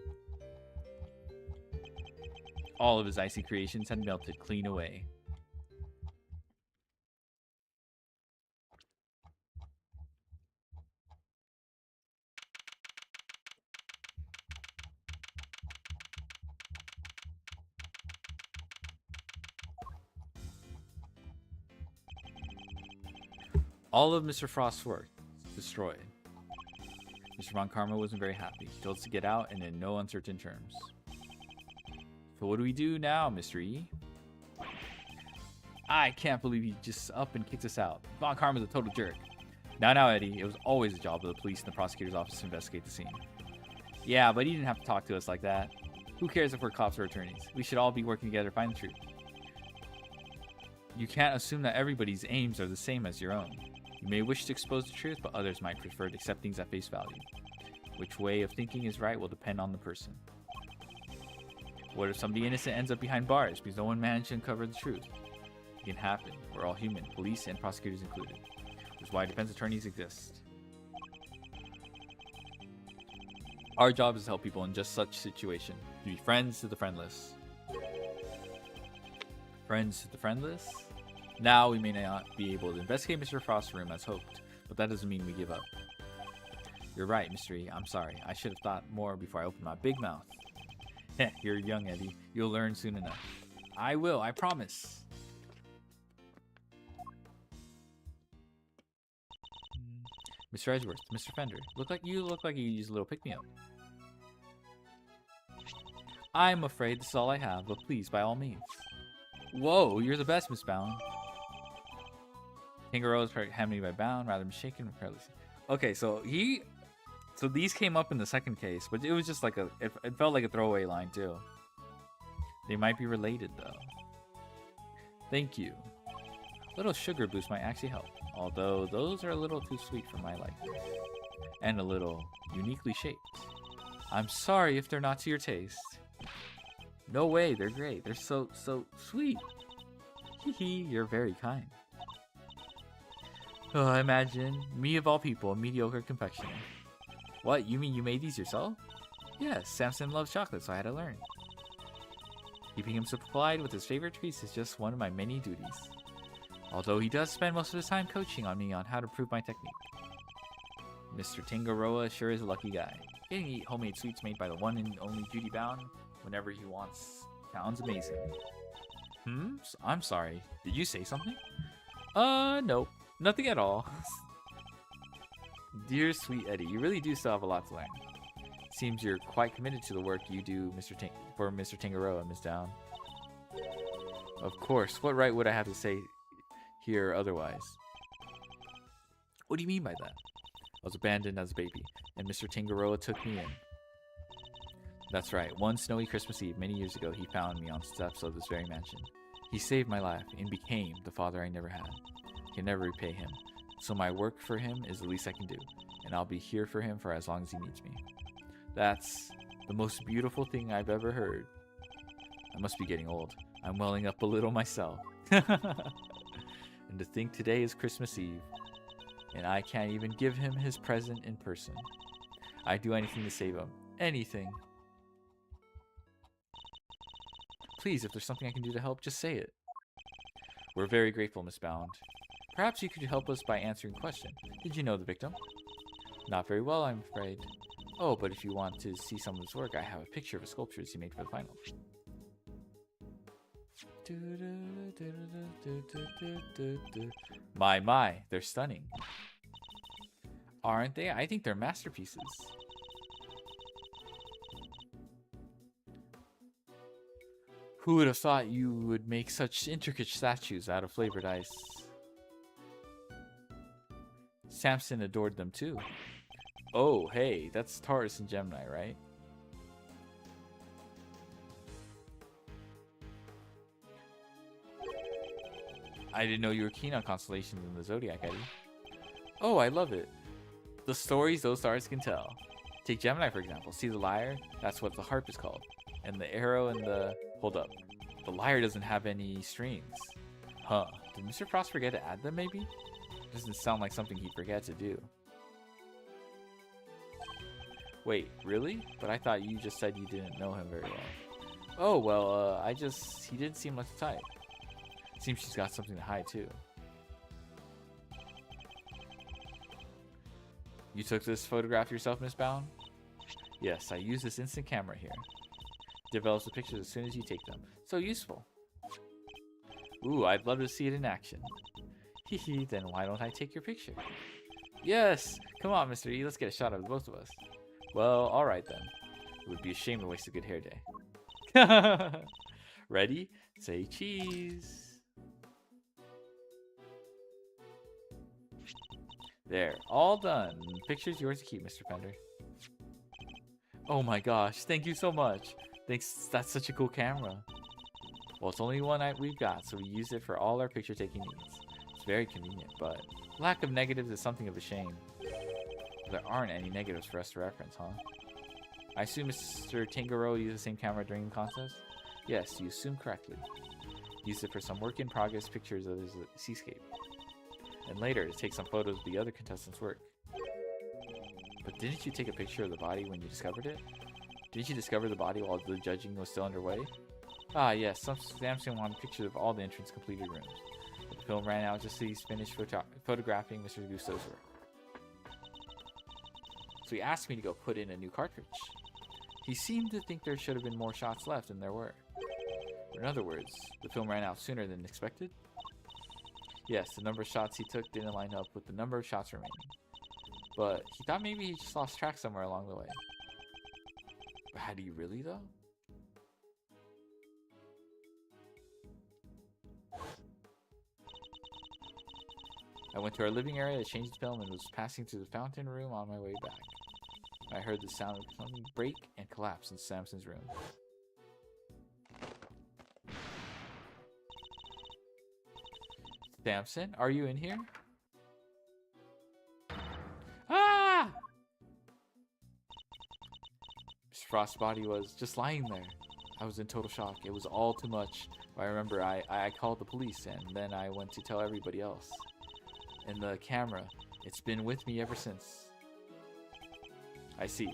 all of his icy creations had melted clean away. All of Mr. Frost's work destroyed. Mr. Von Karma wasn't very happy. He told us to get out and in no uncertain terms. So what do we do now, Mr. E? I can't believe he just up and kicked us out. Von Karma's a total jerk. Now, Eddie, it was always the job of the police and the prosecutor's office to investigate the scene. Yeah, but he didn't have to talk to us like that. Who cares if we're cops or attorneys? We should all be working together to find the truth. You can't assume that everybody's aims are the same as your own. You may wish to expose the truth, but others might prefer to accept things at face value. Which way of thinking is right will depend on the person. What if somebody innocent ends up behind bars because no one managed to uncover the truth? It can happen. We're all human, police and prosecutors included. Which is why defense attorneys exist. Our job is to help people in just such situation. To be friends to the friendless. Friends to the friendless? Now we may not be able to investigate Mr. Frost's room as hoped, but that doesn't mean we give up. You're right, Mr. E. I'm sorry. I should have thought more before I opened my big mouth. Heh, you're young, Eddie. You'll learn soon enough. I will, I promise. Mr. Edgeworth, Mr. Fender, look like you use a little pick-me-up. I'm afraid this is all I have, but please, by all means. Whoa, you're the best, Miss Bound. Kangaroo is handed me by Bound, rather shaken and careless. Okay, so these came up in the second case, but it was just like it felt like a throwaway line too. They might be related though. Thank you. A little sugar boost might actually help, although those are a little too sweet for my liking. And a little uniquely shaped. I'm sorry if they're not to your taste. No way, they're great. They're so sweet. Hee, you're very kind. Oh, imagine me of all people, a mediocre confectioner. What, you mean you made these yourself? Yes, Samson loves chocolate, so I had to learn. Keeping him supplied with his favorite treats is just one of my many duties. Although he does spend most of his time coaching on me on how to improve my technique. Mr. Tangaroa sure is a lucky guy. Getting to eat homemade sweets made by the one and only Judy Bound whenever he wants sounds amazing. I'm sorry. Did you say something? Nope. Nothing at all. Dear sweet Eddie, you really do still have a lot to learn. Seems you're quite committed to the work you do, for Mr. Tangaroa, Miss Down. Of course. What right would I have to say here otherwise? What do you mean by that? I was abandoned as a baby, and Mr. Tangaroa took me in. That's right. One snowy Christmas Eve many years ago, he found me on the steps of this very mansion. He saved my life and became the father I never had. I can never repay him, so my work for him is the least I can do, and I'll be here for him for as long as he needs me. That's the most beautiful thing I've ever heard. I must be getting old. I'm welling up a little myself. And to think today is Christmas Eve, and I can't even give him his present in person. I'd do anything to save him. Anything. Please, if there's something I can do to help, just say it. We're very grateful, Miss Bound. Perhaps you could help us by answering a question. Did you know the victim? Not very well, I'm afraid. Oh, but if you want to see some of his work, I have a picture of a sculpture he made for the final. My, they're stunning. Aren't they? I think they're masterpieces. Who would have thought you would make such intricate statues out of flavored ice? Samson adored them too. Oh, hey, that's Taurus and Gemini, right? I didn't know you were keen on constellations in the zodiac, Eddie. Oh, I love it. The stories those stars can tell. Take Gemini, for example. See the lyre? That's what the harp is called. And the arrow and the... Hold up. The lyre doesn't have any strings. Huh. Did Mr. Frost forget to add them, maybe? Doesn't sound like something he'd forget to do. Wait, really? But I thought you just said you didn't know him very well. Oh, well, he didn't seem like the type. Seems she's got something to hide, too. You took this photograph yourself, Miss Bound? Yes, I use this instant camera here. Develops the pictures as soon as you take them. So useful. Ooh, I'd love to see it in action. Hehe, then why don't I take your picture? Yes! Come on, Mr. E, let's get a shot of both of us. Well, alright then. It would be a shame to waste a good hair day. Ready? Say cheese. There, all done. Picture's yours to keep, Mr. Fender. Oh my gosh, thank you so much. Thanks, that's such a cool camera. Well, it's only one we've got, so we use it for all our picture taking needs. It's very convenient, but lack of negatives is something of a shame. There aren't any negatives for us to reference, huh? I assume Mr. Tangaro used the same camera during the contest? Yes, you assume correctly. Used it for some work-in-progress pictures of his seascape. And later, to take some photos of the other contestants' work. But didn't you take a picture of the body when you discovered it? Didn't you discover the body while the judging was still underway? Ah, yes, Samson wanted pictures of all the entrance completed rooms. But the film ran out just as he finished photographing Mr. Gusto's work. So he asked me to go put in a new cartridge. He seemed to think there should have been more shots left than there were. In other words, the film ran out sooner than expected? Yes, the number of shots he took didn't line up with the number of shots remaining. But he thought maybe he just lost track somewhere along the way. But had he really, though? I went to our living area to change the film and was passing through the fountain room on my way back. I heard the sound of something break and collapse in Samson's room. Samson, are you in here? Ah! Mr. Frost's body was just lying there. I was in total shock. It was all too much. I remember I called the police and then I went to tell everybody else. And the camera, it's been with me ever since. I see.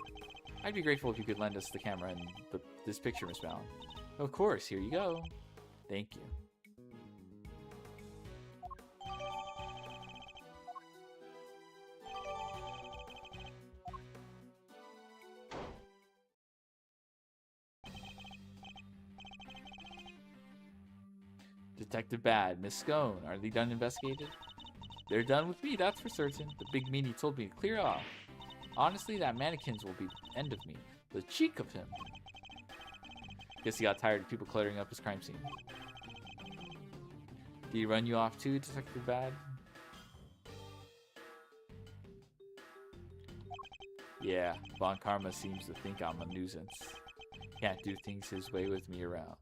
I'd be grateful if you could lend us the camera and this picture, Miss Bound. Of course, here you go. Thank you. Detective Bad, Miss Scone, are they done investigated? They're done with me, that's for certain. The big meanie told me to clear off. Honestly, that mannequins will be the end of me. The cheek of him. Guess he got tired of people cluttering up his crime scene. Did he run you off too, Detective Bad? Yeah, Von Karma seems to think I'm a nuisance. Can't do things his way with me around.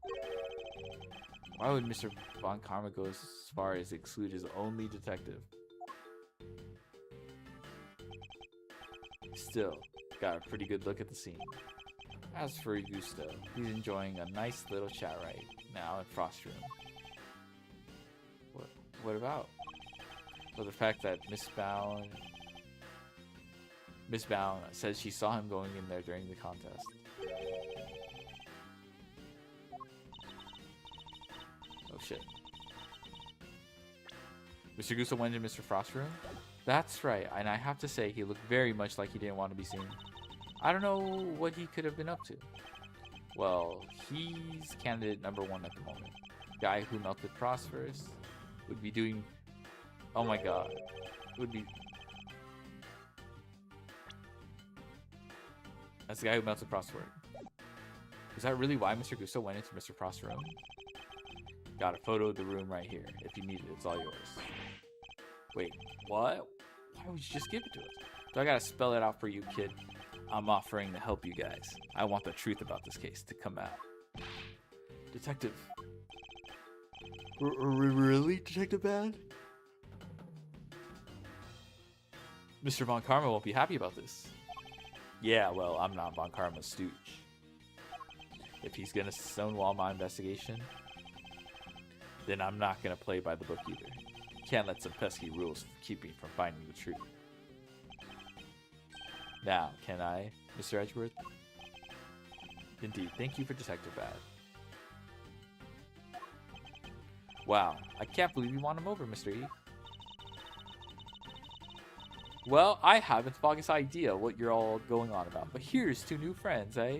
Why would Mr. Von Karma go as far as to exclude his only detective? Still, got a pretty good look at the scene. As for Augusto, he's enjoying a nice little chat right now in Frost's room. What about? Well, the fact that Miss Bound says she saw him going in there during the contest. Oh shit. Mr. Gusto went into Mr. Frost's room? That's right, and I have to say he looked very much like he didn't want to be seen. I don't know what he could have been up to. Well, he's candidate number 1 at the moment. Guy who melted Prosperous would be doing... Oh my god. Would be... That's the guy who melted Prosperous. Is that really why Mr. Gusto went into Mr. Frost's room? Got a photo of the room right here. If you need it, it's all yours. Wait, what? Why would you just give it to us? Do I gotta spell it out for you, kid? I'm offering to help you guys. I want the truth about this case to come out. Detective. Really, Detective Bad? Mr. Von Karma won't be happy about this. Yeah, well, I'm not Von Karma's stooge. If he's gonna stonewall my investigation, then I'm not gonna play by the book either. Can't let some pesky rules keep me from finding the truth. Now, can I, Mr. Edgeworth? Indeed, thank you for Detective Bad. Wow, I can't believe you won him over, Mr. E. Well, I haven't the foggiest idea what you're all going on about, but here's two new friends, eh?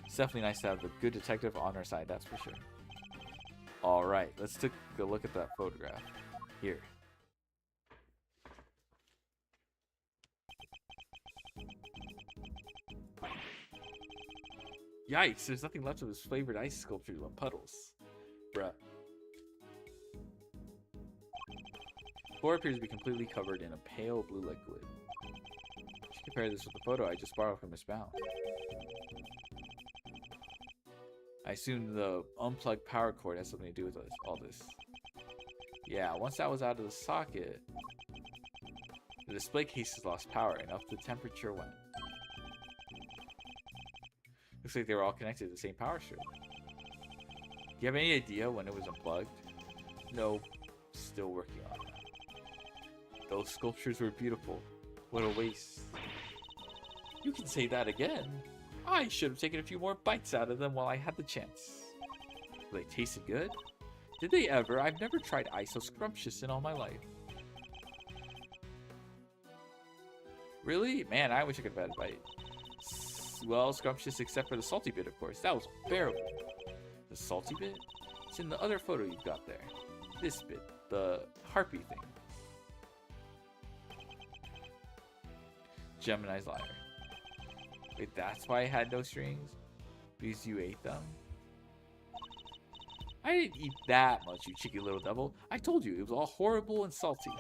It's definitely nice to have a good detective on our side, that's for sure. Alright, let's take a look at that photograph. Here. Yikes, there's nothing left of his flavored ice sculpture but puddles. Bruh. The floor appears to be completely covered in a pale blue liquid. You should compare this with the photo I just borrowed from Miss Bound. I assume the unplugged power cord has something to do with all this. Yeah, once that was out of the socket, the display cases lost power and up the temperature went. Looks like they were all connected to the same power strip. Do you have any idea when it was unplugged? No, still working on it. Those sculptures were beautiful. What a waste. You can say that again. I should have taken a few more bites out of them while I had the chance. They tasted good? Did they ever? I've never tried ice so scrumptious in all my life. Really? Man, I wish I could have had a bite. Well, scrumptious except for the salty bit, of course. That was unbearable. The salty bit? It's in the other photo you've got there. This bit. The harpy thing. Gemini's liar. Wait, that's why I had no strings? Because you ate them? I didn't eat that much, you cheeky little devil. I told you, it was all horrible and salty.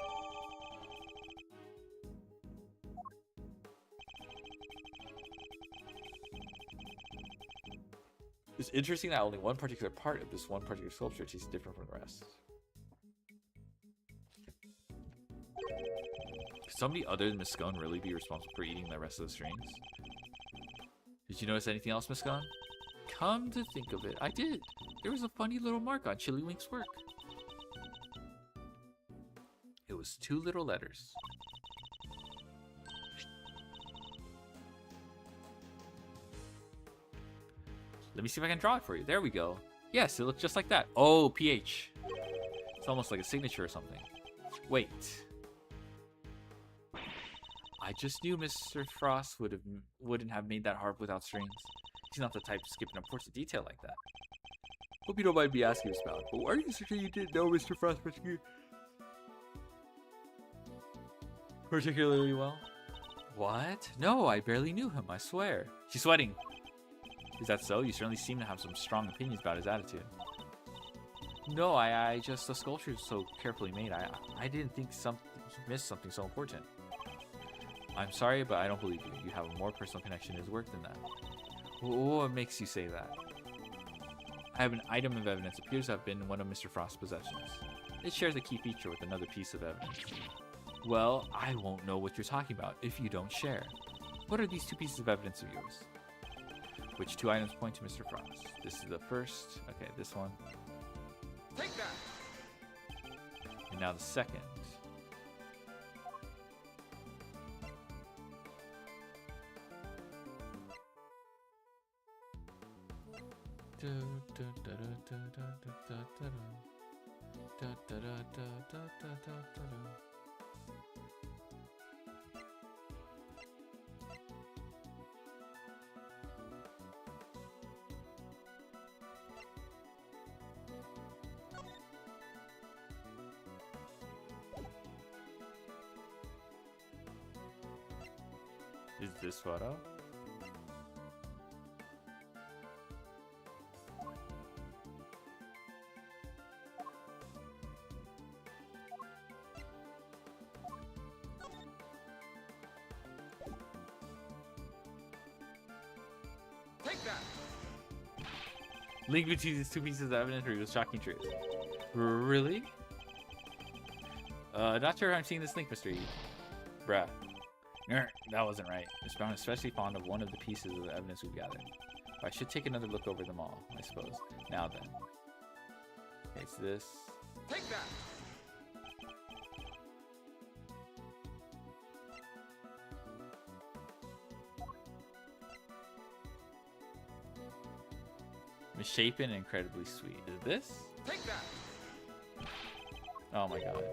It's interesting that only one particular part of this one particular sculpture tastes different from the rest. Could somebody other than Miss Scone really be responsible for eating the rest of the strings? Did you notice anything else, Miss Scone? Come to think of it, I did. There was a funny little mark on Chillywink's work. It was 2 little letters. Let me see if I can draw it for you. There we go. Yes, it looks just like that. Oh, PH. It's almost like a signature or something. Wait. I just knew Mr. Frost wouldn't have made that harp without strings. He's not the type to skip an important detail like that. Hope you don't mind me asking this about, but are you certain you didn't know Mr. Frost particularly well? What? No, I barely knew him, I swear. She's sweating. Is that so? You certainly seem to have some strong opinions about his attitude. No, I just, the sculpture is so carefully made. I didn't think he missed something so important. I'm sorry, but I don't believe you. You have a more personal connection to his work than that. What makes you say that? I have an item of evidence that appears to have been one of Mr. Frost's possessions. It shares a key feature with another piece of evidence. Well, I won't know what you're talking about if you don't share. What are these 2 pieces of evidence of yours? Which 2 items point to Mr. Frost? This is the first. Okay, this one. Take that. And now the second. Is this photo? Take that. Link between these two pieces of evidence reveals shocking truth. Really? Not sure if I'm seeing this link, Mr. E. Bruh. That wasn't right. Mr. Brown is especially fond of one of the pieces of the evidence we've gathered. I should take another look over them all, I suppose. Now then. It's this. Take that. Misshapen and incredibly sweet. Is it this? Take that. Oh my god.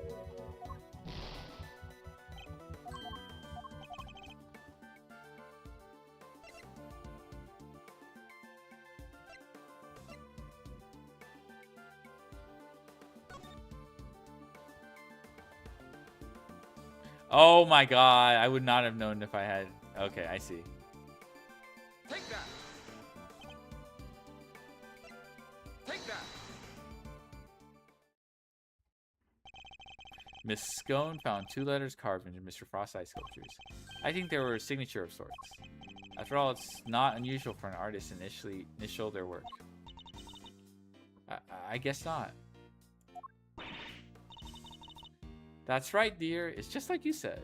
Oh my god, I would not have known if I had... Okay, I see. Take that. Take that. Miss Scone found 2 letters carved into Mr. Frost's eye sculptures. I think they were a signature of sorts. After all, it's not unusual for an artist to initial their work. I guess not. That's right, dear. It's just like you said.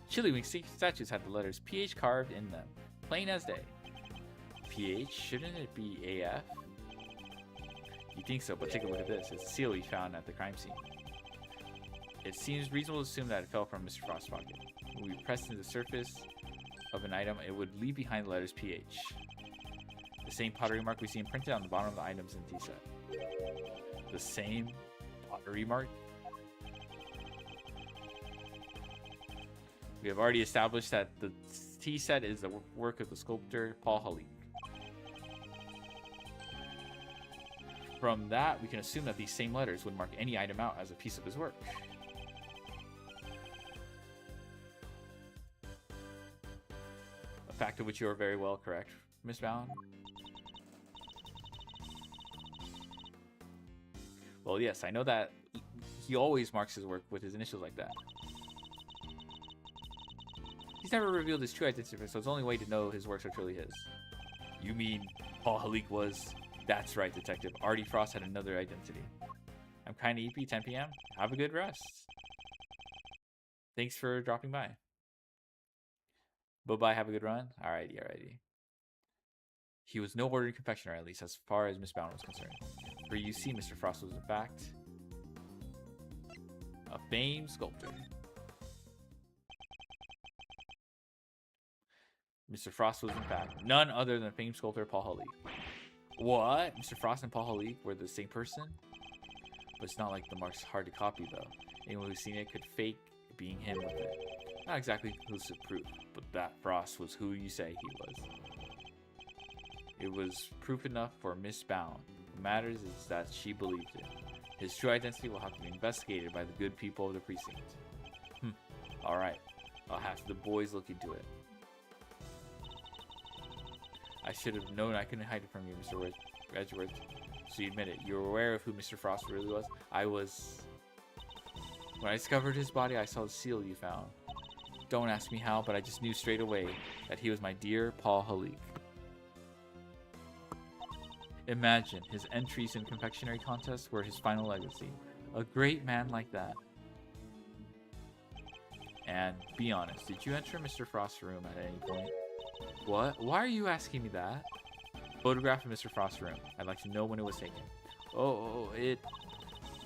Chillywink statues had the letters PH carved in them, plain as day. PH? Shouldn't it be AF? You think so, but take a look at this. It's a seal we found at the crime scene. It seems reasonable to assume that it fell from Mr. Frost's pocket. When we pressed into the surface of an item, it would leave behind the letters PH. The same pottery mark we see imprinted on the bottom of the items in the tea set. The same pottery mark? We have already established that the tea set is the work of the sculptor Paul Halik. From that, we can assume that these same letters would mark any item out as a piece of his work. A fact of which you are very well correct, Miss Bound. Well, yes, I know that he always marks his work with his initials like that. He's never revealed his true identity, so it's the only way to know his works are truly his. You mean Paul Halik was... That's right, Detective. Artie Frost had another identity. I'm kinda EP, 10 p.m. Have a good rest. Thanks for dropping by. Bye-bye, have a good run. Alrighty, alrighty. He was no ordinary confectioner, at least as far as Miss Bound was concerned. For you see, Mr. Frost was in fact a famed sculptor. Mr. Frost was in fact none other than famed sculptor Paul Halik. What? Mr. Frost and Paul Halik were the same person? But it's not like the mark's hard to copy, though. Anyone who's seen it could fake being him with it. Not exactly conclusive proof, but that Frost was who you say he was. It was proof enough for Miss Bound. What matters is that she believed it. His true identity will have to be investigated by the good people of the precinct. Alright. I'll have the boys look into it. I should have known I couldn't hide it from you, Mr. Edgeworth. So you admit it. You were aware of who Mr. Frost really was? I was... When I discovered his body, I saw the seal you found. Don't ask me how, but I just knew straight away that he was my dear Paul Halik. Imagine, his entries in confectionery contests were his final legacy. A great man like that. And be honest, did you enter Mr. Frost's room at any point? What? Why are you asking me that? Photograph of Mr. Frost's room. I'd like to know when it was taken.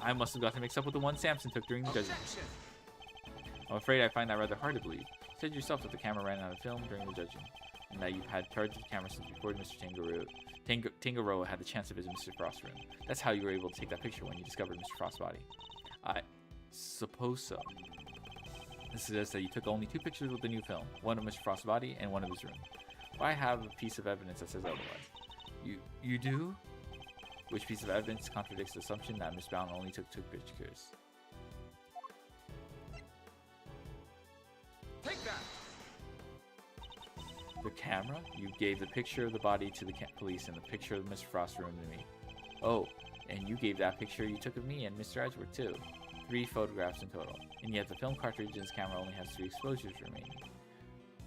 I must have gotten mixed up with the one Samson took during the judging. I'm afraid I find that rather hard to believe. You said yourself that the camera ran out of film during the judging, and that you've had charge of the camera since before Mr. Tangaroa had the chance to visit Mr. Frost's room. That's how you were able to take that picture when you discovered Mr. Frost's body. I suppose so. This suggests that you took only 2 pictures with the new film, one of Mr. Frost's body and one of his room. I have a piece of evidence that says otherwise. You do? Which piece of evidence contradicts the assumption that Miss Bound only took 2 pictures? Take that. The camera? You gave the picture of the body to the police and the picture of Mr. Frost's room to me. Oh, and you gave that picture you took of me and Mr. Edgeworth too. 3 photographs in total, and yet the film cartridge in his camera only has 3 exposures remaining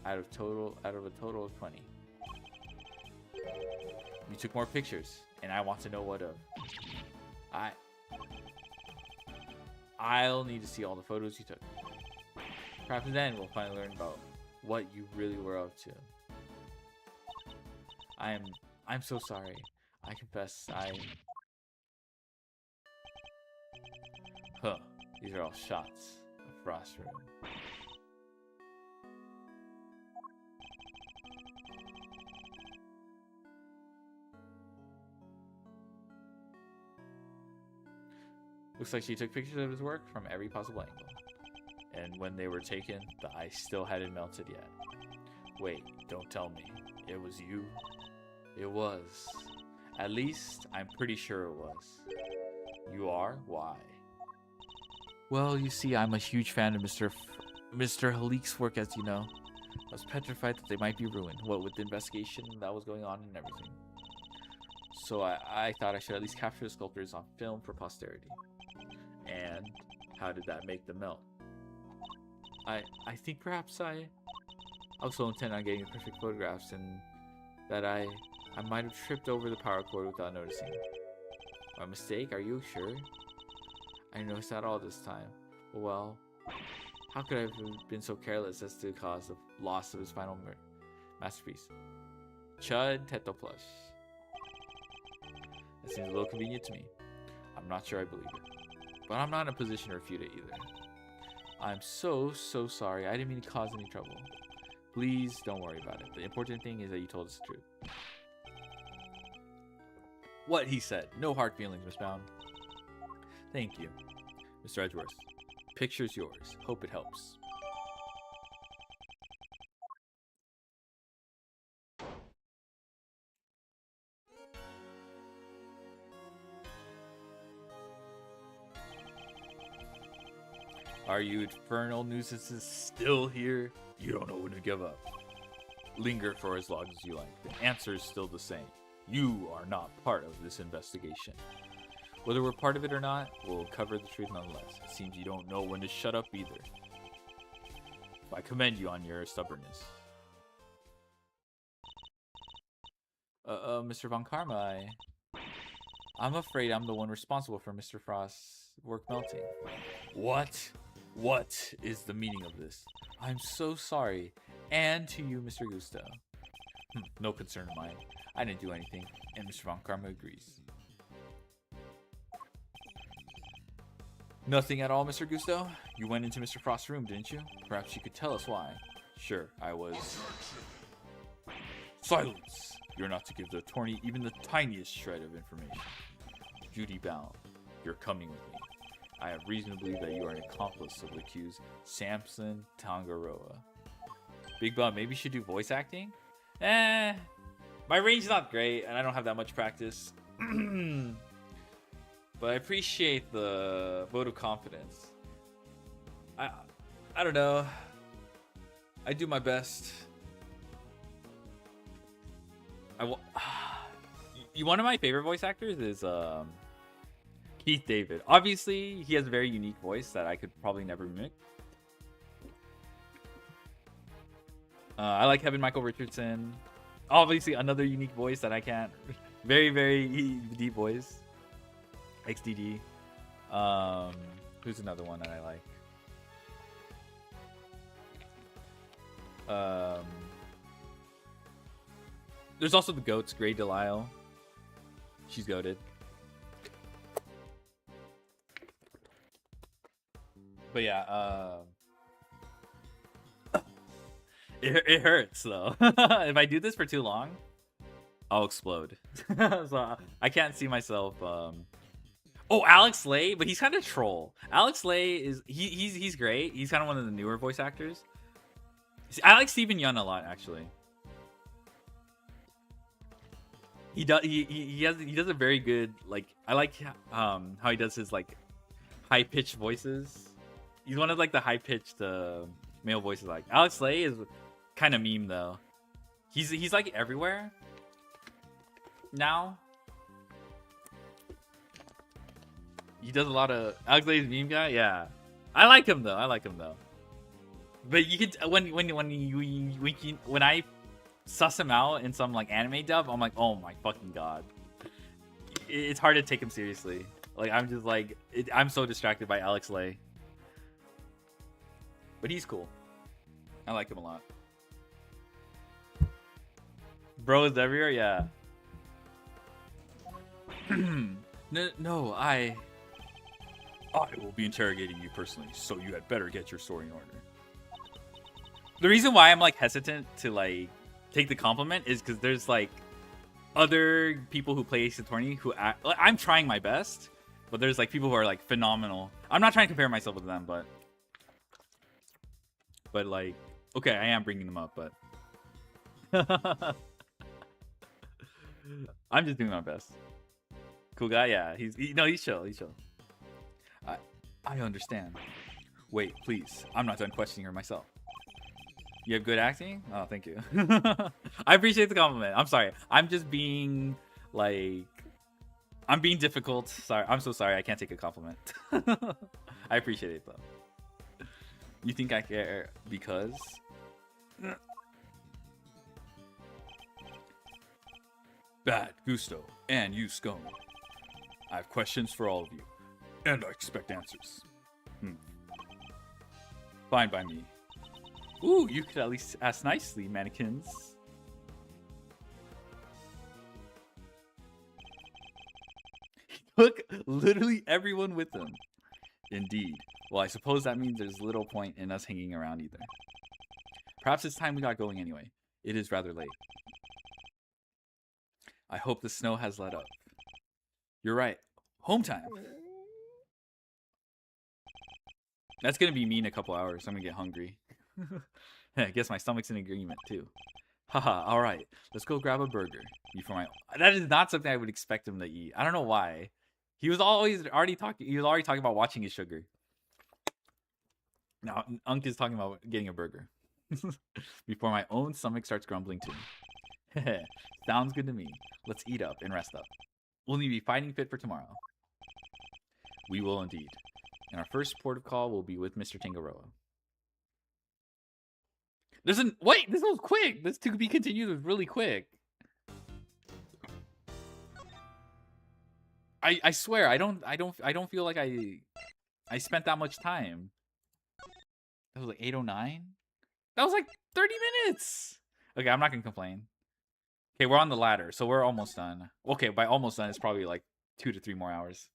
out of a total of 20. You took more pictures, and I want to know what of. I'll need to see all the photos you took. Perhaps then we'll finally learn about what you really were up to. I'm so sorry. I confess these are all shots of Frost Room. Looks like she took pictures of his work from every possible angle. And when they were taken, the ice still hadn't melted yet. Wait, don't tell me. It was you? It was. At least, I'm pretty sure it was. You are? Why? Well, you see, I'm a huge fan of Mr. Halik's work, as you know. I was petrified that they might be ruined, what with the investigation that was going on and everything. So I thought I should at least capture the sculptures on film for posterity. And how did that make them melt? I think perhaps I was so intent on getting the perfect photographs and that I might have tripped over the power cord without noticing. My mistake? Are you sure? I noticed that all this time. Well, how could I have been so careless as to cause the loss of his final masterpiece? Chud Teto Plush. That seems a little convenient to me. I'm not sure I believe it. But I'm not in a position to refute it either. I'm so sorry. I didn't mean to cause any trouble. Please don't worry about it. The important thing is that you told us the truth. What he said. No hard feelings, Miss Bound. Thank you, Mr. Edgeworth. Picture's yours. Hope it helps. Are you infernal nuisances still here? You don't know when to give up. Linger for as long as you like. The answer is still the same. You are not part of this investigation. Whether we're part of it or not, we'll cover the truth nonetheless. It seems you don't know when to shut up either. I commend you on your stubbornness. Mr. Von Karma, I'm afraid I'm the one responsible for Mr. Frost's work melting. What? What is the meaning of this? I'm so sorry. And to you, Mr. Gusto. No concern of mine. I didn't do anything, and Mr. Von Karma agrees. Nothing at all, Mr. Gusto? You went into Mr. Frost's room, didn't you? Perhaps you could tell us why. Sure, I was... Silence! You're not to give the attorney even the tiniest shred of information. Judy Bound, you're coming with me. I have reason to believe that you are an accomplice of the accused Samson Tangaroa. Big Bum, maybe you should do voice acting? My range's not great, and I don't have that much practice. But I appreciate the vote of confidence. I don't know. I do my best. One of my favorite voice actors is Keith David. Obviously, he has a very unique voice that I could probably never mimic. I like Kevin Michael Richardson. Obviously, another unique voice that I can't. Very deep voice. XDD. Who's another one that I like? There's also the goats, Grey Delisle. She's goated. But yeah, it hurts though. If I do this for too long, I'll explode. So I can't see myself. Oh, Alex Lay, but he's kind of troll. Alex Lay is he's great. He's kind of one of the newer voice actors. I like Steven Yeun a lot, actually. He does a very good, like, I like how he does his like high pitched voices. He's one of like the high pitched male voices. Like Alex Lay is kind of meme though. He's like everywhere now. He does a lot of Alex Lay's meme guy. Yeah, I like him though. But you could when I suss him out in some like anime dub, I'm like, oh my fucking god. It's hard to take him seriously. Like I'm just like I'm so distracted by Alex Lay. But he's cool. I like him a lot. Bro is everywhere, yeah. No, I will be interrogating you personally, so you had better get your story in order. The reason why I'm like hesitant to like take the compliment is because there's like other people who play Ace Attorney who act, like, I'm trying my best, but there's like people who are like phenomenal. I'm not trying to compare myself with them, but like, okay, I am bringing them up, but I'm just doing my best. Cool guy, yeah. He's chill. He's chill. I understand. Wait, please. I'm not done questioning her myself. You have good acting? Oh, thank you. I appreciate the compliment. I'm sorry. I'm just being like, I'm being difficult. Sorry. I'm so sorry. I can't take a compliment. I appreciate it though. You think I care because? Bad, Gusto, and you, Scone. I have questions for all of you, and I expect answers. Fine by me. Ooh, you could at least ask nicely, mannequins. He took literally everyone with him. Indeed. Well, I suppose that means there's little point in us hanging around either. Perhaps it's time we got going anyway. It is rather late. I hope the snow has let up. You're right. Home time. That's gonna be me in a couple hours. I'm gonna get hungry. I guess my stomach's in agreement too. Haha, alright. Let's go grab a burger. That is not something I would expect him to eat. I don't know why. He was already talking about watching his sugar. Now Unk is talking about getting a burger. Before my own stomach starts grumbling too. Sounds good to me. Let's eat up and rest up. We'll need to be fighting fit for tomorrow. We will indeed. And our first port of call will be with Mr. Tangaroa. Wait, this was quick. This to be continued was really quick. I swear I don't feel like I spent that much time. That was like 8:09. That was like 30 minutes. Okay, I'm not gonna complain. Okay, we're on the ladder, so we're almost done. Okay, by almost done, it's probably like 2 to 3 more hours.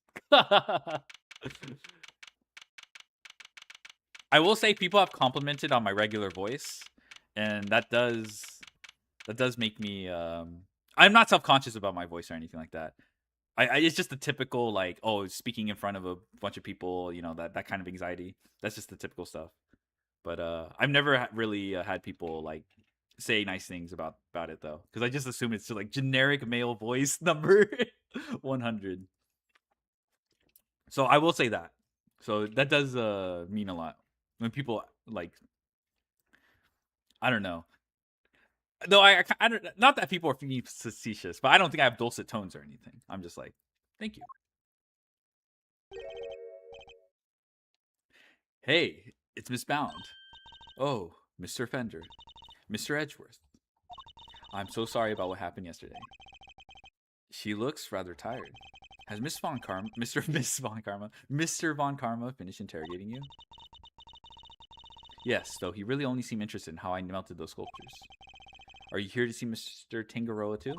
I will say people have complimented on my regular voice, and that does make me. I'm not self-conscious about my voice or anything like that. It's just the typical like, oh, speaking in front of a bunch of people, you know, that kind of anxiety. That's just the typical stuff. But I've never really had people like say nice things about it though, because I just assume it's just like generic male voice number 100. So I will say that. So that does mean a lot when people like. I don't know. Though I don't, not that people are being facetious, but I don't think I have dulcet tones or anything. I'm just like, thank you. Hey, it's Miss Bound. Oh, Mr. Fender. Mr. Edgeworth. I'm so sorry about what happened yesterday. She looks rather tired. Has Miss Von Karma, Mr. Von Karma finished interrogating you? Yes, though he really only seemed interested in how I melted those sculptures. Are you here to see Mr. Tangaroa too?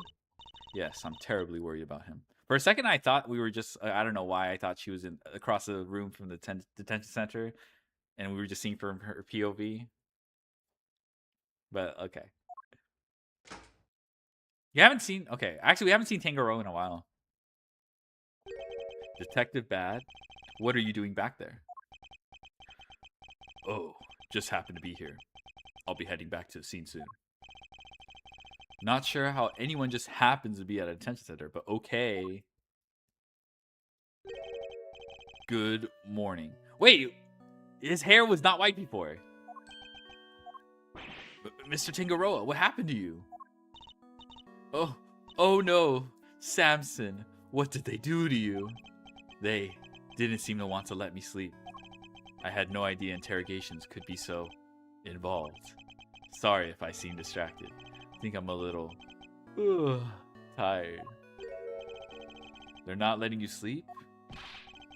Yes, I'm terribly worried about him. For a second, I thought we were just, I don't know why, I thought she was across the room from the detention center, and we were just seeing from her POV. But, okay. You haven't seen, okay, actually, we haven't seen Tangaroa in a while. Detective Bad, what are you doing back there? Oh, just happened to be here. I'll be heading back to the scene soon. Not sure how anyone just happens to be at a detention center, but okay. Good morning. Wait, his hair was not white before. Mr. Tangaroa, what happened to you? Oh no, Samson, what did they do to you? They didn't seem to want to let me sleep. I had no idea interrogations could be so involved. Sorry if I seem distracted. I think I'm a little tired. They're not letting you sleep?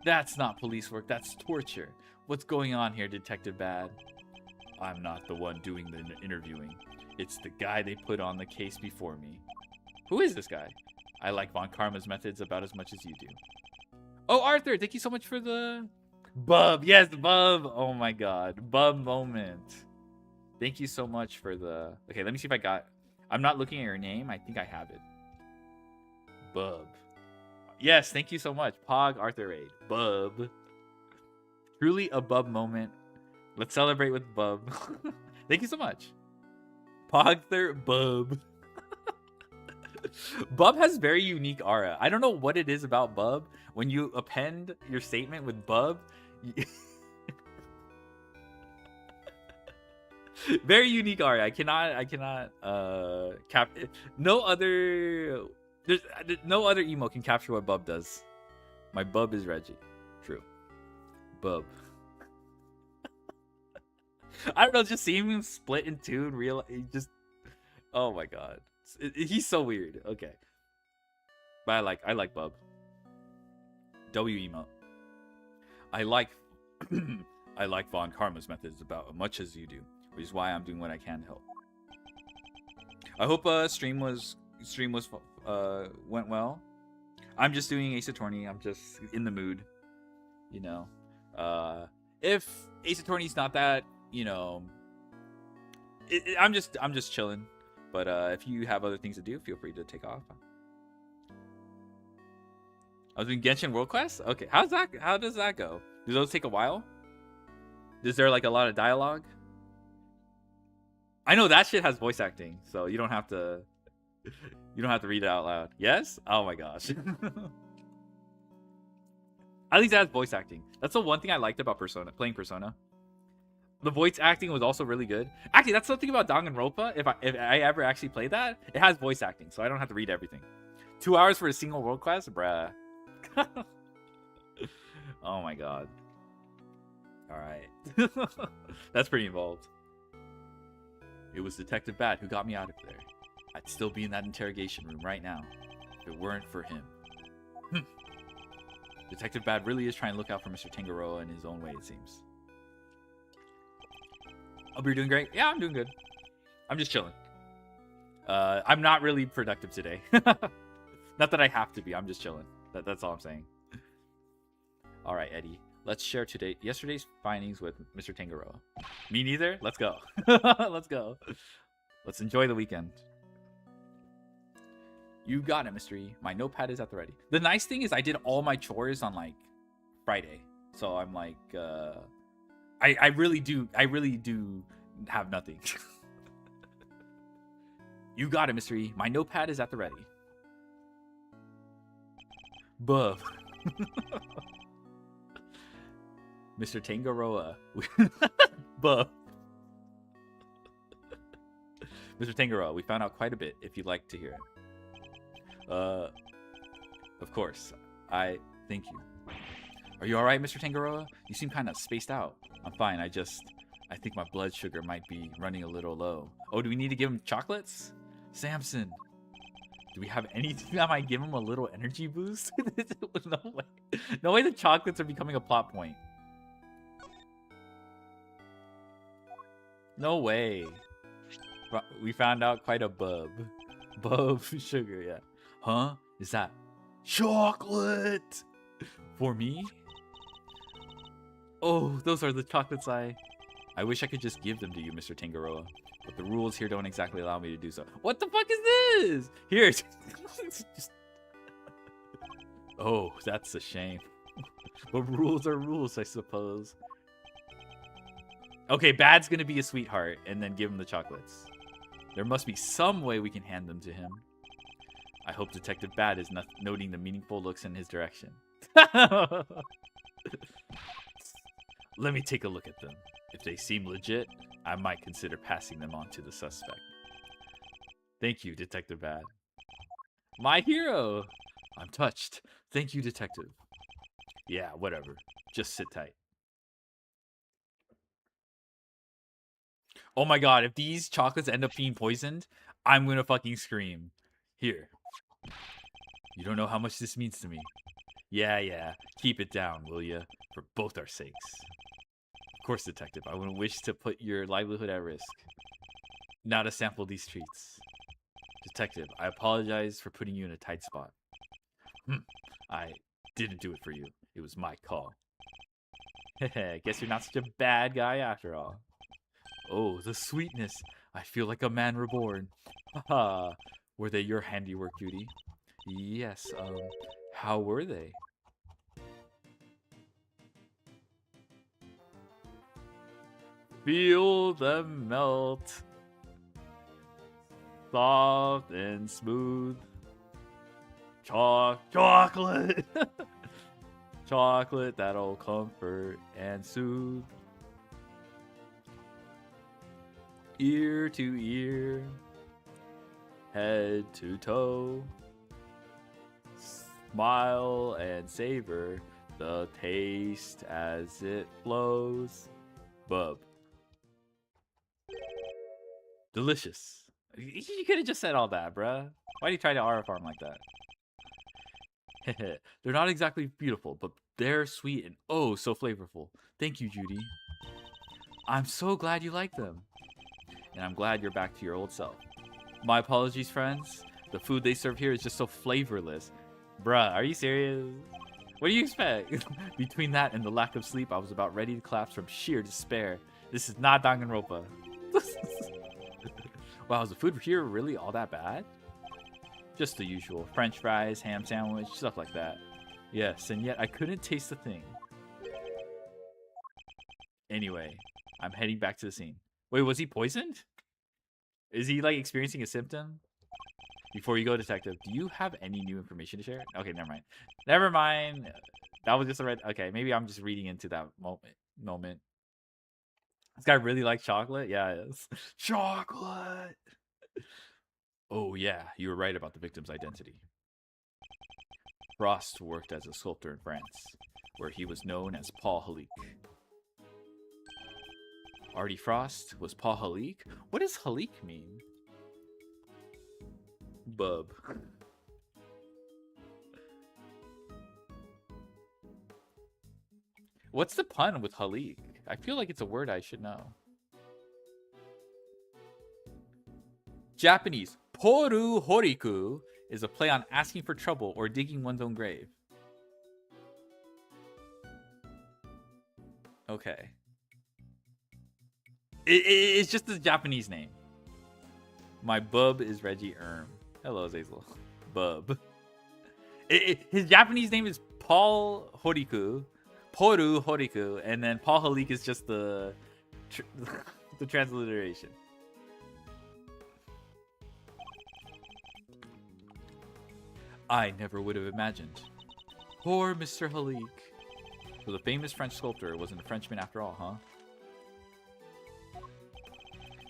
That's not police work, that's torture. What's going on here, Detective Bad? I'm not the one doing the interviewing. It's the guy they put on the case before me. Who is this guy? I like Von Karma's methods about as much as you do. Oh, Arthur, thank you so much for the... Bub, yes, Bub. Oh my god, Bub moment. Thank you so much for the... Okay, let me see if I got... I'm not looking at your name. I think I have it. Bub. Yes, thank you so much. Pog Arthur Raid. Bub. Truly a Bub moment. Let's celebrate with Bub. Thank you so much. Pogther Bub. Bub has very unique aura. I don't know what it is about Bub. When you append your statement with Bub, very unique aura. I cannot no other emo can capture what Bub does. My Bub is Reggie. True. Bub. I don't know, just seeing him split in two and real, oh my god, he's so weird. Okay, but I like Bub. W emote. I like Von Karma's methods about as much as you do, which is why I'm doing what I can to help. I hope stream was went well. I'm just doing Ace Attorney. I'm just in the mood, you know. If Ace Attorney's not that, you know, I'm just chilling. But if you have other things to do, feel free to take off. I was doing Genshin World Quest. Okay, how does that go? Do those take a while? Is there like a lot of dialogue? I know that shit has voice acting, so you don't have to read it out loud. Yes? Oh my gosh. At least it has voice acting. That's the one thing I liked about playing Persona. The voice acting was also really good. Actually, that's something about Danganronpa. If I ever actually play that, it has voice acting, so I don't have to read everything. 2 hours for a single world quest? Bruh. Oh my god. Alright. That's pretty involved. It was Detective Bad who got me out of there. I'd still be in that interrogation room right now if it weren't for him. Detective Bad really is trying to look out for Mr. Tangaroa in his own way, it seems. Hope you're doing great. Yeah, I'm doing good. I'm just chilling. I'm not really productive today. Not that I have to be. I'm just chilling. That's all I'm saying. All right, Eddie. Let's share yesterday's findings with Mr. Tangaroa. Me neither? Let's go. Let's go. Let's enjoy the weekend. You got it, Mystery. My notepad is at the ready. The nice thing is I did all my chores on like Friday. So I'm like I really do have nothing. You got it, Mystery. My notepad is at the ready. Bub. Mr. Tangaroa. Bub. Mr. Tangaroa, we found out quite a bit if you'd like to hear it. Of course. Thank you. Are you alright, Mr. Tangaroa? You seem kind of spaced out. I'm fine. I think my blood sugar might be running a little low. Oh, do we need to give him chocolates? Samson. Do we have anything that might give him a little energy boost? No way. No way the chocolates are becoming a plot point. No way. We found out quite a bub. Bub sugar, yeah. Huh? Is that chocolate? For me? Oh, those are the chocolates I wish I could just give them to you, Mr. Tangaroa. But the rules here don't exactly allow me to do so. What the fuck is this? Here. Just... Oh, that's a shame. But rules are rules, I suppose. Okay, Bad's gonna be a sweetheart and then give him the chocolates. There must be some way we can hand them to him. I hope Detective Bad is not noting the meaningful looks in his direction. Let me take a look at them. If they seem legit, I might consider passing them on to the suspect. Thank you, Detective Bad. My hero! I'm touched. Thank you, Detective. Yeah, whatever. Just sit tight. Oh my god, if these chocolates end up being poisoned, I'm gonna fucking scream. Here. You don't know how much this means to me. Yeah. Keep it down, will ya? For both our sakes. Of course, Detective. I wouldn't wish to put your livelihood at risk. Now to sample these treats. Detective, I apologize for putting you in a tight spot. I didn't do it for you. It was my call. Guess you're not such a bad guy after all. Oh, the sweetness. I feel like a man reborn. Haha. Were they your handiwork, Judy? Yes, how were they? Feel them melt. Soft and smooth. Chocolate. Chocolate that'll comfort and soothe. Ear to ear. Head to toe. Smile and savor the taste as it flows. Bub. Delicious. You could have just said all that, bruh. Why do you try to RF farm like that? They're not exactly beautiful, but they're sweet and oh so flavorful. Thank you, Judy. I'm so glad you like them. And I'm glad you're back to your old self. My apologies, friends. The food they serve here is just so flavorless. Bruh, are you serious? What do you expect? Between that and the lack of sleep, I was about ready to collapse from sheer despair. This is not Danganronpa. Wow, is the food here really all that bad? Just the usual. French fries, ham sandwich, stuff like that. Yes, and yet I couldn't taste a thing. Anyway, I'm heading back to the scene. Wait, was he poisoned? Is he, like, experiencing a symptom? Before you go, Detective, do you have any new information to share? Okay, never mind. Never mind. That was just a red... Okay, maybe I'm just reading into that moment. This guy really likes chocolate? Yeah, it is. Chocolate! Oh, yeah, you were right about the victim's identity. Frost worked as a sculptor in France, where he was known as Paul Halik. Artie Frost was Paul Halik? What does Halik mean? Bub. What's the pun with Halik? I feel like it's a word I should know. Japanese Poru Horiku is a play on asking for trouble or digging one's own grave. Okay. It's just a Japanese name. My bub is Reggie Erm. Hello, Zazel. Bub. His Japanese name is Paul Horiku. Poru Horiku. And then Paul Halik is just the transliteration. I never would have imagined. Poor Mr. Halik. So the famous French sculptor wasn't a Frenchman after all, huh?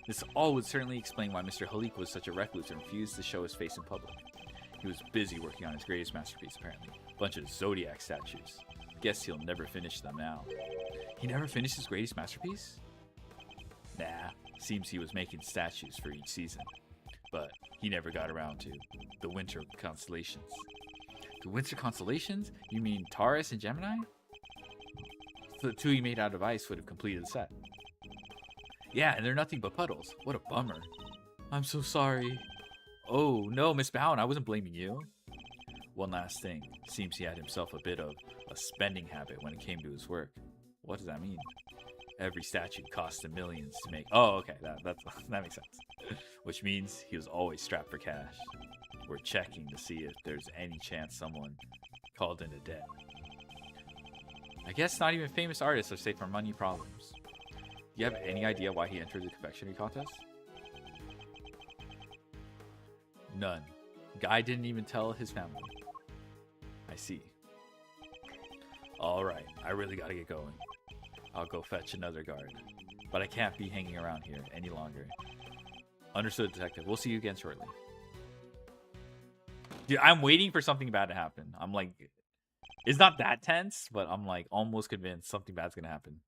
This all would certainly explain why Mr. Halik was such a recluse and refused to show his face in public. He was busy working on his greatest masterpiece, apparently. A bunch of Zodiac statues. Guess he'll never finish them now. He never finished his greatest masterpiece? Nah, seems he was making statues for each season. But he never got around to the Winter Constellations. The Winter Constellations? You mean Taurus and Gemini? So the two he made out of ice would have completed the set. Yeah, and they're nothing but puddles. What a bummer. I'm so sorry. Oh, no, Miss Bowen, I wasn't blaming you. One last thing. Seems he had himself a bit of a spending habit when it came to his work. What does that mean? Every statue cost him millions to make. Oh, okay, that makes sense. Which means he was always strapped for cash. We're checking to see if there's any chance someone called into debt. I guess not even famous artists are safe from money problems. Do you have any idea why he entered the confectionery contest? None. Guy didn't even tell his family. I see. Alright, I really gotta get going. I'll go fetch another guard. But I can't be hanging around here any longer. Understood, Detective. We'll see you again shortly. Dude, I'm waiting for something bad to happen. I'm like... It's not that tense, but I'm like almost convinced something bad's gonna happen.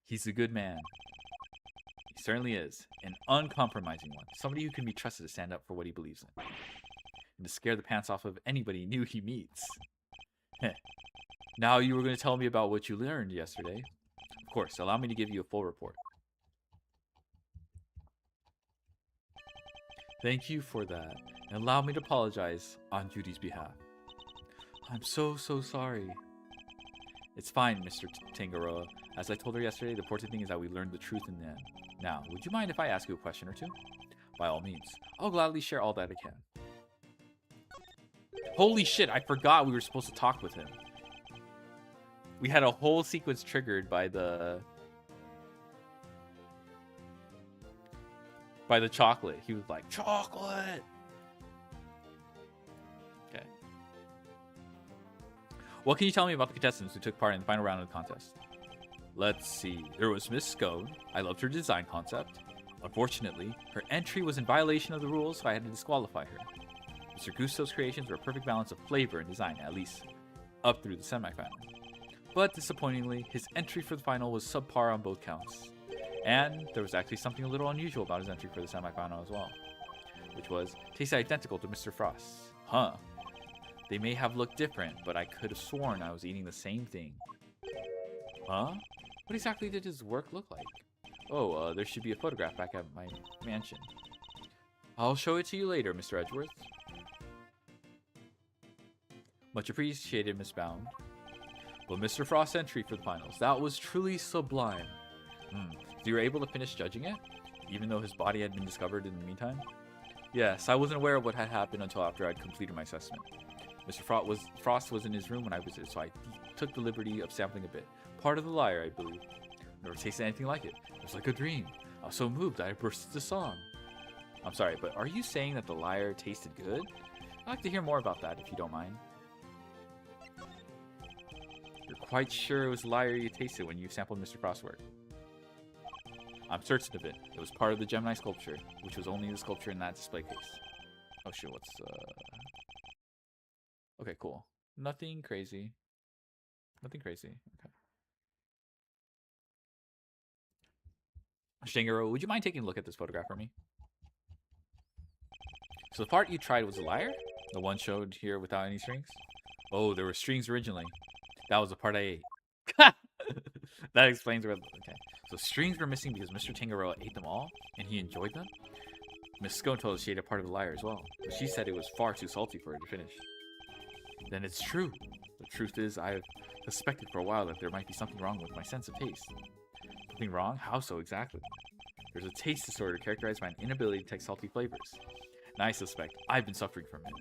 He's a good man. He certainly is. An uncompromising one. Somebody who can be trusted to stand up for what he believes in. And to scare the pants off of anybody new he meets. Now you were going to tell me about what you learned yesterday. Of course, allow me to give you a full report. Thank you for that, and allow me to apologize on Judy's behalf. I'm so sorry. It's fine, Mr. Tangaroa. As I told her yesterday, the important thing is that we learned the truth in the end. Now, would you mind if I ask you a question or two? By all means. I'll gladly share all that I can. Holy shit, I forgot we were supposed to talk with him. We had a whole sequence triggered by the chocolate. He was like, chocolate! Okay. What can you tell me about the contestants who took part in the final round of the contest? Let's see. There was Miss Scone. I loved her design concept. Unfortunately, her entry was in violation of the rules, so I had to disqualify her. Mr. Gusto's creations were a perfect balance of flavor and design, at least up through the semifinal. But disappointingly, his entry for the final was subpar on both counts. And there was actually something a little unusual about his entry for the semifinal as well, which was tasted identical to Mr. Frost's. Huh. They may have looked different, but I could have sworn I was eating the same thing. Huh? What exactly did his work look like? Oh, there should be a photograph back at my mansion. I'll show it to you later, Mr. Edgeworth. Much appreciated, Miss Bound. But Mr. Frost's entry for the finals, that was truly sublime. So you were able to finish judging it, even though his body had been discovered in the meantime? Yes, I wasn't aware of what had happened until after I'd completed my assessment. Mr. Frost was in his room when I visited, so I took the liberty of sampling a bit. Part of the lyre, I believe. Never tasted anything like it. It was like a dream. I was so moved that I burst into song. I'm sorry, but are you saying that the lyre tasted good? I'd like to hear more about that, if you don't mind. You're quite sure it was lyre you tasted when you sampled Mr. Frost's work? I'm certain of it. It was part of the Gemini sculpture, which was only the sculpture in that display case. Oh shit, what's Okay, cool. Nothing crazy. Nothing crazy. Okay. Shingaro, would you mind taking a look at this photograph for me? So the part you tried was a lyre? The one showed here without any strings? Oh, there were strings originally. That was the part I ate. That explains where... Okay. So strings were missing because Mr. Tangaroa ate them all, and he enjoyed them? Miss Scone told us she ate a part of the lyre as well, but she said it was far too salty for her to finish. Then it's true. The truth is, I have suspected for a while that there might be something wrong with my sense of taste. Something wrong? How so exactly? There's a taste disorder characterized by an inability to detect salty flavors. And I suspect I've been suffering from it.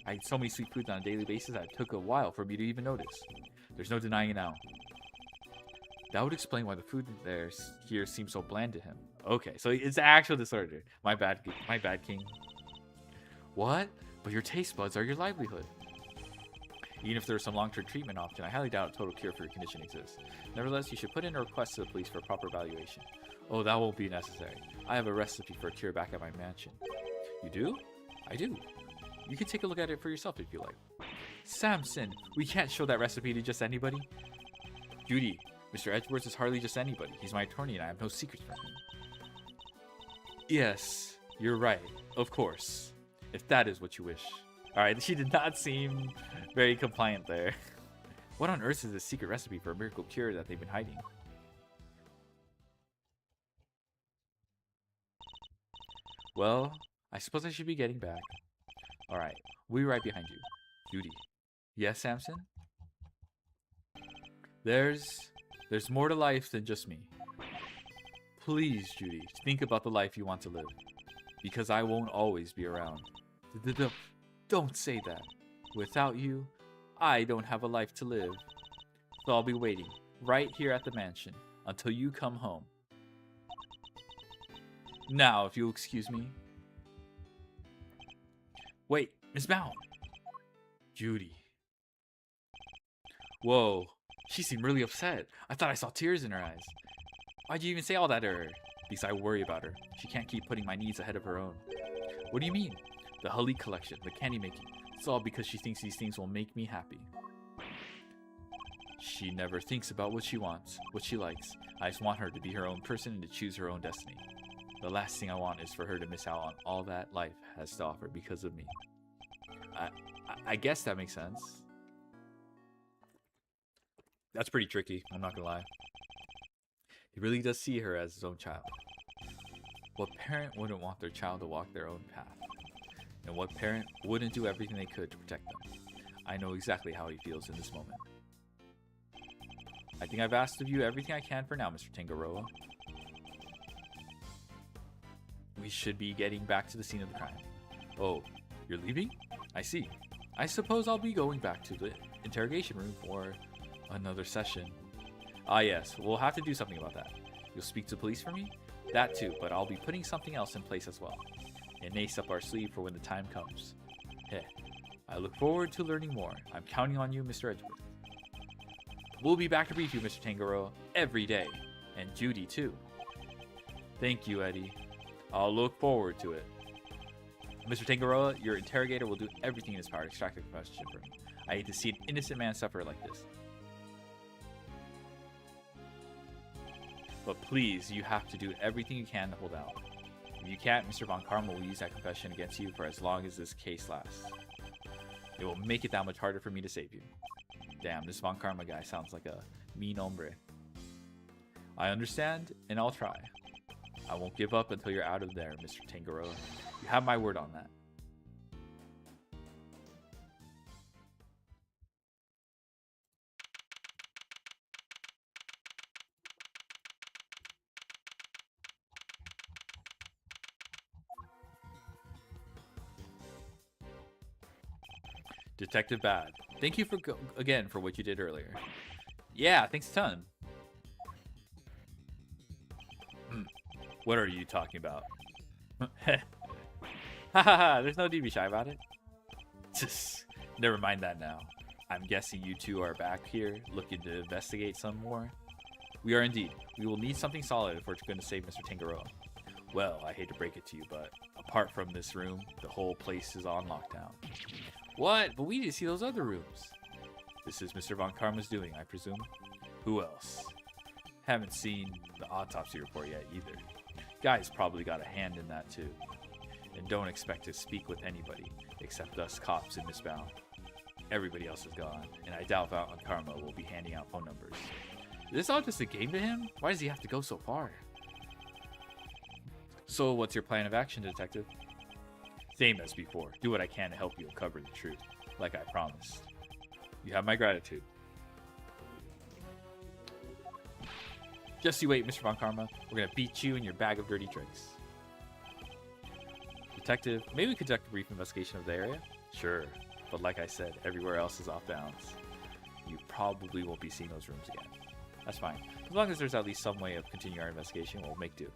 I eat so many sweet foods on a daily basis that it took a while for me to even notice. There's no denying it now. That would explain why the food here seems so bland to him. Okay, so it's actual disorder. My bad, king. What? But your taste buds are your livelihood. Even if there's some long-term treatment option, I highly doubt a total cure for your condition exists. Nevertheless, you should put in a request to the police for a proper evaluation. Oh, that won't be necessary. I have a recipe for a cure back at my mansion. You do? I do. You can take a look at it for yourself if you like. Samson, we can't show that recipe to just anybody. Judy, Mr. Edgeworth is hardly just anybody. He's my attorney and I have no secrets from him. Yes, you're right. Of course. If that is what you wish. Alright, she did not seem very compliant there. What on earth is this secret recipe for a miracle cure that they've been hiding? Well, I suppose I should be getting back. Alright, we'll be right behind you. Judy. Yes, Samson? There's more to life than just me. Please, Judy, think about the life you want to live. Because I won't always be around. Don't say that. Without you, I don't have a life to live. So I'll be waiting, right here at the mansion, until you come home. Now, if you'll excuse me. Wait, Miss Bound. Judy. Whoa, she seemed really upset. I thought I saw tears in her eyes. Why'd you even say all that to her? Because I worry about her. She can't keep putting my needs ahead of her own. What do you mean? The Halik collection, the candy making. It's all because she thinks these things will make me happy. She never thinks about what she wants, what she likes. I just want her to be her own person and to choose her own destiny. The last thing I want is for her to miss out on all that life has to offer because of me. I guess that makes sense. That's pretty tricky, I'm not gonna lie. He really does see her as his own child. What parent wouldn't want their child to walk their own path? And what parent wouldn't do everything they could to protect them? I know exactly how he feels in this moment. I think I've asked of you everything I can for now, Mr. Tangaroa. We should be getting back to the scene of the crime. Oh, you're leaving? I see. I suppose I'll be going back to the interrogation room for another session. Ah yes, we'll have to do something about that. You'll speak to police for me? That too, but I'll be putting something else in place as well. An ace up our sleeve for when the time comes. Heh. I look forward to learning more. I'm counting on you, Mr. Edgeworth. We'll be back to brief you, Mr. Tangaroa, every day. And Judy, too. Thank you, Eddie. I'll look forward to it. Mr. Tangaroa, your interrogator will do everything in his power to extract the confession from me. I hate to see an innocent man suffer like this. But please, you have to do everything you can to hold out. If you can't, Mr. Von Karma will use that confession against you for as long as this case lasts. It will make it that much harder for me to save you. Damn, this Von Karma guy sounds like a mean hombre. I understand, and I'll try. I won't give up until you're out of there, Mr. Tangaroa. You have my word on that. Detective Bad, thank you again for what you did earlier. Yeah, thanks a ton. What are you talking about? Haha, there's no need to be shy about it. Just never mind that now. I'm guessing you two are back here looking to investigate some more. We are indeed. We will need something solid if we're going to save Mr. Tangaroa. Well, I hate to break it to you, but apart from this room, the whole place is on lockdown. What? But we need to see those other rooms. This is Mr. Von Karma's doing, I presume. Who else? Haven't seen the autopsy report yet either. Guy's probably got a hand in that too. And don't expect to speak with anybody except us cops in Mistbound. Everybody else is gone, and I doubt Von Karma will be handing out phone numbers. Is this all just a game to him? Why does he have to go so far? So what's your plan of action, Detective? Same as before. Do what I can to help you uncover the truth, like I promised. You have my gratitude. Just you wait, Mr. Von Karma. We're gonna beat you in your bag of dirty tricks. Detective, maybe we conduct a brief investigation of the area? Sure, but like I said, everywhere else is off bounds. You probably won't be seeing those rooms again. That's fine. As long as there's at least some way of continuing our investigation, we'll make do.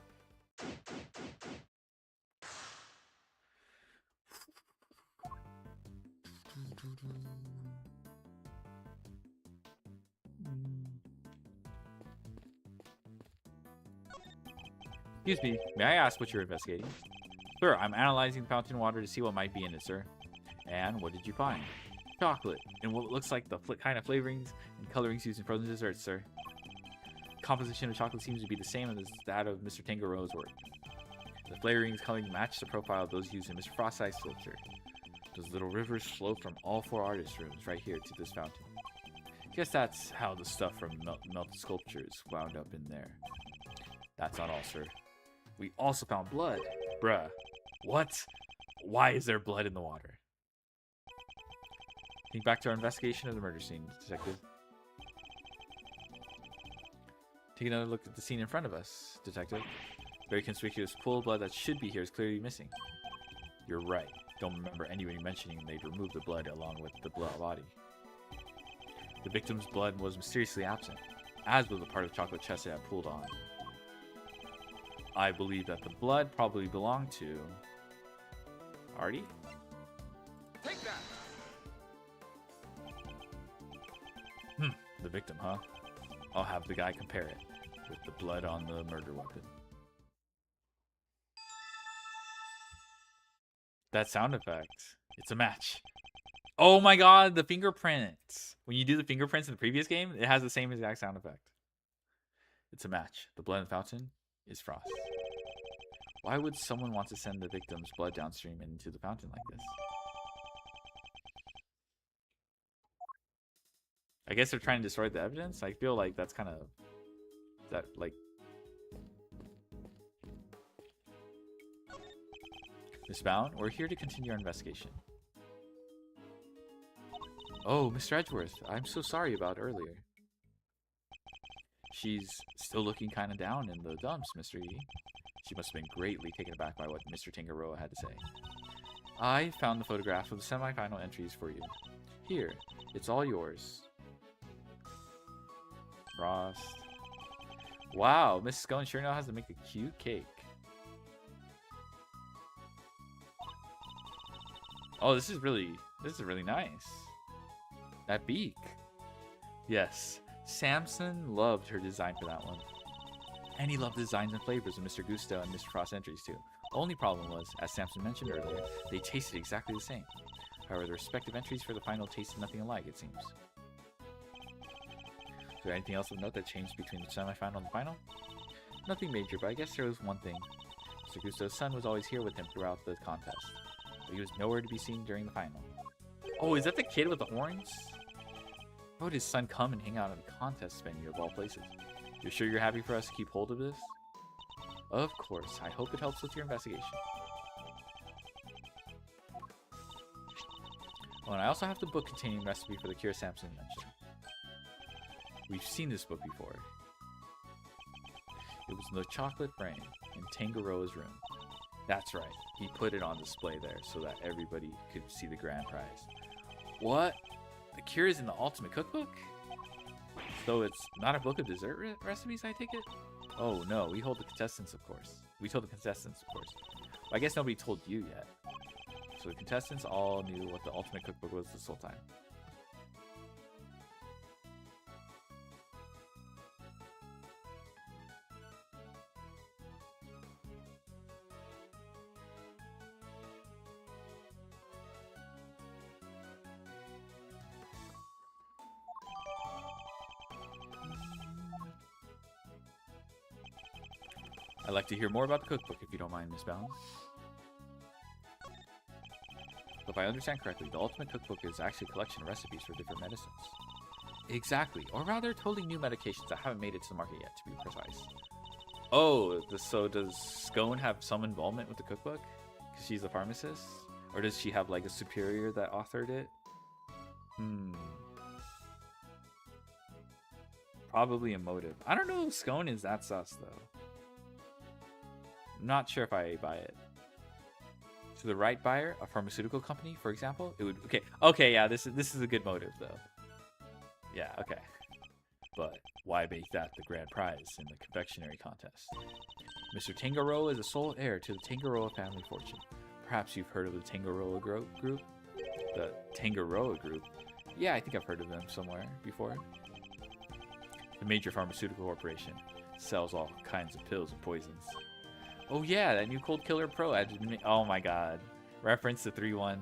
Excuse me, may I ask what you're investigating? Sir, I'm analyzing the fountain water to see what might be in it, sir. And what did you find? Chocolate, and what looks like the kind of flavorings and colorings used in frozen desserts, sir. Composition of chocolate seems to be the same as that of Mr. Tangaroa's work. The flavorings coloring match the profile of those used in Mr. Frostside's sculpture. Those little rivers flow from all four artist rooms right here to this fountain. Guess that's how the stuff from melted sculptures wound up in there. That's not all, sir. We also found blood. Bruh. What? Why is there blood in the water? Think back to our investigation of the murder scene, Detective. Take another look at the scene in front of us, Detective. Very conspicuous pool of blood that should be here is clearly missing. You're right. Don't remember anybody mentioning they'd removed the blood along with the body. The victim's blood was mysteriously absent, as was the part of chocolate chest it had pooled on. I believe that the blood probably belonged to Artie? Take that! The victim, huh? I'll have the guy compare it with the blood on the murder weapon. That sound effect. It's a match. Oh my god, the fingerprints. When you do the fingerprints in the previous game, it has the same exact sound effect. It's a match. The blood in the fountain is Frost. Why would someone want to send the victim's blood downstream into the fountain like this? I guess they're trying to destroy the evidence. I feel like that's kind of... that, like... Miss Bound, we're here to continue our investigation. Oh, Mr. Edgeworth, I'm so sorry about earlier. She's still looking kind of down in the dumps, Mr. E. She must have been greatly taken aback by what Mr. Tangaroa had to say. I found the photograph of the semi-final entries for you. Here, it's all yours. Frost. Wow, Mrs. Scone sure knows how to make a cute cake. Oh, this is really nice. That beak. Yes, Samson loved her design for that one. And he loved the designs and flavors of Mr. Gusto and Mr. Frost entries too. The only problem was, as Samson mentioned earlier, they tasted exactly the same. However, the respective entries for the final tasted nothing alike, it seems. Is there anything else of note that changed between the semi-final and the final? Nothing major, but I guess there was one thing. Mr. Gusto's son was always here with him throughout the contest, but he was nowhere to be seen during the final. Oh, is that the kid with the horns? Why would his son come and hang out at a contest venue of all places? You're sure you're happy for us to keep hold of this? Of course. I hope it helps with your investigation. Oh, and I also have the book containing recipe for the cure Samson mentioned. We've seen this book before. It was in the chocolate frame in Tangaroa's room. That's right. He put it on display there so that everybody could see the grand prize. What? The cure is in the ultimate cookbook? So it's not a book of dessert recipes, I take it? Oh no, we hold the contestants, of course. We told the contestants, of course. Well, I guess nobody told you yet. So the contestants all knew what the ultimate cookbook was this whole time. I'd like to hear more about the cookbook, if you don't mind, Miss Bound. If I understand correctly, the Ultimate Cookbook is actually a collection of recipes for different medicines. Exactly, or rather, totally new medications that haven't made it to the market yet, to be precise. Oh, so does Scone have some involvement with the cookbook? Because she's a pharmacist? Or does she have, like, a superior that authored it? Probably a motive. I don't know if Scone is that sus, though. I'm not sure if I buy it. To the right buyer, a pharmaceutical company, for example, it would... Okay, yeah, this is a good motive, though. Yeah, okay. But why make that the grand prize in the confectionery contest? Mr. Tangaroa is the sole heir to the Tangaroa family fortune. Perhaps you've heard of the Tangaroa group? The Tangaroa group? Yeah, I think I've heard of them somewhere before. The major pharmaceutical corporation sells all kinds of pills and poisons. Oh yeah, that new Cold Killer Pro has been oh my god. Reference to 3-1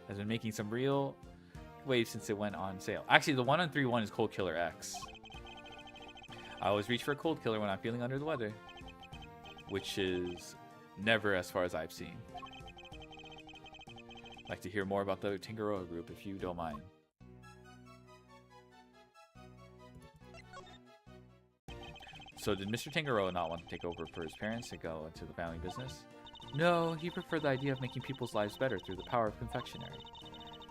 has been making some real waves since it went on sale. Actually, the one on 3-1 is Cold Killer X. I always reach for a cold killer when I'm feeling under the weather, which is never as far as I've seen. I'd like to hear more about the Tangaroa group if you don't mind. So did Mr. Tangaroa not want to take over for his parents and go into the family business? No, he preferred the idea of making people's lives better through the power of confectionery.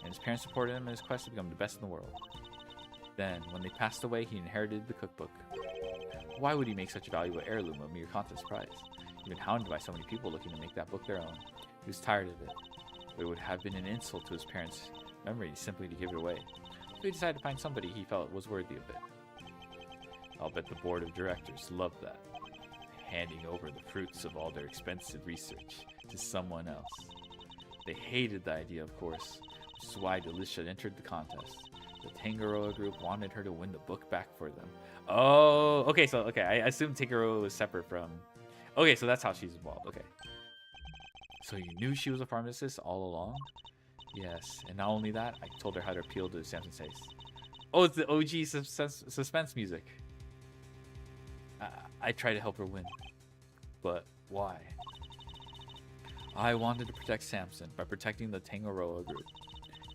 And his parents supported him in his quest to become the best in the world. Then, when they passed away, he inherited the cookbook. Why would he make such a valuable heirloom a mere contest prize? He'd been hounded by so many people looking to make that book their own. He was tired of it. But it would have been an insult to his parents' memory simply to give it away. So he decided to find somebody he felt was worthy of it. I'll bet the board of directors loved that. Handing over the fruits of all their expensive research to someone else. They hated the idea, of course, which is why Delicia entered the contest. The Tangaroa group wanted her to win the book back for them. Oh, okay, I assumed Tangaroa was separate from... Okay, so that's how she's involved, okay. So you knew she was a pharmacist all along? Yes, and not only that, I told her how to appeal to Samson's taste. Oh, it's the OG suspense music. I tried to help her win. But why? I wanted to protect Samson by protecting the Tangaroa group.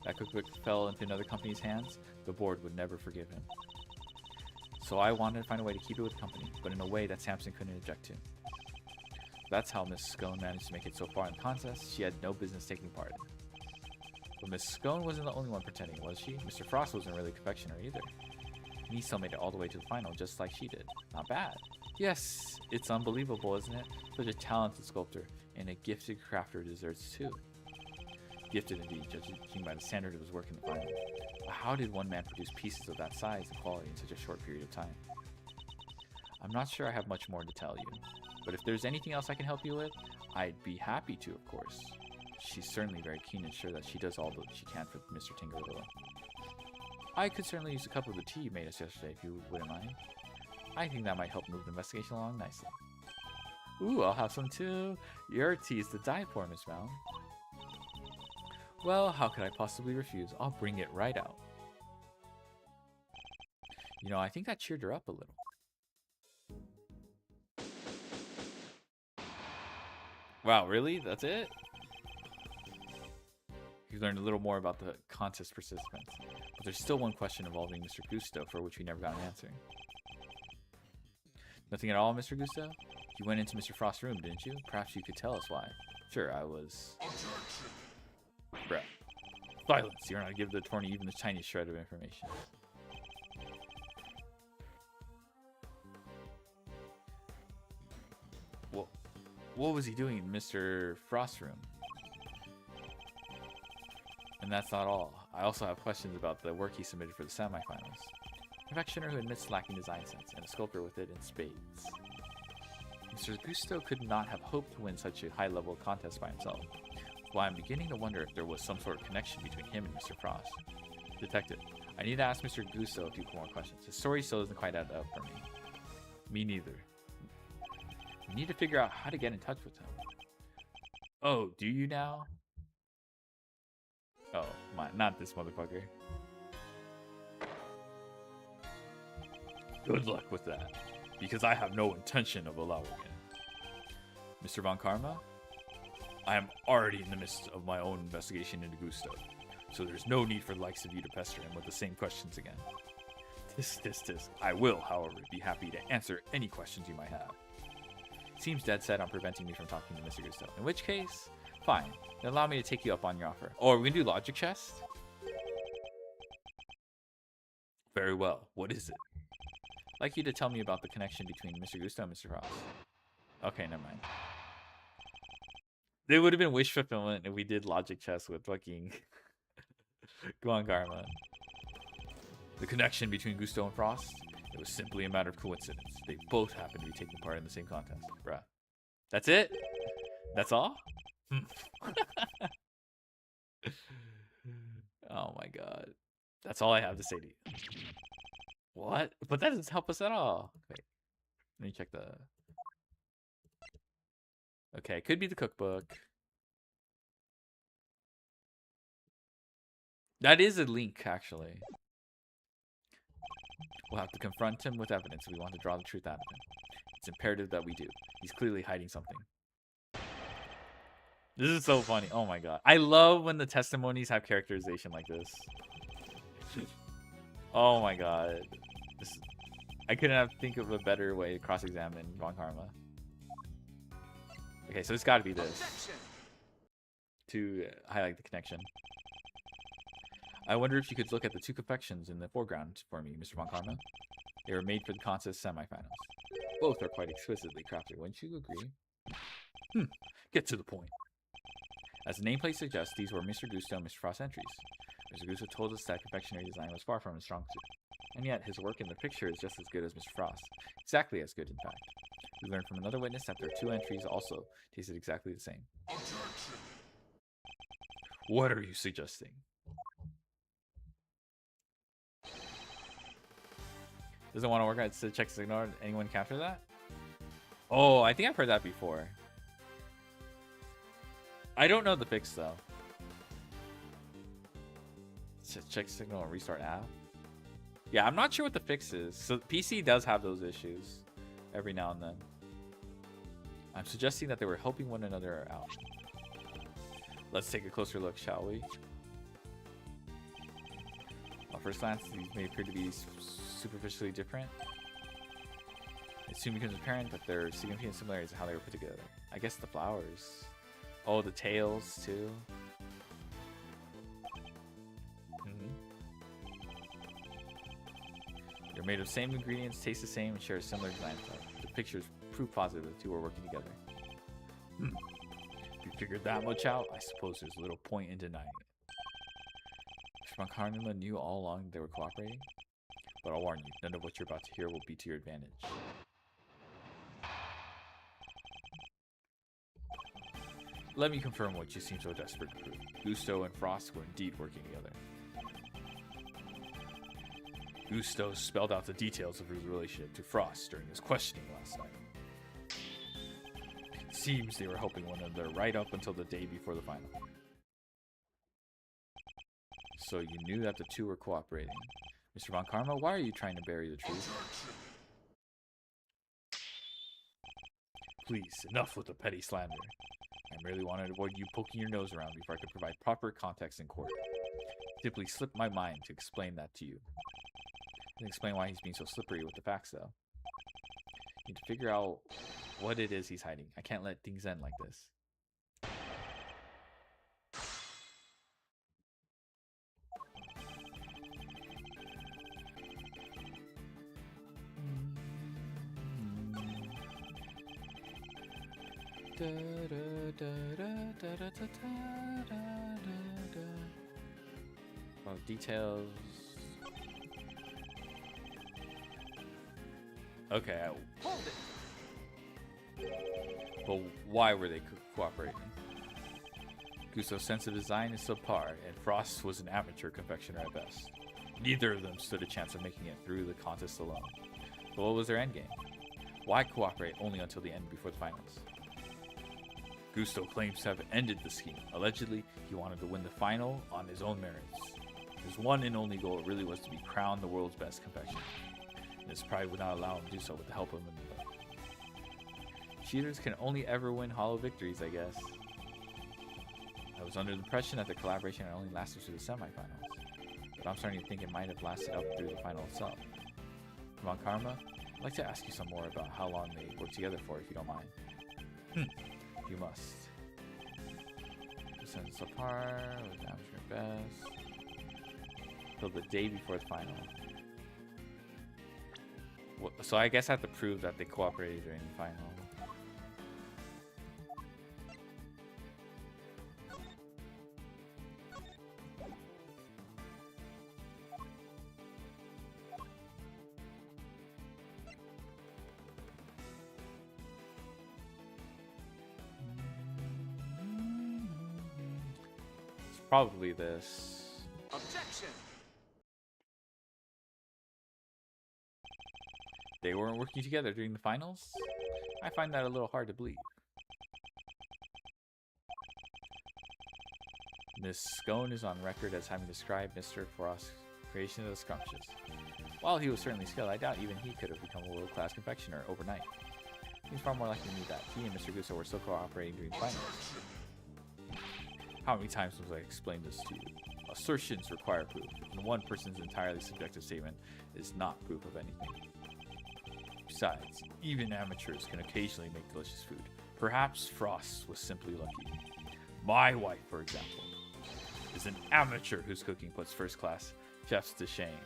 That cookbook fell into another company's hands, the board would never forgive him. So I wanted to find a way to keep it with the company, but in a way that Samson couldn't object to. That's how Miss Scone managed to make it so far in the contest she had no business taking part in. But Miss Scone wasn't the only one pretending, was she? Mr. Frost wasn't really a confectioner either. He still made it all the way to the final just like she did. Not bad. Yes, it's unbelievable, isn't it? Such a talented sculptor and a gifted crafter of desserts too. Gifted indeed, judging by the standard of his work in the final. But how did one man produce pieces of that size and quality in such a short period of time? I'm not sure I have much more to tell you, but if there's anything else I can help you with, I'd be happy to, of course. She's certainly very keen to ensure that she does all that she can for Mr. Tinkerlilla. I could certainly use a cup of the tea you made us yesterday if you wouldn't mind. I think that might help move the investigation along nicely. Ooh, I'll have some too. Your tea is to die for, Miss Brown. Well, how could I possibly refuse? I'll bring it right out. You know, I think that cheered her up a little. Wow, really? That's it? You learned a little more about the contest participants, but there's still one question involving Mr. Gusto for which we never got an answer. Nothing at all, Mr. Gusto? You went into Mr. Frost's room, didn't you? Perhaps you could tell us why. Sure, I was... Bruh. Silence! You're not giving the attorney even the tiniest shred of information. Well, what was he doing in Mr. Frost's room? And that's not all. I also have questions about the work he submitted for the semifinals. A confectioner who admits lacking design sense, and a sculptor with it in spades. Mr. Gusto could not have hoped to win such a high-level contest by himself. Why I'm beginning to wonder if there was some sort of connection between him and Mr. Frost. Detective, I need to ask Mr. Gusto a few more questions. His story still doesn't quite add up for me. Me neither. We need to figure out how to get in touch with him. Oh, do you now? Oh, my, not this motherfucker. Good luck with that, because I have no intention of allowing it. Mr. Von Karma? I am already in the midst of my own investigation into Gusto, so there's no need for the likes of you to pester him with the same questions again. Tisk. I will, however, be happy to answer any questions you might have. Seems dead set on preventing me from talking to Mr. Gusto, in which case, fine, then allow me to take you up on your offer. Or we can do logic chest? Very well, what is it? I'd like you to tell me about the connection between Mr. Gusto and Mr. Frost. Okay, never mind. It would have been wish fulfillment if we did logic chess with fucking Guan Karma. The connection between Gusto and Frost? It was simply a matter of coincidence. They both happened to be taking part in the same contest. Bruh. That's it? That's all? Oh my god. That's all I have to say to you. What? But that doesn't help us at all. Wait. Let me check the... Okay, could be the cookbook. That is a link, actually. We'll have to confront him with evidence if we want to draw the truth out of him. It's imperative that we do. He's clearly hiding something. This is so funny. Oh my god. I love when the testimonies have characterization like this. Oh my god. I couldn't have think of a better way to cross-examine Von Karma. Okay, so it's got to be this to highlight the connection. I wonder if you could look at the two confections in the foreground for me, Mr. Von Karma. They were made for the contest semifinals. Both are quite exquisitely crafted, wouldn't you agree? Get to the point. As the nameplate suggests, these were Mr. Gusto and Mr. Frost's entries. Mr. Gusto told us that confectionery design was far from his strong suit, and yet his work in the picture is just as good as Mr. Frost. Exactly as good, in fact. We learned from another witness that their two entries also tasted exactly the same. What are you suggesting? Doesn't want to work out to check signal. Anyone capture that? Oh, I think I've heard that before. I don't know the fix though. Check signal and restart app. Yeah, I'm not sure what the fix is. So PC does have those issues every now and then. I'm suggesting that they were helping one another out. Let's take a closer look, shall we? At first glance, these may appear to be superficially different. It soon becomes apparent that there are significant similarities in how they were put together. I guess the flowers. Oh, the tails, too. They're made of same ingredients, taste the same, and share a similar design style. The pictures prove positive that the two are working together. If you figured that much out, I suppose there's little point in denying it. Mr. Makarnuma knew all along they were cooperating, but I'll warn you, none of what you're about to hear will be to your advantage. Let me confirm what you seem so desperate to prove. Gusto and Frost were indeed working together. Gusto spelled out the details of his relationship to Frost during his questioning last night. It seems they were helping one another right up until the day before the final. So you knew that the two were cooperating. Mr. Von Karma, why are you trying to bury the truth? Please, enough with the petty slander. I merely wanted to avoid you poking your nose around before I could provide proper context in court. It simply slipped my mind to explain that to you. I can explain why he's being so slippery with the facts, though. You need to figure out what it is he's hiding. I can't let things end like this. Well, details. Okay. Hold it. But why were they cooperating? Gusto's sense of design is subpar, and Frost was an amateur confectioner at best. Neither of them stood a chance of making it through the contest alone. But what was their endgame? Why cooperate only until the end before the finals? Gusto claims to have ended the scheme. Allegedly, he wanted to win the final on his own merits. His one and only goal really was to be crowned the world's best confectioner. And his pride would not allow him to do so with the help of another. Cheaters can only ever win hollow victories, I guess. I was under the impression that the collaboration had only lasted through the semifinals, but I'm starting to think it might have lasted up through the final itself. Come on, Karma, I'd like to ask you some more about how long they worked together for, if you don't mind. You must. Send subpar, with amateur best. Till the day before the final. So I guess I have to prove that they cooperated during the final. It's probably this. Objection. They weren't working together during the finals? I find that a little hard to believe. Miss Scone is on record as having described Mr. Frost's creation as scrumptious. While he was certainly skilled, I doubt even he could have become a world-class confectioner overnight. He's far more likely to me that he and Mr. Gusto were still cooperating during the finals. How many times must I explain this to you? Assertions require proof, and one person's entirely subjective statement is not proof of anything. Besides, even amateurs can occasionally make delicious food. Perhaps Frost was simply lucky. My wife, for example, is an amateur whose cooking puts first-class chefs to shame.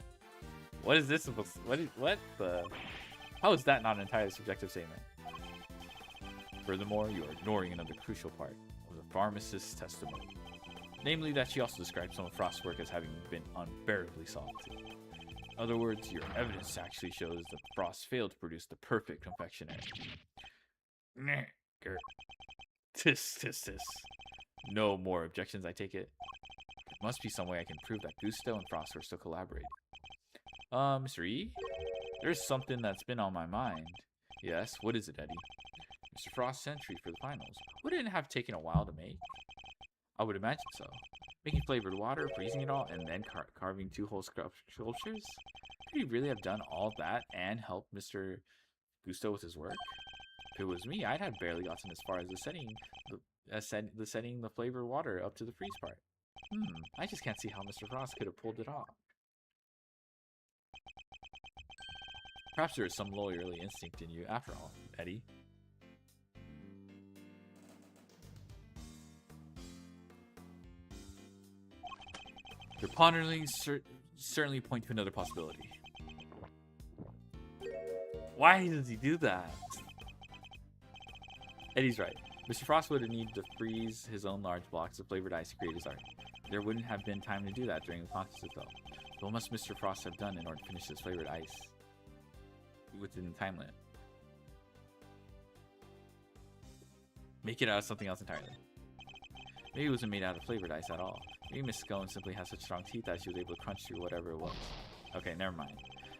What is this supposed to, what the? How is that not an entirely subjective statement? Furthermore, you are ignoring another crucial part of the pharmacist's testimony. Namely, that she also described some of Frost's work as having been unbearably salty. In other words, your evidence actually shows that Frost failed to produce the perfect confectionery. Tis. No more objections, I take it. There must be some way I can prove that Gusto and Frost were still collaborating. Mr. E? There's something that's been on my mind. Yes, what is it, Eddie? Mr. Frost's entry for the finals. Wouldn't it have taken a while to make? I would imagine so. Making flavored water, freezing it all, and then carving 2 whole sculptures? Could he really have done all that and helped Mr. Gusto with his work? If it was me, I'd have barely gotten as far as setting the flavored water up to the freeze part. I just can't see how Mr. Frost could have pulled it off. Perhaps there is some lawyerly instinct in you after all, Eddie. Your ponderings certainly point to another possibility. Why does he do that? Eddie's right. Mr. Frost would have needed to freeze his own large blocks of flavored ice to create his art. There wouldn't have been time to do that during the contest itself. So what must Mr. Frost have done in order to finish his flavored ice within the time limit? Make it out of something else entirely. Maybe it wasn't made out of flavored ice at all. Maybe Miss Scone simply has such strong teeth that she was able to crunch through whatever it was. Okay, never mind.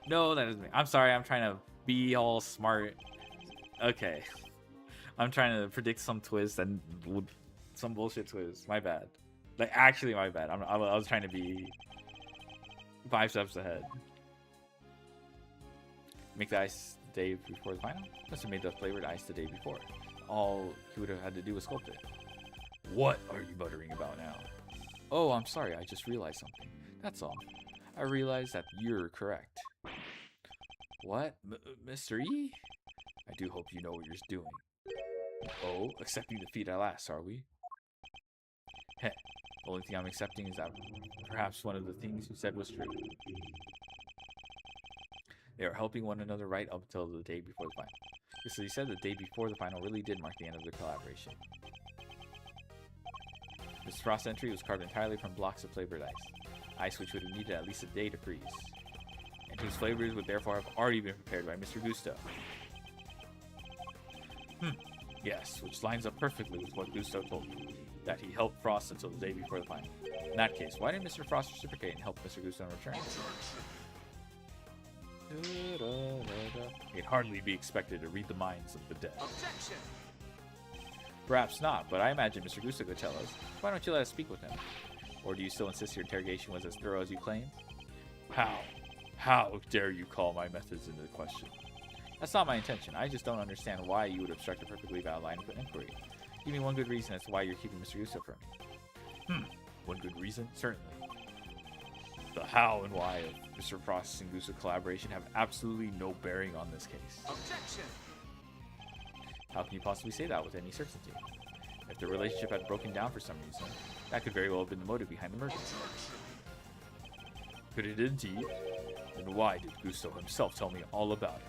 No, that doesn't make... I'm sorry, I'm trying to be all smart. Okay. I'm trying to predict some twist and some bullshit twist. My bad. Like, actually, my bad. I was trying to be 5 steps ahead. Make the ice the day before the final? Must have made the flavored ice the day before. All he would have had to do was sculpt it. What are you muttering about now? Oh, I'm sorry. I just realized something. That's all. I realized that you're correct. What? Mr. E? I do hope you know what you're doing. Oh, accepting defeat at last, are we? Heh. The only thing I'm accepting is that perhaps one of the things you said was true. They are helping one another right up until the day before the final. So you said the day before the final really did mark the end of their collaboration. Mr. Frost's entry was carved entirely from blocks of flavored ice which would have needed at least a day to freeze, and whose flavors would therefore have already been prepared by Mr. Gusto. Yes, which lines up perfectly with what Gusto told me, that he helped Frost until the day before the final. In that case, why didn't Mr. Frost reciprocate and help Mr. Gusto in return? He'd hardly be expected to read the minds of the dead. Objection! Perhaps not, but I imagine Mr. Gusto could tell us. Why don't you let us speak with him? Or do you still insist your interrogation was as thorough as you claimed? How dare you call my methods into question? That's not my intention. I just don't understand why you would obstruct a perfectly valid line of inquiry. Give me one good reason as to why you're keeping Mr. Gusto from me. One good reason? Certainly. The how and why of Mr. Frost's and Gusto collaboration have absolutely no bearing on this case. Objection! How can you possibly say that with any certainty? If the relationship had broken down for some reason, that could very well have been the motive behind the murder. Could it indeed? Then why did Gusto himself tell me all about it?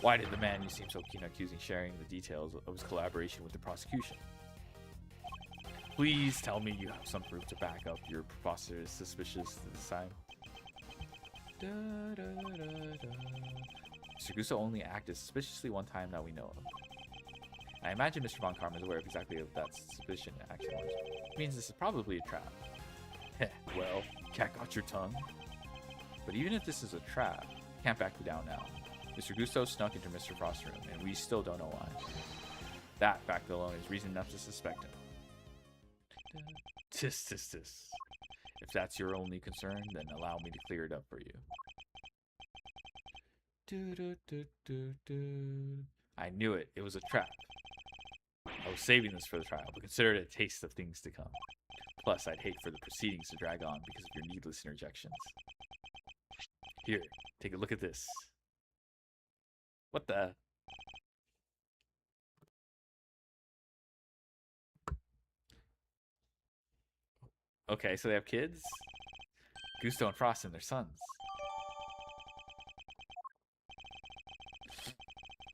Why did the man you seem so keen on accusing sharing the details of his collaboration with the prosecution? Please tell me you have some proof to back up your preposterous suspicions this time. Mr. Gusto only acted suspiciously one time that we know of. I imagine Mr. Von Karma is aware of exactly what that suspicion action was. It means this is probably a trap. Heh, well, cat got your tongue. But even if this is a trap, can't back you down now. Mr. Gusto snuck into Mr. Frost's room, and we still don't know why. That fact alone is reason enough to suspect him. Tis. If that's your only concern, then allow me to clear it up for you. I knew it. It was a trap. I was saving this for the trial, but consider it a taste of things to come. Plus, I'd hate for the proceedings to drag on because of your needless interjections. Here, take a look at this. What the? Okay, so they have kids? Gusto and Frost and their sons.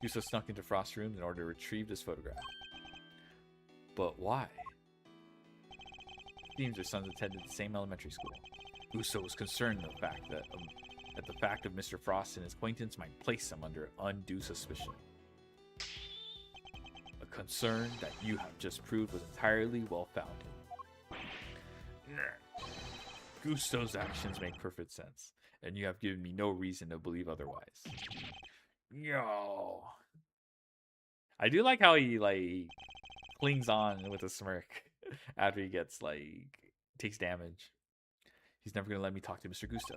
Gusto snuck into Frost's room in order to retrieve this photograph. But why? It seems their sons attended the same elementary school. Gusto was concerned the fact that the fact of Mr. Frost and his acquaintance might place them under undue suspicion. A concern that you have just proved was entirely well-founded. Gusto's actions make perfect sense, and you have given me no reason to believe otherwise. Yo. I do like how he clings on with a smirk after he gets takes damage. He's never going to let me talk to Mr. Gusto.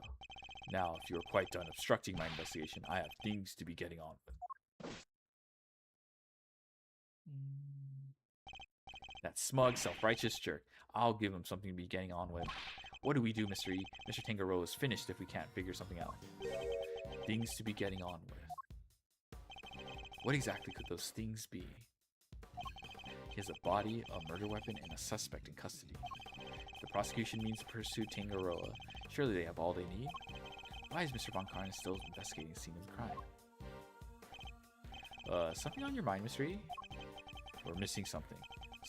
Now, if you are quite done obstructing my investigation, I have things to be getting on with. That smug, self-righteous jerk. I'll give him something to be getting on with. What do we do, Mr. E? Mr. Tangaroa is finished if we can't figure something out. Things to be getting on with. What exactly could those things be? He has a body, a murder weapon, and a suspect in custody. If the prosecution means to pursue Tangaroa, surely they have all they need? Why is Mr. Von Karn still investigating the scene of the crime? Something on your mind, Mr. E? We're missing something.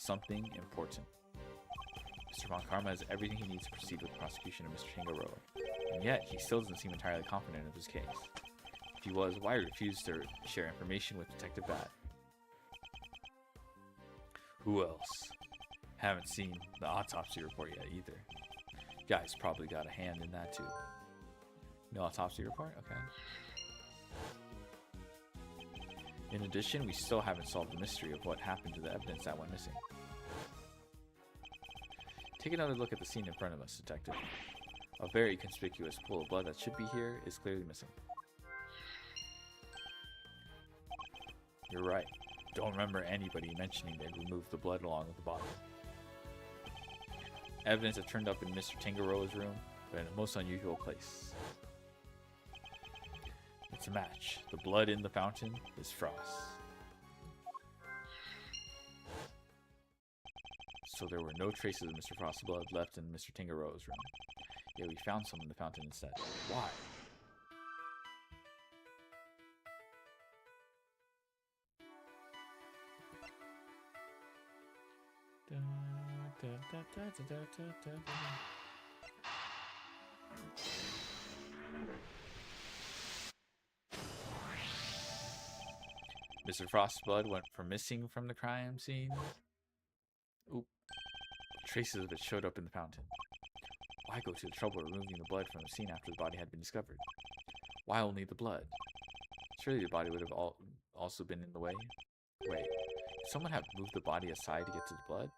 Something important. Mr. Von Karma has everything he needs to proceed with the prosecution of Mr. Tangaroa, and yet he still doesn't seem entirely confident of his case. If he was, why refuse to share information with Detective Bat? Who else? Haven't seen the autopsy report yet either. Guy's probably got a hand in that too. No autopsy report? Okay. In addition, we still haven't solved the mystery of what happened to the evidence that went missing. Take another look at the scene in front of us, Detective. A very conspicuous pool of blood that should be here is clearly missing. You're right. Don't remember anybody mentioning they'd removed the blood along with the body. Evidence had turned up in Mr. Tangaroa's room, but in a most unusual place. It's a match. The blood in the fountain is Frost. So there were no traces of Mr. Frost's blood left in Mr. Tangaroa's room. Yet we found some in the fountain instead. Why? Mr. Frost's blood went from missing from the crime scene. Oop. Traces of it showed up in the fountain. Why go to the trouble of removing the blood from the scene after the body had been discovered? Why only the blood? Surely the body would have also been in the way. Wait, did someone have moved the body aside to get to the blood?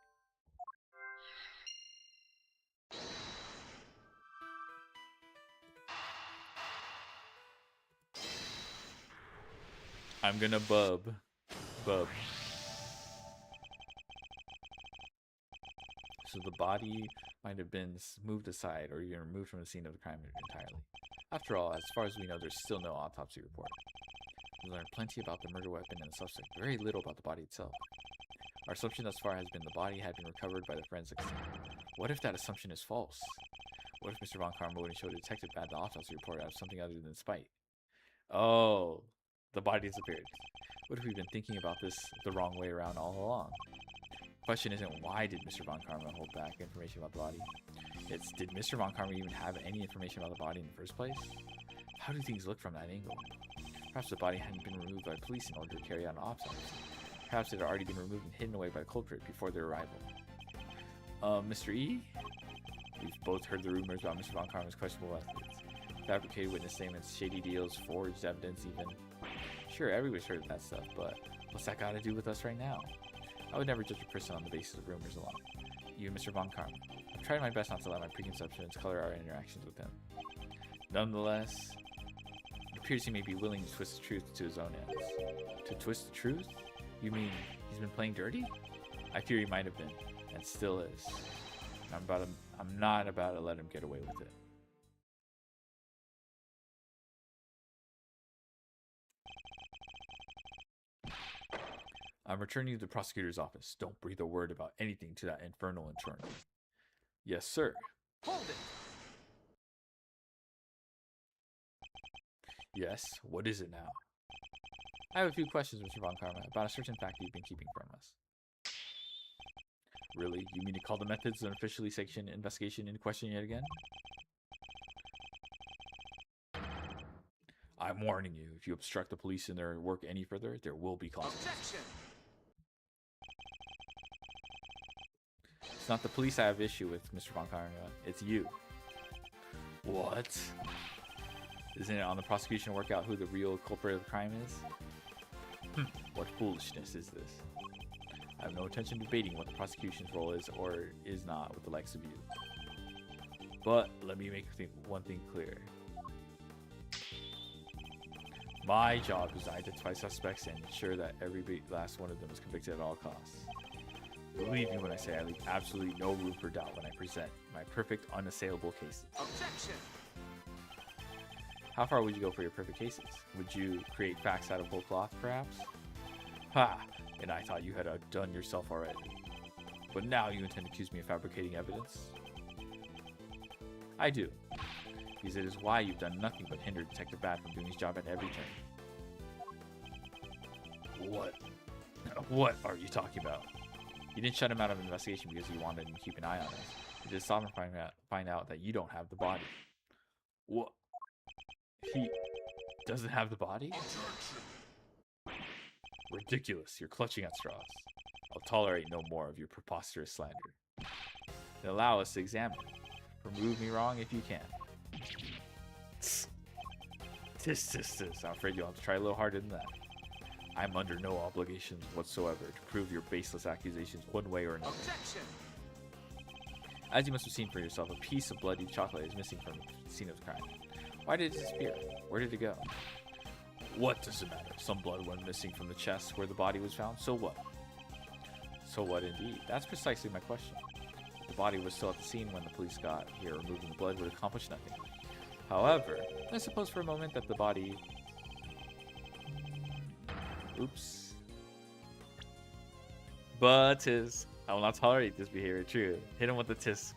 I'm gonna bub. So the body might have been moved aside or even removed from the scene of the crime entirely. After all, as far as we know, there's still no autopsy report. We learned plenty about the murder weapon and the suspect, very little about the body itself. Our assumption thus far has been the body had been recovered by the forensics team. What if that assumption is false? What if Mr. Von Karma wouldn't show Detective Bad the autopsy report out of something other than spite? Oh, the body disappeared. What if we've been thinking about this the wrong way around all along? The question isn't why did Mr. Von Karma hold back information about the body? It's did Mr. Von Karma even have any information about the body in the first place? How do things look from that angle? Perhaps the body hadn't been removed by police in order to carry out an autopsy. Perhaps it had already been removed and hidden away by the culprit before their arrival. Mr. E? We've both heard the rumors about Mr. Von Karma's questionable methods. Fabricated witness statements, shady deals, forged evidence even. Sure, everybody's heard of that stuff, but what's that got to do with us right now? I would never judge a person on the basis of rumors alone. You, Mr. Von Karma. I've tried my best not to let my preconceptions color our interactions with him. Nonetheless, it appears he may be willing to twist the truth to his own ends. To twist the truth? You mean he's been playing dirty? I fear he might have been, and still is. I'm not about to let him get away with it. I'm returning to the prosecutor's office. Don't breathe a word about anything to that infernal attorney. Yes, sir. Hold it! Yes, what is it now? I have a few questions, Mr. Von Karma, about a certain fact you've been keeping from us. Really? You mean to call the methods of an officially sanctioned investigation into question yet again? I'm warning you, if you obstruct the police in their work any further, there will be consequences. Objection! It's not the police I have issue with, Mr. Von Karma. It's you. What? Isn't it on the prosecution to work out who the real culprit of the crime is? What foolishness is this? I have no intention of debating what the prosecution's role is or is not with the likes of you. But let me make one thing clear. My job is to identify suspects and ensure that every last one of them is convicted at all costs. Believe me when I say I leave absolutely no room for doubt when I present my perfect, unassailable cases. Objection! How far would you go for your perfect cases? Would you create facts out of whole cloth, perhaps? Ha! And I thought you had outdone yourself already. But now you intend to accuse me of fabricating evidence? I do. Because it is why you've done nothing but hinder Detective Bad from doing his job at every turn. What? What are you talking about? You didn't shut him out of an investigation because you wanted him to keep an eye on us. You just saw him find out that you don't have the body. What? He doesn't have the body? Ridiculous. You're clutching at straws. I'll tolerate no more of your preposterous slander. And allow us to examine it. Prove me wrong if you can. Tis. I'm afraid you'll have to try a little harder than that. I'm under no obligations whatsoever to prove your baseless accusations one way or another. Objection! As you must have seen for yourself, a piece of bloody chocolate is missing from the scene of the crime. Why did it disappear? Where did it go? What does it matter? Some blood went missing from the chest where the body was found. So what? So what indeed? That's precisely my question. If the body was still at the scene when the police got here, removing the blood would accomplish nothing. However, let's suppose for a moment that the body... Oops. But tis. I will not tolerate this behavior. True. Hit him with the tis.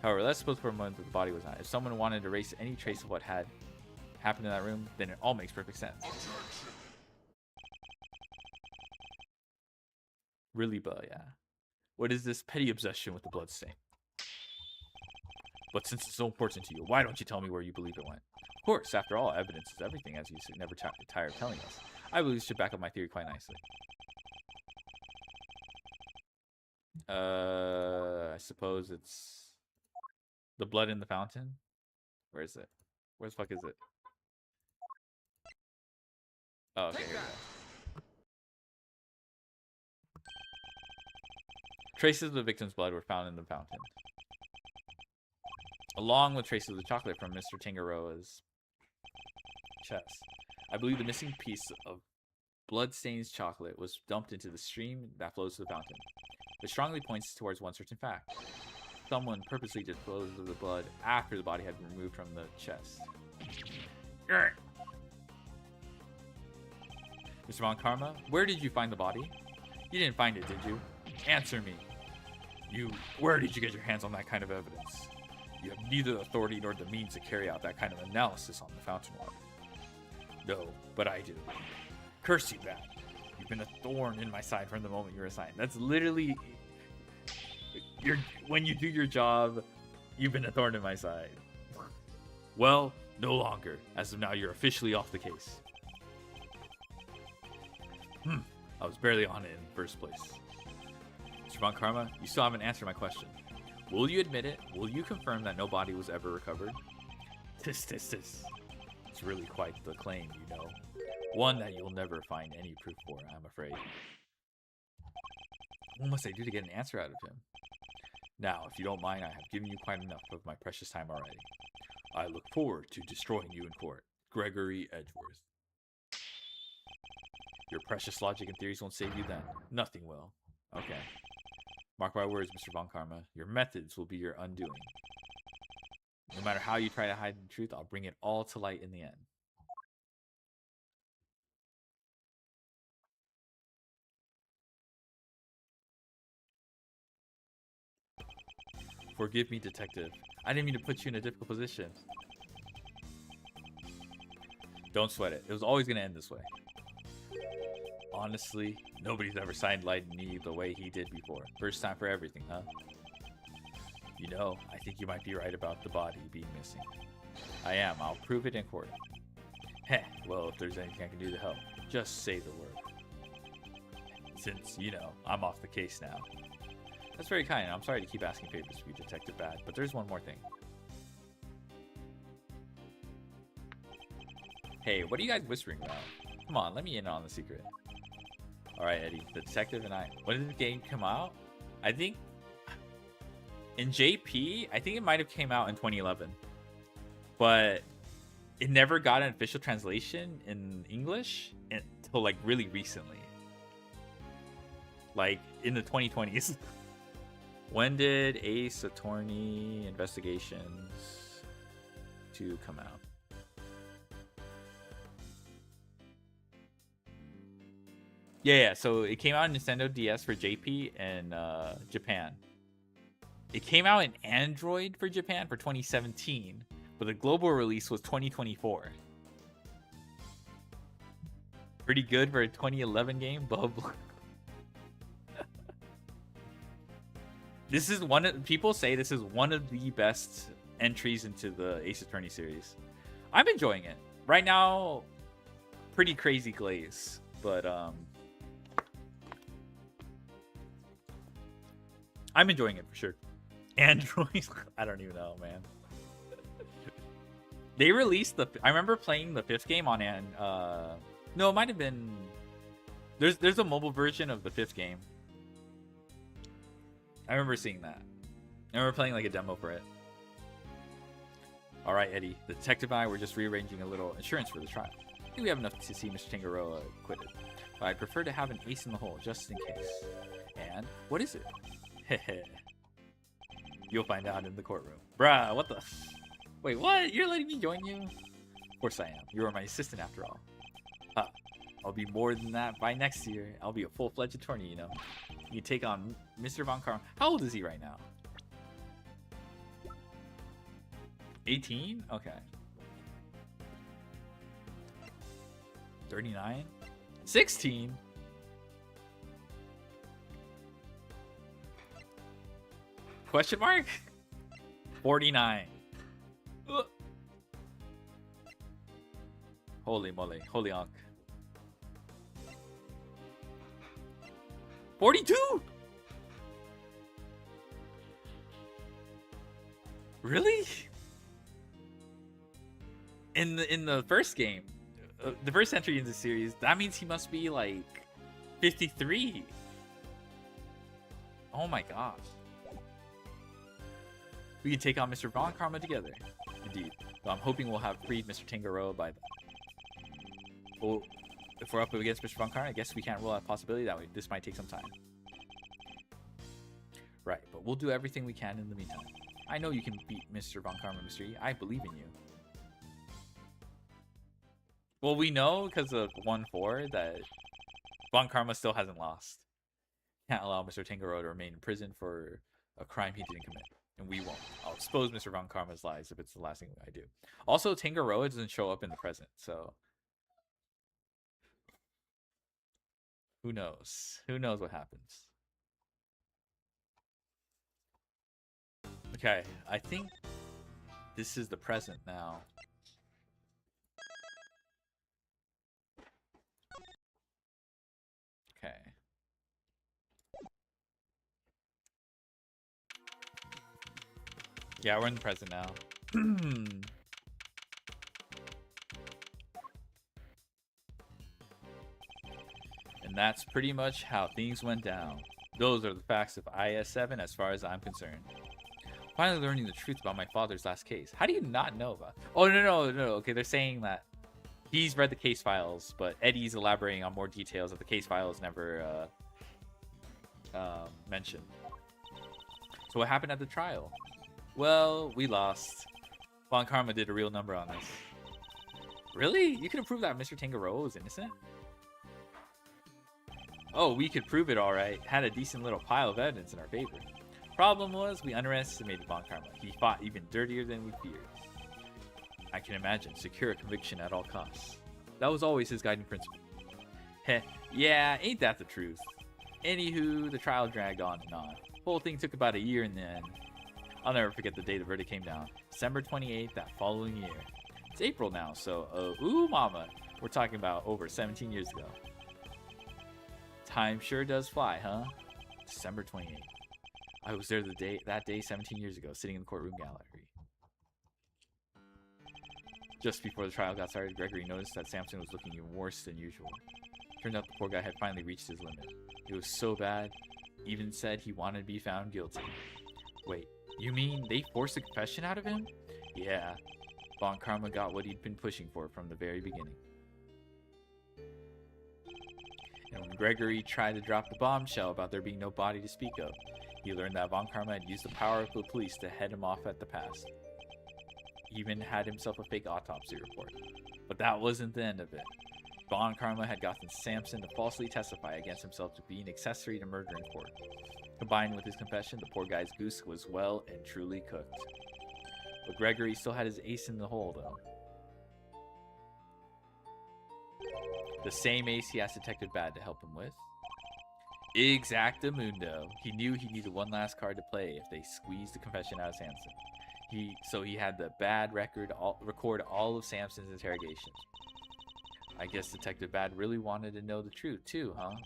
However, let's suppose for a moment that the body was not. If someone wanted to erase any trace of what had happened in that room, then it all makes perfect sense. Really, yeah. What is this petty obsession with the blood stain? But since it's so important to you, why don't you tell me where you believe it went? Of course, after all, evidence is everything, as you never tire of telling us. I believe this should back up my theory quite nicely. I suppose it's the blood in the fountain. Where is it? Where the fuck is it? Oh, okay, here we go. Traces of the victim's blood were found in the fountain, along with traces of the chocolate from Mr. Tangaroa's chest. I believe the missing piece of blood-stained chocolate was dumped into the stream that flows to the fountain, which strongly points towards one certain fact. Someone purposely disposed of the blood after the body had been removed from the chest. Mr. Von Karma, where did you find the body? You didn't find it, did you? Answer me. Where did you get your hands on that kind of evidence? You have neither the authority nor the means to carry out that kind of analysis on the fountain water. No, but I do. Curse you, Bat. You've been a thorn in my side from the moment you were assigned. That's literally... when you do your job, you've been a thorn in my side. Well, no longer. As of now, you're officially off the case. I was barely on it in the first place. Mr. Von Karma, you still haven't answered my question. Will you admit it? Will you confirm that no body was ever recovered? Tis. It's really quite the claim, you know. One that you'll never find any proof for, I'm afraid. What must I do to get an answer out of him? Now, if you don't mind, I have given you quite enough of my precious time already. I look forward to destroying you in court. Gregory Edgeworth. Your precious logic and theories won't save you then. Nothing will. Okay. Mark my words, Mr. Von Karma. Your methods will be your undoing. No matter how you try to hide the truth, I'll bring it all to light in the end. Forgive me, detective. I didn't mean to put you in a difficult position. Don't sweat it. It was always going to end this way. Honestly, nobody's ever sidelined me the way he did before. First time for everything, huh? You know, I think you might be right about the body being missing. I am. I'll prove it in court. Heh, well, if there's anything I can do to help, just say the word. Since, you know, I'm off the case now. That's very kind. I'm sorry to keep asking favors for you, Detective Bad, but there's one more thing. Hey, what are you guys whispering about? Come on, let me in on the secret. Alright, Eddie. The detective and I. When did the game come out? I think... In JP, I think it might have came out in 2011. But it never got an official translation in English until, like, really recently. Like, in the 2020s. When did Ace Attorney Investigations 2 come out? Yeah, so it came out on Nintendo DS for JP and Japan. It came out in Android for Japan for 2017, but the global release was 2024. Pretty good for a 2011 game, bub. This is people say this is one of the best entries into the Ace Attorney series. I'm enjoying it. Right now, pretty crazy glaze, but I'm enjoying it for sure. Android, I don't even know, man. They released I remember playing the 5th game on no, it might have been. There's a mobile version of the 5th game. I remember seeing that. I remember playing like a demo for it. All right, Eddie. The detective and I were just rearranging a little insurance for the trial. I think we have enough to see Mr. Tangaroa acquitted, but I'd prefer to have an ace in the hole just in case. And what is it? Heh. You'll find out in the courtroom. Bruh, what the? Wait, what? You're letting me join you? Of course I am. You are my assistant after all. I'll be more than that by next year. I'll be a full-fledged attorney, you know. You take on Mr. Von Karma. How old is he right now? 18? Okay. 39? 16? Question mark? 49. Ugh. Holy moly. Holy onk. 42? Really? In the first game, the first entry in the series, that means he must be like 53. Oh my gosh. We can take on Mr. Von Karma together. Indeed. But I'm hoping we'll have freed Mr. Tangaroa by then. Well, if we're up against Mr. Von Karma, I guess we can't rule out the possibility that this might take some time. Right, but we'll do everything we can in the meantime. I know you can beat Mr. Von Karma, Mr. E. I believe in you. Well, we know because of 1-4 that Von Karma still hasn't lost. Can't allow Mr. Tangaroa to remain in prison for a crime he didn't commit. And we won't. I'll expose Mr. Von Karma's lies if it's the last thing I do. Also, Tangaroa doesn't show up in the present, so... Who knows? Who knows what happens? Okay, I think this is the present now. Okay. Yeah, we're in the present now. And that's pretty much how things went down. Those are the facts of IS-7 as far as I'm concerned. Finally learning the truth about my father's last case. How do you not know about it? Oh, no. Okay, they're saying that he's read the case files, but Eddie's elaborating on more details that the case files never mentioned. So what happened at the trial? Well, we lost. Von Karma did a real number on this. Really? You can prove that Mr. Tangaroa was innocent? Oh, we could prove it all right. Had a decent little pile of evidence in our favor. Problem was, we underestimated Von Karma. He fought even dirtier than we feared. I can imagine. Secure a conviction at all costs. That was always his guiding principle. Heh, yeah, ain't that the truth? Anywho, the trial dragged on and on. The whole thing took about a year in the end. I'll never forget the day the verdict came down. December 28th that following year. It's April now, so, ooh mama. We're talking about over 17 years ago. Time sure does fly, huh? December 28th. I was there that day 17 years ago, sitting in the courtroom gallery. Just before the trial got started, Gregory noticed that Samson was looking even worse than usual. Turned out the poor guy had finally reached his limit. It was so bad, even said he wanted to be found guilty. Wait, you mean they forced a confession out of him? Yeah, Von Karma got what he'd been pushing for from the very beginning. And when Gregory tried to drop the bombshell about there being no body to speak of, he learned that Von Karma had used the power of the police to head him off at the pass. He even had himself a fake autopsy report. But that wasn't the end of it. Von Karma had gotten Samson to falsely testify against himself to be an accessory to murder in court. Combined with his confession, the poor guy's goose was well and truly cooked. But Gregory still had his ace in the hole, though. The same ace he asked Detective Bad to help him with. Exactamundo. He knew he needed one last card to play if they squeezed the confession out of Samson. So he had the Bad record record all of Samson's interrogations. I guess Detective Bad really wanted to know the truth too, huh?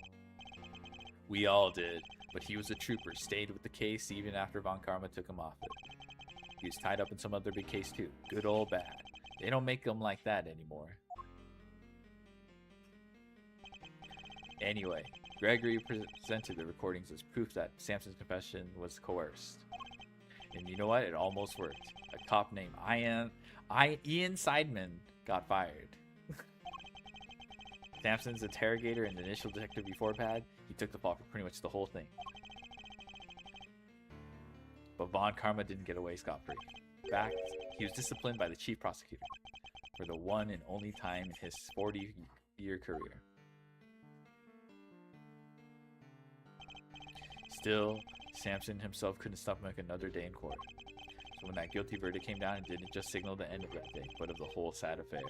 We all did, but he was a trooper, stayed with the case even after Von Karma took him off it. He was tied up in some other big case too. Good old Bad. They don't make them like that anymore. Anyway, Gregory presented the recordings as proof that Samson's confession was coerced. And you know what? It almost worked. A cop named Ian Seidman got fired. Samson's interrogator and the initial detective before Bad, he took the fall for pretty much the whole thing. But Von Karma didn't get away scot-free. In fact, he was disciplined by the chief prosecutor for the one and only time in his 40-year career. Still, Samson himself couldn't stomach another day in court. So when that guilty verdict came down, it didn't just signal the end of that day, but of the whole sad affair.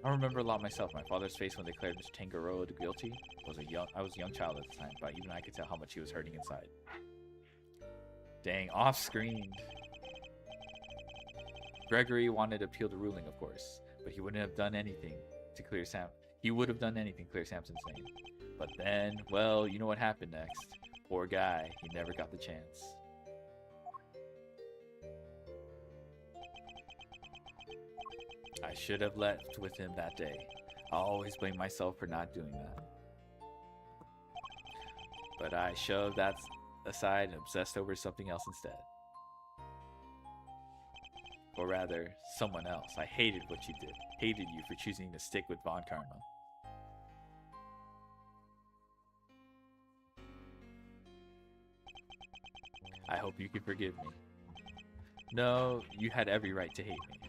I remember a lot myself. My father's face when they declared Mr. Tangaroa guilty I was a young child at the time, but even I could tell how much he was hurting inside. Dang, off-screen. Gregory wanted to appeal the ruling, of course, but he wouldn't have done anything to clear Samson's name. But then, well, you know what happened next. Poor guy, he never got the chance. I should have left with him that day. I always blame myself for not doing that. But I shoved that aside and obsessed over something else instead. Or rather, someone else. I hated what you did. Hated you for choosing to stick with Von Karma. I hope you can forgive me. No, you had every right to hate me.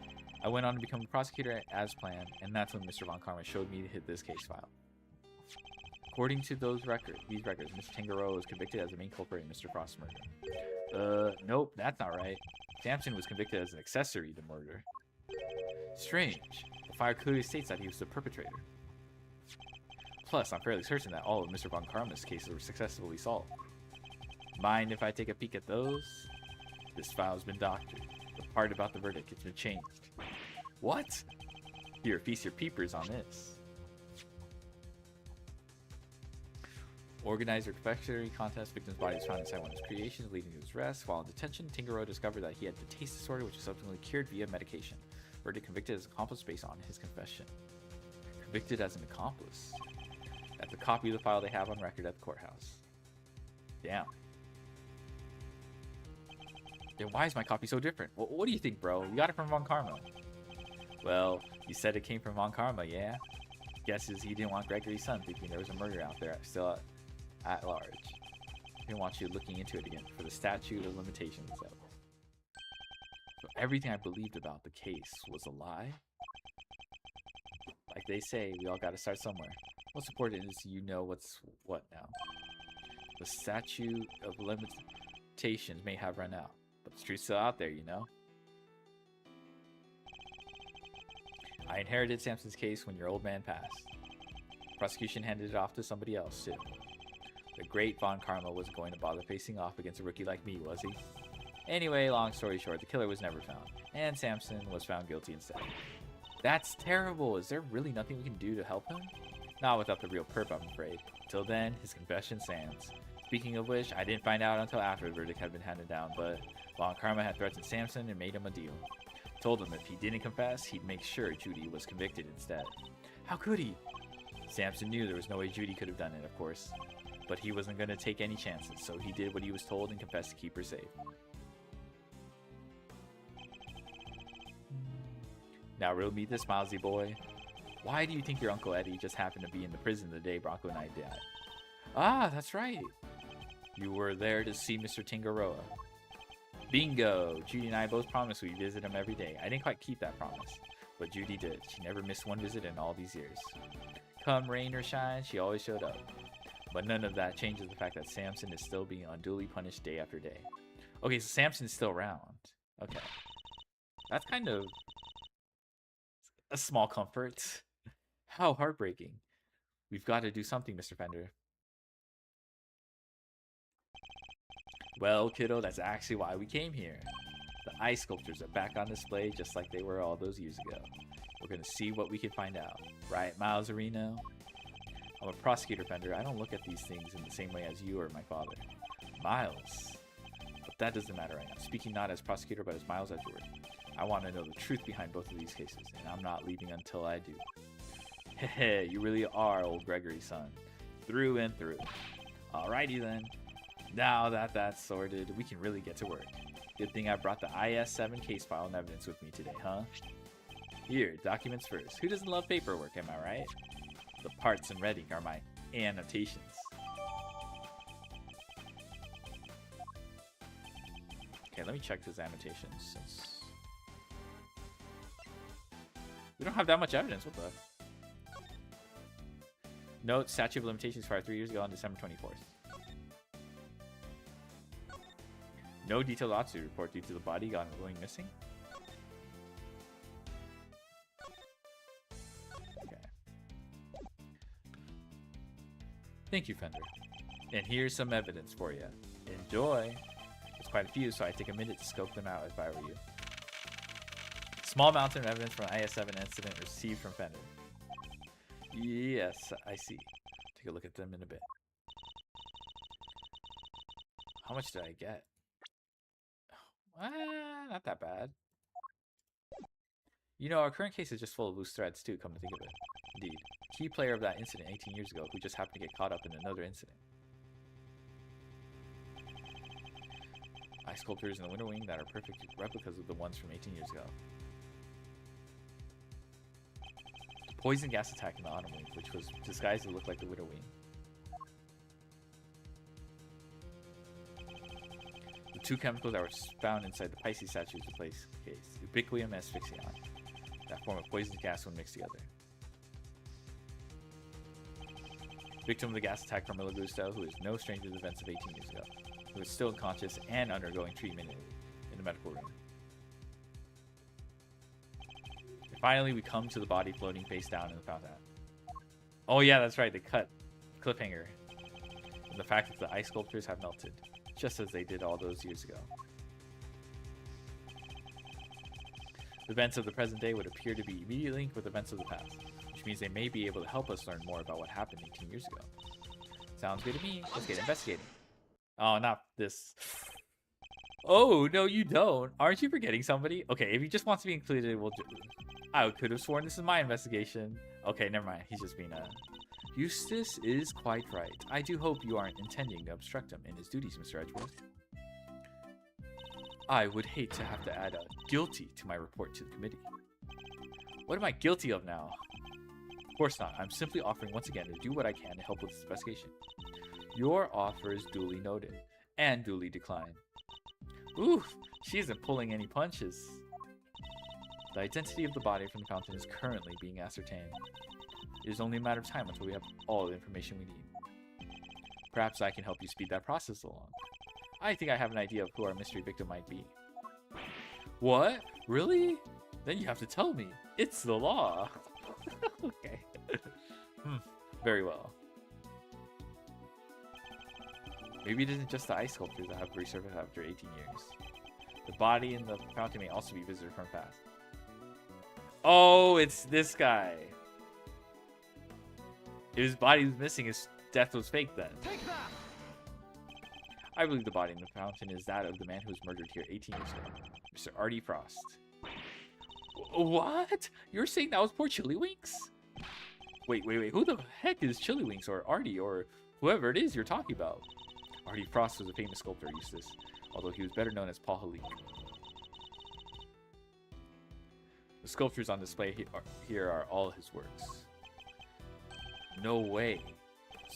I went on to become a prosecutor as planned, and that's when Mr. Von Karma showed me to hit this case file. According to these records, Mr. Tangaroa was convicted as the main culprit in Mr. Frost's murder. Nope, that's not right. Samson was convicted as an accessory to murder. Strange. The file clearly states that he was the perpetrator. Plus, I'm fairly certain that all of Mr. Von Karma's cases were successfully solved. Mind if I take a peek at those? This file's been doctored. The part about the verdict has been changed. What? Here, feast your peepers on this. Organizer confectionery contest. Victim's body was found inside one of his creations, leading to his arrest. While in detention, Tangaroa discovered that he had the taste disorder, which was subsequently cured via medication. Verdict: convicted as accomplice based on his confession. Convicted as an accomplice. That's a copy of the file they have on record at the courthouse. Damn. Then why is my copy so different? What do you think, bro? You got it from Von Karma. Well, you said it came from Von Karma, yeah? Guesses he didn't want Gregory's son thinking there was a murder out there still at large. He didn't want you looking into it again for the statute of limitations. So everything I believed about the case was a lie? Like they say, we all gotta start somewhere. What's important is you know what's what now. The statute of limitations may have run out, but the truth's still out there, you know? I inherited Samson's case when your old man passed. Prosecution handed it off to somebody else, too. The great Von Karma wasn't going to bother facing off against a rookie like me, was he? Anyway, long story short, the killer was never found, and Samson was found guilty instead. That's terrible! Is there really nothing we can do to help him? Not without the real perp, I'm afraid. Till then, his confession stands. Speaking of which, I didn't find out until after the verdict had been handed down, but Von Karma had threatened Samson and made him a deal. Told him if he didn't confess, he'd make sure Judy was convicted instead. How could he? Samson knew there was no way Judy could have done it, of course. But he wasn't going to take any chances, so he did what he was told and confessed to keep her safe. Now riddle me this, Milesy boy. Why do you think your Uncle Eddie just happened to be in the prison the day Bronco and I died? Ah, that's right. You were there to see Mr. Tingaroa. Bingo! Judy and I both promised we'd visit him every day. I didn't quite keep that promise, but Judy did. She never missed one visit in all these years. Come rain or shine, she always showed up. But none of that changes the fact that Samson is still being unduly punished day after day. Okay, so Samson's still around. Okay. That's kind of a small comfort. How heartbreaking. We've got to do something, Mr. Fender. Well, kiddo, that's actually why we came here. The ice sculptures are back on display just like they were all those years ago. We're going to see what we can find out. Right, Miles Areno? I'm a prosecutor, Fender. I don't look at these things in the same way as you or my father. Miles. But that doesn't matter right now. Speaking not as prosecutor, but as Miles Edgeworth. I want to know the truth behind both of these cases, and I'm not leaving until I do. Heh, you really are old Gregory's son. Through and through. Alrighty then. Now that that's sorted, we can really get to work. Good thing I brought the IS-7 case file and evidence with me today, huh? Here, documents first. Who doesn't love paperwork, am I right? The parts and reading are my annotations. Okay, let me check those annotations since we don't have that much evidence. What the? Note, statute of limitations expired 3 years ago on December 24th. No detailed autopsy report due to the body going missing. Okay. Thank you, Fender. And here's some evidence for you. Enjoy. There's quite a few, so I take a minute to scope them out if I were you. Small mountain of evidence from an IS-7 incident received from Fender. Yes, I see. Take a look at them in a bit. How much did I get? Not that bad. You know, our current case is just full of loose threads too, come to think of it. Indeed. Key player of that incident 18 years ago who just happened to get caught up in another incident. Ice sculptures in the window wing that are perfect replicas of the ones from 18 years ago. The poison gas attack in the autumn wing, which was disguised to look like the widow wing. Two chemicals that were found inside the Pisces statue's replace case. Ubiquium and asphyxion. That form of poisonous gas when mixed together. Victim of the gas attack, Carmelo Gusto, who is no stranger to the events of 18 years ago. Who is still unconscious and undergoing treatment in the medical room. And finally, we come to the body floating face down in the fountain. Oh yeah, that's right, the cut cliffhanger. And the fact that the ice sculptures have melted. Just as they did all those years ago. The events of the present day would appear to be immediately linked with events of the past, which means they may be able to help us learn more about what happened 18 years ago. Sounds good to me. Let's get investigating. Oh, not this. Oh, no, you don't. Aren't you forgetting somebody? Okay, if he just wants to be included, we'll I could have sworn this is my investigation. Okay, never mind. He's just being a... Eustace is quite right. I do hope you aren't intending to obstruct him in his duties, Mr. Edgeworth. I would hate to have to add a guilty to my report to the committee. What am I guilty of now? Of course not. I'm simply offering once again to do what I can to help with this investigation. Your offer is duly noted and duly declined. Oof, she isn't pulling any punches. The identity of the body from the fountain is currently being ascertained. It is only a matter of time until we have all the information we need. Perhaps I can help you speed that process along. I think I have an idea of who our mystery victim might be. What? Really? Then you have to tell me. It's the law. Okay. Very well. Maybe it isn't just the ice sculptures that have resurfaced after 18 years. The body in the fountain may also be visited from the past. Oh, it's this guy. If his body was missing, his death was fake then. Take that! I believe the body in the fountain is that of the man who was murdered here 18 years ago, Mr. Artie Frost. What? You're saying that was poor Chillywinks? Wait. Who the heck is Chillywinks or Artie or whoever it is you're talking about? Artie Frost was a famous sculptor, Eustace, although he was better known as Paul Halik. The sculptures on display here are all his works. No way.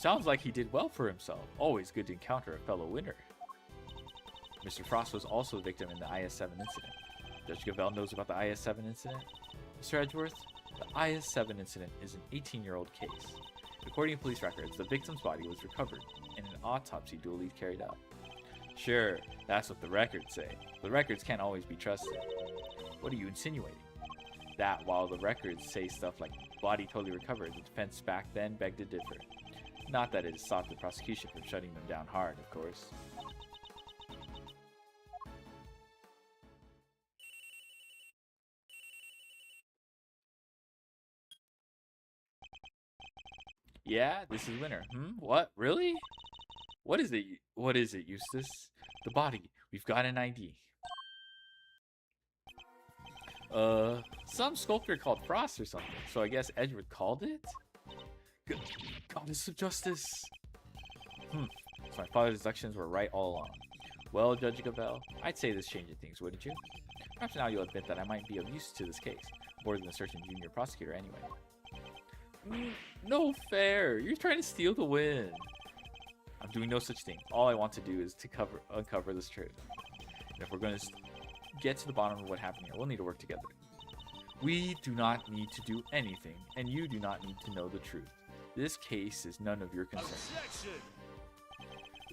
Sounds like he did well for himself. Always good to encounter a fellow winner. Mr. Frost was also a victim in the IS-7 incident. Judge Gavell knows about the IS-7 incident. Mr. Edgeworth, the IS-7 incident is an 18-year-old case. According to police records, the victim's body was recovered and an autopsy duly carried out. Sure, that's what the records say. The records can't always be trusted. What are you insinuating? That while the records say stuff like body totally recovered, the defense back then begged to differ. Not that it has stopped the prosecution from shutting them down hard, of course. Yeah, this is winner. What? Really? What is it? What is it, Eustace? The body. We've got an ID. Some sculptor called Frost or something. So I guess Edgeworth called it? Goddess of justice. So my father's deductions were right all along. Well, Judge Gavell, I'd say this changes things, wouldn't you? Perhaps now you'll admit that I might be of use to this case, more than the searching junior prosecutor anyway. No fair. You're trying to steal the win. I'm doing no such thing. All I want to do is to uncover this truth. And if we're going to get to the bottom of what happened here, we'll need to work together. We do not need to do anything, and you do not need to know the truth. This case is none of your concern. Objection!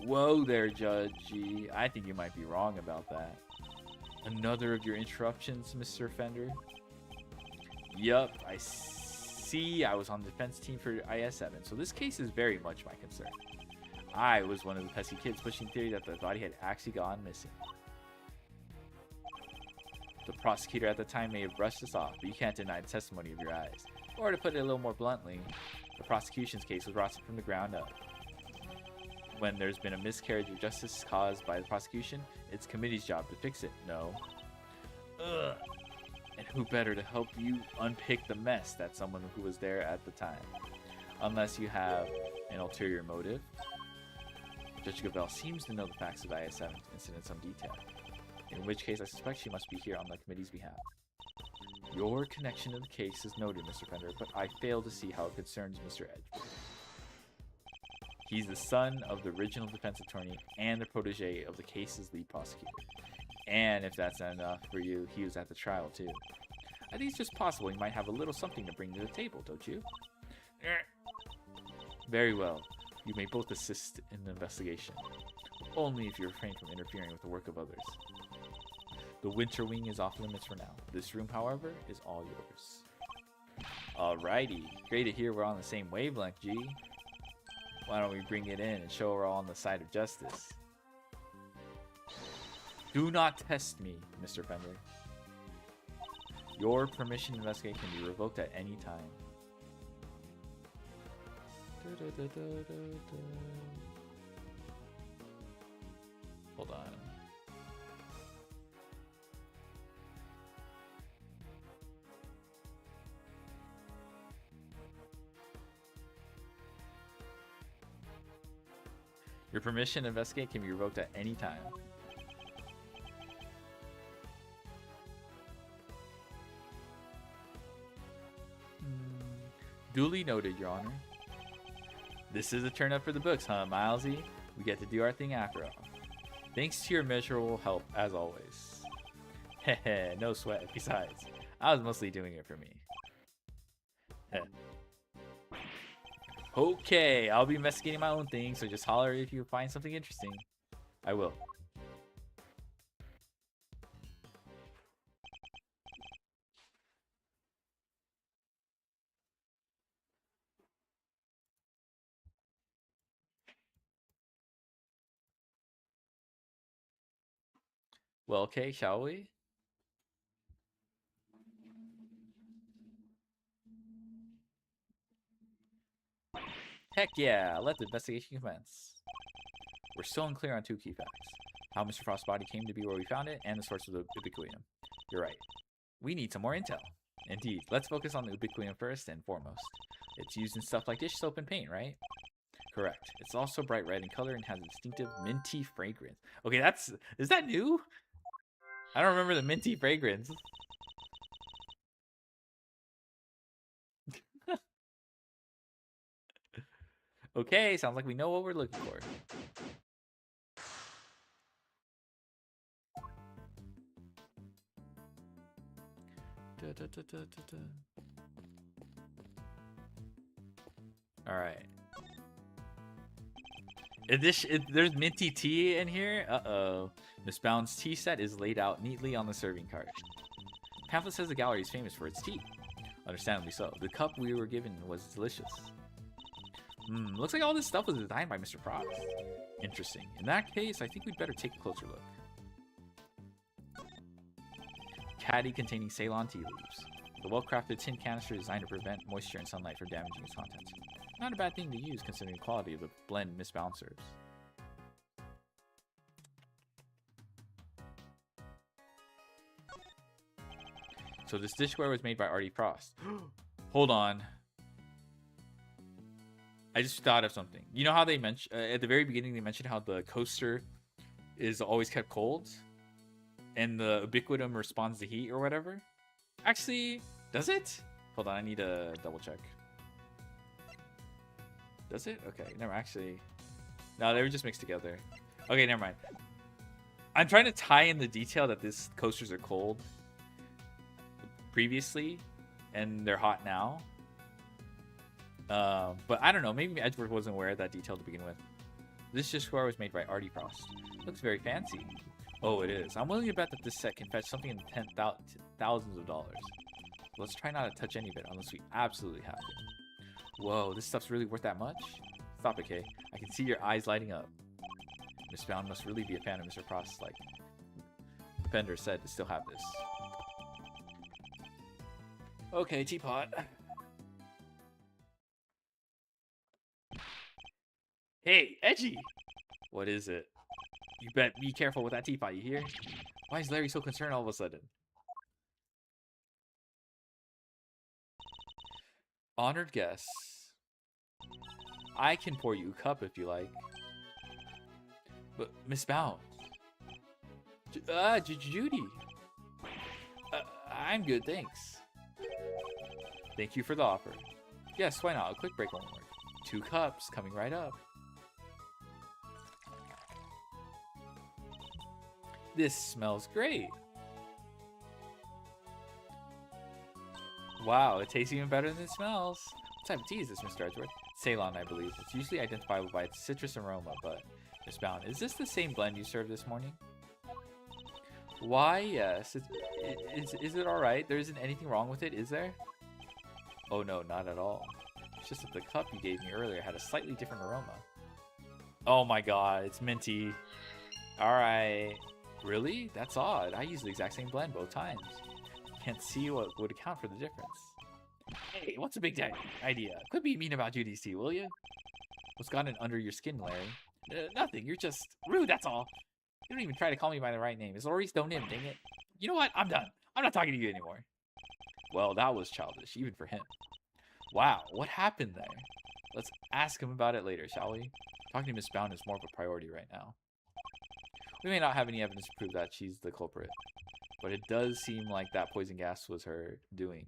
Whoa there, Judgy. I think you might be wrong about that. Another of your interruptions, Mr. Fender? Yup, I see. I was on the defense team for IS-7, so this case is very much my concern. I was one of the pesky kids pushing theory that the body had actually gone missing. The prosecutor at the time may have brushed this off, but you can't deny the testimony of your eyes. Or to put it a little more bluntly, the prosecution's case was rotted from the ground up. When there's been a miscarriage of justice caused by the prosecution, it's committee's job to fix it, no? Ugh. And who better to help you unpick the mess than someone who was there at the time? Unless you have an ulterior motive. Judge Gavell seems to know the facts of the IS-7 incident in some detail. In which case, I suspect she must be here on the committee's behalf. Your connection to the case is noted, Mr. Fender, but I fail to see how it concerns Mr. Edgeworth. He's the son of the original defense attorney and the protege of the case's lead prosecutor. And if that's not enough for you, he was at the trial too. I think it's just possible he might have a little something to bring to the table, don't you? Very well. You may both assist in the investigation. Only if you refrain from interfering with the work of others. The winter wing is off limits for now. This room, however, is all yours. Alrighty. Great to hear we're on the same wavelength, G. Why don't we bring it in and show we're all on the side of justice? Do not test me, Mr. Fender. Your permission to investigate can be revoked at any time. Hold on. Your permission to investigate can be revoked at any time. Duly noted, Your Honor. This is a turn up for the books, huh, Milesy? We get to do our thing after all. Thanks to your measurable help, as always. Heh, no sweat. Besides, I was mostly doing it for me. Heh. Okay, I'll be investigating my own thing, so just holler if you find something interesting. I will. Well, okay, shall we? Heck yeah, let the investigation commence. We're still unclear on two key facts. How Mr. Frost's body came to be where we found it, and the source of the ubiquitum. You're right. We need some more intel. Indeed. Let's focus on the ubiquitin first and foremost. It's used in stuff like dish soap and paint, right? Correct. It's also bright red in color and has a distinctive minty fragrance. Okay, is that new? I don't remember the minty fragrance. Okay, sounds like we know what we're looking for. All right. There's minty tea in here. Uh-oh. Miss Bound's tea set is laid out neatly on the serving cart. Pamphlet says the gallery is famous for its tea. Understandably so. The cup we were given was delicious. Looks like all this stuff was designed by Mr. Frost. Interesting. In that case, I think we'd better take a closer look. Caddy containing Ceylon tea leaves. The well-crafted tin canister designed to prevent moisture and sunlight from damaging its contents. Not a bad thing to use considering the quality of the blend Miss Bound serves. So this dishware was made by Artie Frost. Hold on. I just thought of something. You know how they mentioned at the very beginning, they mentioned how the coaster is always kept cold and the ubiquitin responds to heat or whatever? Actually, does it? Hold on, I need to double check. Does it? Okay, never actually. No, they were just mixed together. Okay, never mind. I'm trying to tie in the detail that these coasters are cold previously and they're hot now. But I don't know. Maybe Edgeworth wasn't aware of that detail to begin with. This dishware was made by Artie Frost. Looks very fancy. Oh, it is. I'm willing to bet that this set can fetch something in thousands of dollars. Let's try not to touch any of it unless we absolutely have to. Whoa, this stuff's really worth that much? Stop it, Kay. I can see your eyes lighting up. Miss Bound must really be a fan of Mr. Frost, like Bender said, to still have this. Okay, teapot. Hey, Edgy! What is it? You bet be careful with that teapot, you hear? Why is Larry so concerned all of a sudden? Honored guests. I can pour you a cup if you like. But, Miss Bound. Judy. I'm good, thanks. Thank you for the offer. Yes, why not? A quick break won't work. 2 cups coming right up. This smells great. Wow, it tastes even better than it smells. What type of tea is this, Mr. Edgeworth? Ceylon, I believe. It's usually identifiable by its citrus aroma, but Miss Bound, is this the same blend you served this morning? Why, yes. Is it alright? There isn't anything wrong with it, is there? Oh no, not at all. It's just that the cup you gave me earlier had a slightly different aroma. Oh my god, it's minty. Alright. Really? That's odd. I use the exact same blend both times. Can't see what would account for the difference. Hey, what's a big idea? Quit being mean about Judy's tea, will you? What's gotten under your skin, Larry? Nothing. You're just rude, that's all. You don't even try to call me by the right name. It's Laurie's don't name, dang it. You know what? I'm done. I'm not talking to you anymore. Well, that was childish, even for him. Wow, what happened there? Let's ask him about it later, shall we? Talking to Miss Bound is more of a priority right now. We may not have any evidence to prove that she's the culprit, but it does seem like that poison gas was her doing.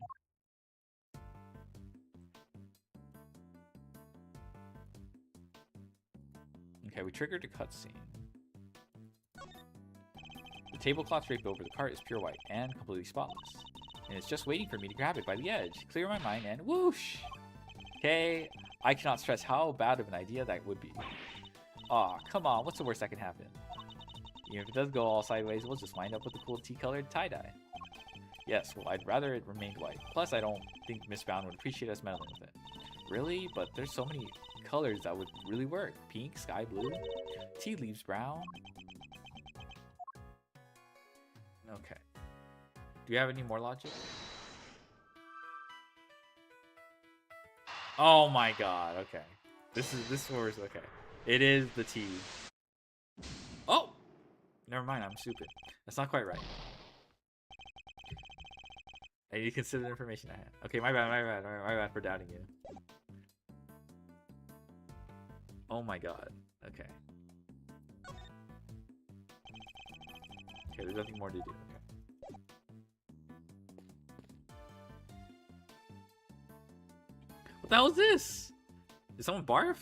Okay, we triggered a cutscene. The tablecloth draped over the cart is pure white and completely spotless. And it's just waiting for me to grab it by the edge, clear my mind, and whoosh! Okay, I cannot stress how bad of an idea that would be. Aw, come on, what's the worst that can happen? Even if it does go all sideways, we'll just wind up with a cool tea-colored tie-dye. Yes, well, I'd rather it remained white. Plus, I don't think Miss Bound would appreciate us meddling with it. Really? But there's so many colors that would really work. Pink, sky blue, tea leaves brown. Okay. Do you have any more logic? Oh my god, okay. This was okay. It is the tea. Oh! Never mind, I'm stupid. That's not quite right. I need to consider the information I have. Okay, my bad for doubting you. Oh my god. Okay. Okay, there's nothing more to do. Okay. What the hell is this? Did someone barf?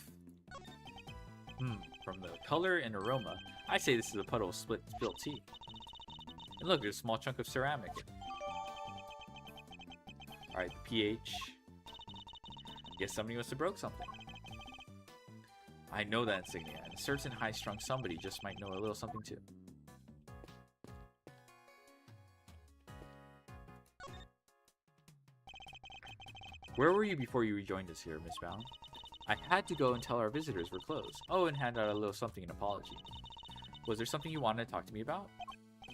From the color and aroma, I say this is a puddle of spilled tea. And look, there's a small chunk of ceramic in it. Alright, the pH. Guess somebody must have broke something. I know that insignia, and a certain high-strung somebody just might know a little something too. Where were you before you rejoined us here, Miss Brown? I had to go and tell our visitors we're closed. Oh, and hand out a little something in apology. Was there something you wanted to talk to me about?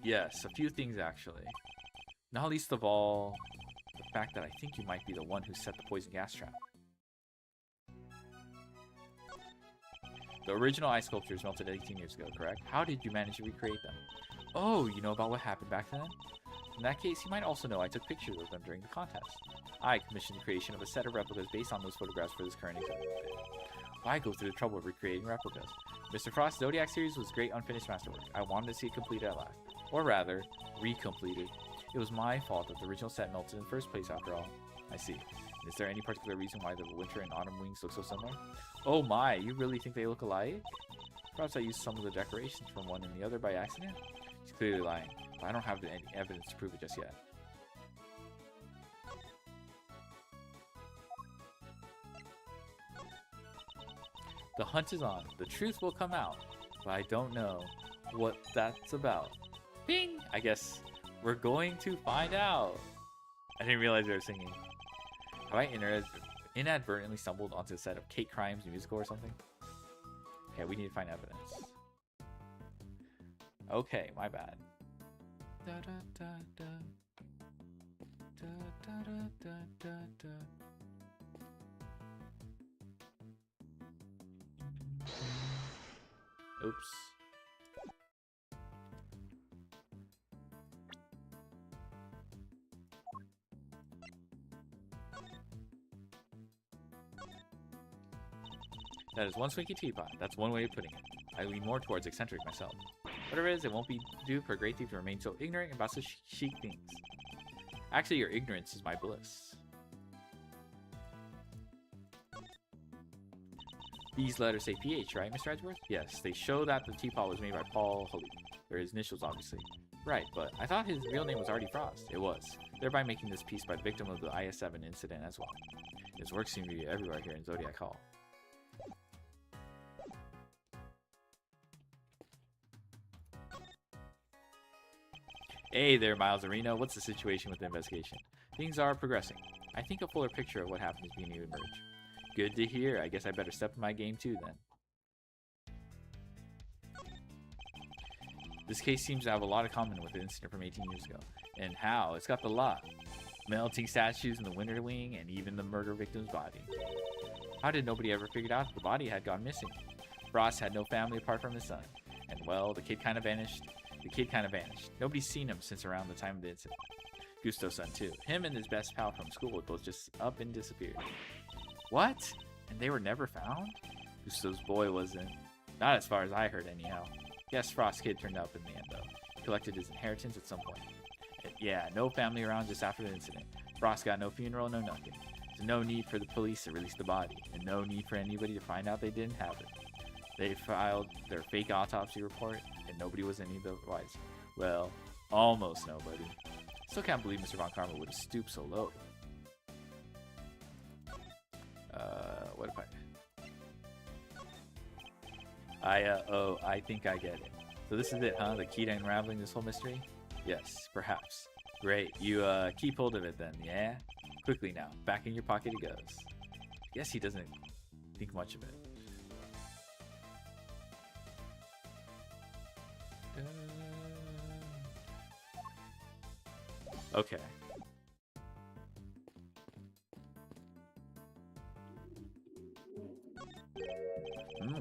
Yes, a few things actually. Not least of all, the fact that I think you might be the one who set the poison gas trap. The original ice sculptures melted 18 years ago, correct? How did you manage to recreate them? Oh, you know about what happened back then? In that case, you might also know I took pictures of them during the contest. I commissioned the creation of a set of replicas based on those photographs for this current exhibit. Why go through the trouble of recreating replicas? Mr. Frost's Zodiac series was great unfinished masterwork. I wanted to see it completed at last. Or rather, recompleted. It was my fault that the original set melted in the first place after all. I see. Is there any particular reason why the winter and autumn wings look so similar? Oh my, you really think they look alike? Perhaps I used some of the decorations from one and the other by accident? He's clearly lying, but I don't have any evidence to prove it just yet. The hunt is on. The truth will come out, but I don't know what that's about. Bing! I guess we're going to find out. I didn't realize they were singing. Have I inadvertently stumbled onto a set of Kate Crimes musical or something? Okay, we need to find evidence. Okay, my bad. Da, da, da, da. Da, da, da, da, da, da. Oops. That is one swanky teapot. That's one way of putting it. I lean more towards eccentric myself. Whatever it is, it won't be due for a great thief to remain so ignorant about such chic things. Actually, your ignorance is my bliss. These letters say PH, right, Mr. Edgeworth? Yes, they show that the teapot was made by Paul Holy. They're his initials, obviously. Right, but I thought his real name was Artie Frost. It was, thereby making this piece by the victim of the IS-7 incident as well. His work seemed to be everywhere here in Zodiac Hall. Hey there, Miles Arena. What's the situation with the investigation? Things are progressing. I think a fuller picture of what happened is beginning to emerge. Good to hear. I guess I better step in my game too then. This case seems to have a lot in common with the incident from 18 years ago. And how? It's got the lot. Melting statues in the winter wing and even the murder victim's body. How did nobody ever figure out that the body had gone missing? Frost had no family apart from his son. And well, the kid kind of vanished. Nobody's seen him since around the time of the incident. Gusto's son too. Him and his best pal from school would both just up and disappeared. What? And they were never found? Gusto's boy wasn't. Not as far as I heard anyhow. Yes, Frost's kid turned up in the end though. Collected his inheritance at some point. Yeah, no family around just after the incident. Frost got no funeral, no nothing. There's no need for the police to release the body. And no need for anybody to find out they didn't have it. They filed their fake autopsy report, and nobody was any the wiser. Well, almost nobody. Still can't believe Mr. Von Karma would have stooped so low. What if I think I get it. So this is it, huh? The key to unraveling this whole mystery? Yes, perhaps. Great. You, keep hold of it then, yeah? Quickly now. Back in your pocket it goes. Guess he doesn't think much of it. Okay.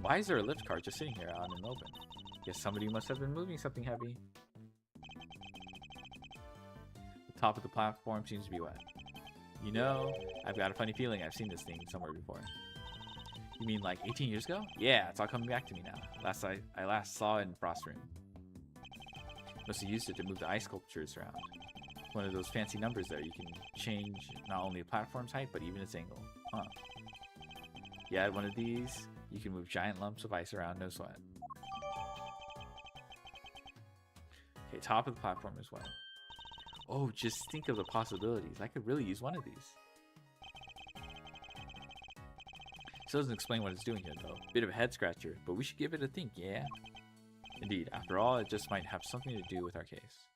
Why is there a lift cart just sitting here out in the open? Guess somebody must have been moving something heavy. The Top of the platform seems to be wet. You know, I've got a funny feeling I've seen this thing somewhere before. You mean like 18 years ago? Yeah, it's all coming back to me now. I last saw it in Frost Room. Must have used it to move the ice sculptures around. One of those fancy numbers there. You can change not only the platform's height, but even its angle. Huh. Yeah, one of these, you can move giant lumps of ice around, no sweat. Okay, top of the platform is wet. Oh, just think of the possibilities. I could really use one of these. Still doesn't explain what it's doing here, though. Bit of a head scratcher, but we should give it a think, yeah? Indeed, after all, it just might have something to do with our case.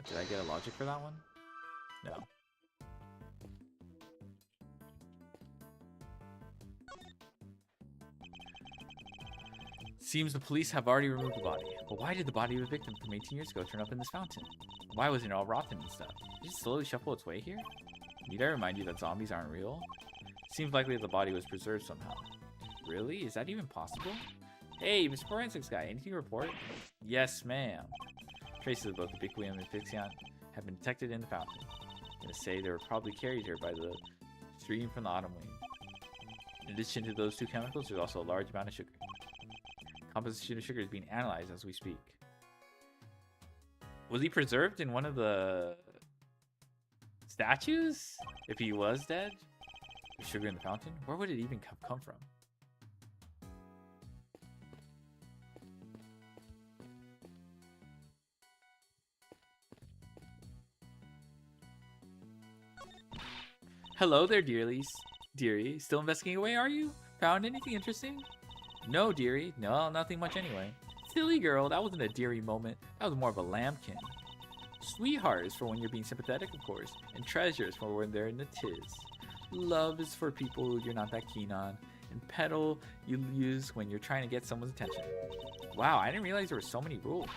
Did I get a logic for that one? No. Seems the police have already removed the body. But why did the body of a victim from 18 years ago turn up in this fountain? Why wasn't it all rotten and stuff? Did it slowly shuffle its way here? Need I remind you that zombies aren't real? Seems likely that the body was preserved somehow. Really? Is that even possible? Hey, Mr. Forensics guy, anything to report? Yes, ma'am. Traces of both the Biquium and Fixion have been detected in the fountain. I'm gonna say they were probably carried here by the stream from the autumn wind. In addition to those two chemicals, there's also a large amount of sugar. Composition of sugar is being analyzed as we speak. Was he preserved in one of the statues? If he was dead? Sugar in the fountain? Where would it even come from? Hello there, dearies. Dearie, still investigating away, are you? Found anything interesting? No, dearie. No, nothing much anyway. Silly girl, that wasn't a dearie moment. That was more of a lambkin. Sweetheart is for when you're being sympathetic, of course. And treasure is for when they're in the tiz. Love is for people you're not that keen on. And petal you use when you're trying to get someone's attention. Wow, I didn't realize there were so many rules.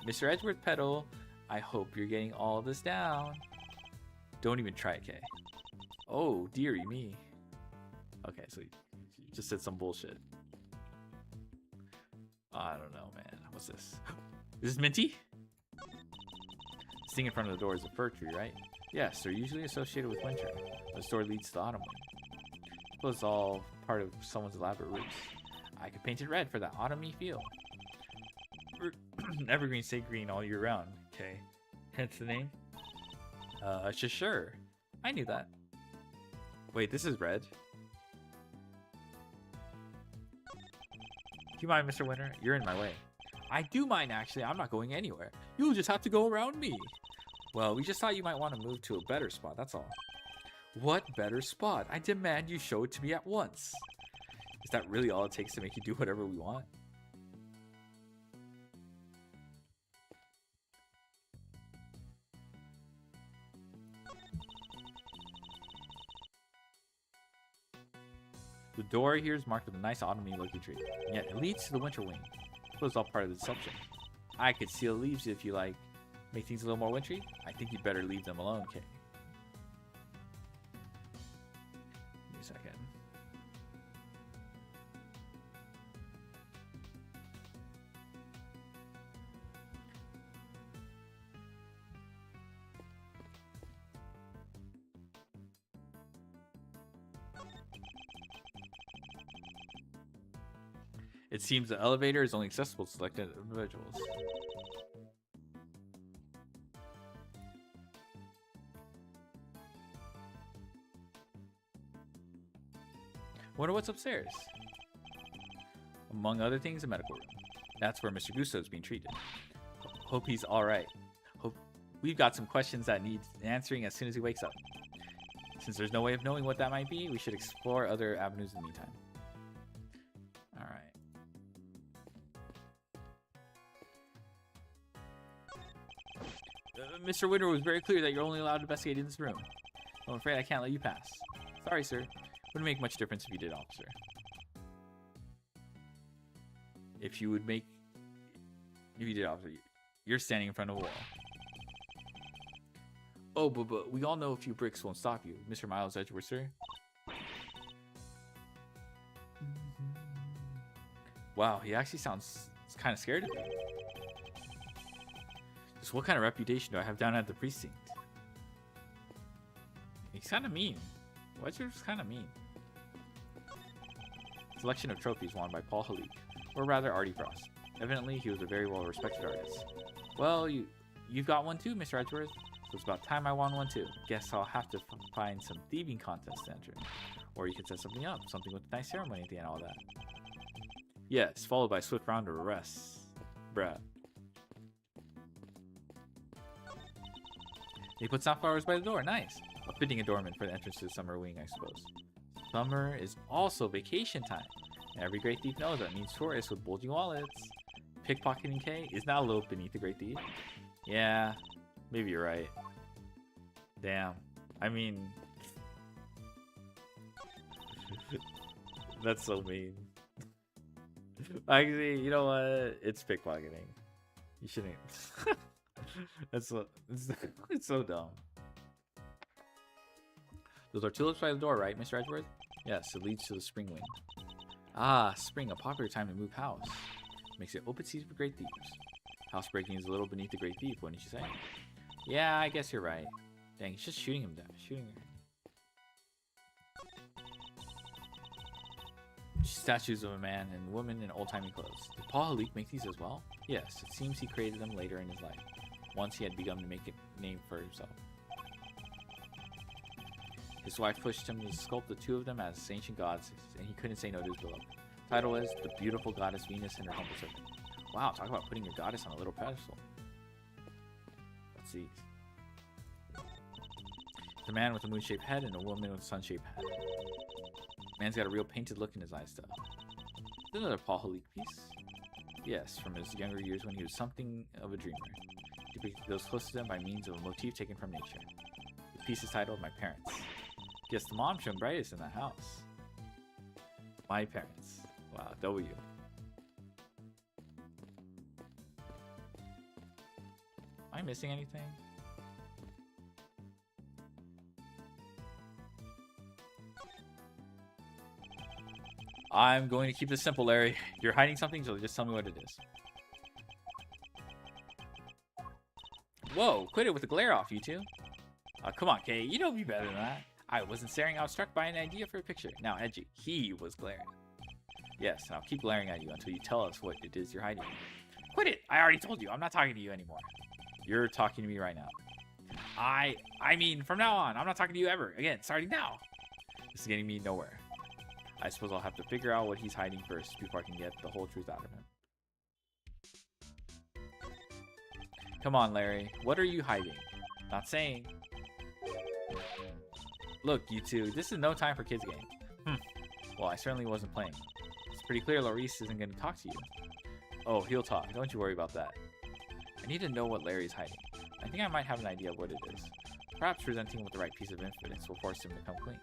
Mr. Edgeworth Petal, I hope you're getting all this down. Don't even try it, Kay. Oh, dearie me. Okay, so you just said some bullshit. I don't know, man. What's this? Is this Minty? This thing in front of the door is a fir tree, right? Yes, they're usually associated with winter. The store leads to the autumn wind. Well, it's all part of someone's elaborate roots. I could paint it red for that autumny feel. Evergreens stay green all year round. Okay, hence the name. Sure. I knew that. Wait, this is red. Do you mind, Mr. Winter? You're in my way. I do mind, actually. I'm not going anywhere. You'll just have to go around me. Well, we just thought you might want to move to a better spot, that's all. What better spot? I demand you show it to me at once. Is that really all it takes to make you do whatever we want? The door here is marked with a nice autumny looking tree, and yet it leads to the winter wing. It was all part of the deception. I could seal leaves if you like. Make things a little more wintry? I think you'd better leave them alone, Kay. Give me a second. It seems the elevator is only accessible to selected individuals. Wonder what's upstairs. Among other things, a medical room. That's where Mr. Gusto is being treated. Hope he's alright. Hope we've got some questions that need answering as soon as he wakes up. Since there's no way of knowing what that might be, we should explore other avenues in the meantime. Alright. Mr. Winter was very clear that you're only allowed to investigate in this room. I'm afraid I can't let you pass. Sorry, sir. Wouldn't make much difference if you did, officer. If you did, officer, you're standing in front of a wall. Oh, but we all know a few bricks won't stop you, Mr. Miles Edgeworth, sir. Wow, he actually sounds kind of scared of me. So what kind of reputation do I have down at the precinct? He's kind of mean. What's yours kind of mean? Selection of trophies won by Paul Halik, or rather Artie Frost. Evidently, he was a very well-respected artist. Well, you've got one too, Mr. Edgeworth. So it's about time I won one too. Guess I'll have to find some thieving contest to enter. Or you could set something up, something with a nice ceremony at the end of all that. Yes, followed by a swift round of arrests. Bruh. They put sunflowers by the door, nice. A fitting adornment for the entrance to the summer wing, I suppose. Summer is also vacation time. And every great thief knows that means tourists with bulging wallets. Pickpocketing K is not a little beneath the great thief. Yeah, maybe you're right. Damn. I mean... That's so mean. Actually, you know what? It's pickpocketing. You shouldn't... It's so dumb. Those are tulips by the door, right, Mr. Edgeworth? Yes, it leads to the spring wing. Ah, spring, a popular time to move house. Makes it open season for great thieves. Housebreaking is a little beneath the great thief, wouldn't you say? Yeah, I guess you're right. Dang, he's just shooting him down. Shooting her. Statues of a man and woman in old-timey clothes. Did Paul Halik make these as well? Yes, it seems he created them later in his life, once he had begun to make a name for himself. His wife pushed him to sculpt the two of them as ancient gods, and he couldn't say no to his beloved. Title is The Beautiful Goddess Venus and Her Humble Servant. Wow, talk about putting your goddess on a little pedestal. Let's see. The man with a moon-shaped head and a woman with a sun-shaped head. Man's got a real painted look in his eyes, though. Is another Paul Halik piece? Yes, from his younger years when he was something of a dreamer. He goes close to them by means of a motif taken from nature. The piece is titled My Parents. Guess the mom shone brightest in the house. My parents. Wow, W. Am I missing anything? I'm going to keep this simple, Larry. You're hiding something, so just tell me what it is. Whoa, quit it with the glare off, you two. Come on, Kay, you know me better than that. I wasn't staring, I was struck by an idea for a picture. Now, Edgy, he was glaring. Yes, and I'll keep glaring at you until you tell us what it is you're hiding. Quit it! I already told you, I'm not talking to you anymore. You're talking to me right now. I mean, from now on, I'm not talking to you ever. Again, starting now. This is getting me nowhere. I suppose I'll have to figure out what he's hiding first before I can get the whole truth out of him. Come on, Larry. What are you hiding? Not saying. Look, you two, this is no time for kids game. Well, I certainly wasn't playing. It's pretty clear Laurice isn't going to talk to you. Oh, he'll talk. Don't you worry about that. I need to know what Larry's hiding. I think I might have an idea of what it is. Perhaps presenting with the right piece of evidence will force him to come clean.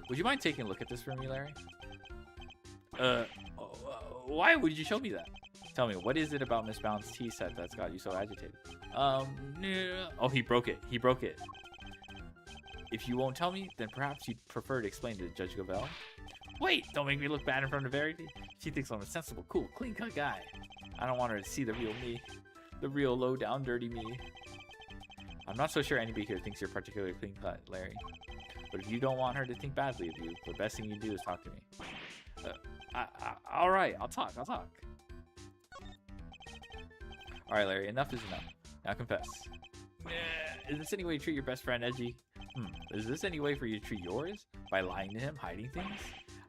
Would you mind taking a look at this for me, Larry? Why would you show me that? Tell me, what is it about Miss Bound's tea set that's got you so agitated? No. Oh, he broke it. He broke it. If you won't tell me, then perhaps you'd prefer to explain to Judge Gavelle. Wait, don't make me look bad in front of Verity. She thinks I'm a sensible, cool, clean-cut guy. I don't want her to see the real me. The real low-down, dirty me. I'm not so sure anybody here thinks you're particularly clean-cut, Larry. But if you don't want her to think badly of you, the best thing you do is talk to me. Alright, I'll talk. Alright, Larry, enough is enough. Now confess. Is this any way to treat your best friend, Edgy? Is this any way for you to treat yours? By lying to him, hiding things?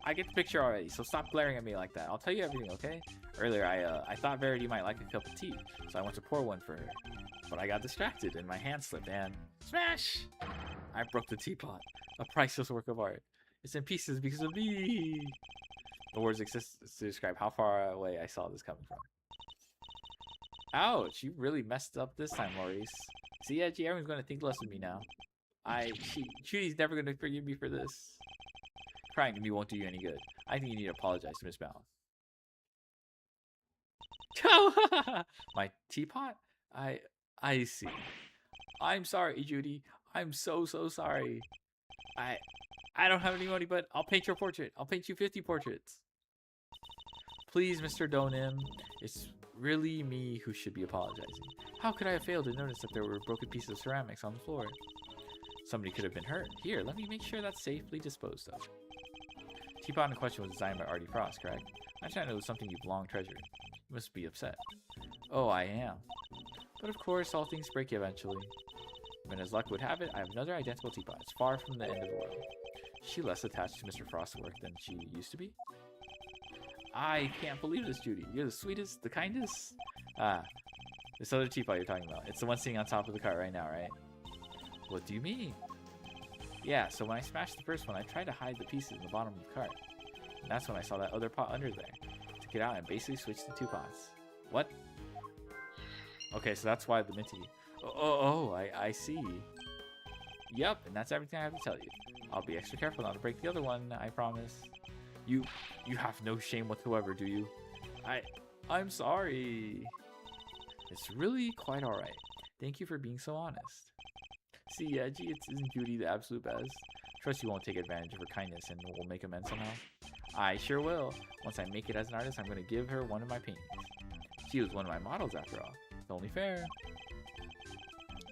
I get the picture already, so stop glaring at me like that. I'll tell you everything, okay? Earlier, I thought Verity might like a cup of tea, so I went to pour one for her. But I got distracted, and my hand slipped, and... Smash! I broke the teapot. A priceless work of art. It's in pieces because of me! The words exist to describe how far away I saw this coming from. Ouch, you really messed up this time, Maurice. See, Edgy, everyone's going to think less of me now. Judy's never going to forgive me for this. Crying to me won't do you any good. I think you need to apologize to Miss Bound. My teapot? I see. I'm sorry, Judy. I'm so sorry. I I don't have any money, but I'll paint your portrait. I'll paint you 50 portraits. Please, Mr. Donim. It's really me who should be apologizing. How could I have failed to notice that there were broken pieces of ceramics on the floor? Somebody could have been hurt. Here, let me make sure that's safely disposed of. Teapot in question was designed by Artie Frost, correct? I thought it was something you've long treasured. You must be upset. Oh, I am. But of course, all things break eventually. And as luck would have it, I have another identical teapot. It's far from the end of the world. Is she less attached to Mr. Frost's work than she used to be? I can't believe this, Judy. You're the sweetest, the kindest. Ah, this other teapot you're talking about. It's the one sitting on top of the cart right now, right? What do you mean? Yeah, so when I smashed the first one, I tried to hide the pieces in the bottom of the cart. And that's when I saw that other pot under there. Took it out and basically switched the two pots. What? Okay, so that's why the minty... I see. Yep, and that's everything I have to tell you. I'll be extra careful not to break the other one, I promise. You have no shame whatsoever, do you? I'm sorry. It's really quite alright. Thank you for being so honest. See, Edgy, isn't Judy the absolute best? Trust you won't take advantage of her kindness and we'll make amends somehow. I sure will. Once I make it as an artist, I'm going to give her one of my paintings. She was one of my models after all. It's only fair.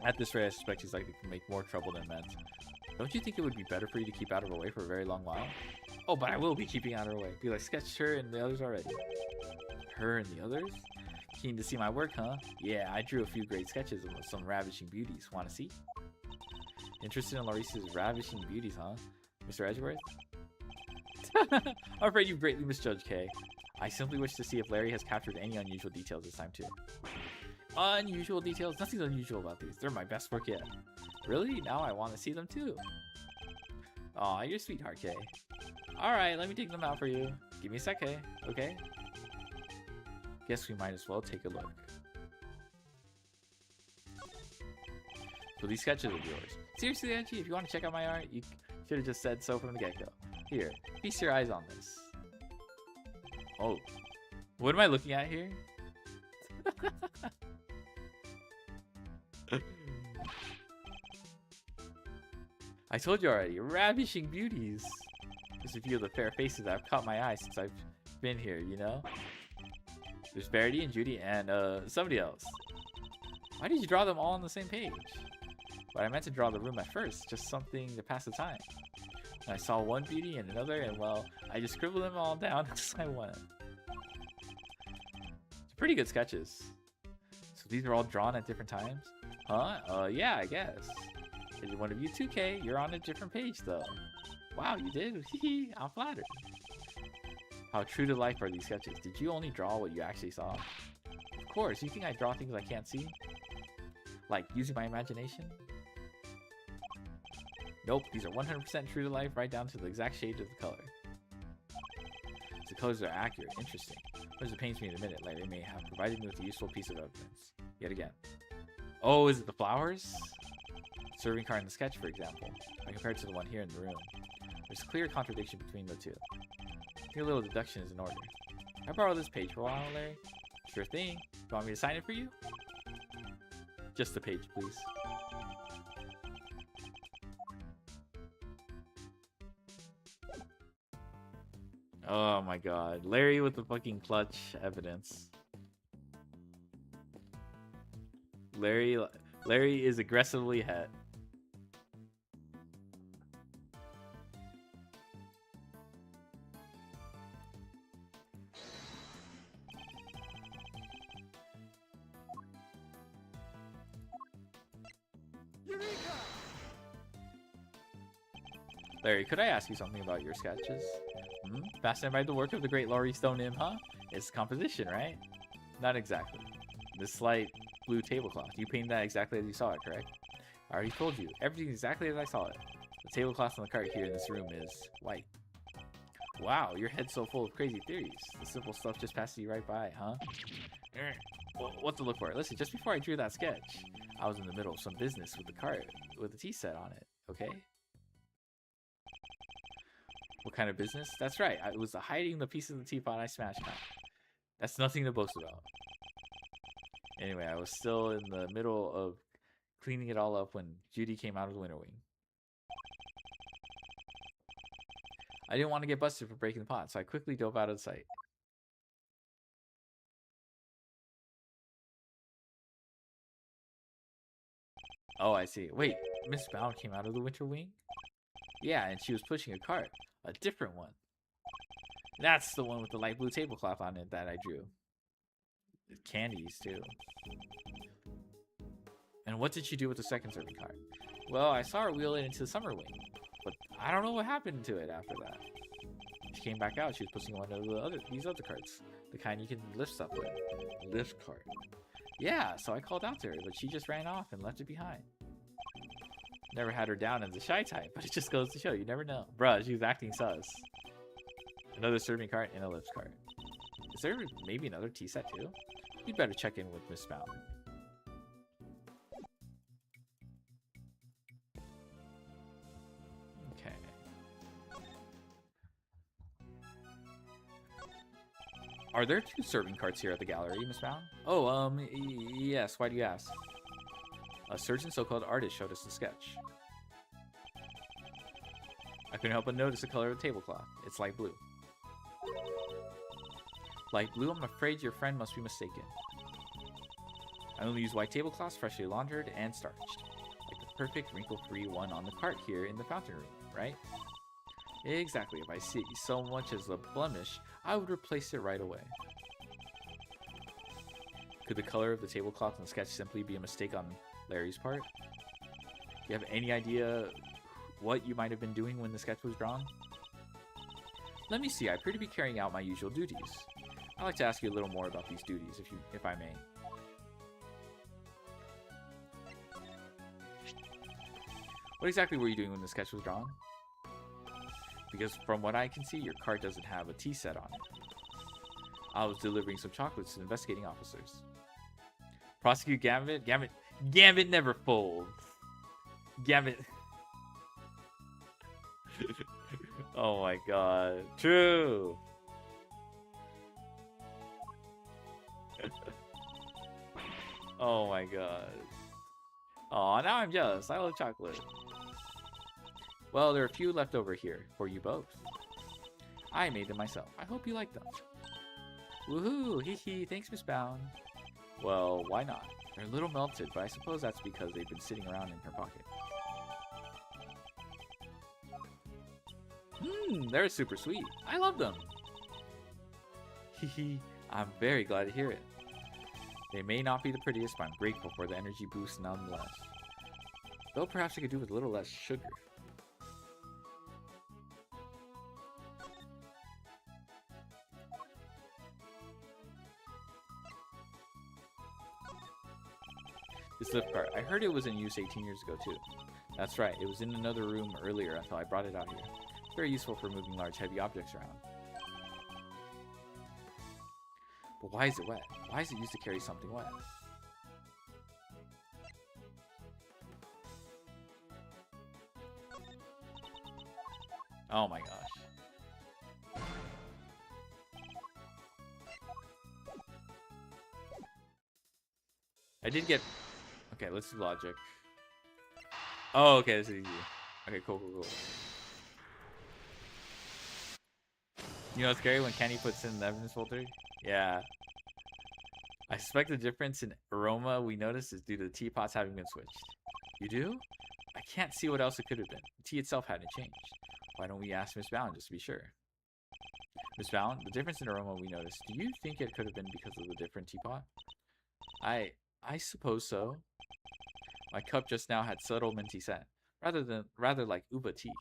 At this rate, I suspect she's likely to make more trouble than amends. Don't you think it would be better for you to keep out of her way for a very long while? Oh, but I will be keeping out of her way. Because I sketched her and the others already. Her and the others? Keen to see my work, huh? Yeah, I drew a few great sketches of some ravishing beauties. Want to see? Interested in Laurice's ravishing beauties, huh? Mr. Edgeworth? I'm afraid you've greatly misjudged Kay. I simply wish to see if Larry has captured any unusual details this time, too. Unusual details? Nothing's unusual about these. They're my best work yet. Really? Now I want to see them, too. Aw, you're a sweetheart, Kay. Alright, let me take them out for you. Give me a sec, Kay. Okay? Guess we might as well take a look. So these sketches are yours. Seriously, Angie, if you want to check out my art, you should have just said so from the get-go. Here, feast your eyes on this. Oh. What am I looking at here? I told you already, ravishing beauties. Just a few of the fair faces that have caught my eye since I've been here, you know? There's Verity and Judy and somebody else. Why did you draw them all on the same page? But I meant to draw the room at first, just something to pass the time. And I saw one beauty and another, and well, I just scribbled them all down as I went. It's pretty good sketches. So these are all drawn at different times? Huh? Yeah, I guess. Is one of you 2K? You're on a different page, though. Wow, you did? Hehe, I'm flattered. How true to life are these sketches? Did you only draw what you actually saw? Of course, you think I draw things I can't see? Like, using my imagination? Nope, these are 100% true to life, right down to the exact shade of the color. The colors are accurate. Interesting. What it pains me in a minute, Larry may have provided me with a useful piece of evidence. Yet again. Oh, is it the flowers? Serving card in the sketch, for example. When compared to the one here in the room. There's a clear contradiction between the two. I think a little deduction is in order. Can I borrow this page for a while, Larry? Sure thing. You want me to sign it for you? Just the page, please. Oh my god. Larry with the fucking clutch evidence. Larry is aggressively het. Larry, could I ask you something about your sketches? Fascinated by the work of the great Laurie Stone, huh? It's composition, right? Not exactly. This slight blue tablecloth. You painted that exactly as you saw it, correct? I already told you. Everything exactly as I saw it. The tablecloth on the cart here in this room is white. Wow, your head's so full of crazy theories. The simple stuff just passes you right by, huh? Well, what to look for? Listen, just before I drew that sketch, I was in the middle of some business with the cart with a tea set on it, okay? What kind of business? That's right. It was the hiding the pieces of the teapot I smashed. That's nothing to boast about. Anyway, I was still in the middle of cleaning it all up when Judy came out of the winter wing. I didn't want to get busted for breaking the pot, so I quickly dove out of sight. Oh, I see. Wait, Miss Bound came out of the winter wing? Yeah, and she was pushing a cart. A different one. That's the one with the light blue tablecloth on it that I drew. Candies, too. And what did she do with the second serving cart? Well, I saw her wheel it into the summer wing, but I don't know what happened to it after that. She came back out. She was pushing one of these other carts, the kind you can lift stuff with. Lift cart. Yeah, so I called out to her, but she just ran off and left it behind. Never had her down as a shy type, but it just goes to show you never know. Bruh, she was acting sus. Another serving cart and a lift cart. Is there maybe another tea set too? You'd better check in with Miss Mountain. Okay. Are there 2 serving carts here at the gallery, Miss Mountain? Oh, yes. Why do you ask? A certain so-called artist showed us the sketch. I couldn't help but notice the color of the tablecloth. It's light blue. Light blue? I'm afraid your friend must be mistaken. I only use white tablecloths, freshly laundered and starched. Like the perfect wrinkle-free one on the cart here in the fountain room, right? Exactly. If I see so much as a blemish, I would replace it right away. Could the color of the tablecloth in the sketch simply be a mistake on Larry's part? Do you have any idea what you might have been doing when the sketch was drawn? Let me see. I appear to be carrying out my usual duties. I'd like to ask you a little more about these duties, if I may. What exactly were you doing when the sketch was drawn? Because from what I can see, your cart doesn't have a tea set on it. I was delivering some chocolates to the investigating officers. Prosecute Gambit? Gambit never folds. Gambit. Oh my god. True. Oh my god. Aw, now I'm jealous. I love chocolate. Well, there are a few left over here for you both. I made them myself. I hope you like them. Woohoo! Hee hee. Thanks, Miss Bound. Well, why not? They're a little melted, but I suppose that's because they've been sitting around in her pocket. They're super sweet. I love them. Hee hee. I'm very glad to hear it. They may not be the prettiest, but I'm grateful for the energy boost nonetheless. Though perhaps I could do with a little less sugar. This lift cart. I heard it was in use 18 years ago too. That's right. It was in another room earlier until I brought it out here. It's very useful for moving large heavy objects around. But why is it wet? Why is it used to carry something wet? Oh my gosh. I did get... Okay, let's do logic. Oh, okay, this is easy. Okay, cool. You know what's scary? When Kenny puts in the evidence folder? Yeah. I suspect the difference in aroma we noticed is due to the teapots having been switched. You do? I can't see what else it could have been. The tea itself hadn't changed. Why don't we ask Miss Bound just to be sure? Miss Bound, the difference in aroma we noticed, do you think it could have been because of the different teapot? I suppose so. My cup just now had subtle minty scent, rather like uba tea.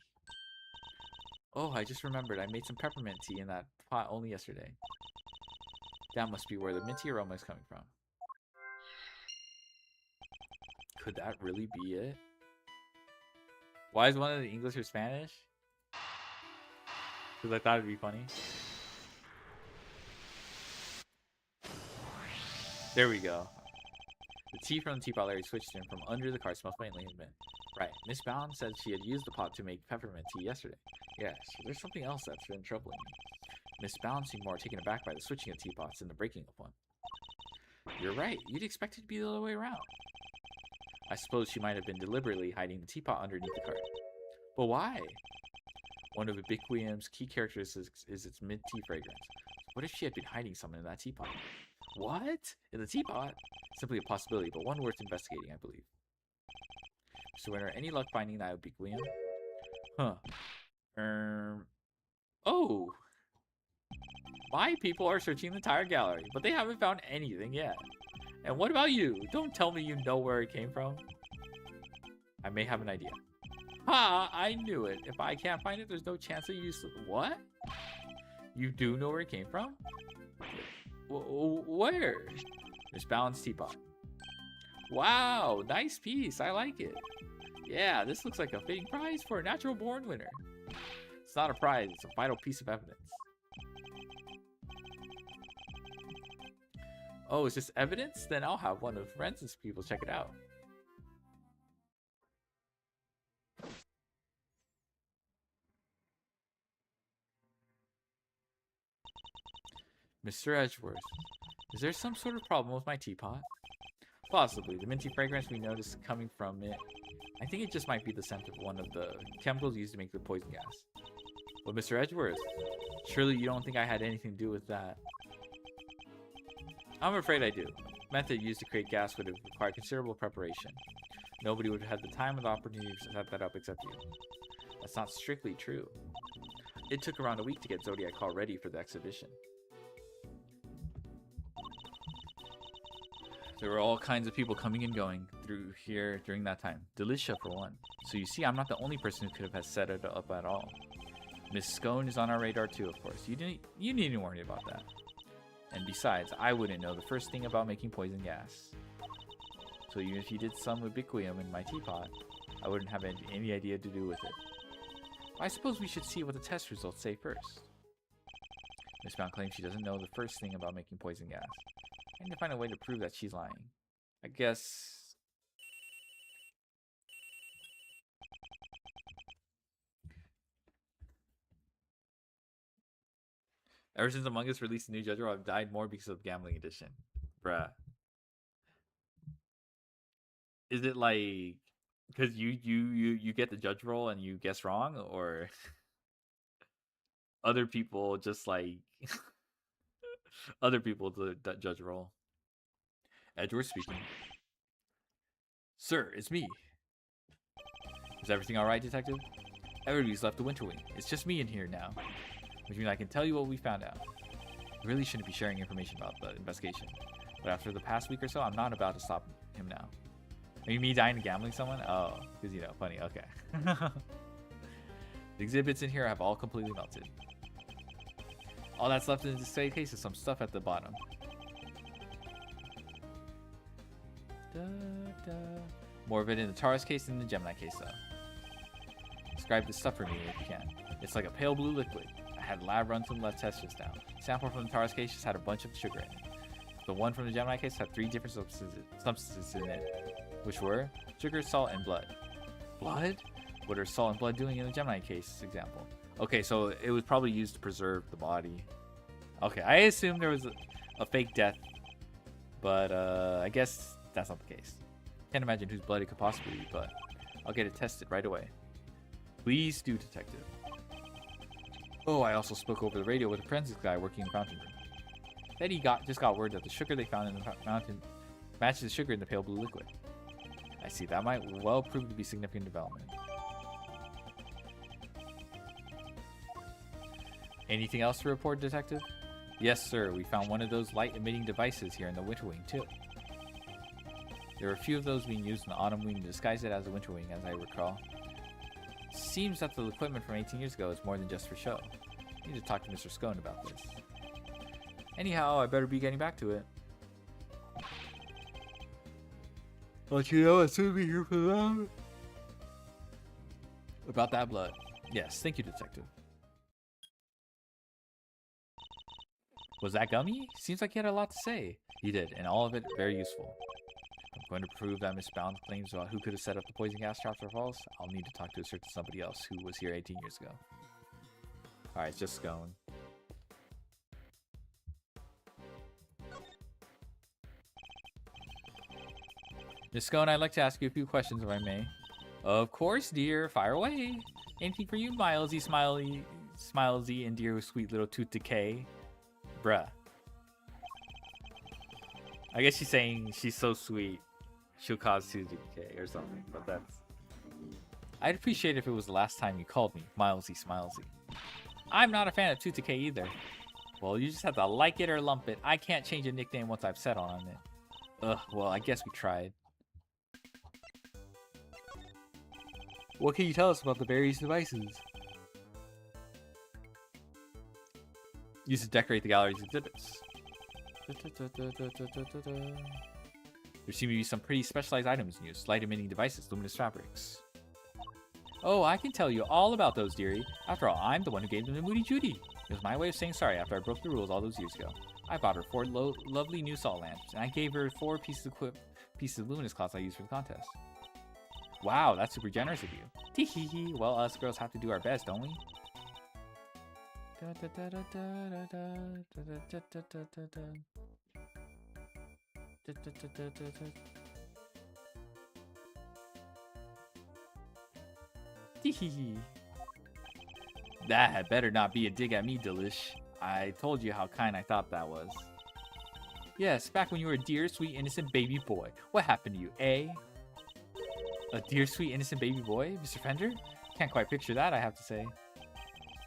Oh, I just remembered I made some peppermint tea in that pot only yesterday. That must be where the minty aroma is coming from. Could that really be it? Why is one of the English or Spanish? Because I thought it'd be funny. There we go. The tea from the teapot Larry switched in from under the cart smells faintly in mint. Right. Miss Bound said she had used the pot to make peppermint tea yesterday. Yes, there's something else that's been troubling me. Miss Bound seemed more taken aback by the switching of teapots than the breaking of one. You're right. You'd expect it to be the other way around. I suppose she might have been deliberately hiding the teapot underneath the cart. But why? One of Ubiquium's key characteristics is its mint tea fragrance. What if she had been hiding something in that teapot? What? In the teapot? Simply a possibility, but one worth investigating, I believe. Mr. Winter, any luck finding that Ubiquium? Huh. Oh! My people are searching the entire gallery, but they haven't found anything yet. And what about you? Don't tell me you know where it came from. I may have an idea. Ha! I knew it. If I can't find it, there's no chance of use. What? You do know where it came from? Where? Miss Balance teapot. Wow! Nice piece. I like it. Yeah, this looks like a fitting prize for a natural born winner. It's not a prize. It's a vital piece of evidence. Oh, is this evidence? Then I'll have one of Rensen's people check it out. Mr. Edgeworth, is there some sort of problem with my teapot? Possibly. The minty fragrance we noticed coming from it. I think it just might be the scent of one of the chemicals used to make the poison gas. But Mr. Edgeworth, surely you don't think I had anything to do with that? I'm afraid I do. The method used to create gas would have required considerable preparation. Nobody would have had the time or the opportunity to set that up except you. That's not strictly true. It took around a week to get Zodiac Hall ready for the exhibition. There were all kinds of people coming and going through here during that time. Delicia, for one. So you see, I'm not the only person who could have set it up at all. Miss Scone is on our radar too, of course. You needn't worry about that. And besides, I wouldn't know the first thing about making poison gas. So even if you did some ubiquium in my teapot, I wouldn't have any idea to do with it. I suppose we should see what the test results say first. Miss Brown claims she doesn't know the first thing about making poison gas. I need to find a way to prove that she's lying. I guess... Ever since Among Us released a new judge role, I've died more because of Gambling Edition. Bruh. Is it like... Because you get the judge role and you guess wrong? Or... other people just like... other people the judge role. Edgeworth speaking. Sir, it's me. Is everything alright, Detective? Everybody's left the Winter Wing. It's just me in here now. Which means I can tell you what we found out. I really shouldn't be sharing information about the investigation. But after the past week or so, I'm not about to stop him now. Maybe me dying and gambling someone? Oh, because, you know, funny. Okay. The exhibits in here have all completely melted. All that's left in the display case is some stuff at the bottom. More of it in the Taurus case than the Gemini case, though. Describe this stuff for me if you can. It's like a pale blue liquid. I had lab runs and left tests just now. Sample from the Taurus case just had a bunch of sugar in it. The one from the Gemini case had 3 different substances in it, which were sugar, salt, and blood. Blood? What are salt and blood doing in the Gemini case example? Okay, so it was probably used to preserve the body. Okay, I assumed there was a fake death, but I guess that's not the case. Can't imagine whose blood it could possibly be, but I'll get it tested right away. Please do, Detective. Oh, I also spoke over the radio with a forensics guy working in the fountain room. Then he just got word that the sugar they found in the fountain matches the sugar in the pale blue liquid. I see, that might well prove to be significant development. Anything else to report, Detective? Yes, sir. We found one of those light-emitting devices here in the Winter Wing, too. There were a few of those being used in the Autumn Wing to disguise it as a Winter Wing, as I recall. Seems that the equipment from 18 years ago is more than just for show. I need to talk to Mr. Scone about this. Anyhow, I better be getting back to it. But you know, I'll soon be here for that. About that blood. Yes, thank you, Detective. Was that Gummy? Seems like he had a lot to say. He did, and all of it very useful. I'm going to prove that Miss Bound's claims about who could have set up the poison gas traps are false. I'll need to talk to a certain somebody else who was here 18 years ago. Alright, it's just Scone. Miss Scone, I'd like to ask you a few questions if I may. Of course, dear. Fire away. Anything for you, Smilesy, and dear sweet little tooth decay. Bruh. I guess she's saying she's so sweet, she'll cause tooth decay or something, but that's... I'd appreciate it if it was the last time you called me Smilesy. I'm not a fan of tooth decay either. Well, you just have to like it or lump it. I can't change a nickname once I've settled on it. Ugh, well, I guess we tried. What can you tell us about the various devices? Used to decorate the gallery's exhibits. There seem to be some pretty specialized items in use. Light-emitting devices, luminous fabrics. Oh, I can tell you all about those, dearie. After all, I'm the one who gave them to Moody Judy. It was my way of saying sorry after I broke the rules all those years ago. I bought her 4 lovely new salt lamps, and I gave her 4 pieces of luminous cloths I used for the contest. Wow, that's super generous of you. Tee-hee-hee. Well, us girls have to do our best, don't we? Tee-hee-hee. That had better not be a dig at me, Delish. I told you how kind I thought that was. Yes, back when you were a dear, sweet, innocent baby boy. What happened to you, eh? A dear, sweet, innocent baby boy, Mr. Fender? Can't quite picture that, I have to say.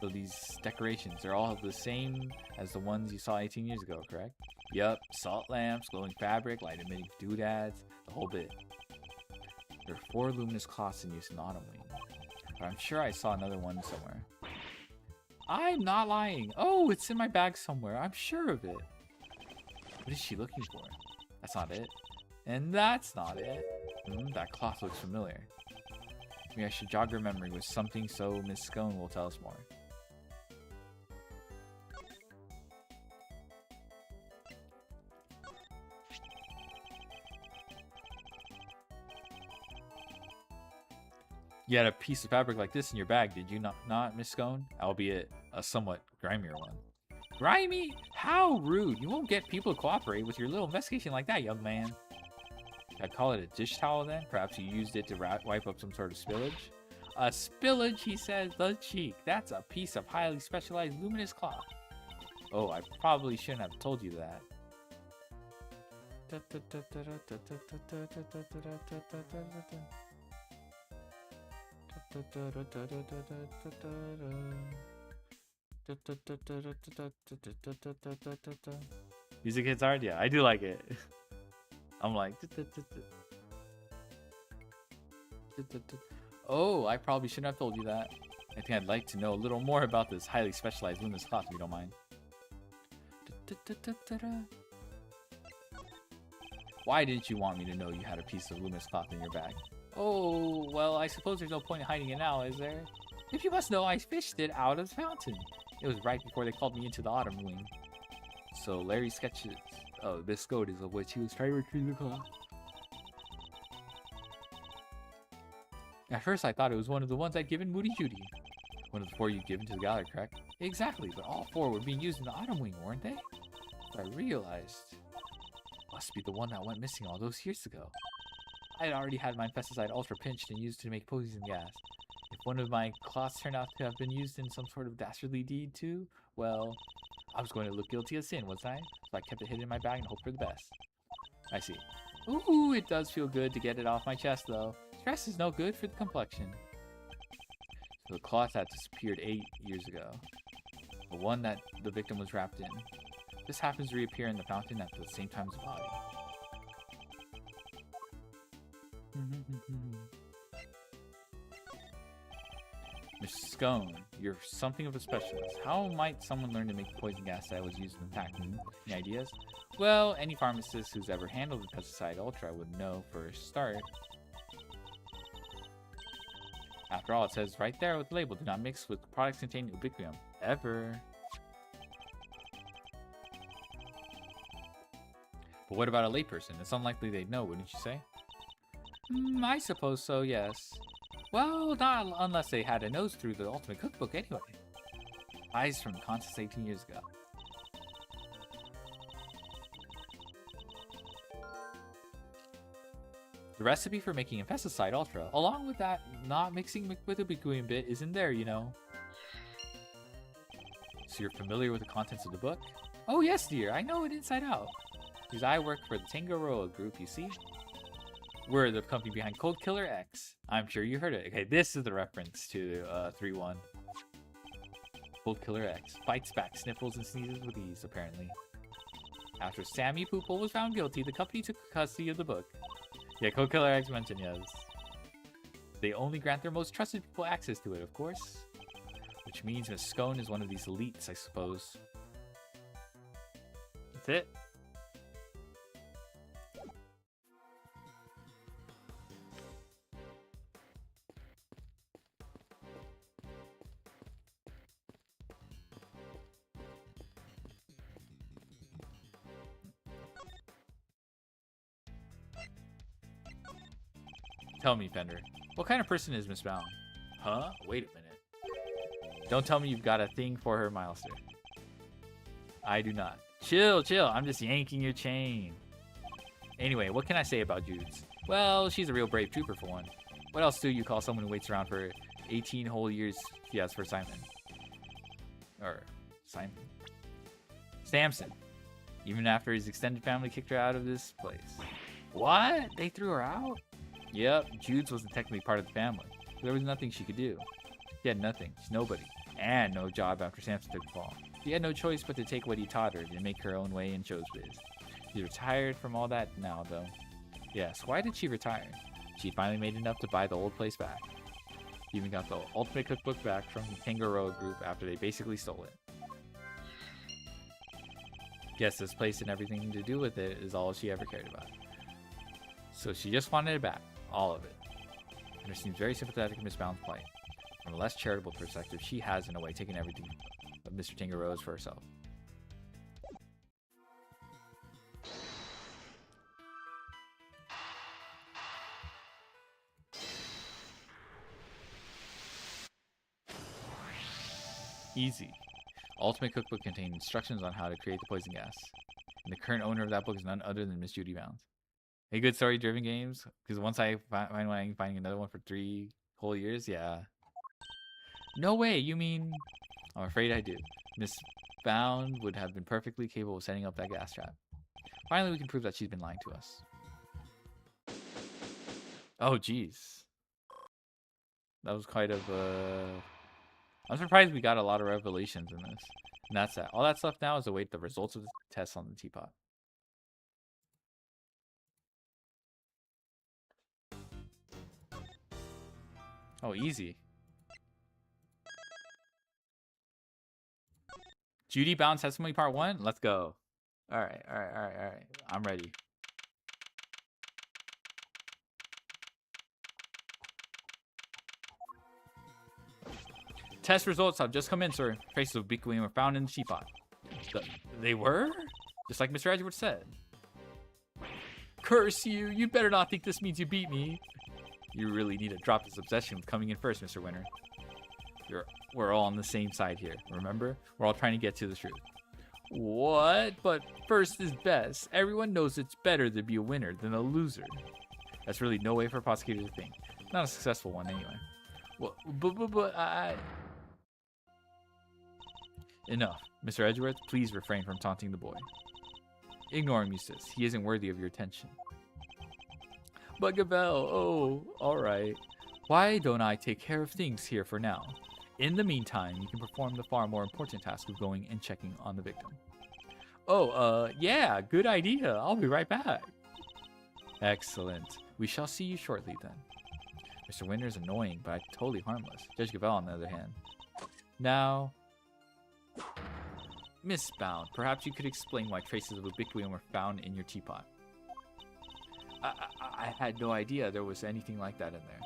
So these decorations are all the same as the ones you saw 18 years ago, correct? Yup, salt lamps, glowing fabric, light-emitting doodads, the whole bit. There are 4 luminous cloths in use in Autumn Wing, but I'm sure I saw another one somewhere. I'm not lying. Oh, it's in my bag somewhere. I'm sure of it. What is she looking for? That's not it. And that's not it. That cloth looks familiar. Maybe I should jog her memory with something so Miss Scone will tell us more. You had a piece of fabric like this in your bag, did you not, Miss Scone? Albeit a somewhat grimier one. Grimy? How rude! You won't get people to cooperate with your little investigation like that, young man. I'd call it a dish towel then? Perhaps you used it to wipe up some sort of spillage? A spillage, he says, the cheek. That's a piece of highly specialized luminous cloth. Oh, I probably shouldn't have told you that. Music hits hard? Yeah, I do like it. I'm like... Oh, I probably shouldn't have told you that. I think I'd like to know a little more about this highly specialized luminous cloth, if you don't mind. Why didn't you want me to know you had a piece of luminous cloth in your bag? Oh, well, I suppose there's no point in hiding it now, is there? If you must know, I fished it out of the fountain. It was right before they called me into the Autumn Wing. So Larry sketches this goat is of which he was trying to retrieve the cloth. At first I thought it was one of the ones I'd given Moody Judy. One of the 4 you'd given to the gallery, correct? Exactly, but all 4 were being used in the Autumn Wing, weren't they? I realized... Must be the one that went missing all those years ago. I had already had my pesticide ultra pinched and used to make poison gas. If one of my cloths turned out to have been used in some sort of dastardly deed too, well, I was going to look guilty of sin, wasn't I? So I kept it hidden in my bag and hoped for the best. I see. Ooh, it does feel good to get it off my chest, though. Stress is no good for the complexion. So the cloth had disappeared 8 years ago. The one that the victim was wrapped in. This happens to reappear in the fountain at the same time as the body. Miss Scone, you're something of a specialist. How might someone learn to make the poison gas that was used in the attack? Any ideas? Well, any pharmacist who's ever handled the pesticide ultra would know for a start. After all, it says right there with the label, do not mix with products containing ubiquium. Ever. But what about a layperson? It's unlikely they'd know, wouldn't you say? I suppose so, yes. Well, not unless they had a nose through the Ultimate Cookbook anyway. Eyes from the contest 18 years ago. The recipe for making Infesticide Ultra, along with that not mixing with a Bikuin bit, is in there, you know. So you're familiar with the contents of the book? Oh yes, dear, I know it inside out. Because I work for the Tangaroa group, you see? We're the company behind Cold Killer X. I'm sure you heard it. Okay, this is the reference to 3-1. Cold Killer X bites back sniffles and sneezes with ease, apparently. After Sammy Poople was found guilty, the company took custody of the book. Yeah, Cold Killer X mentioned, yes. They only grant their most trusted people access to it, of course. Which means Miss Scone is one of these elites, I suppose. That's it. Tell me, Fender, what kind of person is Miss Bound? Huh? Wait a minute. Don't tell me you've got a thing for her, Milester. I do not. Chill, chill. I'm just yanking your chain. Anyway, what can I say about Jude's? Well, she's a real brave trooper for one. What else do you call someone who waits around for 18 whole years? Yes, for Simon. Or Simon. Samson. Even after his extended family kicked her out of this place. What? They threw her out? Yep, Jude's wasn't technically part of the family. There was nothing she could do. She had nothing. She's nobody. And no job after Samson took the fall. She had no choice but to take what he taught her and make her own way in showbiz. She's retired from all that now, though. Yes, why did she retire? She finally made enough to buy the old place back. She even got the Ultimate Cookbook back from the Kangaroo group after they basically stole it. Guess this place and everything to do with it is all she ever cared about. So she just wanted it back. All of it. And it seems very sympathetic to Miss Bound's plight. From a less charitable perspective, she has, in a way, taken everything of Mr. Tangaroa's for herself. Easy. Ultimate Cookbook contains instructions on how to create the poison gas. And the current owner of that book is none other than Miss Judy Bound. A good story-driven games, because once I find finding another one for 3 whole years, yeah. No way, you mean... I'm afraid I do. Miss Bound would have been perfectly capable of setting up that gas trap. Finally, we can prove that she's been lying to us. Oh, jeez. That was quite of I'm surprised we got a lot of revelations in this. And that's that. All that stuff now is await the results of the tests on the teapot. Oh, easy. Judy Bound's Testimony Part 1? Let's go. Alright. I'm ready. Test results have just come in, sir. Traces of Bikuin were found in the teapot. They were? Just like Mr. Edgeworth said. Curse you! You better not think this means you beat me. You really need to drop this obsession with coming in first, Mr. Winter. We're all on the same side here, remember? We're all trying to get to the truth. What? But first is best. Everyone knows it's better to be a winner than a loser. That's really no way for a prosecutor to think. Not a successful one, anyway. Well, but I... Enough. Mr. Edgeworth, please refrain from taunting the boy. Ignore him, Eustace. He isn't worthy of your attention. But Gavel, oh, alright. Why don't I take care of things here for now? In the meantime, you can perform the far more important task of going and checking on the victim. Oh, yeah, good idea. I'll be right back. Excellent. We shall see you shortly then. Mr. Winter's annoying, but totally harmless. Judge Gavel, on the other hand. Now, Miss Bound, perhaps you could explain why traces of ubiquium were found in your teapot. I had no idea there was anything like that in there.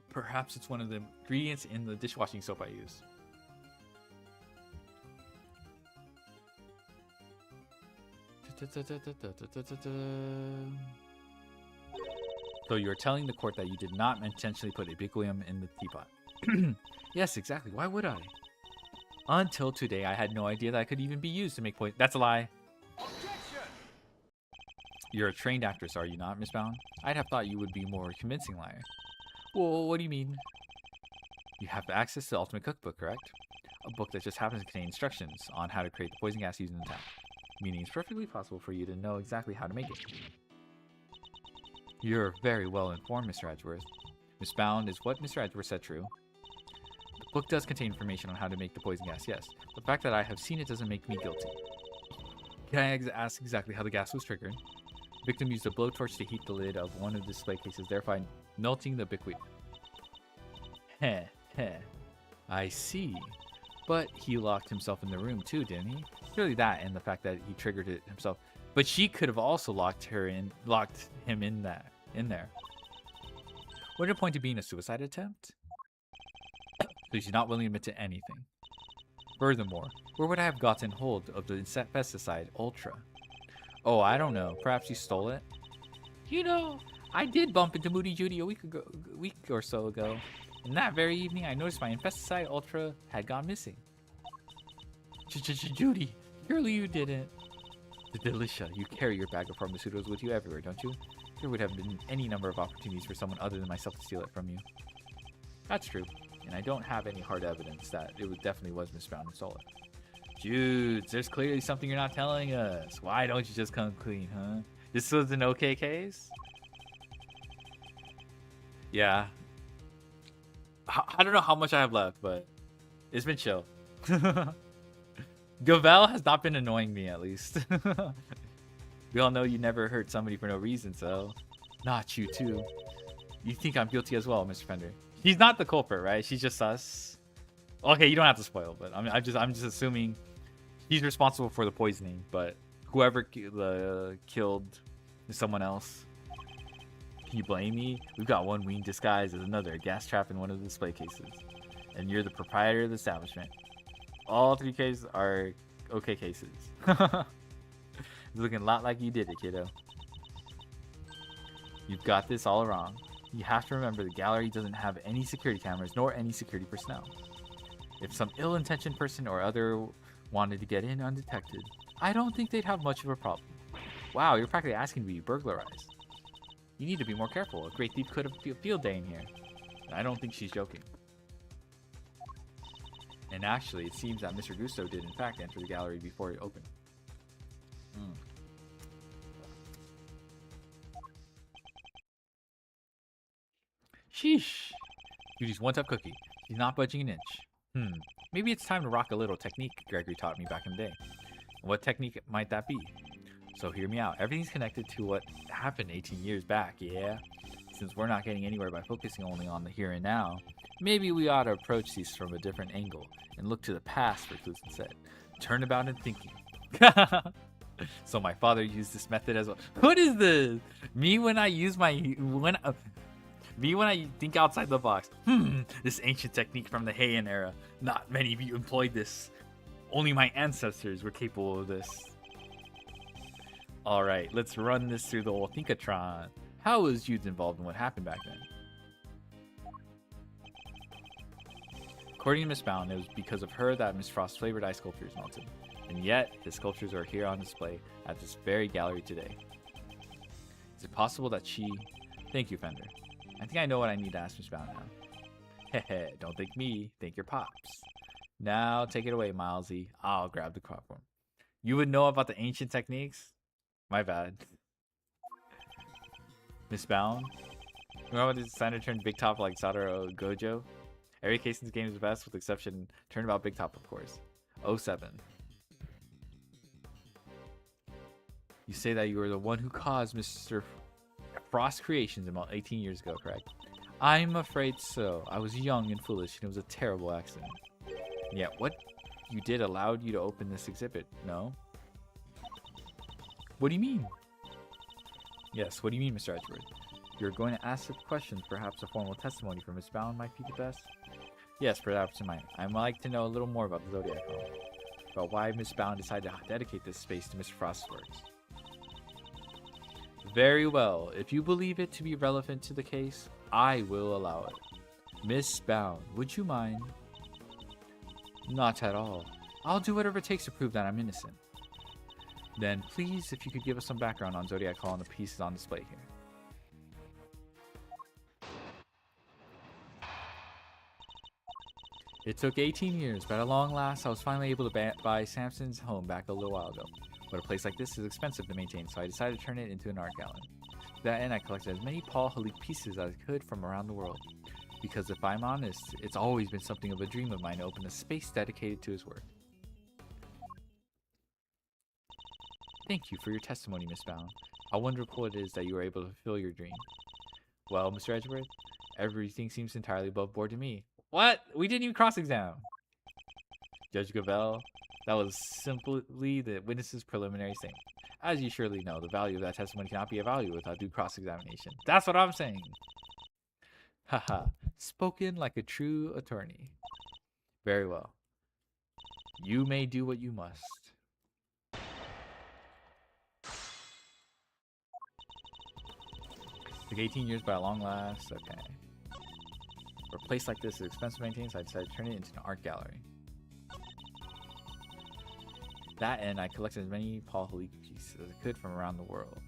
Perhaps it's one of the ingredients in the dishwashing soap I use. So you're telling the court that you did not intentionally put ubiquium in the teapot? Yes, exactly. Why would I? Until today, I had no idea that I could even be used to make poison. That's a lie. Objection! You're a trained actress, are you not, Miss Bound? I'd have thought you would be a more convincing liar. Well, what do you mean? You have access to the Ultimate Cookbook, correct? A book that just happens to contain instructions on how to create the poison gas used in the attack. Meaning it's perfectly possible for you to know exactly how to make it. You're very well informed, Mr. Edgeworth. Miss Bound, is what Mr. Edgeworth said true? The book does contain information on how to make the poison gas, yes. The fact that I have seen it doesn't make me guilty. Can I ask exactly how the gas was triggered? The victim used a blowtorch to heat the lid of one of the display cases, thereby melting the bequeath. Heh, heh. I see. But he locked himself in the room too, didn't he? Clearly that and the fact that he triggered it himself. But she could have also locked him in there. What a point to being a suicide attempt? So she's not willing to admit to anything. Furthermore, where would I have gotten hold of the pesticide Ultra? Oh, I don't know. Perhaps you stole it? You know, I did bump into Moody Judy a week or so ago. And that very evening, I noticed my pesticide Ultra had gone missing. Judy, surely you didn't. Delicia, you carry your bag of pharmaceuticals with you everywhere, don't you? There would have been any number of opportunities for someone other than myself to steal it from you. That's true, and I don't have any hard evidence that it definitely was Miss Brown who stole it. Jude, there's clearly something you're not telling us. Why don't you just come clean, huh? This was an okay case? Yeah. I don't know how much I have left, but it's been chill. Gavel has not been annoying me, at least. We all know you never hurt somebody for no reason, so... Not you, too. You think I'm guilty as well, Mr. Fender. He's not the culprit, right? She's just us. Okay, you don't have to spoil, but I'm just assuming he's responsible for the poisoning, but whoever killed someone else. Can you blame me? We've got one wing disguised as another, a gas trap in one of the display cases. And you're the proprietor of the establishment. All 3 cases are okay cases. It's looking a lot like you did it, kiddo. You've got this all wrong. You have to remember the gallery doesn't have any security cameras nor any security personnel. If some ill-intentioned person or other wanted to get in undetected, I don't think they'd have much of a problem. Wow, you're practically asking to be burglarized. You need to be more careful. A great thief could have a field day in here. I don't think she's joking. And actually, it seems that Mr. Gusto did in fact enter the gallery before it opened. Sheesh. Judy's one-tough cookie. She's not budging an inch. Maybe it's time to rock a little technique Gregory taught me back in the day. What technique might that be? So hear me out. Everything's connected to what happened 18 years back, yeah? Since we're not getting anywhere by focusing only on the here and now, maybe we ought to approach these from a different angle and look to the past for clues instead. Turnabout and thinking. So my father used this method as well. What is this? Me when I think outside the box. This ancient technique from the Heian era. Not many of you employed this. Only my ancestors were capable of this. Alright, let's run this through the old Thinkatron. How was Jude involved in what happened back then? According to Miss Bound, it was because of her that Miss Frost's flavored ice sculptures melted. And yet, his sculptures are here on display at this very gallery today. Is it possible that she... Thank you, Fender. I think I know what I need to ask Miss Bound now. Heh, don't thank me, thank your pops. Now, take it away, Milesy. I'll grab the popcorn. You would know about the ancient techniques? My bad. Miss Bound? Remember when the designer turned Big Top like Satoru Gojo? Every case in this game is best, with the exception Turnabout Big Top, of course. 07. You say that you were the one who caused Mr. Frost creations about 18 years ago, correct? I'm afraid so. I was young and foolish, and it was a terrible accident. And yet, what you did allowed you to open this exhibit, no? What do you mean? Yes, what do you mean, Mr. Edgeworth? You're going to ask questions. Perhaps a formal testimony from Miss Bound might be the best? Yes, perhaps it might. I'd like to know a little more about the Zodiac Home. About why Miss Bound decided to dedicate this space to Mr. Frost's works. Very well. If you believe it to be relevant to the case, I will allow it. Miss Bound, would you mind? Not at all. I'll do whatever it takes to prove that I'm innocent. Then please, if you could give us some background on Zodiac Hall and the pieces on display here. It took 18 years, but at long last, I was finally able to buy Samson's home back a little while ago. But a place like this is expensive to maintain, so I decided to turn it into an art gallery. To that end, I collected as many Paul Halik pieces as I could from around the world. Because if I'm honest, it's always been something of a dream of mine to open a space dedicated to his work. Thank you for your testimony, Miss Bound. How wonderful it is that you were able to fulfill your dream. Well, Mr. Edgeworth, everything seems entirely above board to me. What? We didn't even cross-examine. Judge Gravel, that was simply the witness's preliminary statement. As you surely know, the value of that testimony cannot be evaluated without due cross-examination. That's what I'm saying. Haha, spoken like a true attorney. Very well. You may do what you must. Took 18 years by a long last. Okay. For a place like this is expensive to maintain, so I decided to turn it into an art gallery. That end, I collected as many Paul Halik pieces as I could from around the world.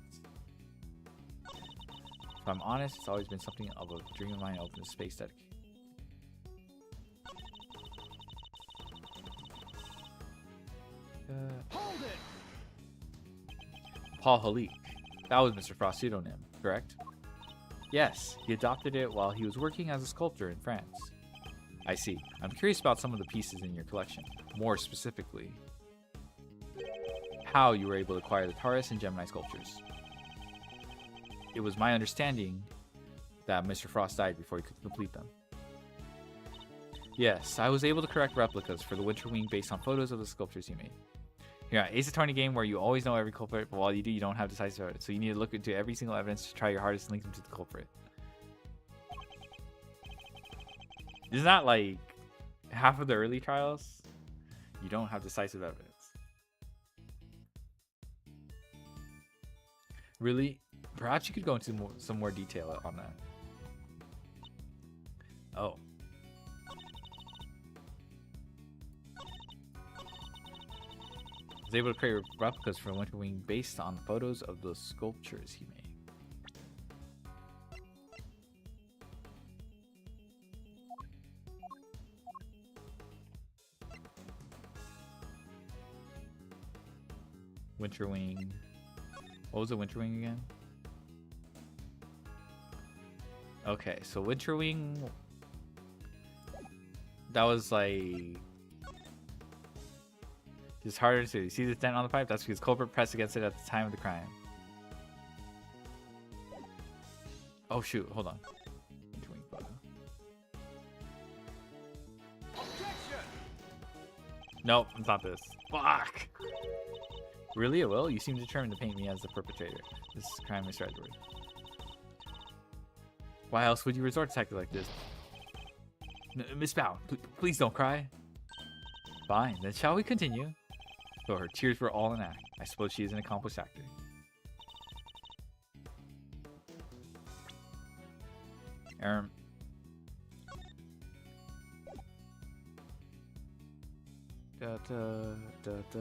If I'm honest, it's always been something of a dream of mine to open a space dedicated. Hold it! Paul Halik. That was Mr. Frost's pseudonym, correct? Yes, he adopted it while he was working as a sculptor in France. I see. I'm curious about some of the pieces in your collection. More specifically, how you were able to acquire the Taurus and Gemini sculptures. It was my understanding that Mr. Frost died before he could complete them. Yes, I was able to correct replicas for the Winter Wing based on photos of the sculptures he made. Yeah, Ace Attorney game where you always know every culprit, but while you do, you don't have decisive evidence. So you need to look into every single evidence to try your hardest to link them to the culprit. Isn't that like half of the early trials? You don't have decisive evidence. Really? Perhaps you could go into some more detail on that. Oh. I was able to create replicas for Winter Wing based on photos of the sculptures he made. Winter Wing. What was the Winter Wing again? Okay, so Winter Wing. That was like. It's harder to see. You see this dent on the pipe? That's because culprit pressed against it at the time of the crime. Oh shoot, hold on. Winter Wing photo. Nope, it's not this. Fuck! Really, it will? You seem determined to paint me as the perpetrator. This is crime, Mr. Edward. Why else would you resort to tactics like this? Miss Bound, please don't cry. Fine, then shall we continue? Though her tears were all an act, I suppose she is an accomplished actor. Da, da, da, da, da.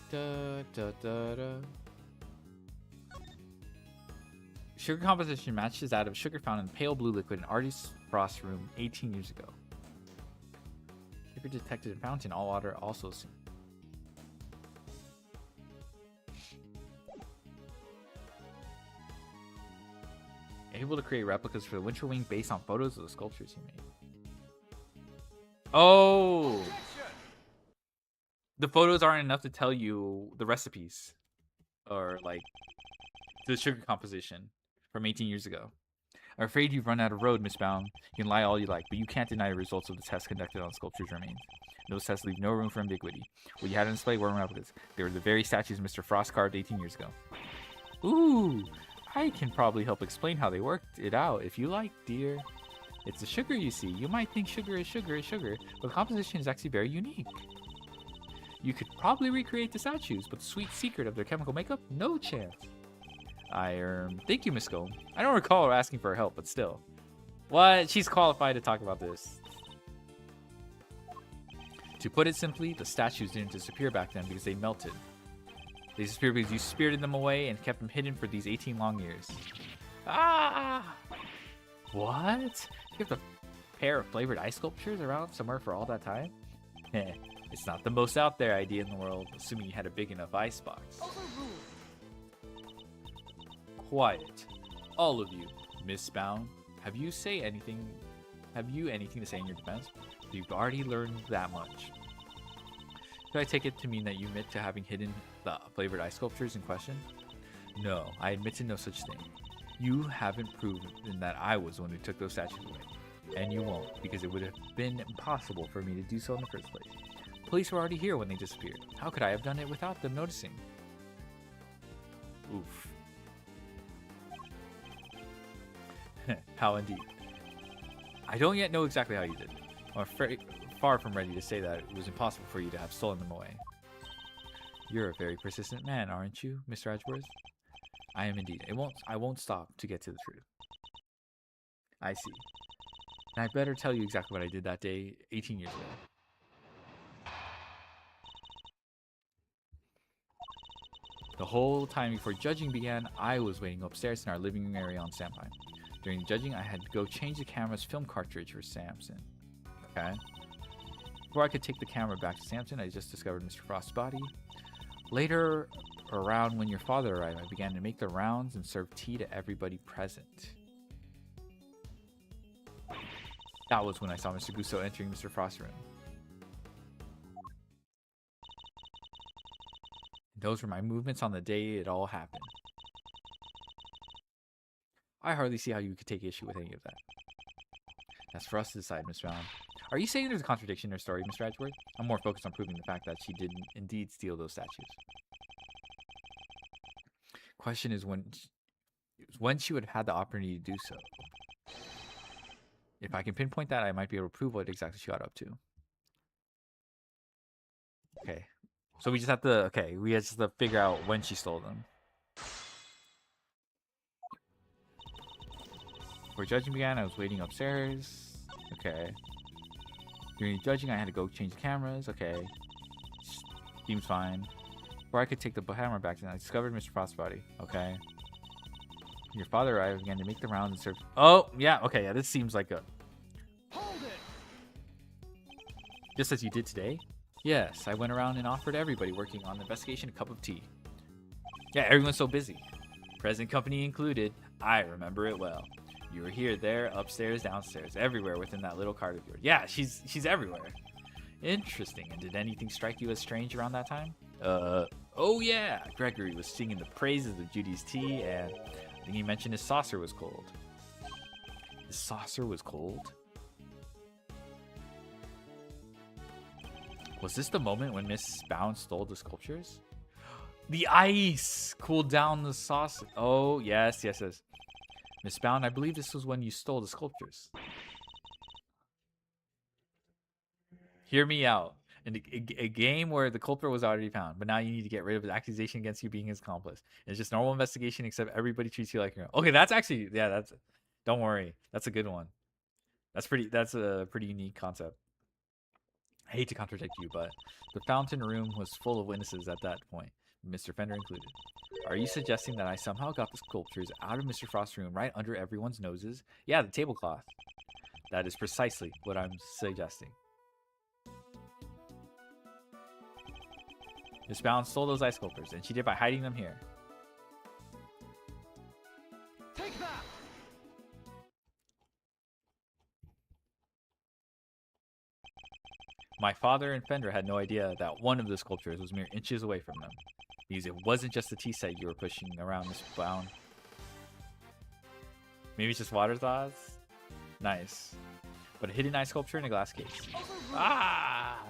Da, da, da, da. Sugar composition matches that of sugar found in pale blue liquid in Artist Frost's room 18 years ago. Sugar detected in fountain, all water also seen. Able to create replicas for the Winter Wing based on photos of the sculptures he made. Oh! The photos aren't enough to tell you the recipes or like the sugar composition from 18 years ago. I'm afraid you've run out of road, Miss Bound. You can lie all you like, but you can't deny the results of the tests conducted on sculptures' remains. Those tests leave no room for ambiguity. What you had on display weren't replicas. They were the very statues Mr. Frost carved 18 years ago. Ooh, I can probably help explain how they worked it out if you like, dear. It's the sugar, you see. You might think sugar is sugar, but the composition is actually very unique. You could probably recreate the statues, but the sweet secret of their chemical makeup? No chance. Thank you, Miss Combe. I don't recall her asking for her help, but still. What? She's qualified to talk about this. To put it simply, the statues didn't disappear back then because they melted. They disappeared because you spirited them away and kept them hidden for these 18 long years. Ah! What? You have a pair of flavored ice sculptures around somewhere for all that time? Heh. It's not the most out there idea in the world, assuming you had a big enough ice box. Quiet. All of you. Miss Bound, have you anything to say in your defense? You've already learned that much. Do I take it to mean that you admit to having hidden the flavored ice sculptures in question? No, I admit to no such thing. You haven't proven that I was the one who took those statues away. And you won't, because it would have been impossible for me to do so in the first place. Police were already here when they disappeared. How could I have done it without them noticing? Oof. How indeed. I don't yet know exactly how you did it. I'm far from ready to say that it was impossible for you to have stolen them away. You're a very persistent man, aren't you, Mr. Edgeworth? I am indeed. I won't stop to get to the truth. I see. And I'd better tell you exactly what I did that day 18 years ago. The whole time before judging began, I was waiting upstairs in our living room area on Sandpine. During judging, I had to go change the camera's film cartridge for Samson. Okay. Before I could take the camera back to Samson, I just discovered Mr. Frost's body. Later, around when your father arrived, I began to make the rounds and serve tea to everybody present. That was when I saw Mr. Gusto entering Mr. Frost's room. Those were my movements on the day it all happened. I hardly see how you could take issue with any of that. That's for us to decide, Miss Brown. Are you saying there's a contradiction in her story, Mr. Edgeworth? I'm more focused on proving the fact that she did indeed steal those statues. Question is when she would have had the opportunity to do so. If I can pinpoint that, I might be able to prove what exactly she got up to. Okay. So we just have to, we just have to figure out when she stole them. Before judging began, I was waiting upstairs. Okay. During judging, I had to go change the cameras. Okay. Seems fine. Before I could take the camera back, I discovered Mr. Frost's body. Okay. Your father arrived again to make the rounds and serve. Oh, yeah. Okay, yeah. This seems like a. Hold it. Just as you did today? Yes, I went around and offered everybody working on the investigation a cup of tea. Yeah, everyone's so busy. Present company included. I remember it well. You were here, there, upstairs, downstairs, everywhere within that little cart of yours. Yeah, she's everywhere. Interesting. And did anything strike you as strange around that time? Oh yeah, Gregory was singing the praises of Judy's tea, and I think he mentioned his saucer was cold. His saucer was cold? Was this the moment when Miss Bound stole the sculptures? The ice cooled down the saucer. Oh, yes. Miss Bound, I believe this was when you stole the sculptures. Hear me out. In a game where the culprit was already found, but now you need to get rid of the accusation against you being his accomplice. It's just normal investigation, except everybody treats you like your own. Okay, that's actually, yeah, don't worry. That's a good one. That's a pretty unique concept. I hate to contradict you, but the fountain room was full of witnesses at that point, Mr. Fender included. Are you suggesting that I somehow got the sculptures out of Mr. Frost's room right under everyone's noses? Yeah, the tablecloth. That is precisely what I'm suggesting. Miss Bound stole those ice sculptures, and she did by hiding them here. Take that. My father and Fender had no idea that one of the sculptures was mere inches away from them, because it wasn't just the tea set you were pushing around, Miss Bound. Maybe it's just water thoughts? Nice. But a hidden ice sculpture in a glass case. Ah!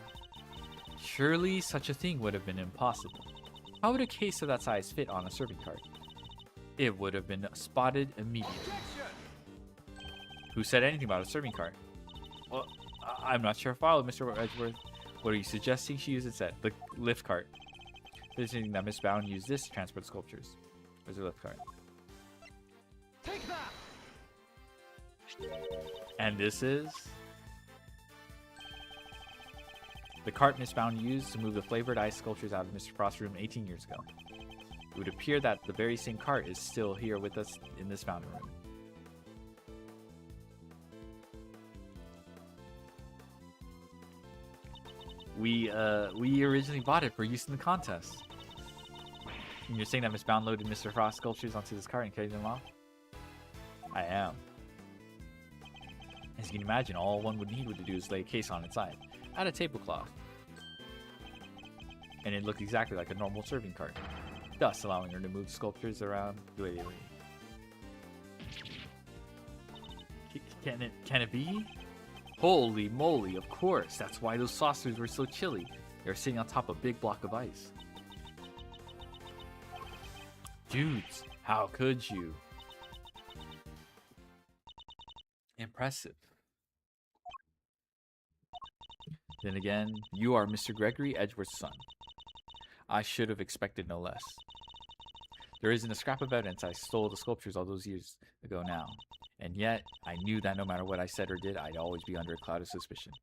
Surely such a thing would have been impossible. How would a case of that size fit on a serving cart? It would have been spotted immediately. Who said anything about a serving cart? Well, I'm not sure if I followed, Mr. Edgeworth. What are you suggesting she used instead? The lift cart. Suggesting that Miss Bound used this to transport the sculptures. Where's the lift cart? And this is the cart Miss Bound used to move the flavored ice sculptures out of Mr. Frost's room 18 years ago. It would appear that the very same cart is still here with us in this fountain room. We originally bought it for use in the contest. And you're saying that Miss Bound loaded Mr. Frost sculptures onto this cart and carried them off? I am. As you can imagine, all one would need to do is lay a case on its side. Add a tablecloth. And it looked exactly like a normal serving cart, thus allowing her to move sculptures around. Wait. Can it be? Holy moly, of course. That's why those saucers were so chilly. They were sitting on top of a big block of ice. Dudes, how could you? Impressive. Then again, you are Mr. Gregory Edgeworth's son. I should have expected no less. There isn't a scrap of evidence I stole the sculptures all those years ago now. And yet, I knew that no matter what I said or did, I'd always be under a cloud of suspicion.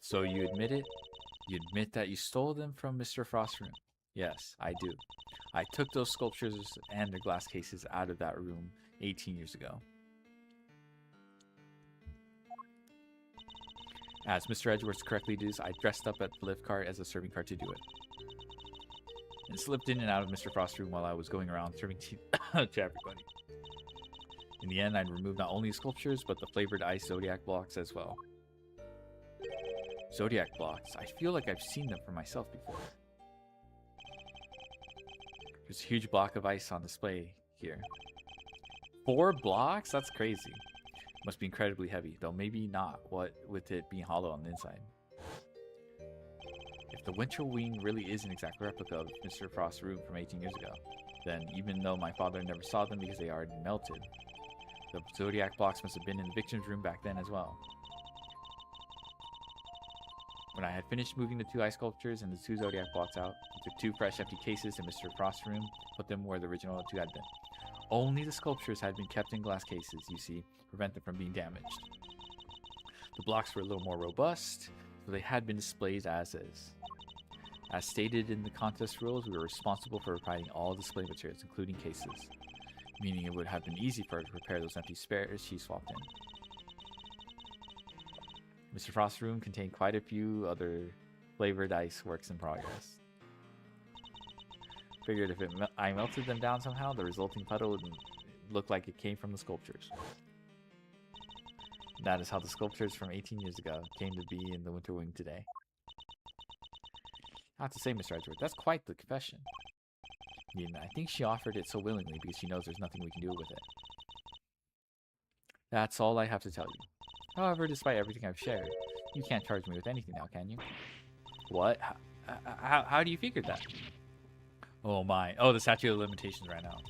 So you admit it? You admit that you stole them from Mr. Frost's room? Yes, I do. I took those sculptures and their glass cases out of that room 18 years ago. As Mr. Edgeworth correctly deduced, I dressed up at the lift cart as a serving cart to do it. And slipped in and out of Mr. Frost's room while I was going around serving tea to everybody. In the end, I'd removed not only sculptures, but the flavored ice Zodiac blocks as well. Zodiac blocks. I feel like I've seen them for myself before. There's a huge block of ice on display here. 4 blocks? That's crazy. Must be incredibly heavy, though maybe not, what with it being hollow on the inside. If the Winter Wing really is an exact replica of Mr. Frost's room from 18 years ago, then even though my father never saw them because they already melted, the Zodiac blocks must have been in the victim's room back then as well. When I had finished moving the 2 ice sculptures and the 2 Zodiac blocks out, I took 2 fresh empty cases in Mr. Frost's room, put them where the original 2 had been. Only the sculptures had been kept in glass cases, you see, to prevent them from being damaged. The blocks were a little more robust, so they had been displayed as is. As stated in the contest rules, we were responsible for providing all display materials, including cases, meaning it would have been easy for her to prepare those empty spares she swapped in. Mr. Frost's room contained quite a few other flavored ice works in progress. Figured if I melted them down somehow, the resulting puddle would look like it came from the sculptures. That is how the sculptures from 18 years ago came to be in the Winter Wing today. I have to say, Mr. Edgeworth, that's quite the confession. I think she offered it so willingly because she knows there's nothing we can do with it. That's all I have to tell you. However, despite everything I've shared, you can't charge me with anything now, can you? What? How do you figure that? Oh my. Oh, the statute of limitations ran out.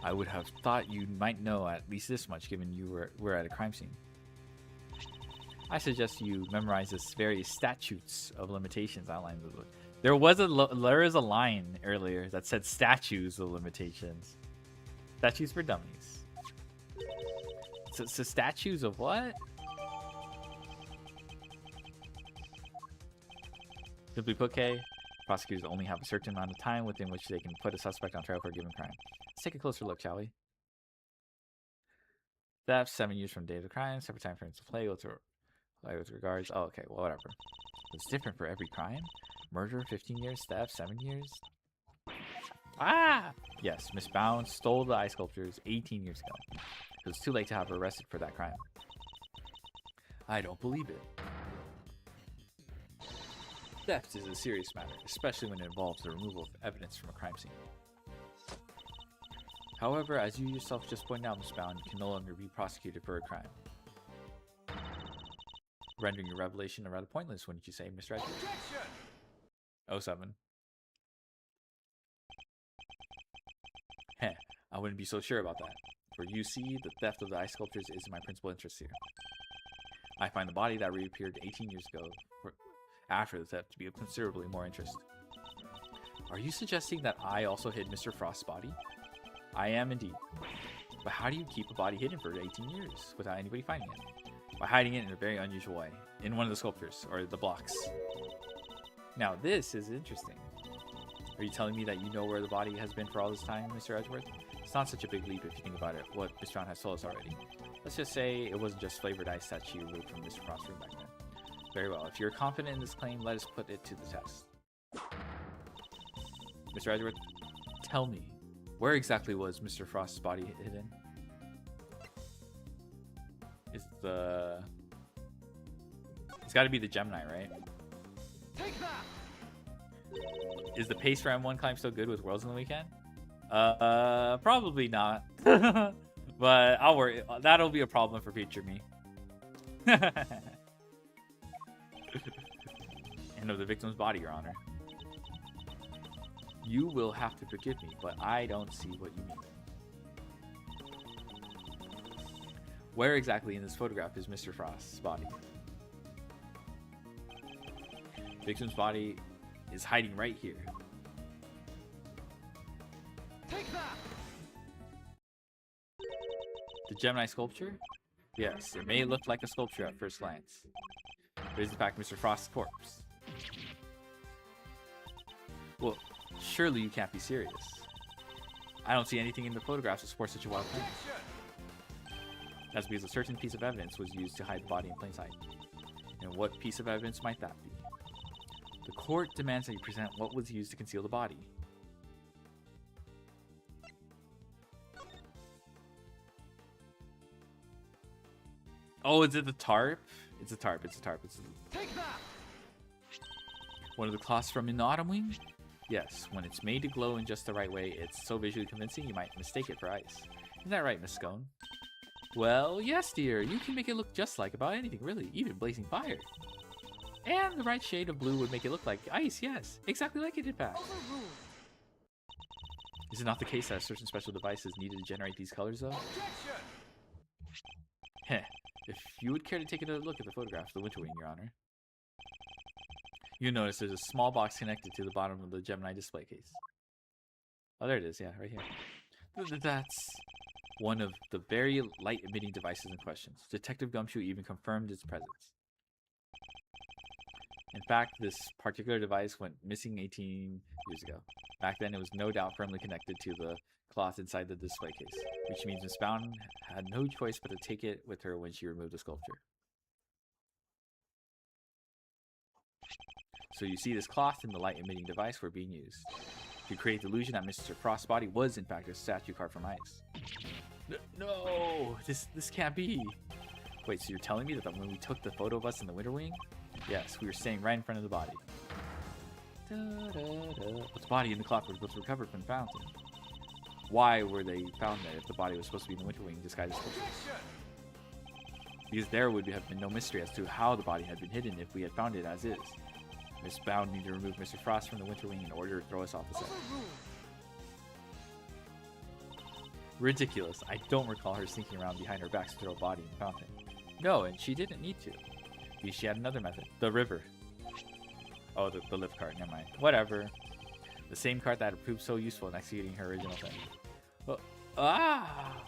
I would have thought you might know at least this much given you were at a crime scene. I suggest you memorize this various statutes of limitations outlined in the book. There is a line earlier that said statues of limitations. Statues for dummies. So statues of what? Simply put, K, prosecutors only have a certain amount of time within which they can put a suspect on trial for a given crime. Let's take a closer look, shall we? Theft, 7 years from the date of the crime. Separate time frames to play with regards. Oh, okay, well, whatever. It's different for every crime. Murder, 15 years. Theft, 7 years. Ah! Yes, Miss Bound stole the ice sculptures 18 years ago. It was too late to have her arrested for that crime. I don't believe it. Theft is a serious matter, especially when it involves the removal of evidence from a crime scene. However, as you yourself just pointed out, Miss Bound, you can no longer be prosecuted for a crime. Rendering your revelation rather pointless, wouldn't you say, Mr. Edgeworth? 07. Heh, I wouldn't be so sure about that. For you see, the theft of the ice sculptures is my principal interest here. I find the body that reappeared 18 years ago after the theft to be of considerably more interest. Are you suggesting that I also hid Mr. Frost's body? I am indeed. But how do you keep a body hidden for 18 years without anybody finding it? By hiding it in a very unusual way, in one of the sculptures, or the blocks. Now, this is interesting. Are you telling me that you know where the body has been for all this time, Mr. Edgeworth? It's not such a big leap if you think about it, what Mr. Brown has told us already. Let's just say it wasn't just flavored ice that she removed from Mr. Frost's room back then. Very well. If you're confident in this claim, let us put it to the test. Mr. Edgeworth, tell me, where exactly was Mr. Frost's body hidden? It's got to be the Gemini, right? Take that! Is the pace for M1 climb still good with Worlds on the weekend? Probably not. But I'll worry. That'll be a problem for future me. And of the victim's body, Your Honor. You will have to forgive me, but I don't see what you mean. Where exactly in this photograph is Mr. Frost's body? The victim's body is hiding right here. Take that! The Gemini sculpture? Yes, it may look like a sculpture at first glance. But it is in fact Mr. Frost's corpse. Well, surely you can't be serious. I don't see anything in the photographs to support such a wild claim. That's because a certain piece of evidence was used to hide the body in plain sight. And what piece of evidence might that be? The court demands that you present what was used to conceal the body. Oh, is it the tarp? It's a tarp, it's a tarp. Take that! One of the cloths from In the Autumn Wing? Yes, when it's made to glow in just the right way, it's so visually convincing you might mistake it for ice. Isn't that right, Miss Scone? Well, yes, dear. You can make it look just like about anything, really, even blazing fire. And the right shade of blue would make it look like ice, yes. Exactly like it did back. Overruled. Is it not the case that certain special devices needed to generate these colors, though? Objection! Heh. If you would care to take a look at the photograph of the Winter Wing, Your Honor. You'll notice there's a small box connected to the bottom of the Gemini display case. Oh, there it is, yeah, right here. That's one of the very light-emitting devices in question. Detective Gumshoe even confirmed its presence. In fact, this particular device went missing 18 years ago. Back then, it was no doubt firmly connected to the cloth inside the display case, which means Miss Bound had no choice but to take it with her when she removed the sculpture. So you see, this cloth and the light-emitting device were being used to create the illusion that Mr. Frost's body was in fact a statue carved from ice. No, this can't be. Wait, so you're telling me that when we took the photo of us in the Winter Wing, yes, we were standing right in front of the body. The body and the cloth were both recovered from the fountain. Why were they found there if the body was supposed to be in the Winter Wing disguised as sculpture? Because there would have been no mystery as to how the body had been hidden if we had found it as is. Miss Bound needed to remove Mr. Frost from the Winter Wing in order to throw us off the set. Ridiculous. I don't recall her sneaking around behind her back to throw a body in the fountain. No, and she didn't need to. Because she had another method. The river. Oh, the lift cart. Never mind. Whatever. The same cart that had proved so useful in executing her original thing. Oh, I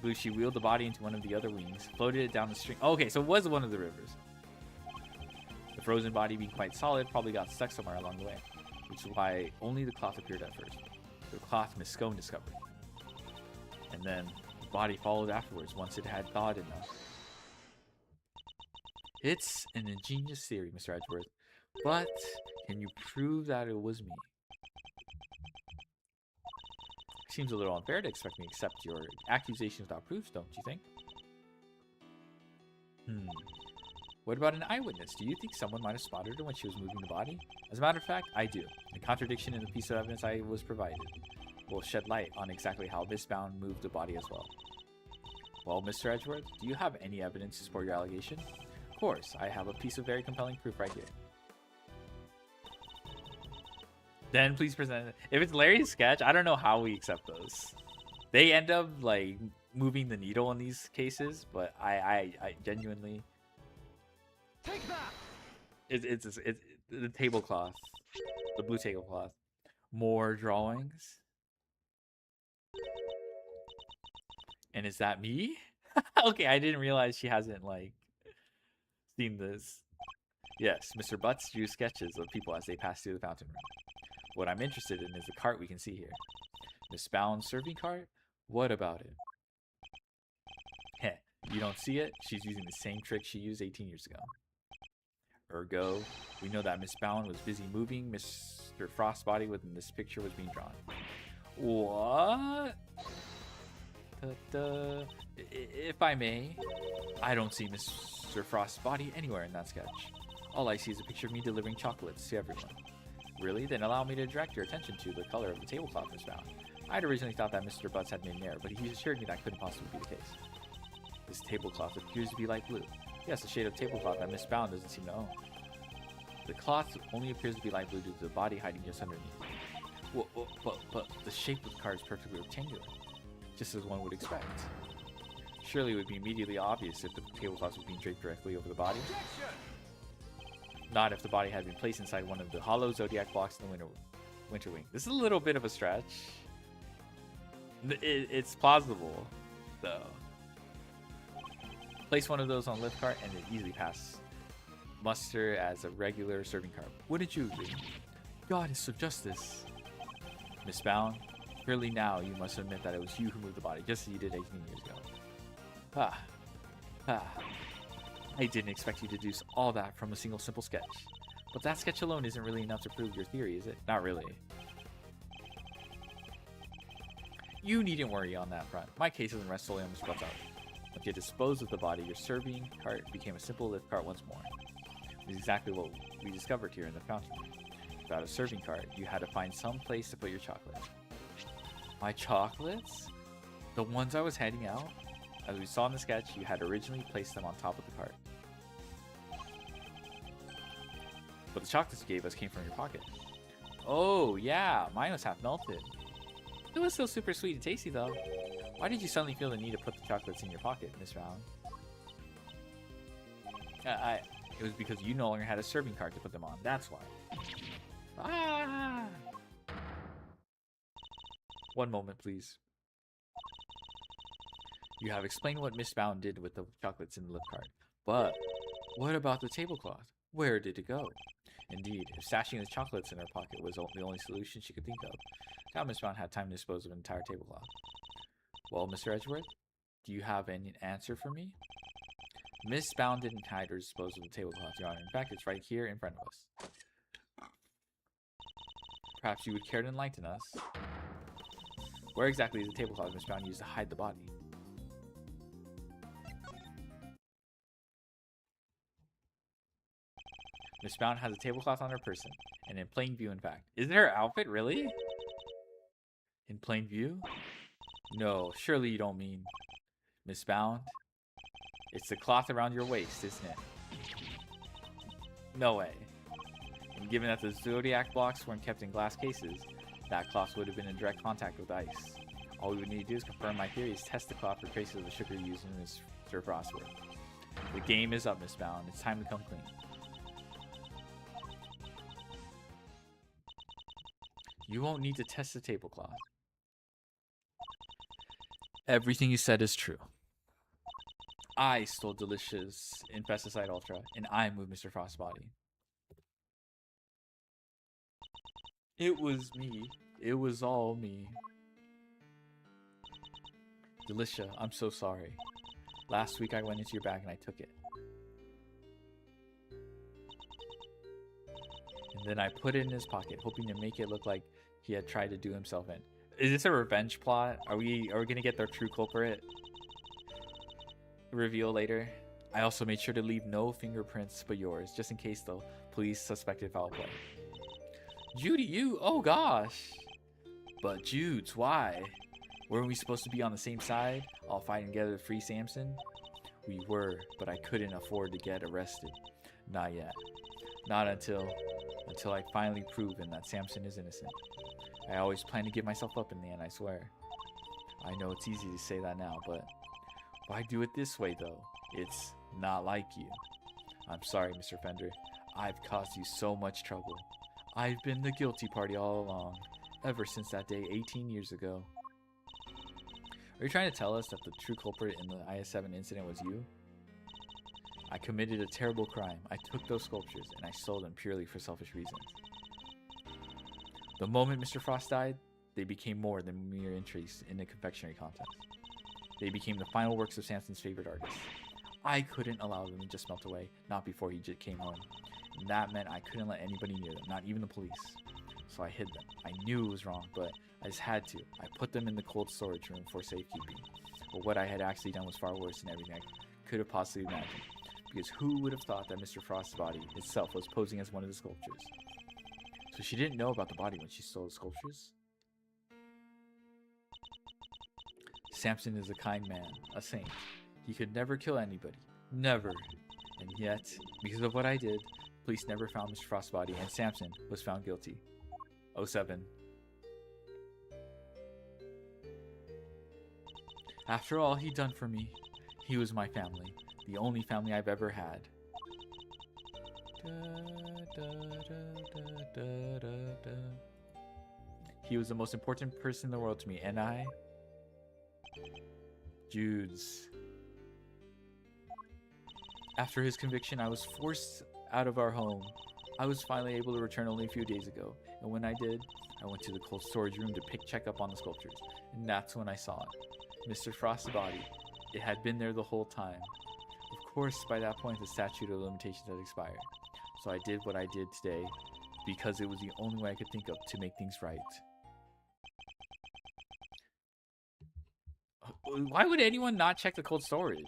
believe she wheeled the body into one of the other wings, floated it down the stream. Oh, okay, so it was one of the rivers. The frozen body, being quite solid, probably got stuck somewhere along the way, which is why only the cloth appeared at first. The cloth Miss Scone discovered. And then the body followed afterwards once it had thawed enough. It's an ingenious theory, Mr. Edgeworth, but can you prove that it was me? Seems a little unfair to expect me to accept your accusations without proofs, don't you think? What about an eyewitness? Do you think someone might have spotted her when she was moving the body? As a matter of fact, I do. The contradiction in the piece of evidence I was provided will shed light on exactly how Miss Bound moved the body as well. Well, Mr. Edgeworth, do you have any evidence to support your allegation? Of course, I have a piece of very compelling proof right here. Then please present it. If it's Larry's sketch, I don't know how we accept those. They end up like moving the needle in these cases, but I genuinely. Take that. It's the tablecloth, the blue tablecloth. More drawings. And is that me? Okay, I didn't realize she hasn't, like, seen this. Yes, Mr. Butts drew sketches of people as they passed through the fountain room. What I'm interested in is the cart we can see here. Miss Bound's serving cart? What about it? Heh, you don't see it? She's using the same trick she used 18 years ago. Ergo, we know that Miss Bound was busy moving Mr. Frostbody when this picture was being drawn. What? If I may, I don't see Mr. Frostbody anywhere in that sketch. All I see is a picture of me delivering chocolates to everyone. Really? Then allow me to direct your attention to the color of the tablecloth Miss Bound. I'd originally thought that Mr. Butts had made an error, but he assured me that couldn't possibly be the case. This tablecloth appears to be light blue. Yes, a shade of tablecloth that Miss Bound doesn't seem to own. The cloth only appears to be light blue due to the body hiding just underneath. But the shape of the card is perfectly rectangular, just as one would expect. Surely it would be immediately obvious if the tablecloth was being draped directly over the body. Not if the body had been placed inside one of the hollow zodiac blocks in the winter wing. This is a little bit of a stretch. It's plausible, though. Place one of those on lift cart and it easily pass muster as a regular serving cart. Wouldn't you agree? Goddess of justice. Miss Bound, surely now you must admit that it was you who moved the body, just as you did 18 years ago. I didn't expect you to do all that from a single simple sketch. But that sketch alone isn't really enough to prove your theory, is it? Not really. You needn't worry on that front. My case doesn't rest solely on Mr. Butts' art. Once you disposed of the body, your serving cart became a simple lift cart once more. It is exactly what we discovered here in the fountain. Without a serving cart, you had to find some place to put your chocolate. My chocolates? The ones I was handing out? As we saw in the sketch, you had originally placed them on top of the cart. But the chocolates you gave us came from your pocket. Oh, yeah, mine was half melted. It was still super sweet and tasty, though. Why did you suddenly feel the need to put the chocolates in your pocket, Miss Bound? It was because you no longer had a serving cart to put them on. That's why. Ah! One moment, please. You have explained what Miss Bound did with the chocolates in the lift cart. But what about the tablecloth? Where did it go? Indeed, if stashing the chocolates in her pocket was the only solution she could think of, how Miss Bound had time to dispose of an entire tablecloth. Well, Mr. Edgeworth, do you have any answer for me? Miss Bound didn't hide or dispose of the tablecloth, Your Honor. In fact, it's right here in front of us. Perhaps you would care to enlighten us. Where exactly is the tablecloth Miss Bound used to hide the body? Miss Bound has a tablecloth on her person, and in plain view, in fact. Is it her outfit, really? In plain view? No, surely you don't mean... Miss Bound? It's the cloth around your waist, isn't it? No way. And given that the zodiac blocks weren't kept in glass cases, that cloth would have been in direct contact with ice. All we would need to do is confirm my theory is test the cloth for traces of the sugar used in Mr. Frostwork. The game is up, Miss Bound. It's time to come clean. You won't need to test the tablecloth. Everything you said is true. I stole Delicious Infesticide Ultra, and I moved Mr. Frostbody. It was me. It was all me. Delicia, I'm so sorry. Last week I went into your bag and I took it. And then I put it in his pocket, hoping to make it look like he had tried to do himself in. Is this a revenge plot? Are we gonna get the true culprit reveal later? I also made sure to leave no fingerprints but yours, just in case the police suspected foul play. Judy, you? Oh gosh. But Judes, why? Weren't we supposed to be on the same side, all fighting together to free Samson? We were, but I couldn't afford to get arrested. Not yet. Not until I finally proven that Samson is innocent. I always plan to give myself up in the end, I swear. I know it's easy to say that now, but why do it this way, though? It's not like you. I'm sorry, Mr. Fender. I've caused you so much trouble. I've been the guilty party all along, ever since that day 18 years ago. Are you trying to tell us that the true culprit in the IS-7 incident was you? I committed a terrible crime. I took those sculptures and I sold them purely for selfish reasons. The moment Mr. Frost died, they became more than mere entries in a confectionery contest. They became the final works of Samson's favorite artist. I couldn't allow them to just melt away, not before he just came home. And that meant I couldn't let anybody near them, not even the police. So I hid them. I knew it was wrong, but I just had to. I put them in the cold storage room for safekeeping. But what I had actually done was far worse than everything I could have possibly imagined. Because who would have thought that Mr. Frost's body itself was posing as one of the sculptures? So she didn't know about the body when she stole the sculptures? Samson is a kind man, a saint. He could never kill anybody. Never. And yet, because of what I did, police never found Mr. Frost's body, and Samson was found guilty. 07. After all he'd done for me, he was my family. The only family I've ever had. He was the most important person in the world to me, and I... Jude's. After his conviction, I was forced out of our home. I was finally able to return only a few days ago, and when I did, I went to the cold storage room to check up on the sculptures, and that's when I saw it. Mr. Frost's body. It had been there the whole time. Of course, by that point, the statute of limitations had expired. So I did what I did today, because it was the only way I could think of to make things right. Why would anyone not check the cold storage?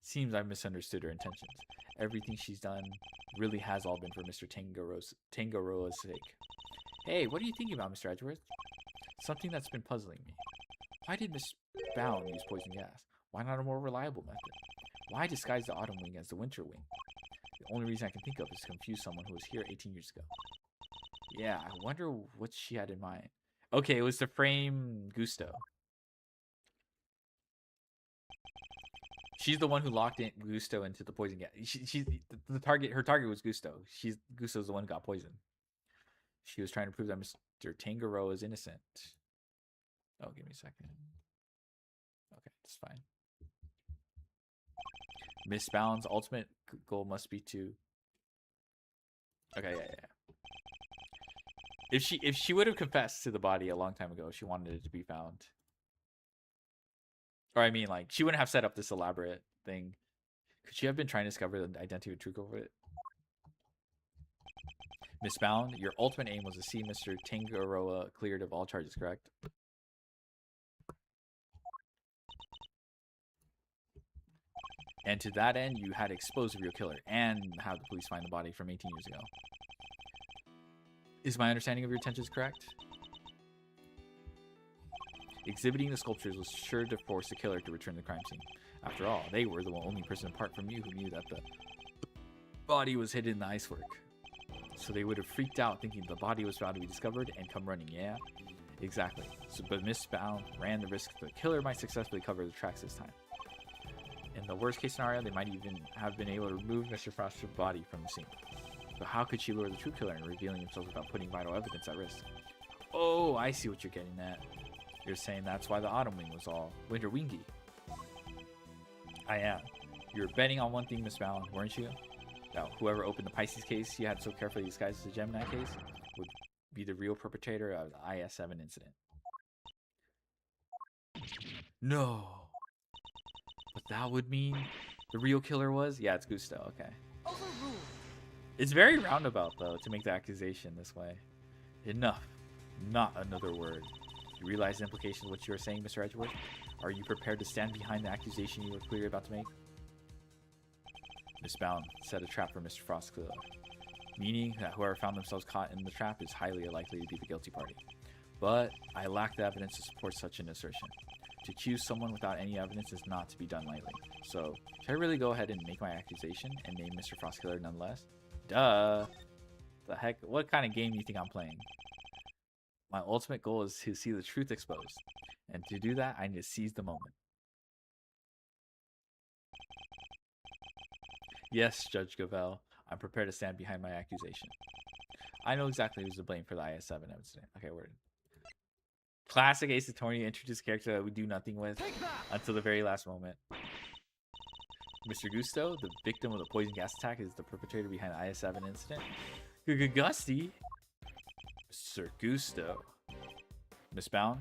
Seems I misunderstood her intentions. Everything she's done really has all been for Mr. Tangaroa's sake. Hey, what are you thinking about, Mr. Edgeworth? Something that's been puzzling me. Why did Miss Bound use poison gas? Why not a more reliable method? Why disguise the Autumn Wing as the Winter Wing? The only reason I can think of is to confuse someone who was here 18 years ago. Yeah, I wonder what she had in mind. Okay, it was to frame Gusto. She's the one who locked in Gusto into the poison gas. She's the target. Her target was Gusto. Gusto's the one who got poisoned. She was trying to prove that Mr. Tangaroa is innocent. Oh, give me a second. Okay, that's fine. Miss Bound's ultimate goal must be to... Okay, yeah. If she would have confessed to the body a long time ago, she wanted it to be found. Or I mean, like, she wouldn't have set up this elaborate thing. Could she have been trying to discover the identity of Truco of it? Miss Bound, your ultimate aim was to see Mr. Tangaroa cleared of all charges, correct? And to that end, you had to expose the real killer and have the police find the body from 18 years ago. Is my understanding of your intentions correct? Exhibiting the sculptures was sure to force the killer to return to the crime scene. After all, they were the only person apart from you who knew that the body was hidden in the icework. So they would have freaked out thinking the body was about to be discovered and come running, yeah? Exactly. So, but Miss Bound ran the risk the killer might successfully cover the tracks this time. In the worst case scenario, they might even have been able to remove Mr. Frost's body from the scene. But how could she lure the true killer into revealing himself without putting vital evidence at risk? Oh, I see what you're getting at. You're saying that's why the Autumn Wing was all Winter Wingy. I am. You were betting on one thing, Miss Bound, weren't you? That whoever opened the Pisces case you had so carefully disguised as the Gemini case would be the real perpetrator of the IS-7 incident. No. But that would mean the real killer was? Yeah, it's Gusto, okay. Overruled. It's very roundabout, though, to make the accusation this way. Enough. Not another word. You realize the implication of what you are saying, Mr. Edgeworth? Are you prepared to stand behind the accusation you were clearly about to make? Miss Bound set a trap for Mr. Frost Killer, meaning that whoever found themselves caught in the trap is highly likely to be the guilty party. But I lack the evidence to support such an assertion. To accuse someone without any evidence is not to be done lightly. So, should I really go ahead and make my accusation and name Mr. Frost Killer nonetheless? Duh! The heck? What kind of game do you think I'm playing? My ultimate goal is to see the truth exposed. And to do that, I need to seize the moment. Yes, Judge Gavel, I'm prepared to stand behind my accusation. I know exactly who's to blame for the IS-7 incident. Okay, word. Classic Ace Attorney introduced a character that we do nothing with Take that! until the very last moment. Mr. Gusto, the victim of the poison gas attack, is the perpetrator behind the IS-7 incident. Gusty. Sir Gusto. Miss Bound,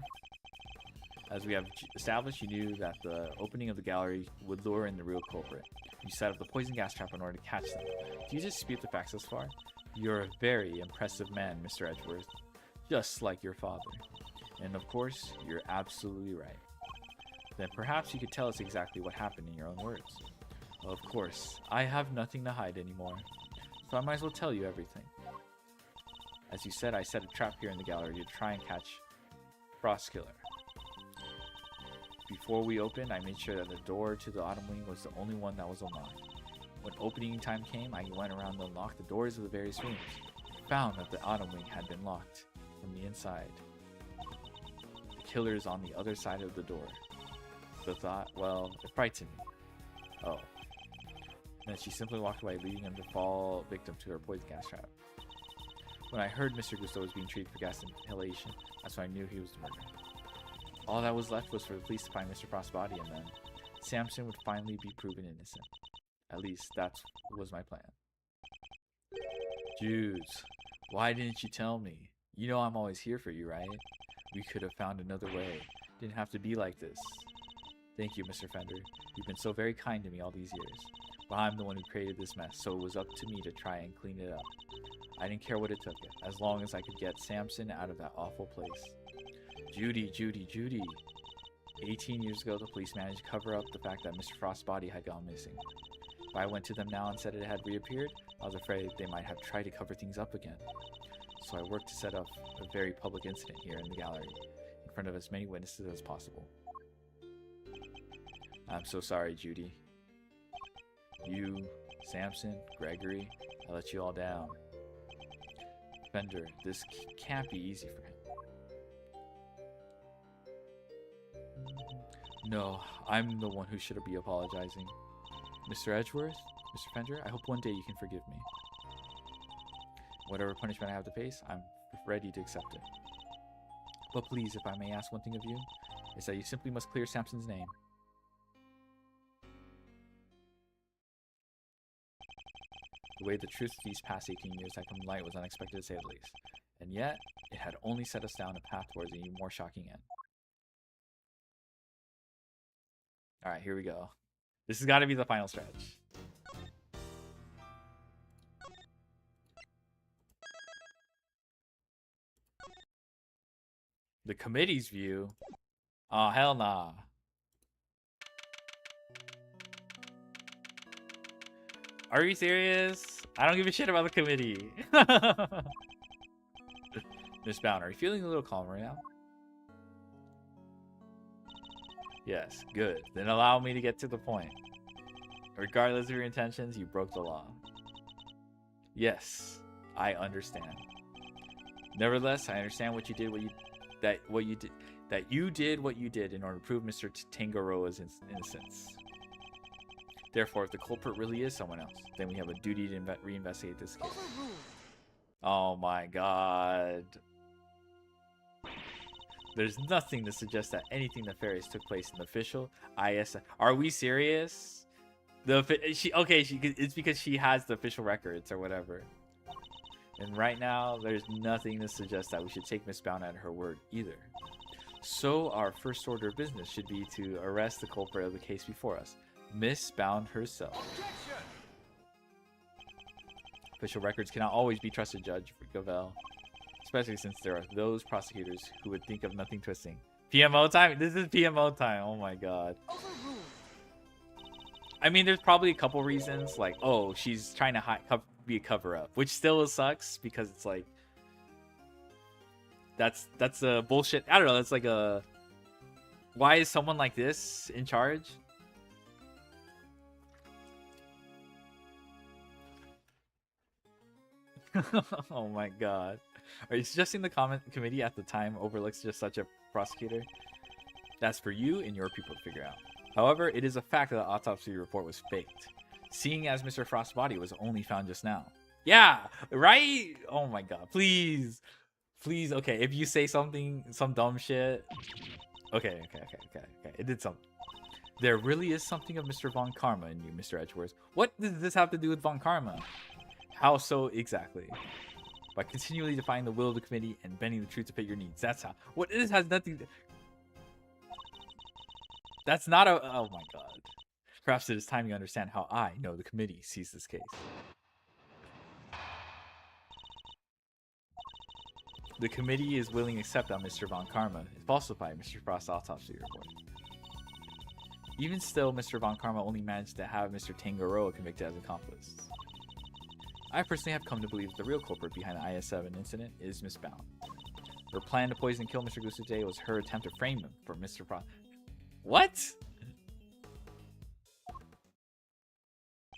as we have established, you knew that the opening of the gallery would lure in the real culprit. You set up the poison gas trap in order to catch them. Do you dispute the facts thus far? You're a very impressive man, Mr. Edgeworth. Just like your father. And of course, you're absolutely right. Then perhaps you could tell us exactly what happened in your own words. Of course, I have nothing to hide anymore, so I might as well tell you everything. As you said, I set a trap here in the gallery to try and catch Prosecutor. Before we opened, I made sure that the door to the autumn wing was the only one that was unlocked. When opening time came, I went around to unlock the doors of the various rooms. Found that the autumn wing had been locked from the inside. The killer is on the other side of the door. The thought, well, it frightened me. Oh. And then she simply walked away, leaving him to fall victim to her poison gas trap. When I heard Mr. Gusto was being treated for gas inhalation, that's when I knew he was the murderer. All that was left was for the police to find Mr. Frost's body, and then Samson would finally be proven innocent. At least that was my plan. Jews, why didn't you tell me? You know I'm always here for you, right? We could have found another way. Didn't have to be like this. Thank you, Mr. Fender. You've been so very kind to me all these years. But I'm the one who created this mess, so it was up to me to try and clean it up. I didn't care what it took, as long as I could get Samson out of that awful place. Judy. 18 years ago, the police managed to cover up the fact that Mr. Frost's body had gone missing. If I went to them now and said it had reappeared, I was afraid they might have tried to cover things up again. So I worked to set up a very public incident here in the gallery, in front of as many witnesses as possible. I'm so sorry, Judy. You, Samson, Gregory, I let you all down. Fender, this can't be easy for him. No, I'm the one who should be apologizing. Mr. Edgeworth, Mr. Fender, I hope one day you can forgive me. Whatever punishment I have to face, I'm ready to accept it. But please, if I may ask one thing of you, is that you simply must clear Samson's name. The way the truth of these past 18 years had come to light was unexpected to say the least. And yet, it had only set us down a path towards an even more shocking end. Alright, here we go. This has got to be the final stretch. The committee's view? Oh, hell nah. Are you serious? I don't give a shit about the committee. Miss Bound, are you feeling a little calmer now? Yes, good. Then allow me to get to the point. Regardless of your intentions, you broke the law. Yes, I understand. Nevertheless, I understand what you did in order to prove Mr. Tangaroa's innocence. Therefore, if the culprit really is someone else, then we have a duty to reinvestigate this case. Oh my god. There's nothing to suggest that anything nefarious took place in the official IS. Are we serious? It's because she has the official records or whatever. And right now, there's nothing to suggest that we should take Miss Bound at her word either. So our first order of business should be to arrest the culprit of the case before us, Miss Bound herself. Objection! Official records cannot always be trusted, Judge Gavel. Especially since there are those prosecutors who would think of nothing twisting. PMO time? This is PMO time. Oh my god. I mean, there's probably a couple reasons. Like, oh, she's trying to be a cover-up. Which still sucks because it's like... That's a bullshit... I don't know. That's like a... Why is someone like this in charge? Oh my god. Are you suggesting the committee at the time overlooks just such a prosecutor? That's for you and your people to figure out. However, it is a fact that the autopsy report was faked, seeing as Mr. Frost's body was only found just now. Yeah, right? Oh my god. Please. Please, okay, if you say something, some dumb shit. Okay. It did something. There really is something of Mr. Von Karma in you, Mr. Edgeworth. What does this have to do with Von Karma? How so exactly? By continually defying the will of the committee and bending the truth to fit your needs. That's how. What this has nothing to... That's not a... Oh my god. Perhaps it is time you understand how I know the committee sees this case. The committee is willing to accept that Mr. Von Karma falsified Mr. Frost's autopsy report. Even still, Mr. Von Karma only managed to have Mr. Tangaroa convicted as an accomplice. I personally have come to believe that the real culprit behind the IS-7 incident is Miss Bound. Her plan to poison and kill Mr. Gusuje was her attempt to frame him for Mr. Frost. What?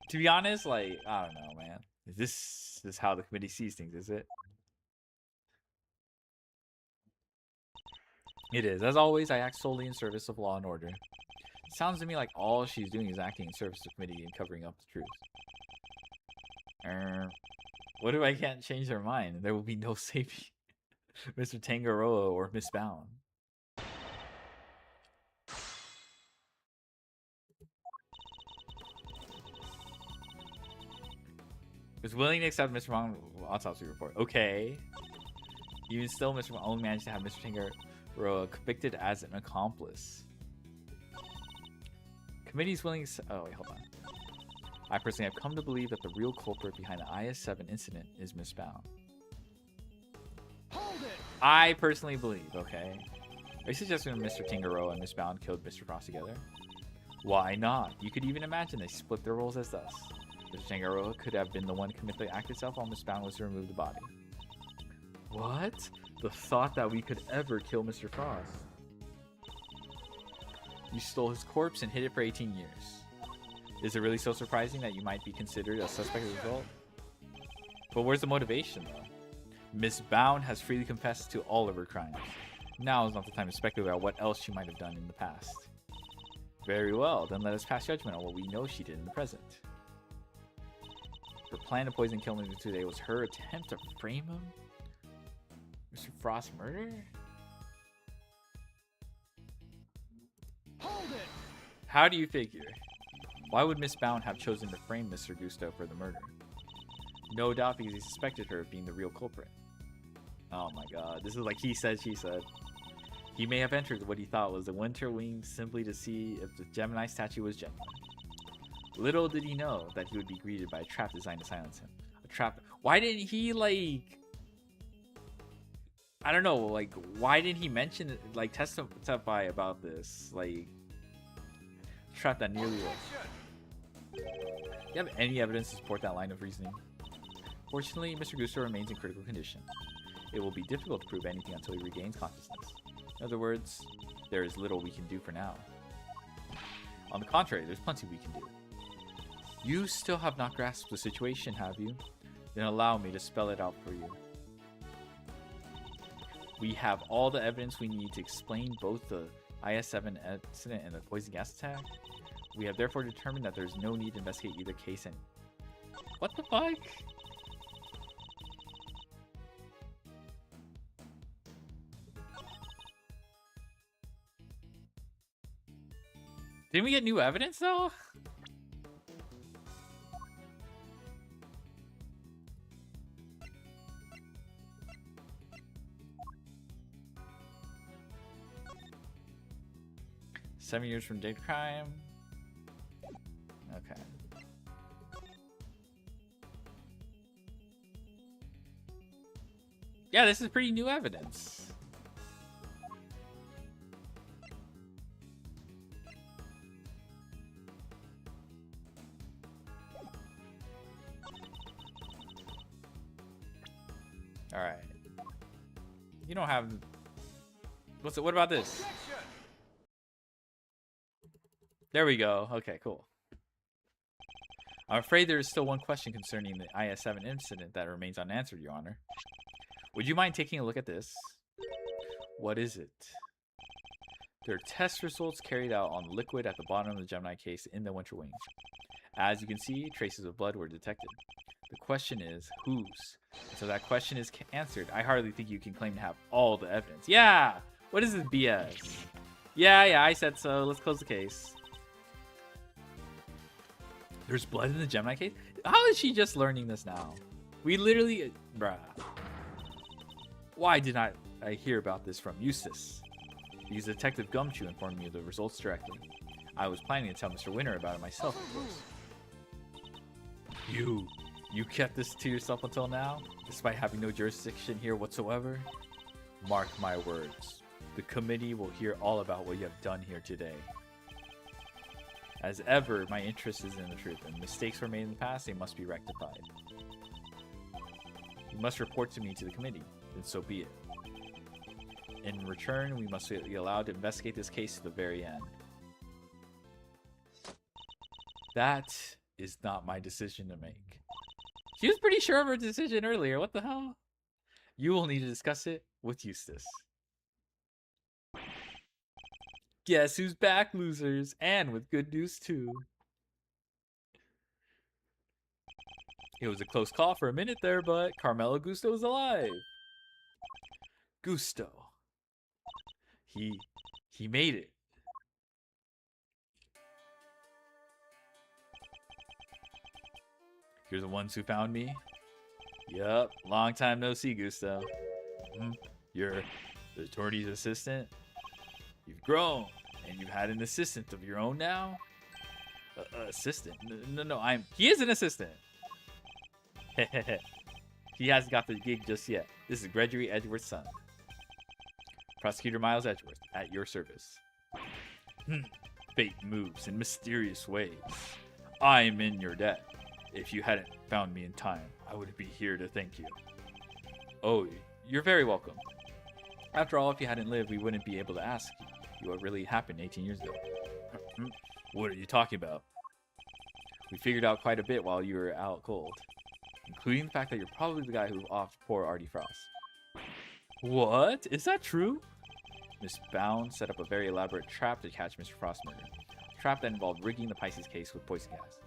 To be honest, like, I don't know, man. This is how the committee sees things, is it? It is. As always, I act solely in service of law and order. It sounds to me like all she's doing is acting in service of the committee and covering up the truth. What if I can't change their mind? There will be no saving Mr. Tangaroa or Miss Bound. Was willing to accept Mr. Wong's autopsy report. Okay. Even still, Mr. Wong only managed to have Mr. Tangaroa convicted as an accomplice. Committee's willing to... Oh, wait, hold on. I personally have come to believe that the real culprit behind the IS-7 incident is Miss Bound. Hold it! I personally believe, okay? Are you suggesting that Mr. Tangaroa and Miss Bound killed Mr. Frost together? Why not? You could even imagine they split their roles as thus. Mr. Tangaroa could have been the one to commit the act itself while Miss Bound was to remove the body. What? The thought that we could ever kill Mr. Frost. You stole his corpse and hid it for 18 years. Is it really so surprising that you might be considered a suspect as a result? But where's the motivation, though? Miss Bound has freely confessed to all of her crimes. Now is not the time to speculate about what else she might have done in the past. Very well, then let us pass judgment on what we know she did in the present. Her plan to poison and kill him today was her attempt to frame him? Mr. Frost's murder? Hold it! How do you figure? Why would Miss Bound have chosen to frame Mr. Gusto for the murder? No doubt because he suspected her of being the real culprit. Oh my god, this is like he said, she said. He may have entered what he thought was the Winter Wing simply to see if the Gemini statue was genuine. Little did he know that he would be greeted by a trap designed to silence him. A trap. Why didn't he, like... I don't know, like, why didn't he mention, like, testify about this? Like, trap that nearly was. Do you have any evidence to support that line of reasoning? Fortunately, Mr. Gusto remains in critical condition. It will be difficult to prove anything until he regains consciousness. In other words, there is little we can do for now. On the contrary, there's plenty we can do. You still have not grasped the situation, have you? Then allow me to spell it out for you. We have all the evidence we need to explain both the IS-7 incident and the poison gas attack. We have therefore determined that there's no need to investigate either case and... What the fuck? Didn't we get new evidence though? Seven years from date crime. Okay. Yeah, this is pretty new evidence. All right. You don't have. What's it? What about this? There we go. Okay, cool. I'm afraid there is still one question concerning the IS-7 incident that remains unanswered, Your Honor. Would you mind taking a look at this? What is it? There are test results carried out on liquid at the bottom of the Gemini case in the Winter Wing. As you can see, traces of blood were detected. The question is, whose? So that question is answered. I hardly think you can claim to have all the evidence. Yeah! What is this BS? Yeah, I said so. Let's close the case. There's blood in the Gemini case? How is she just learning this now? We literally... Bruh. Why did not I hear about this from Eustace? Because Detective Gumshoe informed me of the results directly. I was planning to tell Mr. Winter about it myself, of course. You kept this to yourself until now, despite having no jurisdiction here whatsoever? Mark my words. The committee will hear all about what you have done here today. As ever, my interest is in the truth, and mistakes were made in the past, they must be rectified. You must report to me to the committee, then so be it. In return, we must be allowed to investigate this case to the very end. That is not my decision to make. She was pretty sure of her decision earlier. What the hell? You will need to discuss it with Eustace. Guess who's back, losers? And with good news, too. It was a close call for a minute there, but Carmelo Gusto is alive. Gusto. He made it. You're the ones who found me? Yup, long time no see, Gusto. You're the attorney's assistant? You've grown, and you've had an assistant of your own now? Assistant? No, he is an assistant. He hasn't got the gig just yet. This is Gregory Edgeworth's son. Prosecutor Miles Edgeworth, at your service. Fate moves in mysterious ways. I am in your debt. If you hadn't found me in time, I would be here to thank you. Oh, you're very welcome. After all, if you hadn't lived, we wouldn't be able to ask you what really happened 18 years ago. What are you talking about? We figured out quite a bit while you were out cold, including the fact that you're probably the guy who offed poor Artie Frost. What? Is that true? Miss Bound set up a very elaborate trap to catch Mr. Frost's murder. A trap that involved rigging the Pisces case with poison gas.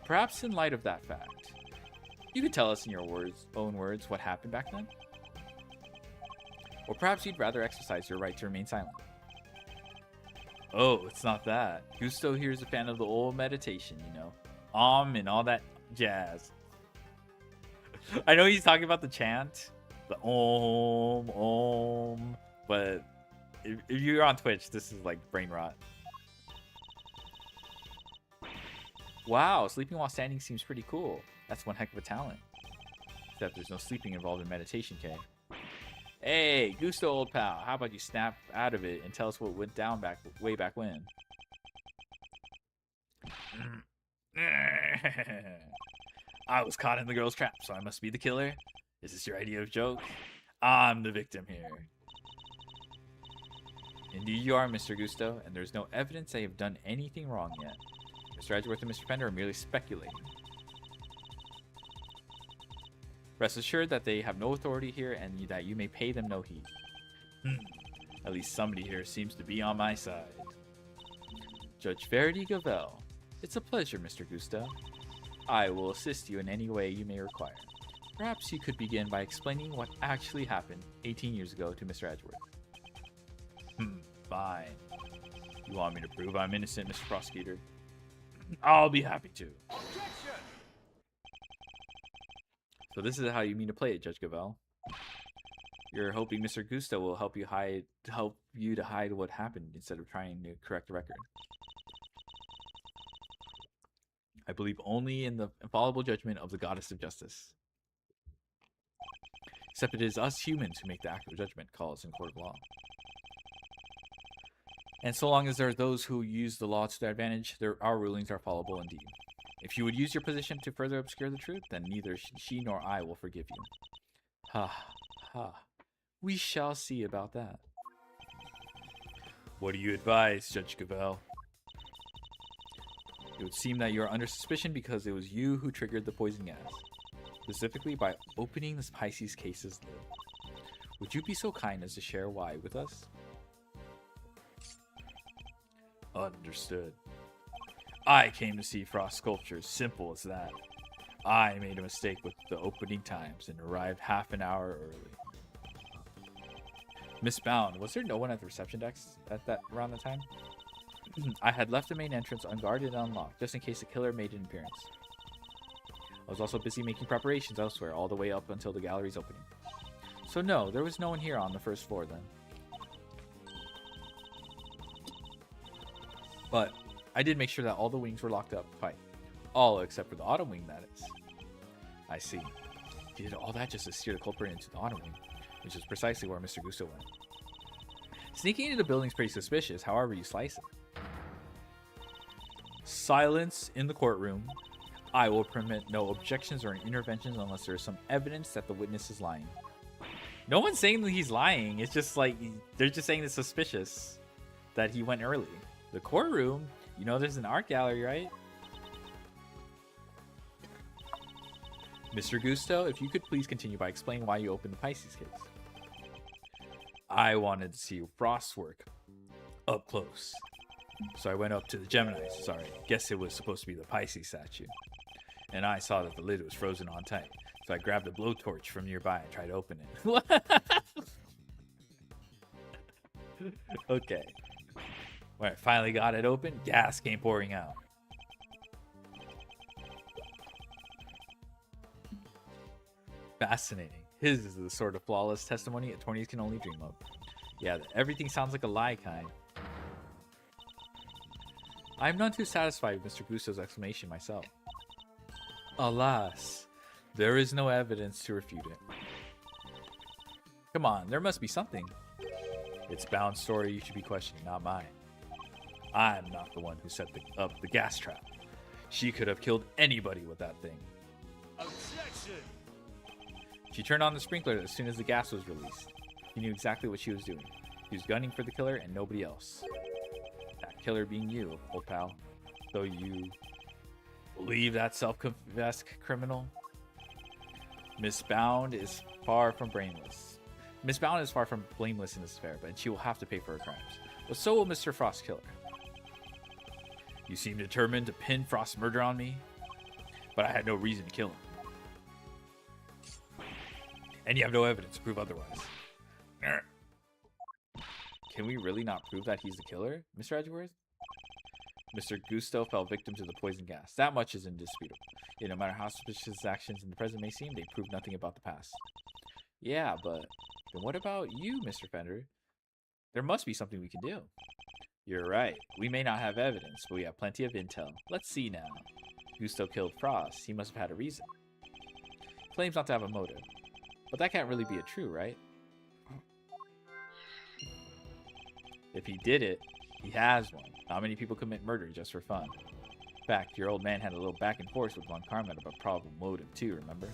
Perhaps in light of that fact, you could tell us in your own words what happened back then? Or perhaps you'd rather exercise your right to remain silent. Oh, it's not that. Gusto here is a fan of the old meditation, you know. And all that jazz. I know he's talking about the chant. The Om. But if you're on Twitch, this is like brain rot. Wow, sleeping while standing seems pretty cool. That's one heck of a talent. Except there's no sleeping involved in meditation, Kay. Hey, Gusto, old pal, how about you snap out of it and tell us what went down way back when? I was caught in the girl's trap, so I must be the killer? Is this your idea of joke? I'm the victim here. Indeed you are, Mr. Gusto, and there's no evidence I have done anything wrong yet. Mr. Edgeworth and Mr. Pender are merely speculating. Rest assured that they have no authority here and that you may pay them no heed. At least somebody here seems to be on my side. Judge Verity Gavel. It's a pleasure, Mr. Gusto. I will assist you in any way you may require. Perhaps you could begin by explaining what actually happened 18 years ago to Mr. Edgeworth. Fine. You want me to prove I'm innocent, Mr. Prosecutor? I'll be happy to. Objection! So this is how you mean to play it, Judge Gavel. You're hoping Mr. Gusto will help you to hide what happened instead of trying to correct the record. I believe only in the infallible judgment of the Goddess of Justice. Except it is us humans who make the actual judgment calls in court of law. And so long as there are those who use the law to their advantage, our rulings are fallible indeed. If you would use your position to further obscure the truth, then neither she nor I will forgive you. Ha. We shall see about that. What do you advise, Judge Gavel? It would seem that you are under suspicion because it was you who triggered the poison gas. Specifically by opening this Pisces case's lid. Would you be so kind as to share why with us? Understood. I came to see Frost sculptures, simple as that. I made a mistake with the opening times and arrived half an hour early. Miss Bound, was there no one at the reception desk around the time? I had left the main entrance unguarded and unlocked, just in case the killer made an appearance. I was also busy making preparations elsewhere, all the way up until the gallery's opening. So no, there was no one here on the first floor then. But I did make sure that all the wings were locked up tight. All except for the autumn wing, that is. I see. You did all that just to steer the culprit into the autumn wing, which is precisely where Mr. Gusto went. Sneaking into the building's pretty suspicious, however you slice it. Silence in the courtroom. I will permit no objections or interventions unless there is some evidence that the witness is lying. No one's saying that he's lying. It's just like, they're just saying it's suspicious that he went early. The courtroom? You know there's an art gallery, right? Mr. Gusto, if you could please continue by explaining why you opened the Pisces case. I wanted to see Frost's work up close. So I went up to the Gemini. Sorry, guess it was supposed to be the Pisces statue. And I saw that the lid was frozen on tight. So I grabbed a blowtorch from nearby and tried to open it. Okay. When I finally got it open, gas came pouring out. Fascinating. His is the sort of flawless testimony attorneys can only dream of. Yeah, everything sounds like a lie kind. I'm none too satisfied with Mr. Gusto's explanation myself. Alas, there is no evidence to refute it. Come on, there must be something. It's Bound's story you should be questioning, not mine. I'm not the one who set up the gas trap. She could have killed anybody with that thing. Objection! She turned on the sprinkler as soon as the gas was released. She knew exactly what she was doing. She was gunning for the killer and nobody else. That killer being you, old pal. So you believe that self-confessed criminal? Miss Bound is far from brainless. Miss Bound is far from blameless in this affair, but she will have to pay for her crimes. But so will Mr. Frost's killer. You seem determined to pin Frost's murder on me, but I had no reason to kill him. And you have no evidence to prove otherwise. Can we really not prove that he's the killer, Mr. Edgeworth? Mr. Gusto fell victim to the poison gas. That much is indisputable. Yet no matter how suspicious his actions in the present may seem, they prove nothing about the past. Yeah, but then what about you, Mr. Fender? There must be something we can do. You're right. We may not have evidence, but we have plenty of intel. Let's see now. Gusto killed Frost. He must have had a reason. Claims not to have a motive. But that can't really be true, right? If he did it, he has one. Not many people commit murder just for fun. In fact, your old man had a little back and forth with Von Karma about probable motive too, remember?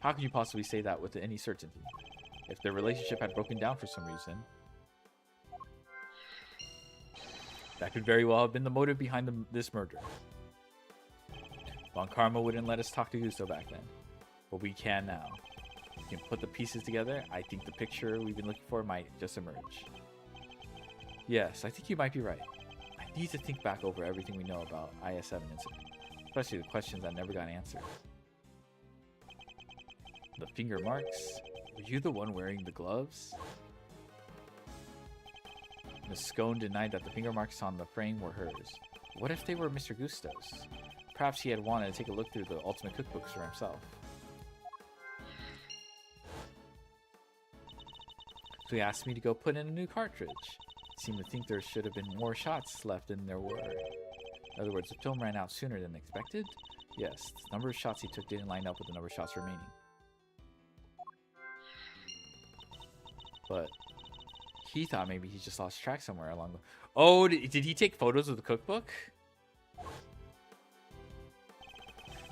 How could you possibly say that with any certainty? If their relationship had broken down for some reason, that could very well have been the motive behind this murder. Von Karma wouldn't let us talk to Gusto back then, but we can now. We can put the pieces together. I think the picture we've been looking for might just emerge. Yes, I think you might be right. I need to think back over everything we know about IS-7 incident, especially the questions that never got answered. The finger marks? Were you the one wearing the gloves? Miss Scone denied that the finger marks on the frame were hers. What if they were Mr. Gusto's? Perhaps he had wanted to take a look through the Ultimate Cookbooks for himself. So he asked me to go put in a new cartridge. He seemed to think there should have been more shots left than there were. In other words, the film ran out sooner than expected? Yes, the number of shots he took didn't line up with the number of shots remaining. But he thought maybe he just lost track somewhere along the... Oh, did he take photos of the cookbook?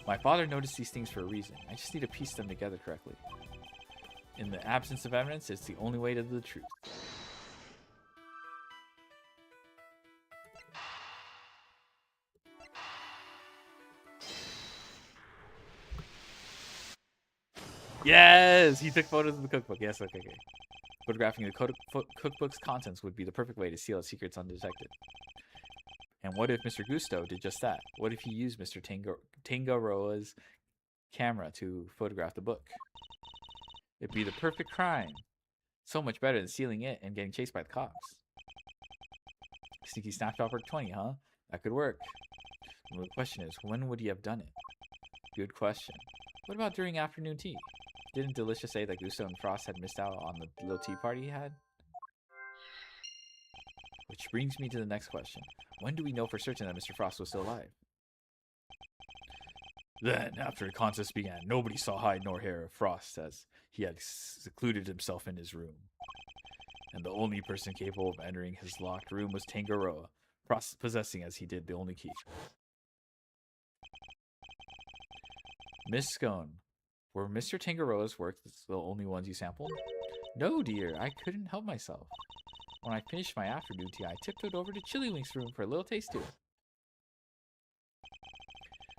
My father noticed these things for a reason. I just need to piece them together correctly. In the absence of evidence, it's the only way to the truth. Yes! He took photos of the cookbook. Yes, okay. Photographing the cookbook's contents would be the perfect way to seal its secrets undetected. And what if Mr. Gusto did just that? What if he used Mr. Tangaroa's camera to photograph the book? It'd be the perfect crime. So much better than stealing it and getting chased by the cops. Sneaky snapshot for 20, huh? That could work. Well, the question is, when would he have done it? Good question. What about during afternoon tea? Didn't Delicious say that Gusto and Frost had missed out on the little tea party he had? Which brings me to the next question. When do we know for certain that Mr. Frost was still alive? Then, after the contest began, nobody saw hide nor hair of Frost as he had secluded himself in his room. And the only person capable of entering his locked room was Tangaroa, possessing as he did the only key. Miss Scone, were Mr. Tangaroa's works the only ones you sampled? No, dear, I couldn't help myself. When I finished my afternoon tea, I tiptoed over to Chillywink's room for a little taste too.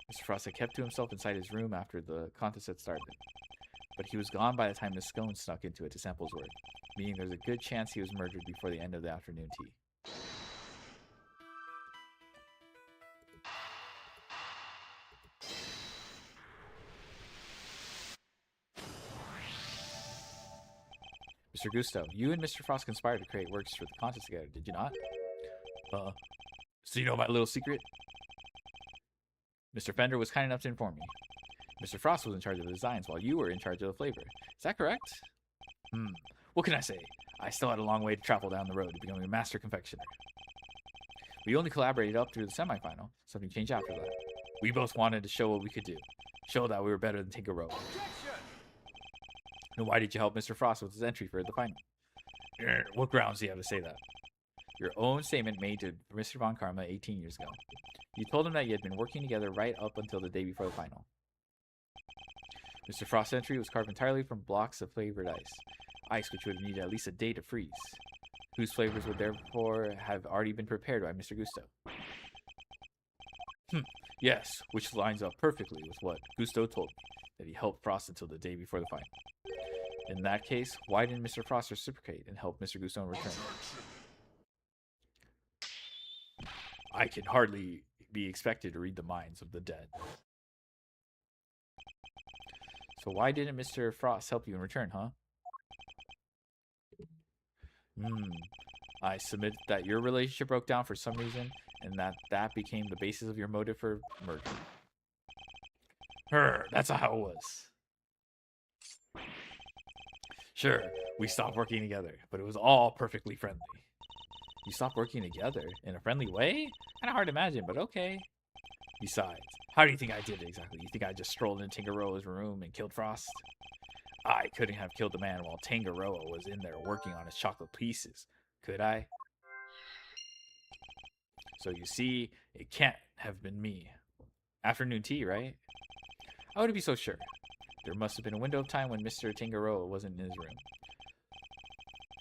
Mr. Frost had kept to himself inside his room after the contest had started, but he was gone by the time Miss Scone snuck into it to sample his work, meaning there's a good chance he was murdered before the end of the afternoon tea. Mr. Gusto, you and Mr. Frost conspired to create works for the contest together, did you not? So you know my little secret? Mr. Fender was kind enough to inform me. Mr. Frost was in charge of the designs while you were in charge of the flavor. Is that correct? What can I say? I still had a long way to travel down the road to becoming a master confectioner. We only collaborated up through the semifinal. Something changed after that. We both wanted to show what we could do. Show that we were better than Tangaroa. And why did you help Mr. Frost with his entry for the final? What grounds do you have to say that? Your own statement made to Mr. Von Karma 18 years ago. You told him that you had been working together right up until the day before the final. Mr. Frost's entry was carved entirely from blocks of flavored ice. Ice which would have needed at least a day to freeze. Whose flavors would therefore have already been prepared by Mr. Gusto. Yes, which lines up perfectly with what Gusto told me, that he helped Frost until the day before the final. In that case, why didn't Mr. Frost reciprocate and help Mr. Gusto in return? I can hardly be expected to read the minds of the dead. So why didn't Mr. Frost help you in return, huh? I submit that your relationship broke down for some reason, and that became the basis of your motive for murder. That's how it was. Sure, we stopped working together, but it was all perfectly friendly. You stopped working together? In a friendly way? Kinda hard to imagine, but okay. Besides, how do you think I did it exactly? You think I just strolled into Tangaroa's room and killed Frost? I couldn't have killed the man while Tangaroa was in there working on his chocolate pieces, could I? So you see, it can't have been me. Afternoon tea, right? How would it be so sure? There must have been a window of time when Mr. Tangaroa wasn't in his room.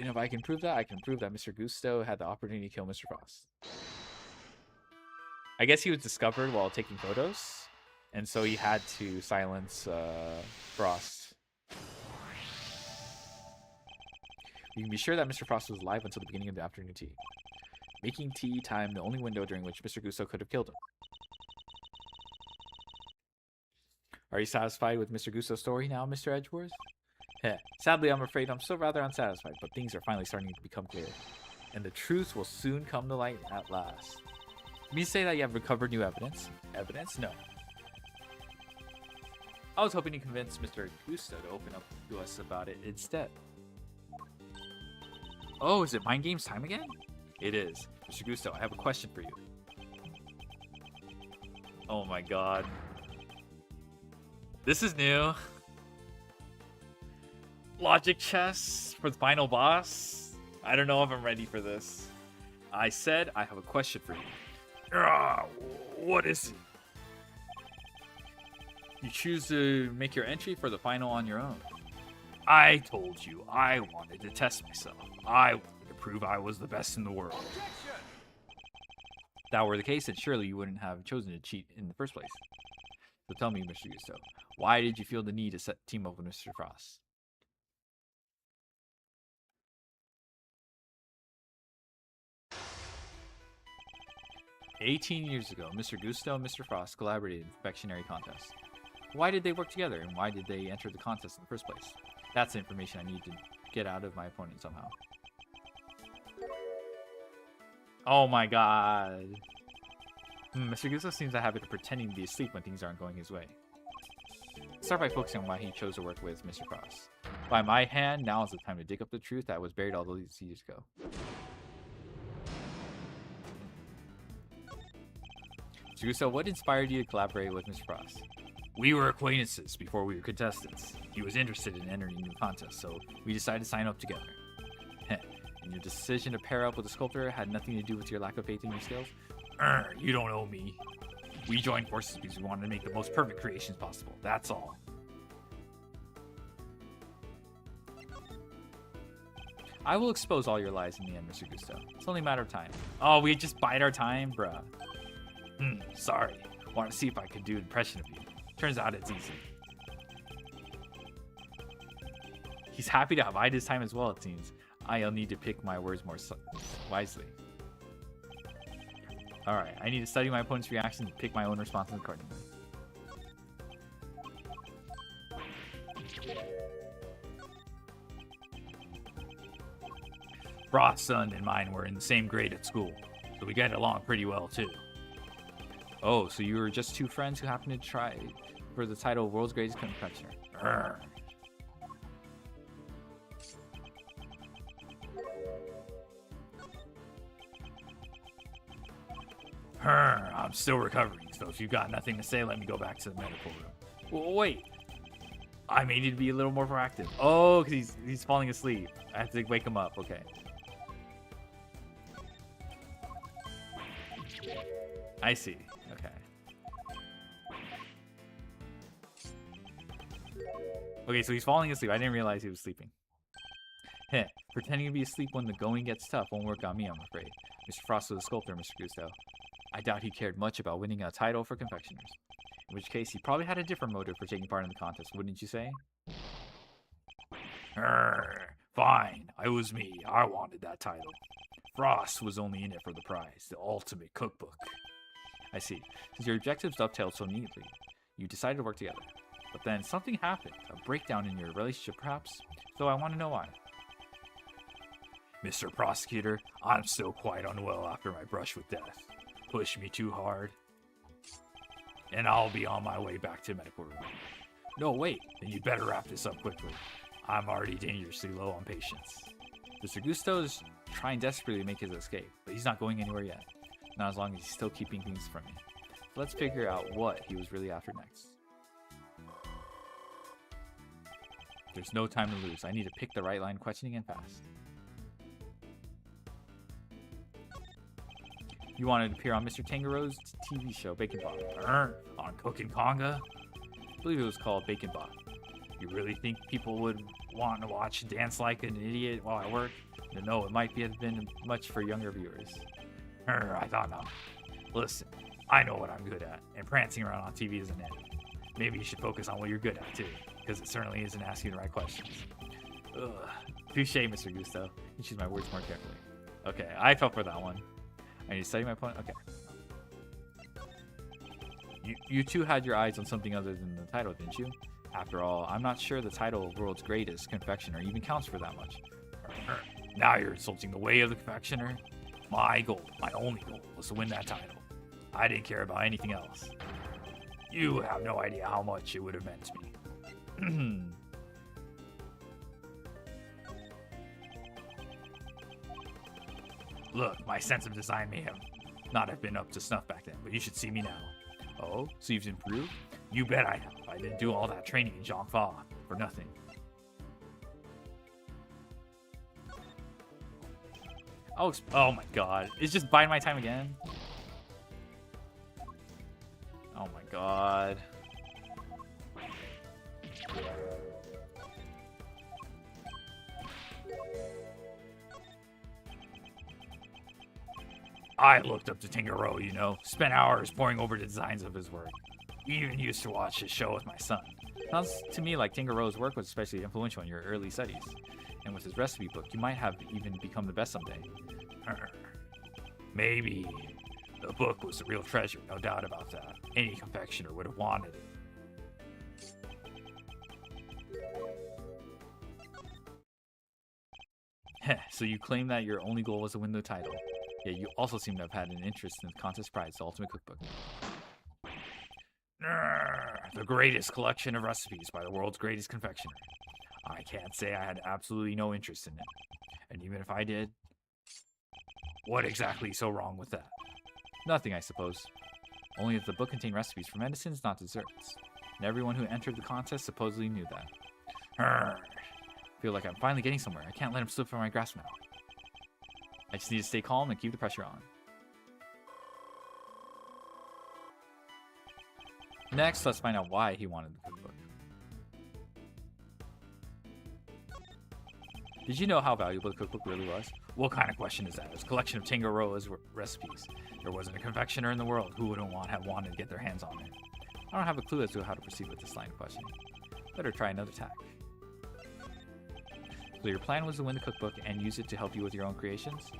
And if I can prove that, I can prove that Mr. Gusto had the opportunity to kill Mr. Frost. I guess he was discovered while taking photos, and so he had to silence Frost. You can be sure that Mr. Frost was alive until the beginning of the afternoon tea. Making tea time the only window during which Mr. Gusto could have killed him. Are you satisfied with Mr. Gusto's story now, Mr. Edgeworth? Sadly, I'm afraid I'm still rather unsatisfied, but things are finally starting to become clear. And the truth will soon come to light at last. You mean to say that you have recovered new evidence? Evidence? No. I was hoping to convince Mr. Gusto to open up to us about it instead. Oh, is it Mind Games time again? It is. Mr. Gusto, I have a question for you. Oh my god. This is new. Logic chess for the final boss? I don't know if I'm ready for this. I said I have a question for you. What is it? You choose to make your entry for the final on your own. I told you I wanted to test myself. I wanted to prove I was the best in the world. If that were the case, then surely you wouldn't have chosen to cheat in the first place. So tell me, Mr. Gusto, why did you feel the need to team up with Mr. Frost? 18 years ago, Mr. Gusto and Mr. Frost collaborated in confectionery contests. Why did they work together, and why did they enter the contest in the first place? That's the information I need to get out of my opponent somehow. Oh my god. Mr. Gusto seems to have a habit of pretending to be asleep when things aren't going his way. Start by focusing on why he chose to work with Mr. Frost. By my hand, now is the time to dig up the truth that was buried all these years ago. Mr. Gusto, what inspired you to collaborate with Mr. Frost? We were acquaintances before we were contestants. He was interested in entering a new contest, so we decided to sign up together. And your decision to pair up with a sculptor had nothing to do with your lack of faith in your skills? You don't know me. We joined forces because we wanted to make the most perfect creations possible. That's all. I will expose all your lies in the end, Mr. Gusto. It's only a matter of time. Oh, we just bide our time? Bruh. Sorry. Want to see if I could do an impression of you. Turns out it's easy. He's happy to bide his time as well, it seems. I'll need to pick my words more wisely. Alright, I need to study my opponent's reactions and pick my own responses accordingly. Frost's son and mine were in the same grade at school, so we get along pretty well too. Oh, so you were just two friends who happened to try for the title of World's Greatest Confectioner. I'm still recovering, so if you've got nothing to say, let me go back to the medical room. Well, wait. I may need to be a little more proactive. Oh, because he's falling asleep. I have to wake him up. Okay. I see. Okay. Okay, so he's falling asleep. I didn't realize he was sleeping. Heh. Pretending to be asleep when the going gets tough won't work on me, I'm afraid. Mr. Frost was a sculptor, Mr. Gusto. I doubt he cared much about winning a title for confectioners. In which case, he probably had a different motive for taking part in the contest, wouldn't you say? Fine. It was me. I wanted that title. Frost was only in it for the prize, the ultimate cookbook. I see. Since your objectives dovetailed so neatly, you decided to work together. But then something happened, a breakdown in your relationship perhaps, so I want to know why. Mr. Prosecutor, I'm still quite unwell after my brush with death. Push me too hard, and I'll be on my way back to medical room. No, wait, then you'd better wrap this up quickly. I'm already dangerously low on patience. Mr. Gusto is trying desperately to make his escape, but he's not going anywhere yet. Not as long as he's still keeping things from me. So let's figure out what he was really after next. There's no time to lose. I need to pick the right line of questioning and fast. You wanted to appear on Mr. Tangaro's TV show, Bacon Bot. On Cooking Conga? I believe it was called Bacon Bot. You really think people would want to watch dance like an idiot while I work? No, it might have been much for younger viewers. I thought not. Listen, I know what I'm good at, and prancing around on TV isn't it. Maybe you should focus on what you're good at, too, because it certainly isn't asking the right questions. Touche, Mr. Gusto. You choose my words more carefully. Okay, I fell for that one. I need to study my opponent. Okay. You two had your eyes on something other than the title, didn't you? After all, I'm not sure the title of World's Greatest Confectioner even counts for that much. Now you're insulting the way of the confectioner. My goal, my only goal, was to win that title. I didn't care about anything else. You have no idea how much it would have meant to me. Look, my sense of design may not have been up to snuff back then, but you should see me now. Oh, so you've improved? You bet I have. I didn't do all that training in Zhongfa for nothing. Oh my god. It's just biding my time again. Oh my god. I looked up to Tingaro, you know, spent hours poring over the designs of his work. Even used to watch his show with my son. Sounds to me like Tingaro's work was especially influential in your early studies. And with his recipe book, you might have even become the best someday. Maybe. The book was a real treasure, no doubt about that. Any confectioner would have wanted it. Heh, so you claim that your only goal was to win the title. Yet you also seem to have had an interest in the contest prize, the Ultimate Cookbook. The greatest collection of recipes by the world's greatest confectioner. I can't say I had absolutely no interest in it. And even if I did, what exactly is so wrong with that? Nothing, I suppose. Only that the book contained recipes for medicines, not desserts. And everyone who entered the contest supposedly knew that. I feel like I'm finally getting somewhere. I can't let him slip from my grasp now. I just need to stay calm and keep the pressure on. Next, let's find out why he wanted the cookbook. Did you know how valuable the cookbook really was? What kind of question is that? It was a collection of Tangaroa's recipes. There wasn't a confectioner in the world who wouldn't have wanted to get their hands on it. I don't have a clue as to how to proceed with this line of questioning. Better try another tack. So your plan was to win the cookbook and use it to help you with your own creations?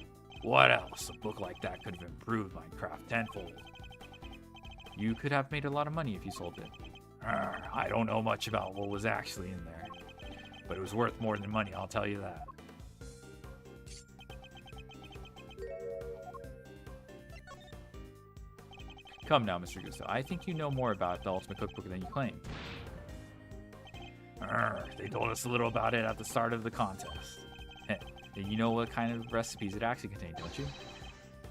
What else? A book like that could have improved my craft tenfold. You could have made a lot of money if you sold it. I don't know much about what was actually in there, but it was worth more than money, I'll tell you that. Come now, Mr. Gusto. I think you know more about the Ultimate Cookbook than you claim. They told us a little about it at the start of the contest. And you know what kind of recipes it actually contained, don't you?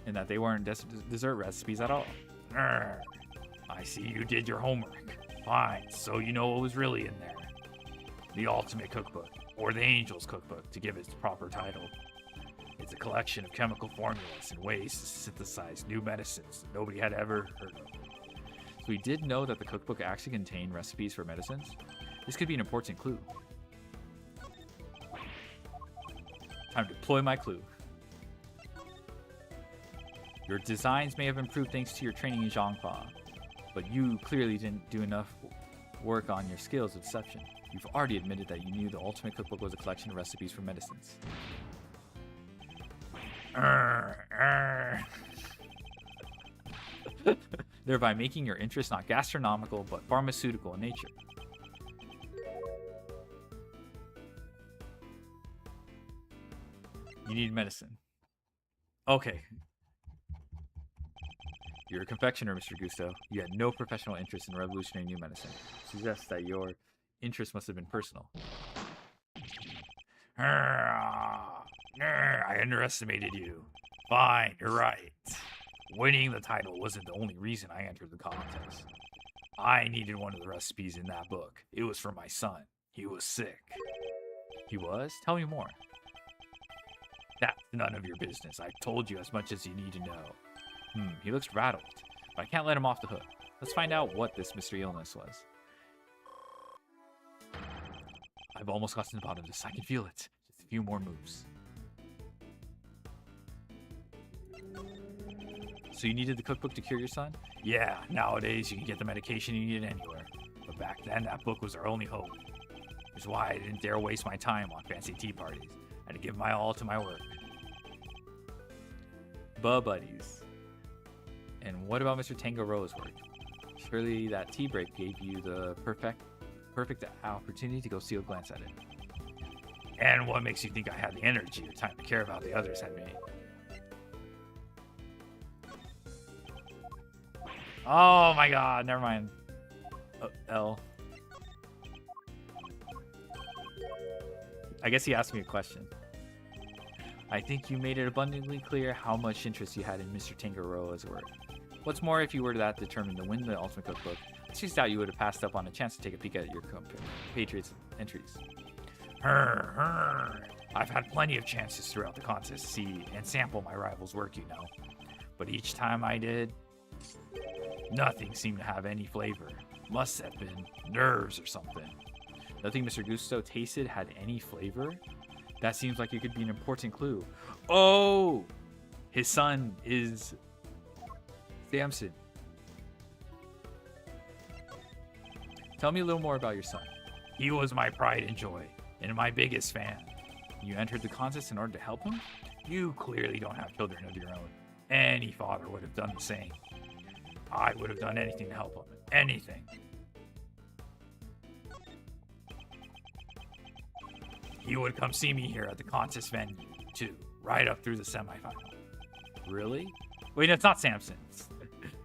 And that they weren't dessert recipes at all. I see you did your homework. Fine, so you know what was really in there. The Ultimate Cookbook, or the Angel's Cookbook, to give it its proper title. It's a collection of chemical formulas and ways to synthesize new medicines that nobody had ever heard of. So we did know that the cookbook actually contained recipes for medicines? This could be an important clue. Time to deploy my clue. Your designs may have improved thanks to your training in Zhangfa, but you clearly didn't do enough work on your skills of deception. You've already admitted that you knew the Ultimate Cookbook was a collection of recipes for medicines. Thereby making your interest not gastronomical, but pharmaceutical in nature. You need medicine. Okay. You're a confectioner, Mr. Gusto. You had no professional interest in revolutionary new medicine. Suggests that your interest must have been personal. I underestimated you. Fine, you're right. Winning the title wasn't the only reason I entered the contest. I needed one of the recipes in that book. It was for my son. He was sick. He was? Tell me more. That's none of your business. I told you as much as you need to know. He looks rattled, but I can't let him off the hook. Let's find out what this mystery illness was. I've almost gotten to the bottom of this. I can feel it. Just a few more moves. So you needed the cookbook to cure your son? Yeah, nowadays you can get the medication you need anywhere. But back then, that book was our only hope. Which is why I didn't dare waste my time on fancy tea parties. I had to give my all to my work. Buddies. And what about Mr. Tangaroa's work? Surely that tea break gave you the perfect opportunity to go steal a glance at it. And what makes you think I had the energy or time to care about the others had made? Oh my god, never mind. L. I guess he asked me a question. I think you made it abundantly clear how much interest you had in Mr. Tangaroa's work. What's more, if you were that determined to win the Ultimate Cookbook, I just doubt you would have passed up on a chance to take a peek at your Patriots entries. I've had plenty of chances throughout the contest to see and sample my rival's work, you know. But each time I did, nothing seemed to have any flavor. Must have been nerves or something. Nothing Mr. Gusto tasted had any flavor? That seems like it could be an important clue. Oh! His son is Samson. Tell me a little more about your son. He was my pride and joy, and my biggest fan. You entered the contest in order to help him? You clearly don't have children of your own. Any father would have done the same. I would have done anything to help him. Anything. He would come see me here at the contest venue, too, right up through the semifinal. Really? Wait, no, it's not Samson's.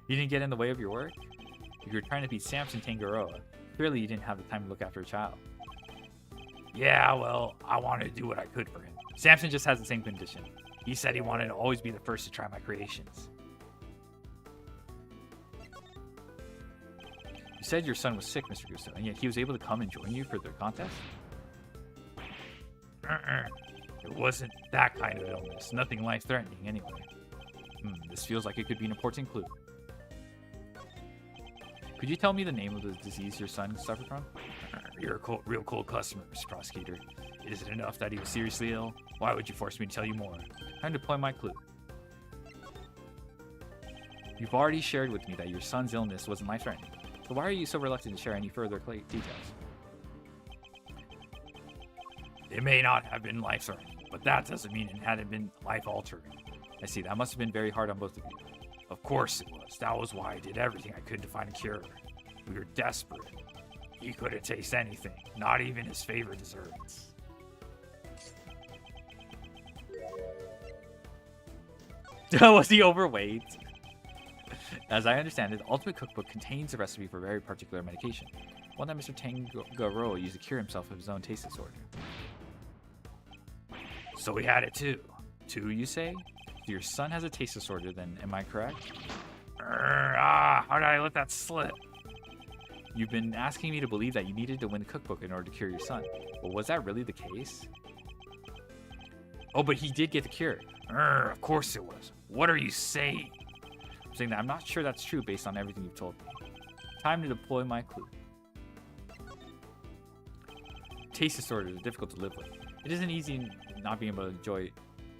You didn't get in the way of your work? If you were trying to beat Samson Tangaroa, clearly you didn't have the time to look after a child. Yeah, well, I wanted to do what I could for him. Samson just has the same condition. He said he wanted to always be the first to try my creations. You said your son was sick, Mr. Gusto, and yet he was able to come and join you for the contest? It wasn't that kind of illness. Nothing life-threatening, anyway. This feels like it could be an important clue. Could you tell me the name of the disease your son suffered from? You're a real cold customer, Mr. Prosecutor. Is it enough that he was seriously ill? Why would you force me to tell you more? Time to deploy my clue. You've already shared with me that your son's illness wasn't life-threatening. So why are you so reluctant to share any further details? It may not have been life-threatening, but that doesn't mean it hadn't been life-altering. I see. That must have been very hard on both of you. Of course it was. That was why I did everything I could to find a cure. We were desperate. He couldn't taste anything, not even his favorite desserts. Was he overweight? As I understand it, the Ultimate Cookbook contains a recipe for a very particular medication. One that Mr. Tangaroa used to cure himself of his own taste disorder. So we had it too. Two, you say? If your son has a taste disorder, then am I correct? How did I let that slip? You've been asking me to believe that you needed to win the cookbook in order to cure your son. But was that really the case? Oh, but he did get the cure. Of course it was. What are you saying? I'm saying that I'm not sure that's true based on everything you've told me. Time to deploy my clue. Taste disorders are difficult to live with. It isn't easy not being able to enjoy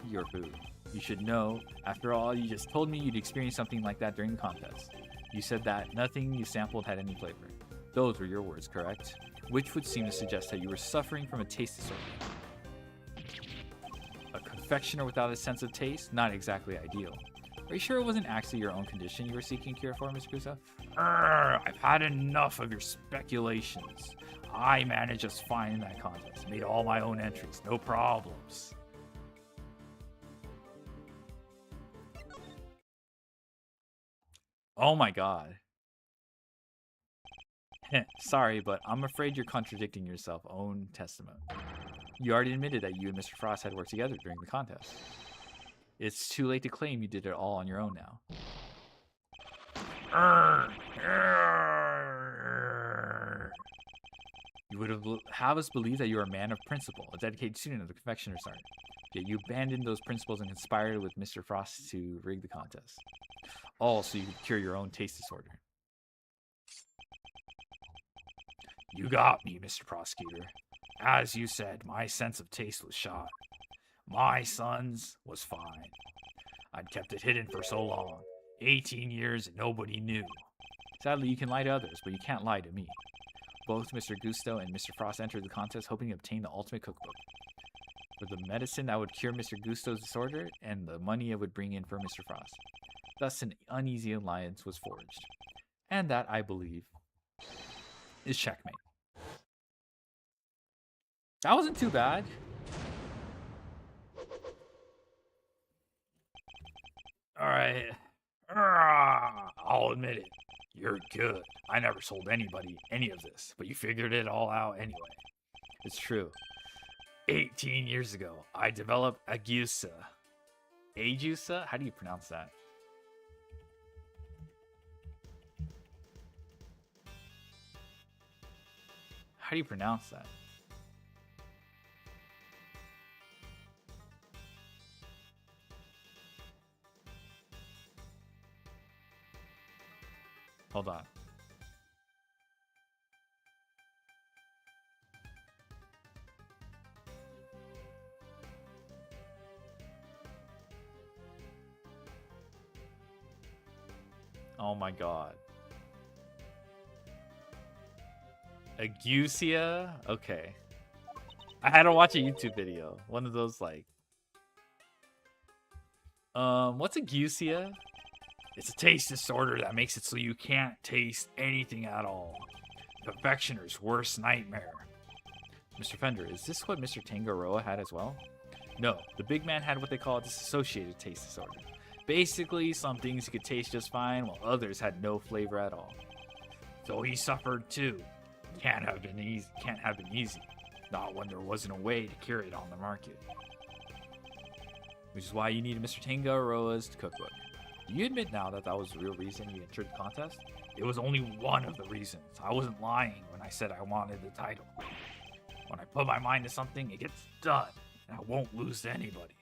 your food. You should know, after all, you just told me you'd experienced something like that during the contest. You said that nothing you sampled had any flavor. Those were your words, correct? Which would seem to suggest that you were suffering from a taste disorder. A confectioner without a sense of taste? Not exactly ideal. Are you sure it wasn't actually your own condition you were seeking cure for, Mr. Gusto? I've had enough of your speculations. I managed just fine in that contest. Made all my own entries, no problems. Oh my god. Sorry, but I'm afraid you're contradicting yourself own testament. You already admitted that you and Mr. Frost had worked together during the contest. It's too late to claim you did it all on your own now. You would have us believe that you are a man of principle, a dedicated student of the confectioner's art. Yet you abandoned those principles and conspired with Mr. Frost to rig the contest. All so you could cure your own taste disorder. You got me, Mr. Prosecutor. As you said, my sense of taste was shot. My son's was fine. I'd kept it hidden for so long. 18 years and nobody knew. Sadly, you can lie to others, but you can't lie to me. Both Mr. Gusto and Mr. Frost entered the contest hoping to obtain the ultimate cookbook. For the medicine that would cure Mr. Gusto's disorder and the money it would bring in for Mr. Frost. Thus, an uneasy alliance was forged. And that, I believe, is checkmate. That wasn't too bad. Alright. I'll admit it. You're good. I never sold anybody any of this, but you figured it all out anyway. It's true. 18 years ago, I developed Agusa. Agusa? How do you pronounce that? How do you pronounce that? Hold on. Oh my god. Agusia? Okay. I had to watch a YouTube video. One of those like... What's a gusia? It's a taste disorder that makes it so you can't taste anything at all. Confectioner's worst nightmare. Mr. Fender, is this what Mr. Tangaroa had as well? No, the big man had what they call a dissociated taste disorder. Basically, some things he could taste just fine, while others had no flavor at all. So he suffered too. Can't have been easy. Not when there wasn't a way to cure it on the market. Which is why you needed Mr. Tangaroa's cookbook. Do you admit now that that was the real reason you entered the contest? It was only one of the reasons. I wasn't lying when I said I wanted the title. When I put my mind to something, it gets done, and I won't lose to anybody.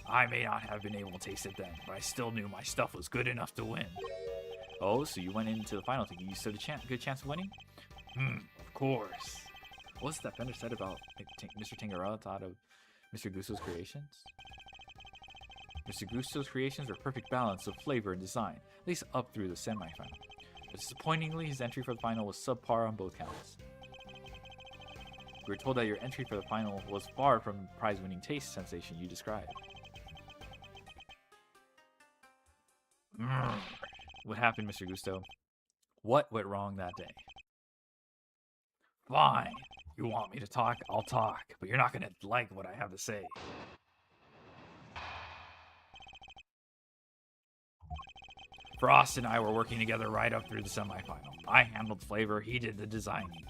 I may not have been able to taste it then, but I still knew my stuff was good enough to win. Oh, so you went into the final thinking you stood a good chance of winning? Of course. What's that Fender said about Mr. Tangaroa thought of Mr. Gusto's creations? Mr. Gusto's creations were a perfect balance of flavor and design, at least up through the semi-final. But disappointingly, his entry for the final was subpar on both counts. We were told that your entry for the final was far from the prize-winning taste sensation you described. What happened, Mr. Gusto? What went wrong that day? Fine. You want me to talk? I'll talk. But you're not going to like what I have to say. Frost and I were working together right up through the semifinal. I handled flavor, he did the designing.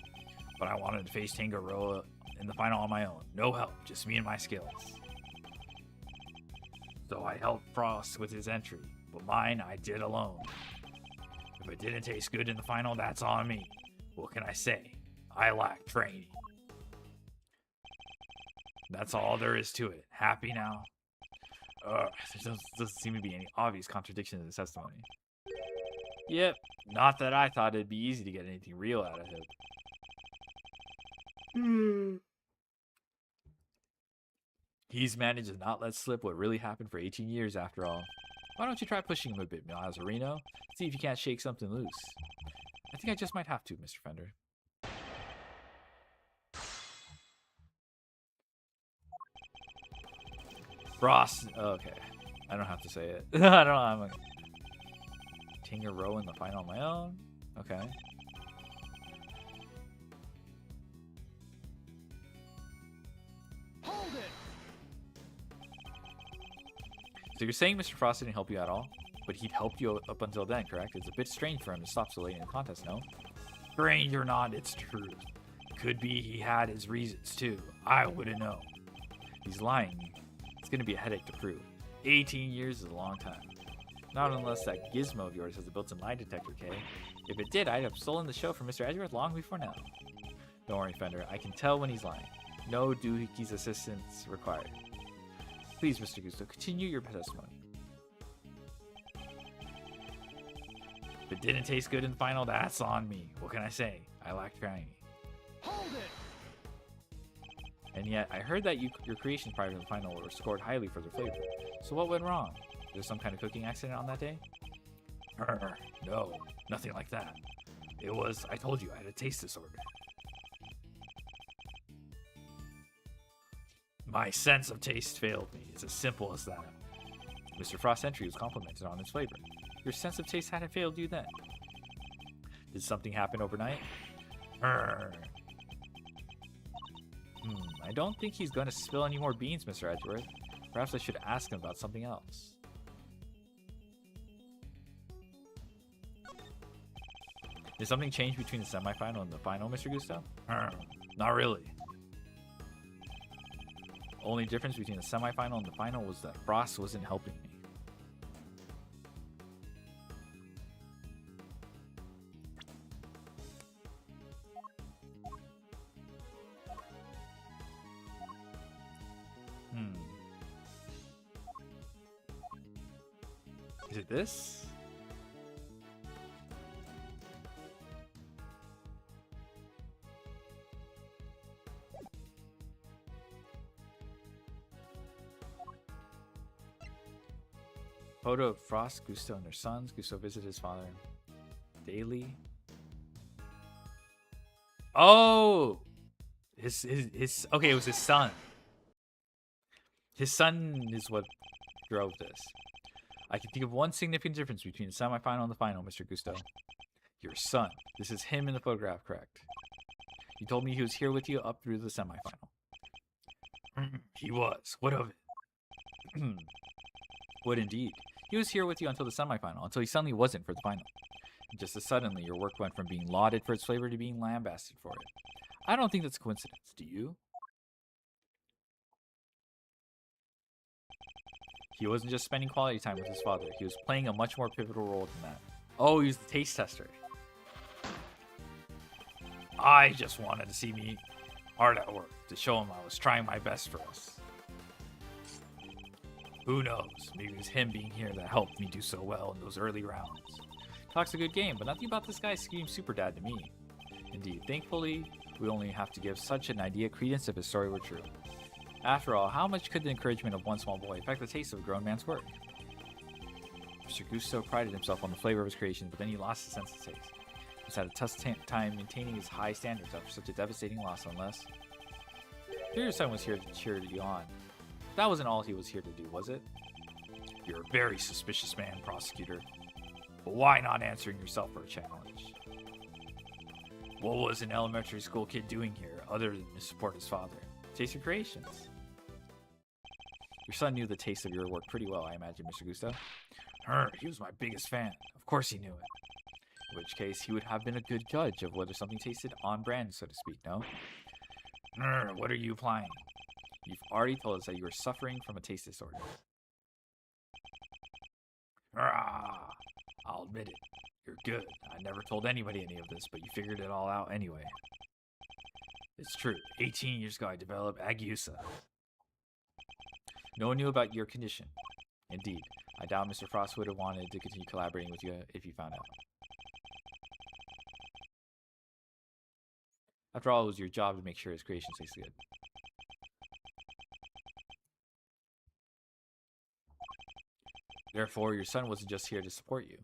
But I wanted to face Tangaroa in the final on my own. No help, just me and my skills. So I helped Frost with his entry, but mine I did alone. If it didn't taste good in the final, that's on me. What can I say? I lack training. That's all there is to it. Happy now? There doesn't seem to be any obvious contradiction in this testimony. Yep, not that I thought it'd be easy to get anything real out of him. He's managed to not let slip what really happened for 18 years after all. Why don't you try pushing him a bit, Mazarino? See if you can't shake something loose. I think I just might have to, Mr. Fender. Frost. Okay. I don't have to say it. I don't know. I'm like Tangaroa in the final on my own. Okay. Hold it. So you're saying Mr. Frost didn't help you at all? But he'd helped you up until then, correct? It's a bit strange for him to stop so late in the contest, no? Strange or not, it's true. Could be he had his reasons too. I wouldn't know. He's lying. It's going to be a headache to prove. 18 years is a long time. Not unless that gizmo of yours has a built-in lie detector, Kay. If it did, I'd have stolen the show from Mr. Edgeworth long before now. Don't worry, Fender. I can tell when he's lying. No Doohickeys assistance required. Please, Mr. Gusto, continue your testimony. If it didn't taste good in the final, that's on me. What can I say? I lack training. Hold it. And yet, I heard that your creations prior to the final were scored highly for their flavor. So what went wrong? Was there some kind of cooking accident on that day? No, nothing like that. It was, I told you, I had a taste disorder. My sense of taste failed me. It's as simple as that. Mr. Frost's entry was complimented on its flavor. Your sense of taste hadn't failed you then. Did something happen overnight? I don't think he's going to spill any more beans, Mr. Edgeworth. Perhaps I should ask him about something else. Did something change between the semifinal and the final, Mr. Gusto? Not really. Only difference between the semifinal and the final was that Frost wasn't helping me. Is it this? Photo of Frost, Gusto, and their sons. Gusto visited his father daily. Oh! His okay, it was his son. His son is what drove this. I can think of one significant difference between the semifinal and the final, Mr. Gusto. Your son. This is him in the photograph, correct? You told me he was here with you up through the semifinal. He was. What of it? Would indeed. He was here with you until the semifinal, until he suddenly wasn't for the final. And just as suddenly, your work went from being lauded for its flavor to being lambasted for it. I don't think that's a coincidence, do you? He wasn't just spending quality time with his father. He was playing a much more pivotal role than that. Oh, he was the taste tester. I just wanted to see me hard at work, to show him I was trying my best for us. Who knows? Maybe it was him being here that helped me do so well in those early rounds. Talk's a good game, but nothing about this guy screams super dad to me. Indeed, thankfully, we only have to give such an idea credence if his story were true. After all, how much could the encouragement of one small boy affect the taste of a grown man's work? Mr. Gusto prided himself on the flavor of his creations, but then he lost his sense of taste. He's had a tough time maintaining his high standards after such a devastating loss, unless... Your son was here to cheer you on. That wasn't all he was here to do, was it? You're a very suspicious man, Prosecutor. But why not answering yourself for a challenge? What was an elementary school kid doing here other than to support his father? Taste your creations. Your son knew the taste of your work pretty well, I imagine, Mr. Gusto. He was my biggest fan. Of course he knew it. In which case, he would have been a good judge of whether something tasted on brand, so to speak, no? What are you implying? You've already told us that you were suffering from a taste disorder. I'll admit it. You're good. I never told anybody any of this, but you figured it all out anyway. It's true. 18 years ago, I developed agusa. No one knew about your condition. Indeed, I doubt Mr. Frost would have wanted to continue collaborating with you if you found out. After all, it was your job to make sure his creations tasted good. Therefore, your son wasn't just here to support you.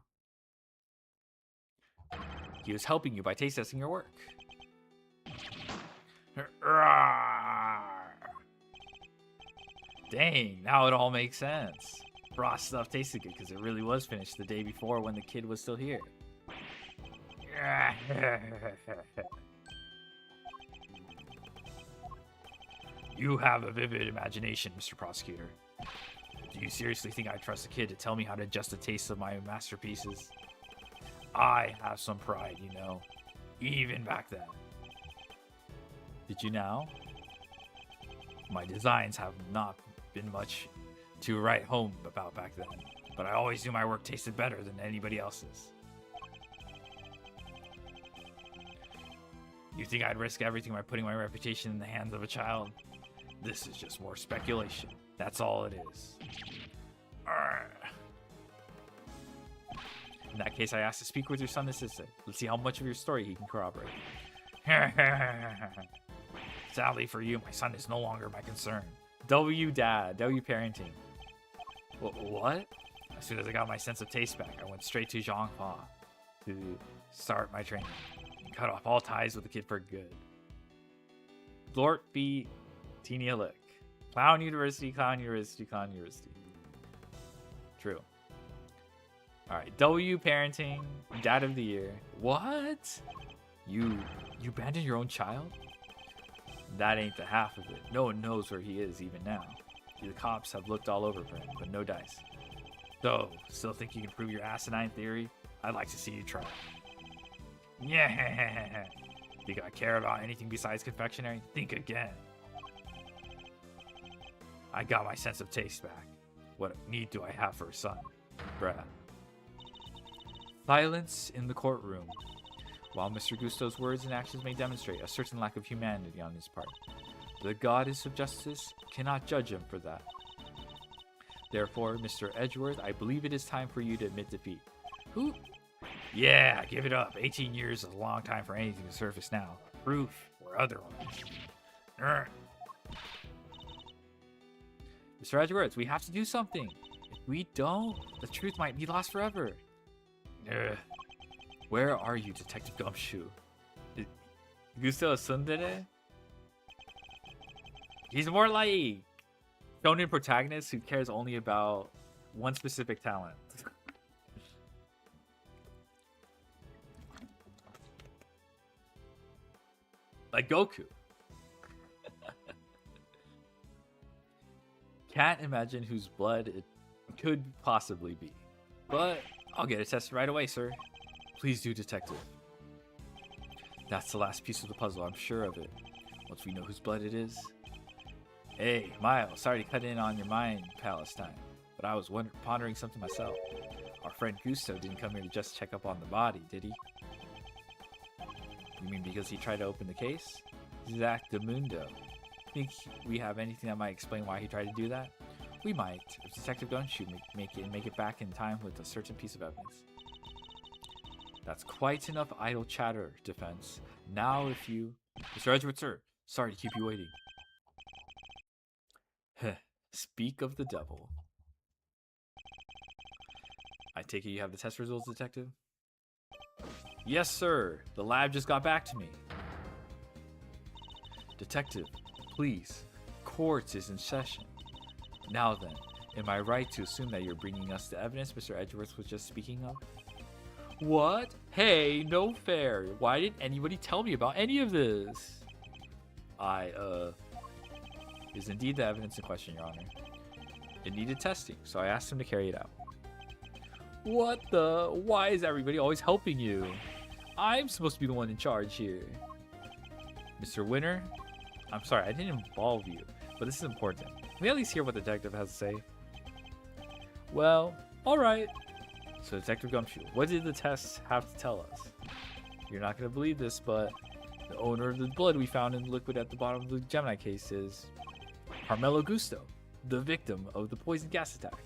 He was helping you by taste testing your work. Dang, now it all makes sense. Frost stuff tasted good because it really was finished the day before when the kid was still here. You have a vivid imagination, Mr. Prosecutor. Do you seriously think I trust a kid to tell me how to adjust the taste of my masterpieces? I have some pride, you know, even back then. Did you now? My designs have not been much to write home about back then, but I always knew my work tasted better than anybody else's. You think I'd risk everything by putting my reputation in the hands of a child? This is just more speculation. That's all it is. In that case, I asked to speak with your son assistant. Let's see how much of your story he can corroborate. Sadly for you, my son is no longer my concern. W dad, W parenting. What? As soon as I got my sense of taste back, I went straight to Zhangfa to start my training and cut off all ties with the kid for good. Blort B. Tenia Lick. Clown University, Clown University, Clown University. True. Alright, W parenting, dad of the year. What? You abandoned your own child? That ain't the half of it. No one knows where he is even now. The cops have looked all over for him, but no dice. So, still think you can prove your asinine theory? I'd like to see you try. Yeah. Think I care about anything besides confectionery? Think again. I got my sense of taste back. What need do I have for a son? Bruh. Silence in the courtroom. While Mr. Gusto's words and actions may demonstrate a certain lack of humanity on his part, the goddess of justice cannot judge him for that. Therefore, Mr. Edgeworth, I believe it is time for you to admit defeat. Who? Yeah, give it up. 18 years is a long time for anything to surface now. Proof or otherwise. Mr. Edgeworth, we have to do something. If we don't, the truth might be lost forever. Where are you, Detective Gumshoe? Gusto Sundere? He's more like shonen protagonist who cares only about one specific talent. Like Goku. Can't imagine whose blood it could possibly be. But I'll get it tested right away, sir. Please do, detective. That's the last piece of the puzzle, I'm sure of it. Once we know whose blood it is. Hey, Miles, sorry to cut in on your mind, Palestine, but I was pondering something myself. Our friend Gusto didn't come here to just check up on the body, did he? You mean because he tried to open the case? Exactamundo. Think we have anything that might explain why he tried to do that? We might, if Detective Gumshoe make it back in time with a certain piece of evidence. That's quite enough idle chatter, Defense. Now if you... Mr. Edgeworth, sir. Sorry to keep you waiting. Speak of the devil. I take it you have the test results, Detective? Yes, sir. The lab just got back to me. Detective, please. Court is in session. Now then, am I right to assume that you're bringing us the evidence Mr. Edgeworth was just speaking of? What? Hey, no fair. Why didn't anybody tell me about any of this? Is indeed the evidence in question, Your Honor. It needed testing, so I asked him to carry it out. What the? Why is everybody always helping you? I'm supposed to be the one in charge here. Mr. Winter, I'm sorry, I didn't involve you, but this is important. Can we at least hear what the detective has to say? Well, alright. So Detective Gumshoe, what did the tests have to tell us? You're not going to believe this, but the owner of the blood we found in the liquid at the bottom of the Gemini case is Carmelo Gusto, the victim of the poison gas attack.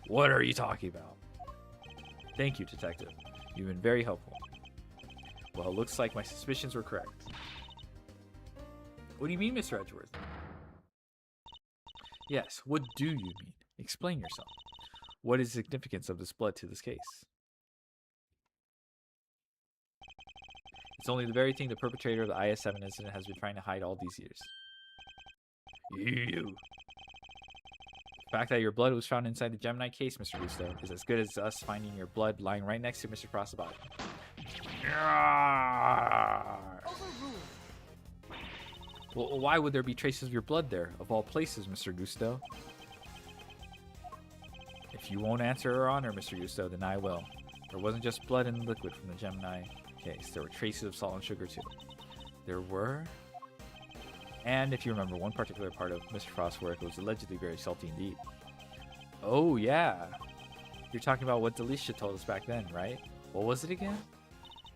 What are you talking about? Thank you, Detective. You've been very helpful. Well, it looks like my suspicions were correct. What do you mean, Mr. Edgeworth? Yes, what do you mean? Explain yourself. What is the significance of this blood to this case? It's only the very thing the perpetrator of the IS-7 incident has been trying to hide all these years. You. The fact that your blood was found inside the Gemini case, Mr. Gusto, is as good as us finding your blood lying right next to Mr. Frost's body. Well, why would there be traces of your blood there, of all places, Mr. Gusto? If you won't answer Your Honor, Mr. Gusto, then I will. There wasn't just blood in the liquid from the Gemini case. There were traces of salt and sugar, too. There were? And if you remember, one particular part of Mr. Frost's work was allegedly very salty indeed. Oh, yeah. You're talking about what Delicia told us back then, right? What was it again?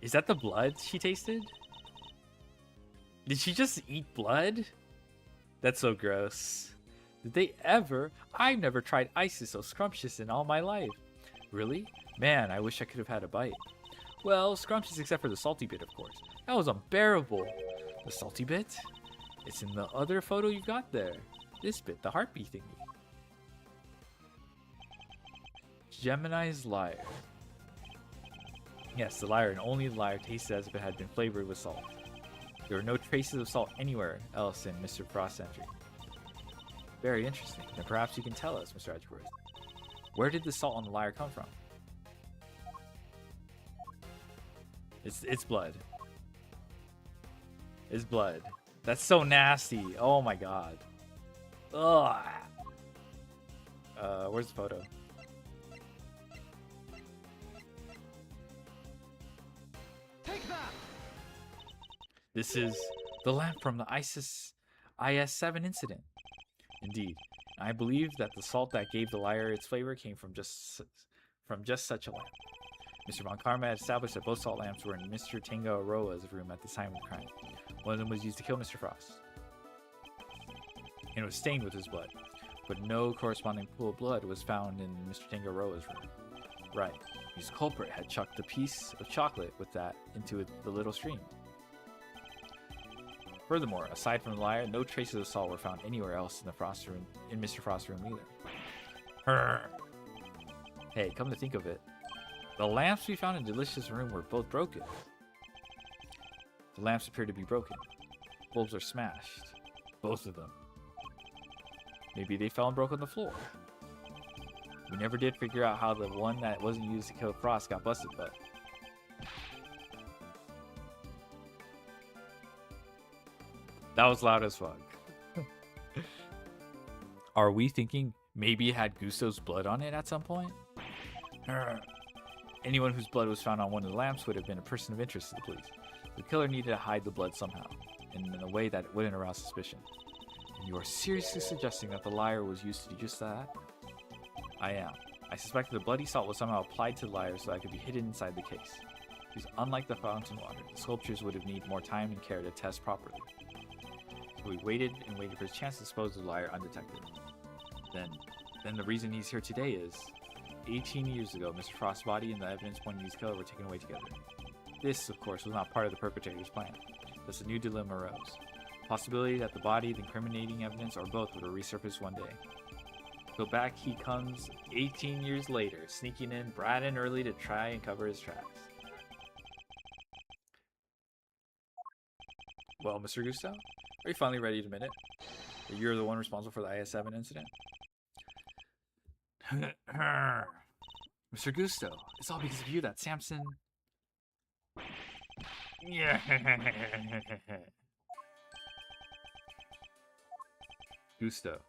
Is that the blood she tasted? Did she just eat blood? That's so gross. Did they ever? I've never tried ices so scrumptious in all my life. Really? Man, I wish I could have had a bite. Well, scrumptious except for the salty bit, of course. That was unbearable. The salty bit? It's in the other photo you've got there. This bit, the heartbeat thingy. Gemini's liar. Yes, the liar and only the liar tasted as if it had been flavored with salt. There were no traces of salt anywhere else in Mr. Frost's entry. Very interesting. Then perhaps you can tell us, Mr. Edgeworth. Where did the salt on the liar come from? It's blood. It's blood. That's so nasty. Oh my god. Ugh. Where's the photo? Take that! This is the lamp from the IS-7 incident. Indeed, I believe that the salt that gave the liar its flavor came from just such a lamp. Mr. Von Karma had established that both salt lamps were in Mr. Tenga Aroa's room at the time of the crime. One of them was used to kill Mr. Frost, and it was stained with his blood, but no corresponding pool of blood was found in Mr. Tenga Aroa's room. Right, his culprit had chucked a piece of chocolate with that into the little stream. Furthermore, aside from the liar, no traces of salt were found anywhere else in the Frost room, in Mr. Frost's room either. Hey, come to think of it, the lamps we found in Delicious' room were both broken. The lamps appear to be broken. Bulbs are smashed. Both of them. Maybe they fell and broke on the floor. We never did figure out how the one that wasn't used to kill Frost got busted, but... That was loud as fuck. Are we thinking maybe it had Gusto's blood on it at some point? Anyone whose blood was found on one of the lamps would have been a person of interest to the police. The killer needed to hide the blood somehow, and in a way that wouldn't arouse suspicion. And you are seriously suggesting that the lyre was used to do just that? I am. I suspect the bloody salt was somehow applied to the lyre so that it could be hidden inside the case. Because unlike the fountain water, the sculptures would have needed more time and care to test properly. So we waited and waited for his chance to dispose of the lyre undetected. Then the reason he's here today is 18 years ago, Mr. Frost's body and the evidence pointing to his killer were taken away together. This, of course, was not part of the perpetrator's plan. Thus a new dilemma arose. Possibility that the body, the incriminating evidence, or both would resurface one day. So back he comes 18 years later, sneaking in bright and early to try and cover his tracks. Well, Mr. Gusto, are you finally ready to admit it? That you're the one responsible for the IS-7 incident? Mr. Gusto, it's all because of you that Samson... Yeah. Gusto.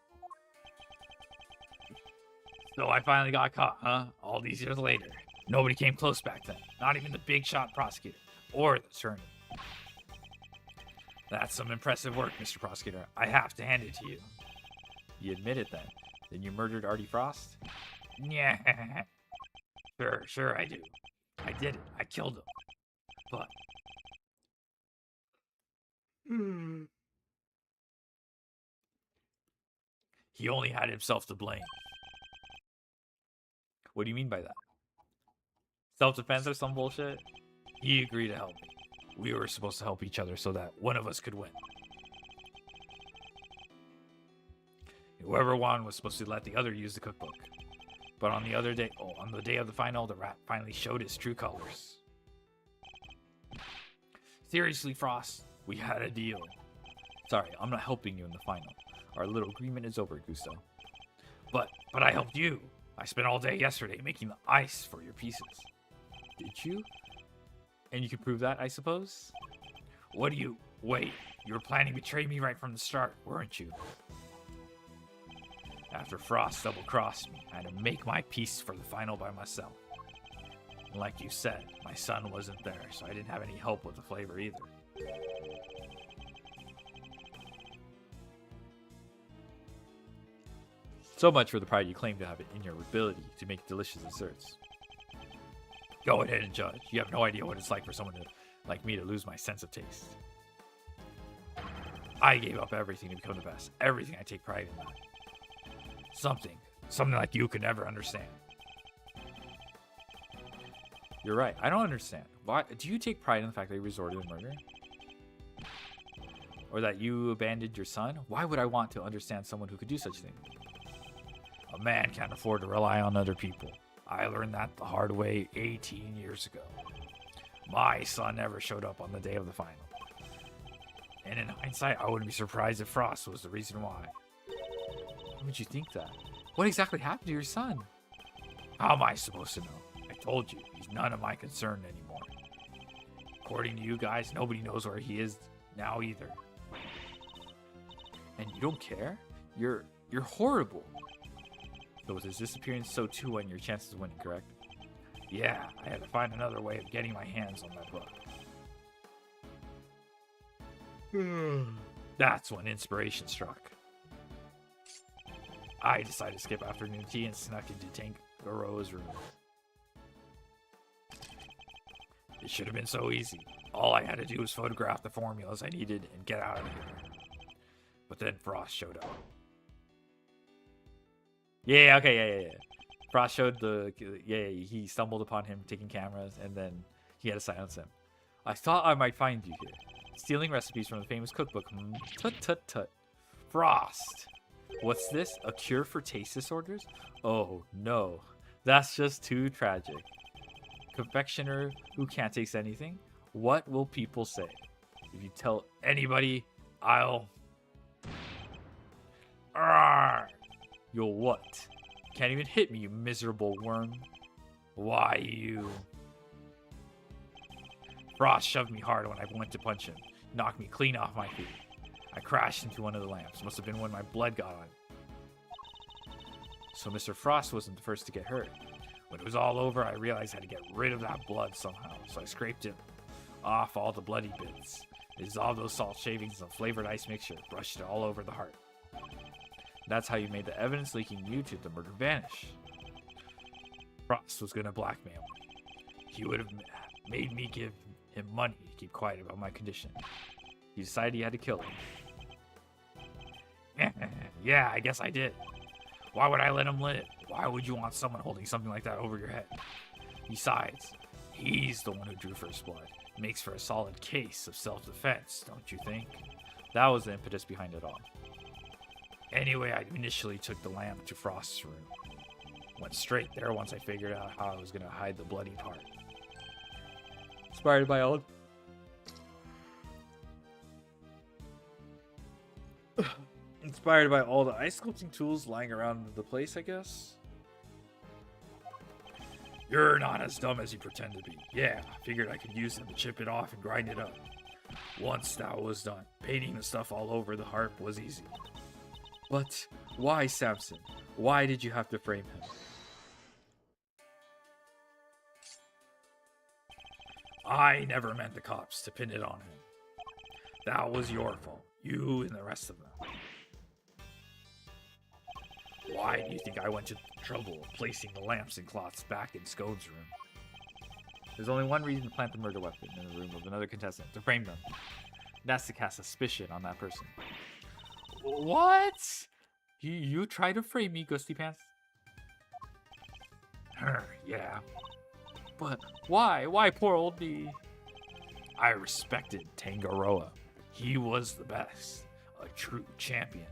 So I finally got caught, huh? All these years later. Nobody came close back then. Not even the big shot prosecutor. Or the attorney. That's some impressive work, Mr. Prosecutor. I have to hand it to you. You admit it then? Then you murdered Artie Frost? Yeah. Sure I do. I did it. I killed him. But... he only had himself to blame. What do you mean by that? Self-defense or some bullshit? He agreed to help me. We were supposed to help each other so that one of us could win. Whoever won was supposed to let the other use the cookbook. But on the day of the final, the rat finally showed its true colors. Seriously, Frost, we had a deal. Sorry, I'm not helping you in the final. Our little agreement is over, Gusto. But I helped you. I spent all day yesterday making the ice for your pieces. Did you? And you can prove that, I suppose? Wait, you were planning to betray me right from the start, weren't you? After Frost double-crossed me, I had to make my piece for the final by myself. And like you said, my son wasn't there, so I didn't have any help with the flavor either. So much for the pride you claim to have in your ability to make delicious desserts. Go ahead and judge. You have no idea what it's like for someone like me to lose my sense of taste. I gave up everything to become the best. Everything. I take pride in that. Something like you could never understand. You're right. I don't understand. Why do you take pride in the fact that you resorted to murder? Or that you abandoned your son? Why would I want to understand someone who could do such a thing? A man can't afford to rely on other people. I learned that the hard way 18 years ago. My son never showed up on the day of the final. And in hindsight, I wouldn't be surprised if Frost was the reason why. Why would you think that? What exactly happened to your son? How am I supposed to know? I told you, he's none of my concern anymore. According to you guys, nobody knows where he is now either. And you don't care? You're horrible. So with his disappearance, so too went your chances of winning, correct? Yeah, I had to find another way of getting my hands on that book. That's when inspiration struck. I decided to skip afternoon tea and snuck into Tank Garo's room. It should have been so easy. All I had to do was photograph the formulas I needed and get out of here. But then Frost showed up. Yeah. Frost showed he stumbled upon him taking cameras, and then he had to silence him. I thought I might find you here. Stealing recipes from the famous cookbook. Tut. Frost! What's this? A cure for taste disorders? Oh, no. That's just too tragic. Confectioner who can't taste anything? What will people say? If you tell anybody, Arrgh! You'll what? Can't even hit me, you miserable worm. Why, you... Frost shoved me hard when I went to punch him. Knocked me clean off my feet. I crashed into one of the lamps. Must have been when my blood got on it. So Mr. Frost wasn't the first to get hurt. When it was all over, I realized I had to get rid of that blood somehow. So I scraped it off all the bloody bits. Dissolved those salt shavings in a flavored ice mixture. Brushed it all over the heart. That's how you made the evidence linking you to the murder vanish. Frost was going to blackmail me. He would have made me give him money to keep quiet about my condition. He decided he had to kill him. Yeah, I guess I did. Why would I let him live? Why would you want someone holding something like that over your head? Besides, he's the one who drew first blood. Makes for a solid case of self-defense, don't you think? That was the impetus behind it all. Anyway, I initially took the lamp to Frost's room. Went straight there once I figured out how I was going to hide the bloody part. Inspired by all... Inspired by all the ice sculpting tools lying around the place, I guess? You're not as dumb as you pretend to be. Yeah, I figured I could use them to chip it off and grind it up. Once that was done, painting the stuff all over the harp was easy. But why, Samson? Why did you have to frame him? I never meant the cops to pin it on him. That was your fault. You and the rest of them. Why do you think I went to the trouble of placing the lamps and cloths back in Scode's room? There's only one reason to plant the murder weapon in the room of another contestant, to frame them. That's to cast suspicion on that person. What? You try to frame me, Ghosty Pants? Yeah. But why? Why poor old me? I respected Tangaroa. He was the best. A true champion.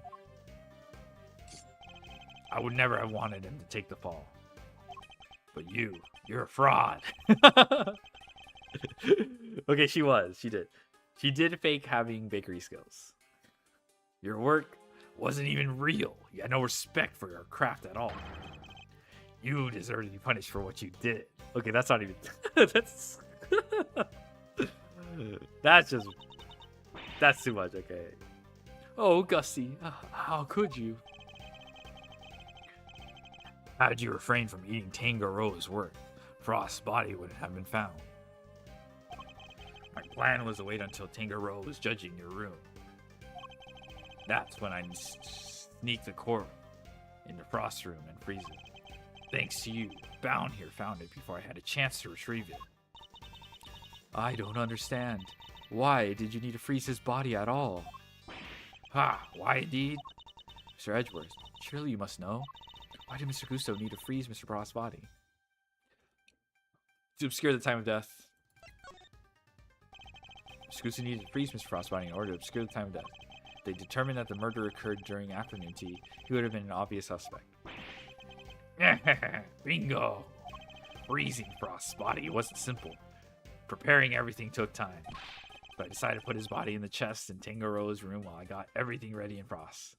I would never have wanted him to take the fall. But you're a fraud. Okay, she did. She did fake having bakery skills. Your work wasn't even real. You had no respect for your craft at all. You deserve to be punished for what you did. Okay, that's not even... that's... That's too much, okay. Oh, Gussie, how could you? Had you refrained from eating Tangaroa's work, Frost's body wouldn't have been found. My plan was to wait until Tangaroa was judging your room. That's when I sneaked the core into Frost's room and freeze it. Thanks to you, Bound here found it before I had a chance to retrieve it. I don't understand. Why did you need to freeze his body at all? Why indeed? Mr. Edgeworth, surely you must know. Why did Mr. Gusto need to freeze Mr. Frost's body? To obscure the time of death. Mr. Gusto needed to freeze Mr. Frost's body in order to obscure the time of death. If they determined that the murder occurred during afternoon tea, he would have been an obvious suspect. Bingo! Freezing Frost's body wasn't simple. Preparing everything took time. But I decided to put his body in the chest in Tangaroa's room while I got everything ready in Frost.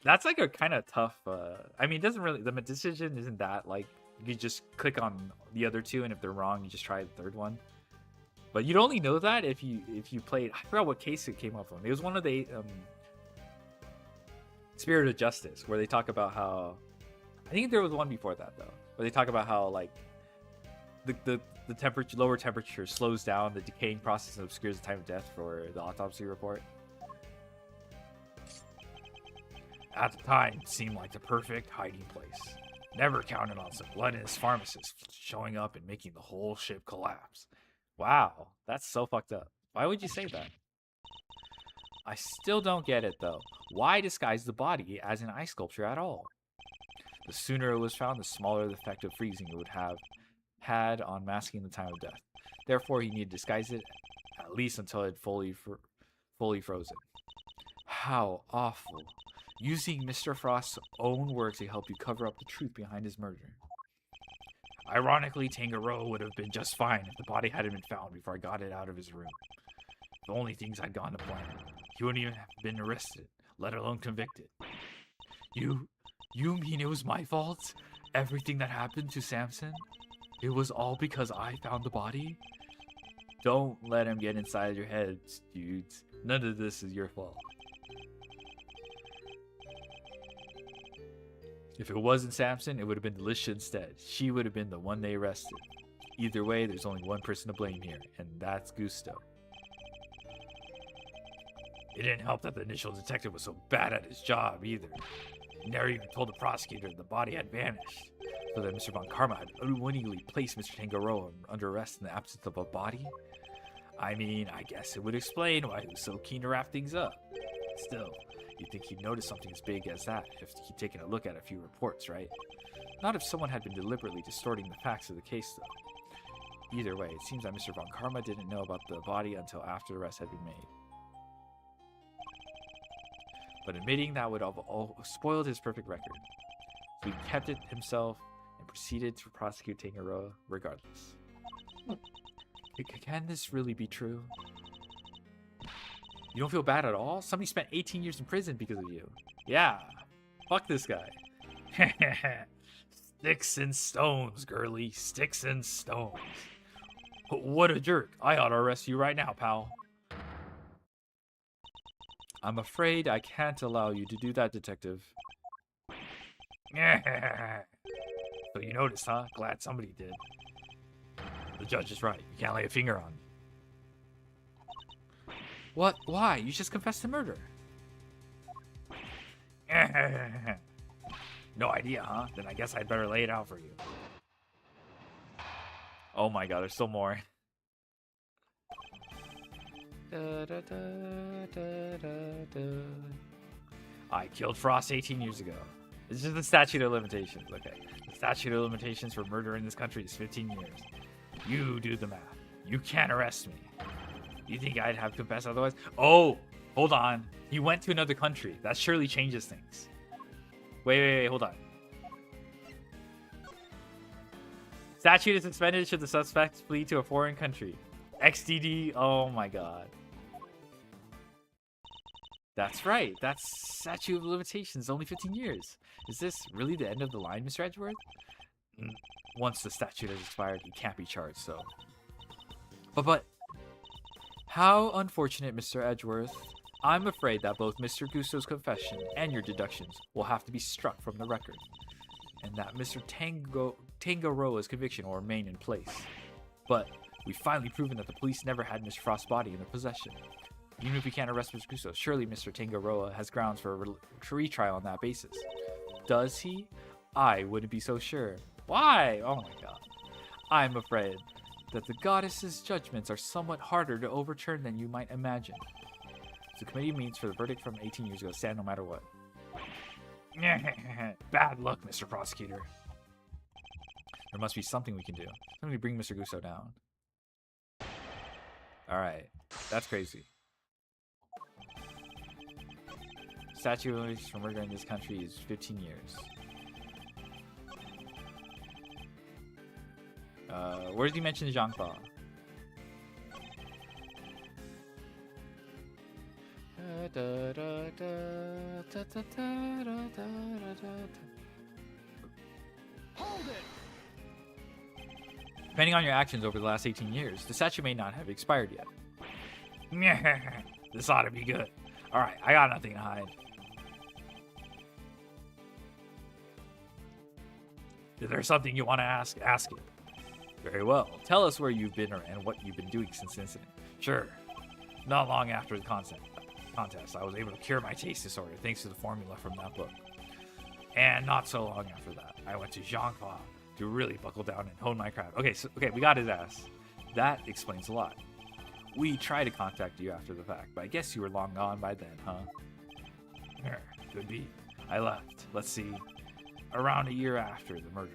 That's like a kind of tough... I mean, it doesn't really... The decision isn't that, like... You just click on the other two, and if they're wrong, you just try the third one. But you'd only know that if you played... I forgot what case it came up from. It was one of the... Spirit of Justice, where they talk about how... I think there was one before that, though. Where they talk about how, like... The temperature, lower temperature slows down the decaying process and obscures the time of death for the autopsy report. At the time, it seemed like the perfect hiding place. Never counted on some gluttonous pharmacist showing up and making the whole ship collapse. Wow, that's so fucked up. Why would you say that? I still don't get it, though. Why disguise the body as an ice sculpture at all? The sooner it was found, the smaller the effect of freezing it would have had on masking the time of death. Therefore, he needed to disguise it at least until it fully frozen. How awful. Using Mr. Frost's own work to help you cover up the truth behind his murder. Ironically, Tangaroa would have been just fine if the body hadn't been found before I got it out of his room. The only things had gone to plan. He wouldn't even have been arrested, let alone convicted. You You mean it was my fault? Everything that happened to Samson? It was all because I found the body? Don't let him get inside your heads, dudes. None of this is your fault. If it wasn't Samson, it would have been Alicia instead. She would have been the one they arrested. Either way, there's only one person to blame here, and that's Gusto. It didn't help that the initial detective was so bad at his job either. He never even told the prosecutor the body had vanished. So that Mr. Von Karma had unwittingly placed Mr. Tangaroa under arrest in the absence of a body? I mean, I guess it would explain why he was so keen to wrap things up. Still, you'd think he'd notice something as big as that if he'd taken a look at a few reports, right? Not if someone had been deliberately distorting the facts of the case, though. Either way, it seems that Mr. Von Karma didn't know about the body until after the arrest had been made. But admitting that would have all spoiled his perfect record. So he kept it himself and proceeded to prosecute Tangaroa regardless. Can this really be true? You don't feel bad at all? Somebody spent 18 years in prison because of you. Yeah, fuck this guy. Sticks and stones, girly. Sticks and stones. What a jerk. I ought to arrest you right now, pal. I'm afraid I can't allow you to do that, Detective. So you noticed, huh? Glad somebody did. The judge is right. You can't lay a finger on me. What? Why? You just confessed to murder. No idea, huh? Then I guess I'd better lay it out for you. Oh my god, there's still more. I killed Frost 18 years ago. It's just the statute of limitations, okay. The statute of limitations for murder in this country is 15 years. You do the math. You can't arrest me. You think I'd have confessed otherwise? Oh, hold on. He went to another country. That surely changes things. Wait, hold on. Statute is suspended should the suspect flee to a foreign country. XDD, oh my god. That's right. That's statute of limitations, only 15 years. Is this really the end of the line, Mr. Edgeworth? Once the statute has expired, he can't be charged, so. But, how unfortunate, Mr. Edgeworth. I'm afraid that both Mr. Gusto's confession and your deductions will have to be struck from the record, and that Mr. Tangaroa's conviction will remain in place. But we've finally proven that the police never had Mr. Frost's body in their possession. Even if we can't arrest Mr. Gusto, surely Mr. Tangaroa has grounds for a retrial on that basis. Does he? I wouldn't be so sure. Why? Oh my god. I'm afraid that the goddess's judgments are somewhat harder to overturn than you might imagine. The committee meets for the verdict from 18 years ago stand no matter what. Bad luck, Mr. Prosecutor. There must be something we can do. Something to bring Mr. Gusto down. Alright. That's crazy. Statute of limitations for murder in this country is 15 years. Where did he mention Zhang Fa? Hold it! Depending on your actions over the last 18 years, the statute may not have expired yet. This ought to be good. Alright, I got nothing to hide. If there's something you want to ask, ask it. Very well. Tell us where you've been and what you've been doing since the incident. Sure. Not long after the contest, I was able to cure my taste disorder thanks to the formula from that book. And not so long after that, I went to Zhangfa to really buckle down and hone my craft. Okay, we got his ass. That explains a lot. We tried to contact you after the fact, but I guess you were long gone by then, huh? Could be. I left. Let's see. Around a year after the murder.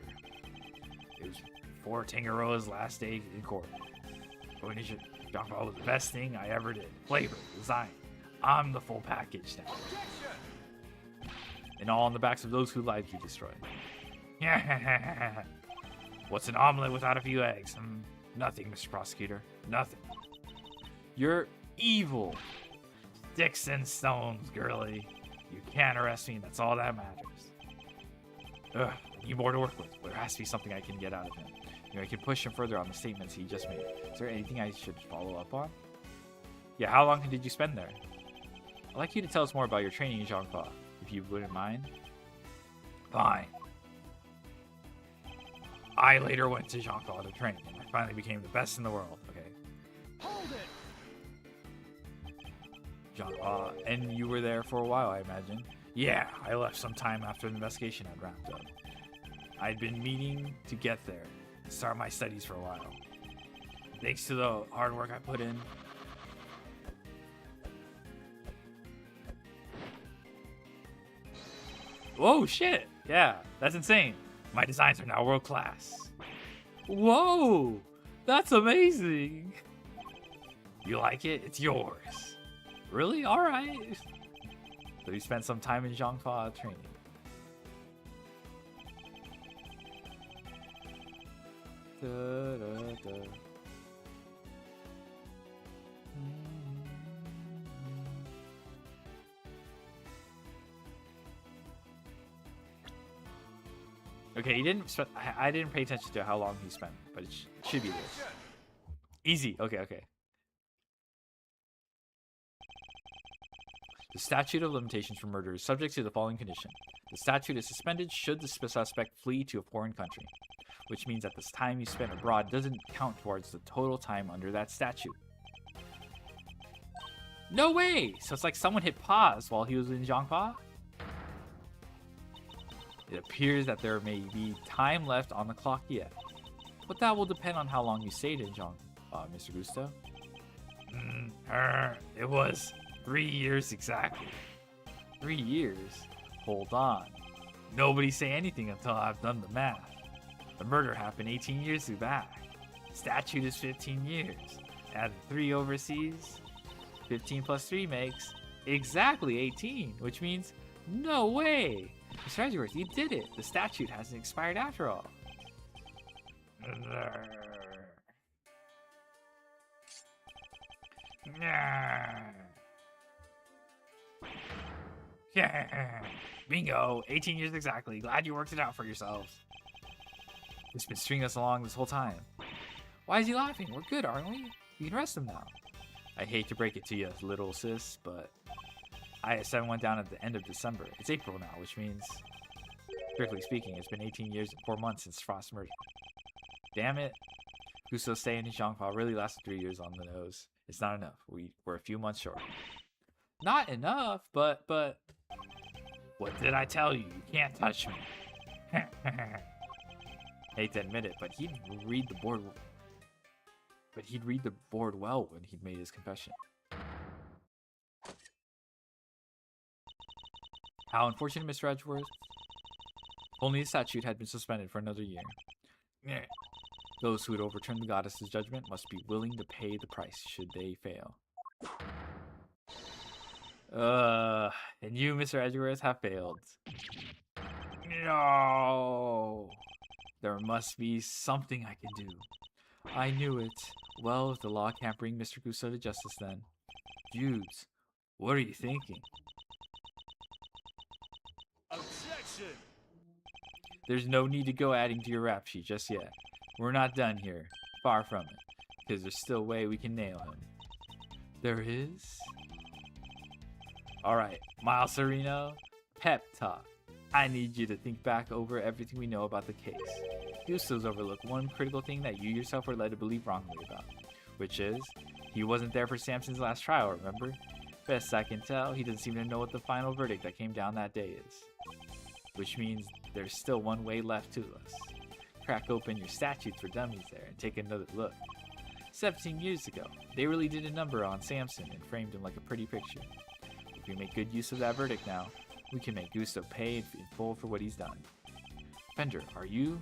It was before Tangaroa's last day in court. Zhangfa was the best thing I ever did. Flavor, design. I'm the full package now. Objection! And all on the backs of those whose lives you destroyed. What's an omelet without a few eggs? Nothing, Mr. Prosecutor. Nothing. You're evil. Sticks and stones, girly. You can't arrest me, that's all that matters. Ugh, I need more to work with. There has to be something I can get out of him. You know, I can push him further on the statements he just made. Is there anything I should follow up on? Yeah, how long did you spend there? I'd like you to tell us more about your training in Zhangfa, if you wouldn't mind. Fine. I later went to Zhangfa to train, and I finally became the best in the world. Okay. Hold it! Zhangfa, and you were there for a while, I imagine? Yeah, I left some time after the investigation had wrapped up. I'd been meaning to get there and start my studies for a while. Thanks to the hard work I put in. Whoa, shit! Yeah, that's insane. My designs are now world class. Whoa! That's amazing! You like it? It's yours. Really? Alright. So you spent some time in Zhangfa training. Da, da, da. Okay, he didn't. I didn't pay attention to how long he spent, but it should be this. Easy. Okay, okay. The statute of limitations for murder is subject to the following condition. The statute is suspended should the suspect flee to a foreign country, which means that this time you spent abroad doesn't count towards the total time under that statute. No way! So it's like someone hit pause while he was in Zhangfa? It appears that there may be time left on the clock yet, but that will depend on how long you stayed in Zhangfa, Mr. Gusto. It was 3 years exactly. 3 years? Hold on. Nobody say anything until I've done the math. The murder happened 18 years back. Statute is 15 years. Add 3 overseas. 15 plus 3 makes exactly 18, which means no way. Mr. Edgeworth, you did it. The statute hasn't expired after all. Bingo! 18 years exactly. Glad you worked it out for yourselves. He's been stringing us along this whole time. Why is he laughing? We're good, aren't we? We can rest him now. I hate to break it to you, little sis, but IS-7 went down at the end of December. It's April now, which means, strictly speaking, it's been 18 years and 4 months since Frost's murder. Damn it. Gusto's stay in Zhangfa really lasted 3 years on the nose. It's not enough. We're a few months short. Not enough, but... What did I tell you? You can't touch me. Hate to admit it, but he'd read the board... But he'd read the board well when he'd made his confession. How unfortunate, Mr. Edgeworth. Only the statute had been suspended for another year. Those who would overturn the goddess's judgment must be willing to pay the price should they fail. And you, Mr. Edgeworth, have failed. No! There must be something I can do. I knew it. Well, if the law can't bring Mr. Gusto to justice then. Dudes, what are you thinking? Objection! There's no need to go adding to your rap sheet just yet. We're not done here. Far from it. Because there's still a way we can nail him. There is? Alright, Miles Sereno, pep talk. I need you to think back over everything we know about the case. Gusto's overlooked one critical thing that you yourself were led to believe wrongly about, which is, he wasn't there for Samson's last trial, remember? Best I can tell, he doesn't seem to know what the final verdict that came down that day is. Which means there's still one way left to us. Crack open your statutes for dummies there and take another look. 17 years ago, they really did a number on Samson and framed him like a pretty picture. If we make good use of that verdict now, we can make Gusto pay in full for what he's done. Fender, are you?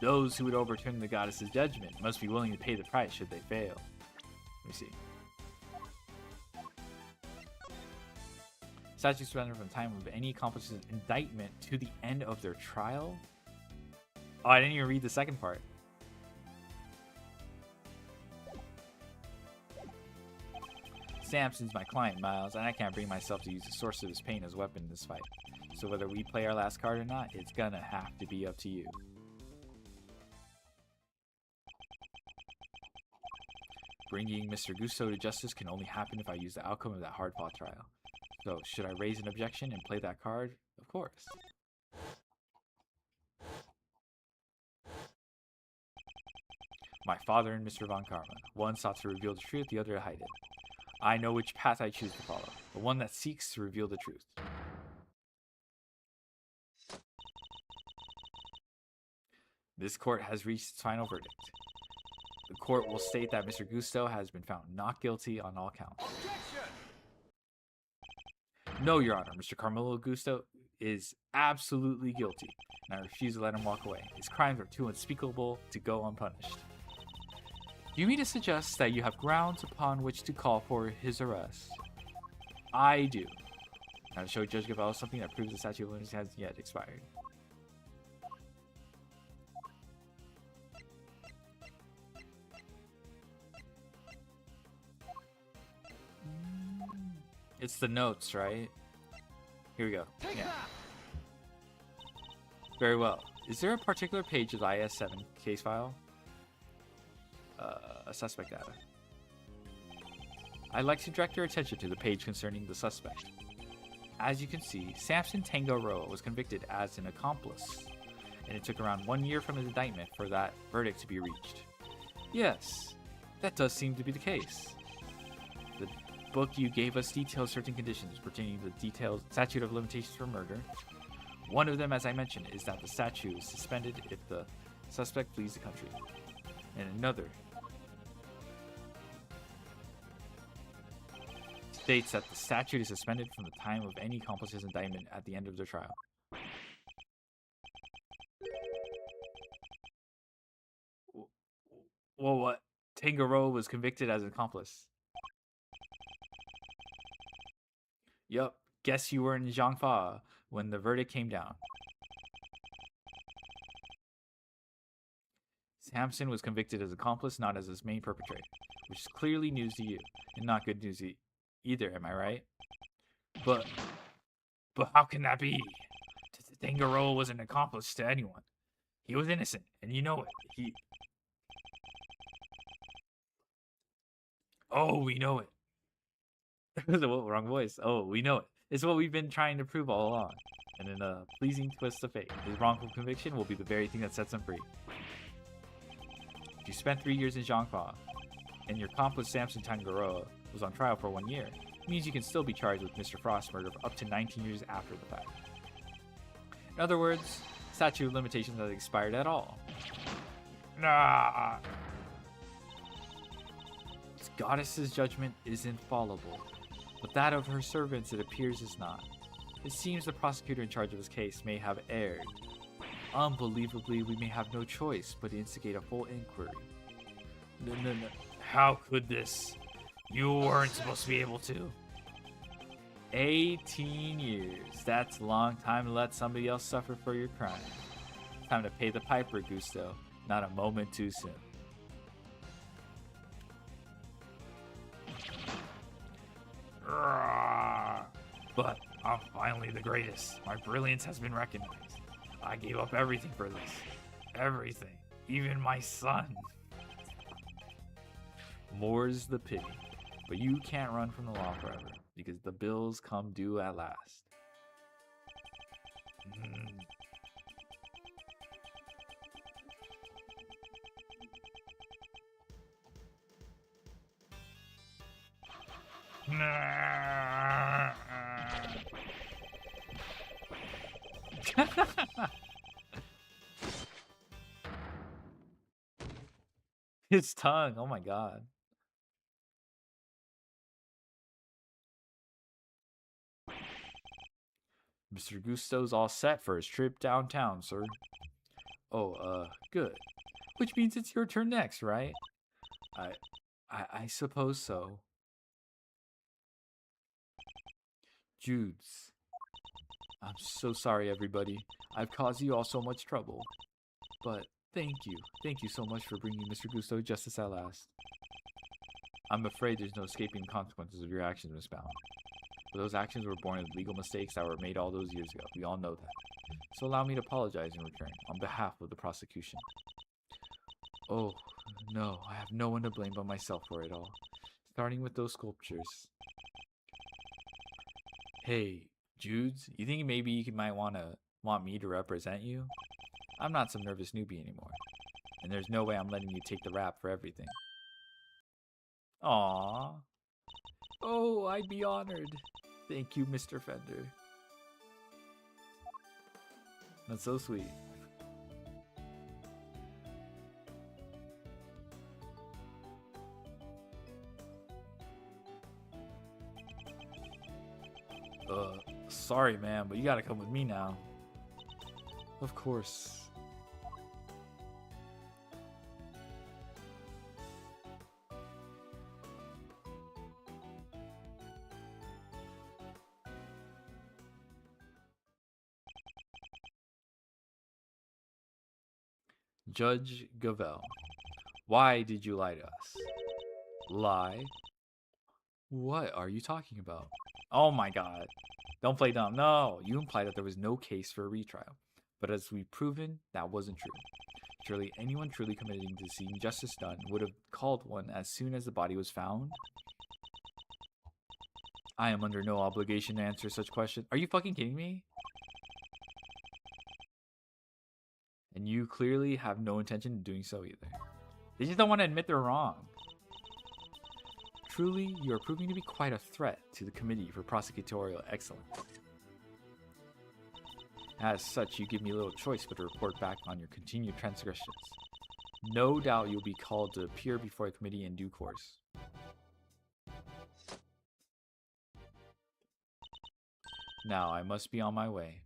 Those who would overturn the goddess's judgment must be willing to pay the price should they fail. Let me see. Statute suspended from the time of any accomplice's indictment to the end of their trial? Oh, I didn't even read the second part. Samson's my client, Miles, and I can't bring myself to use the source of his pain as a weapon in this fight. So whether we play our last card or not, it's gonna have to be up to you. Bringing Mr. Gusto to justice can only happen if I use the outcome of that hard-fought trial. So, should I raise an objection and play that card? Of course. My father and Mr. Von Karma. One sought to reveal the truth, the other to hide it. I know which path I choose to follow, the one that seeks to reveal the truth. This court has reached its final verdict. The court will state that Mr. Gusto has been found not guilty on all counts. Objection! No, Your Honor, Mr. Carmelo Gusto is absolutely guilty, and I refuse to let him walk away. His crimes are too unspeakable to go unpunished. Do you mean to suggest that you have grounds upon which to call for his arrest? I do. Now to show Judge Gavello something that proves the statute of limitations hasn't yet expired. It's the notes, right? Here we go. Yeah. Very well. Is there a particular page of the IS-7 case file? Suspect data. I'd like to direct your attention to the page concerning the suspect. As you can see, Samson Tangaroa was convicted as an accomplice, and it took around 1 year from his indictment for that verdict to be reached. Yes, that does seem to be the case. The book you gave us details certain conditions pertaining to the detailed statute of limitations for murder. One of them, as I mentioned, is that the statute is suspended if the suspect flees the country. And another states that the statute is suspended from the time of any accomplice's indictment at the end of their trial. Well, what? Tangaroa was convicted as an accomplice. Yup, guess you were in Zhangfa when the verdict came down. Samson was convicted as accomplice, not as his main perpetrator, which is clearly news to you, and not good news either, am I right? But how can that be? Tangaroa was an accomplice to anyone. He was innocent, and you know it. Oh, we know it. Wrong voice. Oh, we know it. It's what we've been trying to prove all along. And in a pleasing twist of fate, his wrongful conviction will be the very thing that sets him free. If you spent 3 years in Zhangfa, and your accomplice Samson Tangaroa was on trial for 1 year, it means you can still be charged with Mr. Frost's murder for up to 19 years after the fact. In other words, statute of limitations hasn't expired at all. Nah. This goddess's judgment is infallible, but that of her servants it appears is not. It seems the prosecutor in charge of this case may have erred. Unbelievably, we may have no choice but to instigate a full inquiry. No. How could this? You weren't supposed to be able to. 18 years. That's a long time to let somebody else suffer for your crime. Time to pay the piper, Gusto. Not a moment too soon. But I'm finally the greatest. My brilliance has been recognized. I gave up everything for this. Everything. Even my son. More's the pity. But you can't run from the law forever, because the bills come due at last. His tongue, oh my god. Mr. Gusto's all set for his trip downtown, sir. Oh, good. Which means it's your turn next, right? I suppose so. Judes. I'm so sorry, everybody. I've caused you all so much trouble. But thank you. Thank you so much for bringing Mr. Gusto justice at last. I'm afraid there's no escaping the consequences of your actions, Miss Bound. But those actions were born of legal mistakes that were made all those years ago. We all know that. So allow me to apologize in return, on behalf of the prosecution. Oh, no, I have no one to blame but myself for it all. Starting with those sculptures. Hey, Judes, you think maybe you might want me to represent you? I'm not some nervous newbie anymore. And there's no way I'm letting you take the rap for everything. Aww. Oh, I'd be honored. Thank you, Mr. Fender. That's so sweet. Sorry, man, but you gotta come with me now. Of course. Judge Gavel, why did you lie to us? Lie? What are you talking about? Oh my god. Don't play dumb. No, you implied that there was no case for a retrial. But as we've proven, that wasn't true. Surely anyone truly committing to seeing justice done would have called one as soon as the body was found. I am under no obligation to answer such questions. Are you fucking kidding me? And you clearly have no intention of doing so either. They just don't want to admit they're wrong. Truly, you are proving to be quite a threat to the Committee for Prosecutorial Excellence. As such, you give me little choice but to report back on your continued transgressions. No doubt you'll be called to appear before the committee in due course. Now, I must be on my way.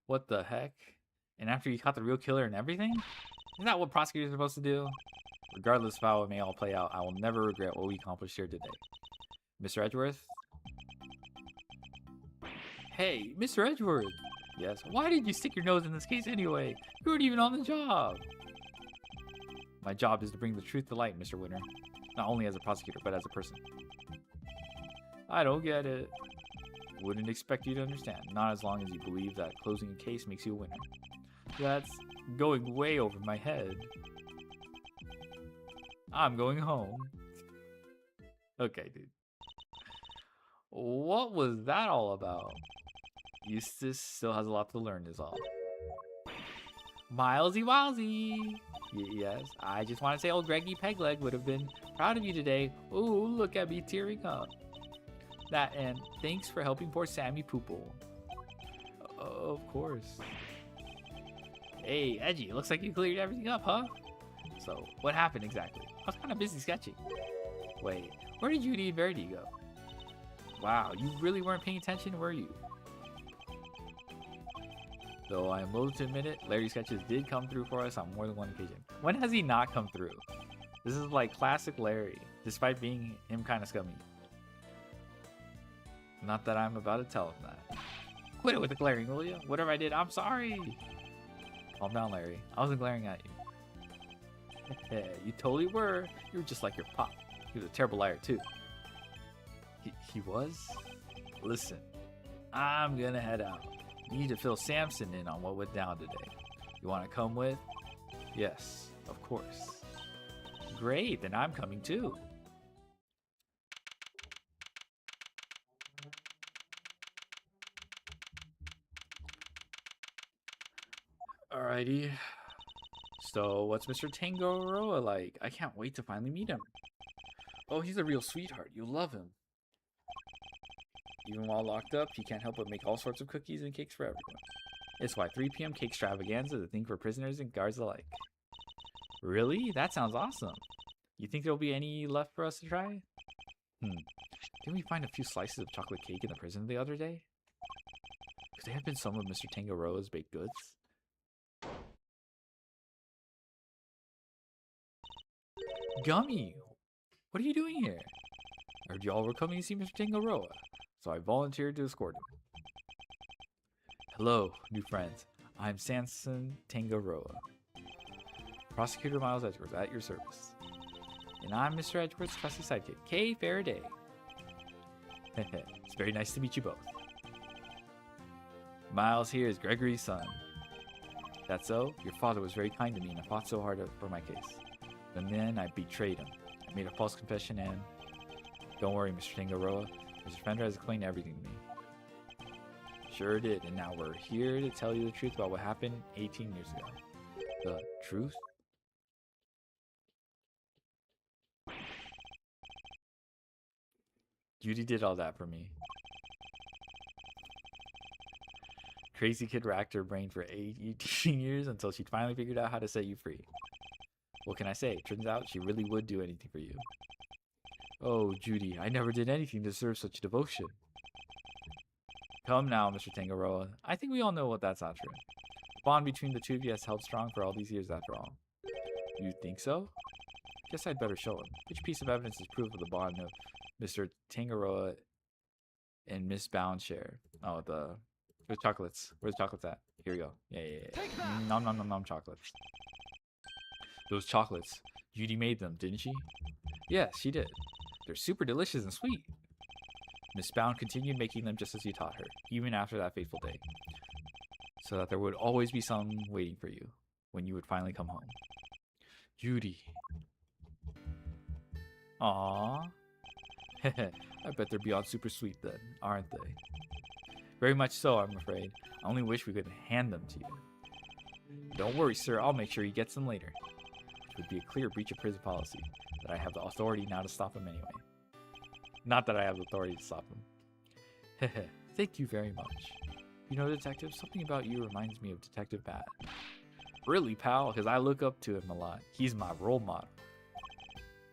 What the heck? And after you caught the real killer and everything? Isn't that what prosecutors are supposed to do? Regardless of how it may all play out, I will never regret what we accomplished here today. Mr. Edgeworth? Hey, Mr. Edgeworth! Yes, why did you stick your nose in this case anyway? You weren't even on the job! My job is to bring the truth to light, Mr. Winter. Not only as a prosecutor, but as a person. I don't get it. Wouldn't expect you to understand. Not as long as you believe that closing a case makes you a winner. That's going way over my head. I'm going home. Okay, dude. What was that all about? Eustace still has a lot to learn is all. Milesy Wilesy! Yes, I just want to say old Greggy Pegleg would have been proud of you today. Ooh, look at me tearing up. That and thanks for helping poor Sammy Poople. Of course. Hey, Edgy, looks like you cleared everything up, huh? So, what happened exactly? I was kind of busy sketching. Wait, where did Judy and Verity go? Wow, you really weren't paying attention, were you? Though I am loath to admit it, Larry's sketches did come through for us on more than one occasion. When has he not come through? This is like classic Larry, despite being him kind of scummy. Not that I'm about to tell him that. Quit it with the glaring, will you? Whatever I did, I'm sorry. Calm down, Larry. I wasn't glaring at you. Hey, you totally were. You were just like your pop. He was a terrible liar, too. He was? Listen, I'm gonna head out. You need to fill Samson in on what went down today. You want to come with? Yes, of course. Great, then I'm coming too. Alrighty. So, what's Mr. Tangoroa like? I can't wait to finally meet him. Oh, he's a real sweetheart. You'll love him. Even while locked up, he can't help but make all sorts of cookies and cakes for everyone. It's why 3 p.m. cake extravaganza is a thing for prisoners and guards alike. Really? That sounds awesome. You think there'll be any left for us to try? Didn't we find a few slices of chocolate cake in the prison the other day? Could they have been some of Mr. Tangoroa's baked goods? Gummy! What are you doing here? I heard y'all were coming to see Mr. Tangoroa, so I volunteered to escort him. Hello, new friends. I'm Samson Tangaroa. Prosecutor Miles Edgeworth at your service. And I'm Mr. Edgeworth's trusty sidekick, Kay Faraday. It's very nice to meet you both. Miles here is Gregory's son. That's so? Your father was very kind to me and I fought so hard for my case. And then I betrayed him. I made a false confession and... Don't worry, Mr. Tangaroa. Mr. Fender has explained everything to me. Sure did, and now we're here to tell you the truth about what happened 18 years ago. The truth? Judy did all that for me. Crazy kid racked her brain for 18 years until she finally figured out how to set you free. What can I say? Turns out she really would do anything for you. Oh, Judy, I never did anything to deserve such devotion. Come now, Mr. Tangaroa. I think we all know what that's not true. The bond between the two of you has held strong for all these years after all. You think so? Guess I'd better show him. Which piece of evidence is proof of the bond of Mr. Tangaroa and Miss Bound share? Oh, where's chocolates? Where's chocolates at? Here we go. Yeah. Nom nom nom nom chocolates. Those chocolates. Judy made them, didn't she? Yes, she did. They're super delicious and sweet. Miss Bound continued making them just as you taught her, even after that fateful day, so that there would always be some waiting for you when you would finally come home. Judy. Aww. I bet they're beyond super sweet then, aren't they? Very much so, I'm afraid. I only wish we could hand them to you. Don't worry, sir. I'll make sure he gets them later. Which would be a clear breach of prison policy that I have the authority now to stop him anyway. Not that I have the authority to stop him. Thank you very much. You know, Detective, something about you reminds me of Detective Bat. Really, pal? Because I look up to him a lot. He's my role model.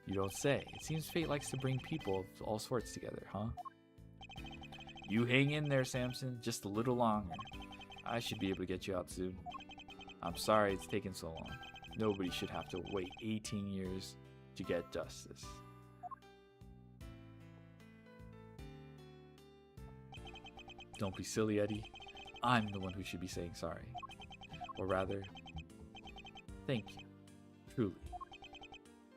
You don't say. It seems fate likes to bring people of all sorts together, huh? You hang in there, Samson, just a little longer. I should be able to get you out soon. I'm sorry it's taken so long. Nobody should have to wait 18 years to get justice. Don't be silly, Eddie. I'm the one who should be saying sorry. Or rather, thank you. Truly.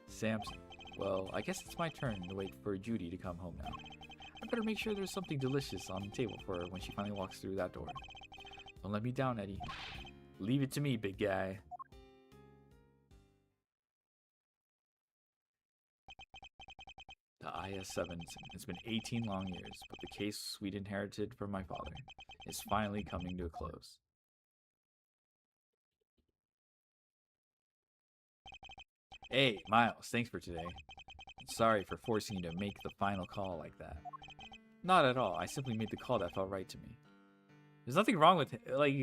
Samson. Well, I guess it's my turn to wait for Judy to come home now. I better make sure there's something delicious on the table for her when she finally walks through that door. Don't let me down, Eddie. Leave it to me, big guy. The IS-7. It's been 18 long years, but the case we'd inherited from my father is finally coming to a close. Hey, Miles, thanks for today. Sorry for forcing you to make the final call like that. Not at all. I simply made the call that felt right to me. There's nothing wrong with it. Like,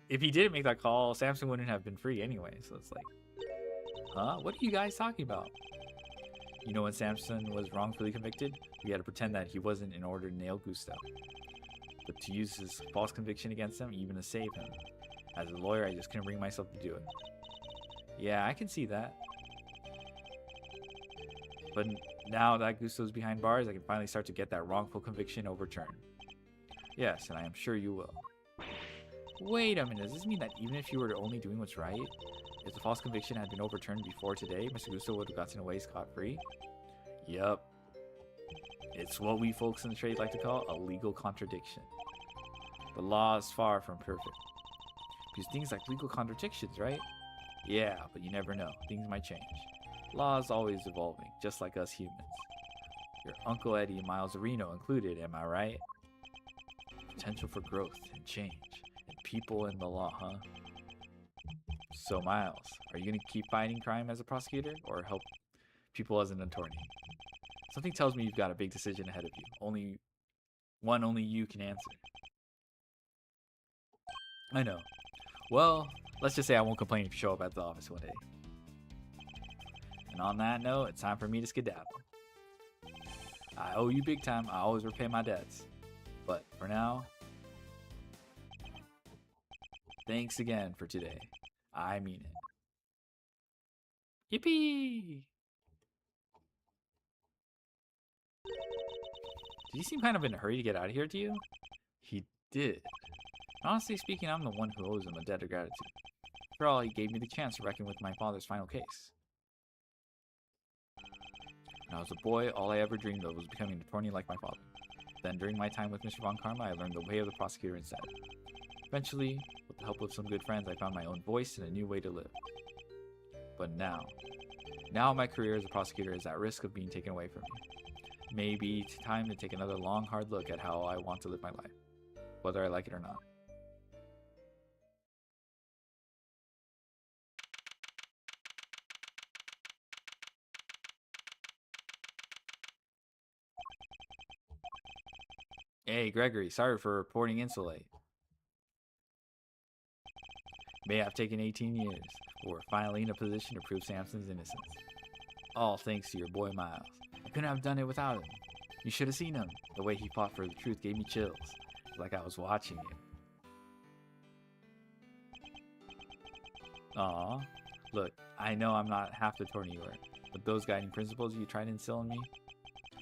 if he didn't make that call, Samson wouldn't have been free anyway. So it's like, huh? What are you guys talking about? You know, when Samson was wrongfully convicted, we had to pretend that he wasn't in order to nail Gusto. But to use his false conviction against him, even to save him. As a lawyer, I just couldn't bring myself to do it. Yeah, I can see that. But now that Gusto's behind bars, I can finally start to get that wrongful conviction overturned. Yes, and I am sure you will. Wait a minute, does this mean that even if you were only doing what's right, if the false conviction had been overturned before today, Mr. Gusto would have gotten away scot-free? Yup. It's what we folks in the trade like to call a legal contradiction. The law is far from perfect. Because things like legal contradictions, right? Yeah, but you never know. Things might change. Law is always evolving, just like us humans. Your Uncle Eddie and Miles Reno included, am I right? Potential for growth and change. And people in the law, huh? So, Miles, are you going to keep fighting crime as a prosecutor, or help people as an attorney? Something tells me you've got a big decision ahead of you. Only you can answer. I know. Well, let's just say I won't complain if you show up at the office one day. And on that note, it's time for me to skedaddle. I owe you big time. I always repay my debts. But for now, thanks again for today. I mean it. Yippee! Did he seem kind of in a hurry to get out of here to you? He did. Honestly speaking, I'm the one who owes him a debt of gratitude. After all, he gave me the chance to reckon with my father's final case. When I was a boy, all I ever dreamed of was becoming an attorney like my father. Then, during my time with Mr. Von Karma, I learned the way of the prosecutor instead. Eventually, with the help of some good friends, I found my own voice and a new way to live. But now my career as a prosecutor is at risk of being taken away from me. Maybe it's time to take another long, hard look at how I want to live my life, whether I like it or not. Hey, Gregory, sorry for reporting in so late. May have taken 18 years, but we're finally in a position to prove Samson's innocence. All thanks to your boy Miles. I couldn't have done it without him. You should have seen him. The way he fought for the truth gave me chills. Like I was watching you. Aw. Look, I know I'm not half the attorney you were, but those guiding principles you tried to instill in me,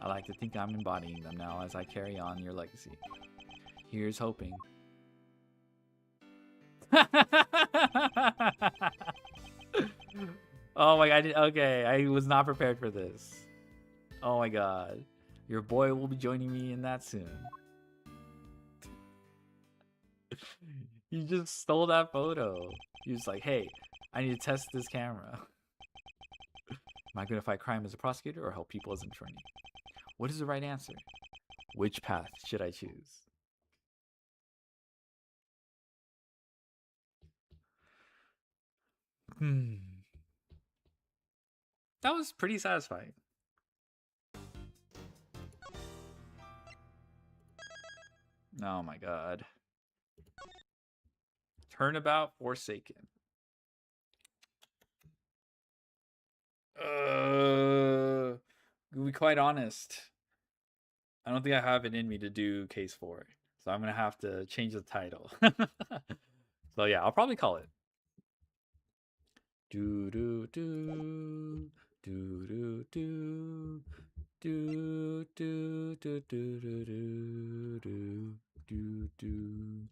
I like to think I'm embodying them now as I carry on your legacy. Here's hoping. Oh my god, okay, I was not prepared for this. Oh my god. Your boy will be joining me in that soon. You just stole that photo. He was like, hey, I need to test this camera. Am I going to fight crime as a prosecutor or help people as an attorney? What is the right answer? Which path should I choose? That was pretty satisfying. Oh my god. Turnabout Forsaken. To be quite honest, I don't think I have it in me to do case 4. So I'm going to have to change the title. So yeah, I'll probably call it. Do do do do do do do do do do do do do do.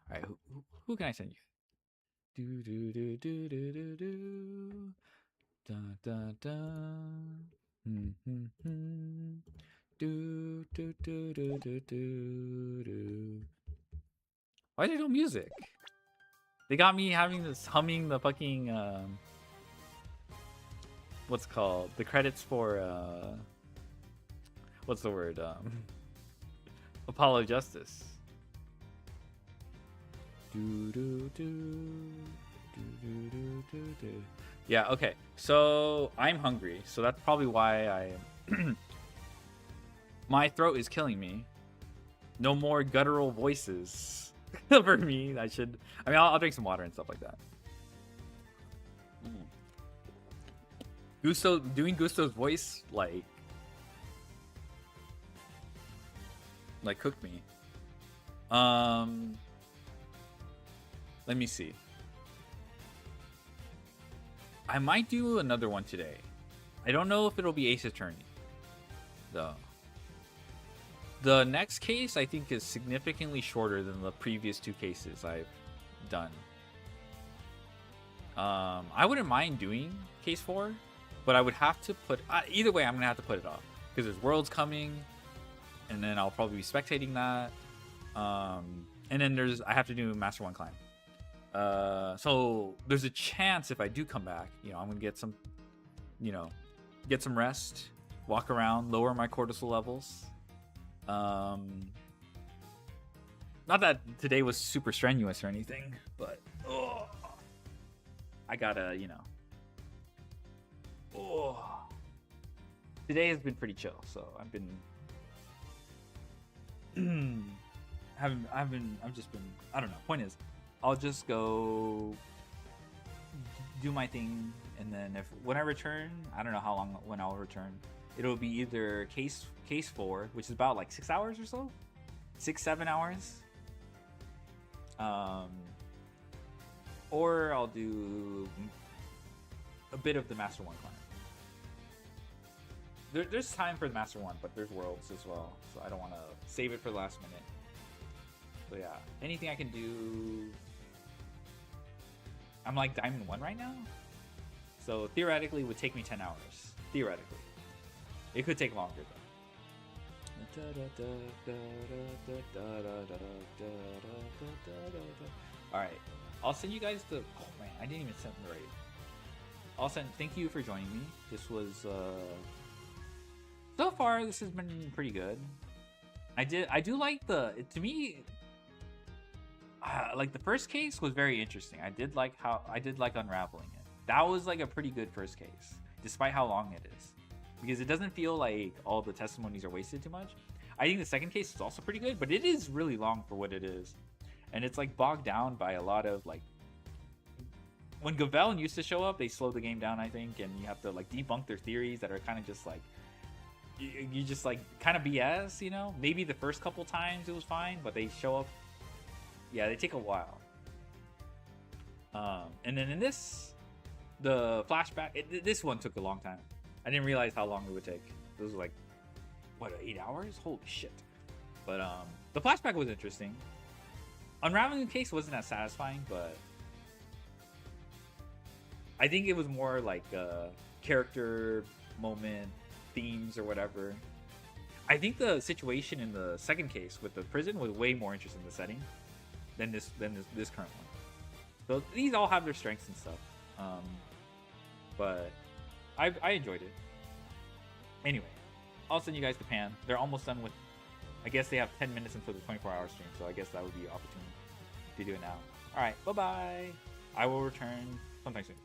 All right, who can I send you? Do do do do do do do. Da da da. Do do do do do do do. Why is there no music? They got me having this humming the fucking what's it called? The credits for what's the word? Apollo Justice. Do do do do do do do do. Yeah, okay. So I'm hungry, so that's probably why I my throat is killing me. No more guttural voices. For me, I'll drink some water and stuff like that. Doing Gusto's voice like cooked me. Let me see. I might do another one today. I don't know if it'll be Ace Attorney, though. The next case, I think, is significantly shorter than the previous 2 cases I've done. I wouldn't mind doing case 4, but I would have to put... either way, I'm going to have to put it off. Because there's Worlds coming, and then I'll probably be spectating that. And then I have to do Master 1 Climb. So there's a chance if I do come back, I'm going to get some, get some rest, walk around, lower my cortisol levels. Not that today was super strenuous or anything, but I gotta, today has been pretty chill, so I've been I've just been, I don't know. Point is, I'll just go do my thing, and then when I return, I don't know when I'll return. It'll be either case 4, which is about like 6 hours or so, 6-7 hours. Or I'll do a bit of the Master 1 Climb. There's time for the Master 1, but there's Worlds as well, so I don't want to save it for the last minute. So yeah, anything I can do. I'm like Diamond 1 right now. So theoretically, it would take me 10 hours. Theoretically. It could take longer though. Alright. I'll send you guys the... Oh man, I didn't even send the raid. Thank you for joining me. This was... So far, this has been pretty good. I do like the... To me... like the first case was very interesting. I did like unraveling it. That was like a pretty good first case, despite how long it is, because it doesn't feel like all the testimonies are wasted too much. I think the second case is also pretty good, but it is really long for what it is, and it's like bogged down by a lot of like. When Gavel used to show up, they slowed the game down, I think, and you have to like debunk their theories that are kind of just like you just like kind of BS, you know. Maybe the first couple times it was fine, but they show up. Yeah, they take a while. And then in this, the flashback, this one took a long time. I didn't realize how long it would take. It was like, what, 8 hours? Holy shit. But the flashback was interesting. Unraveling the case wasn't as satisfying, but I think it was more like character moment, themes, or whatever. I think the situation in the second case with the prison was way more interesting, the setting, than this current one. So these all have their strengths and stuff. But I enjoyed it. Anyway, I'll send you guys the pan. They're almost done with. I guess they have 10 minutes until the 24-hour stream, so I guess that would be an opportunity to do it now. All right, bye bye. I will return sometime soon.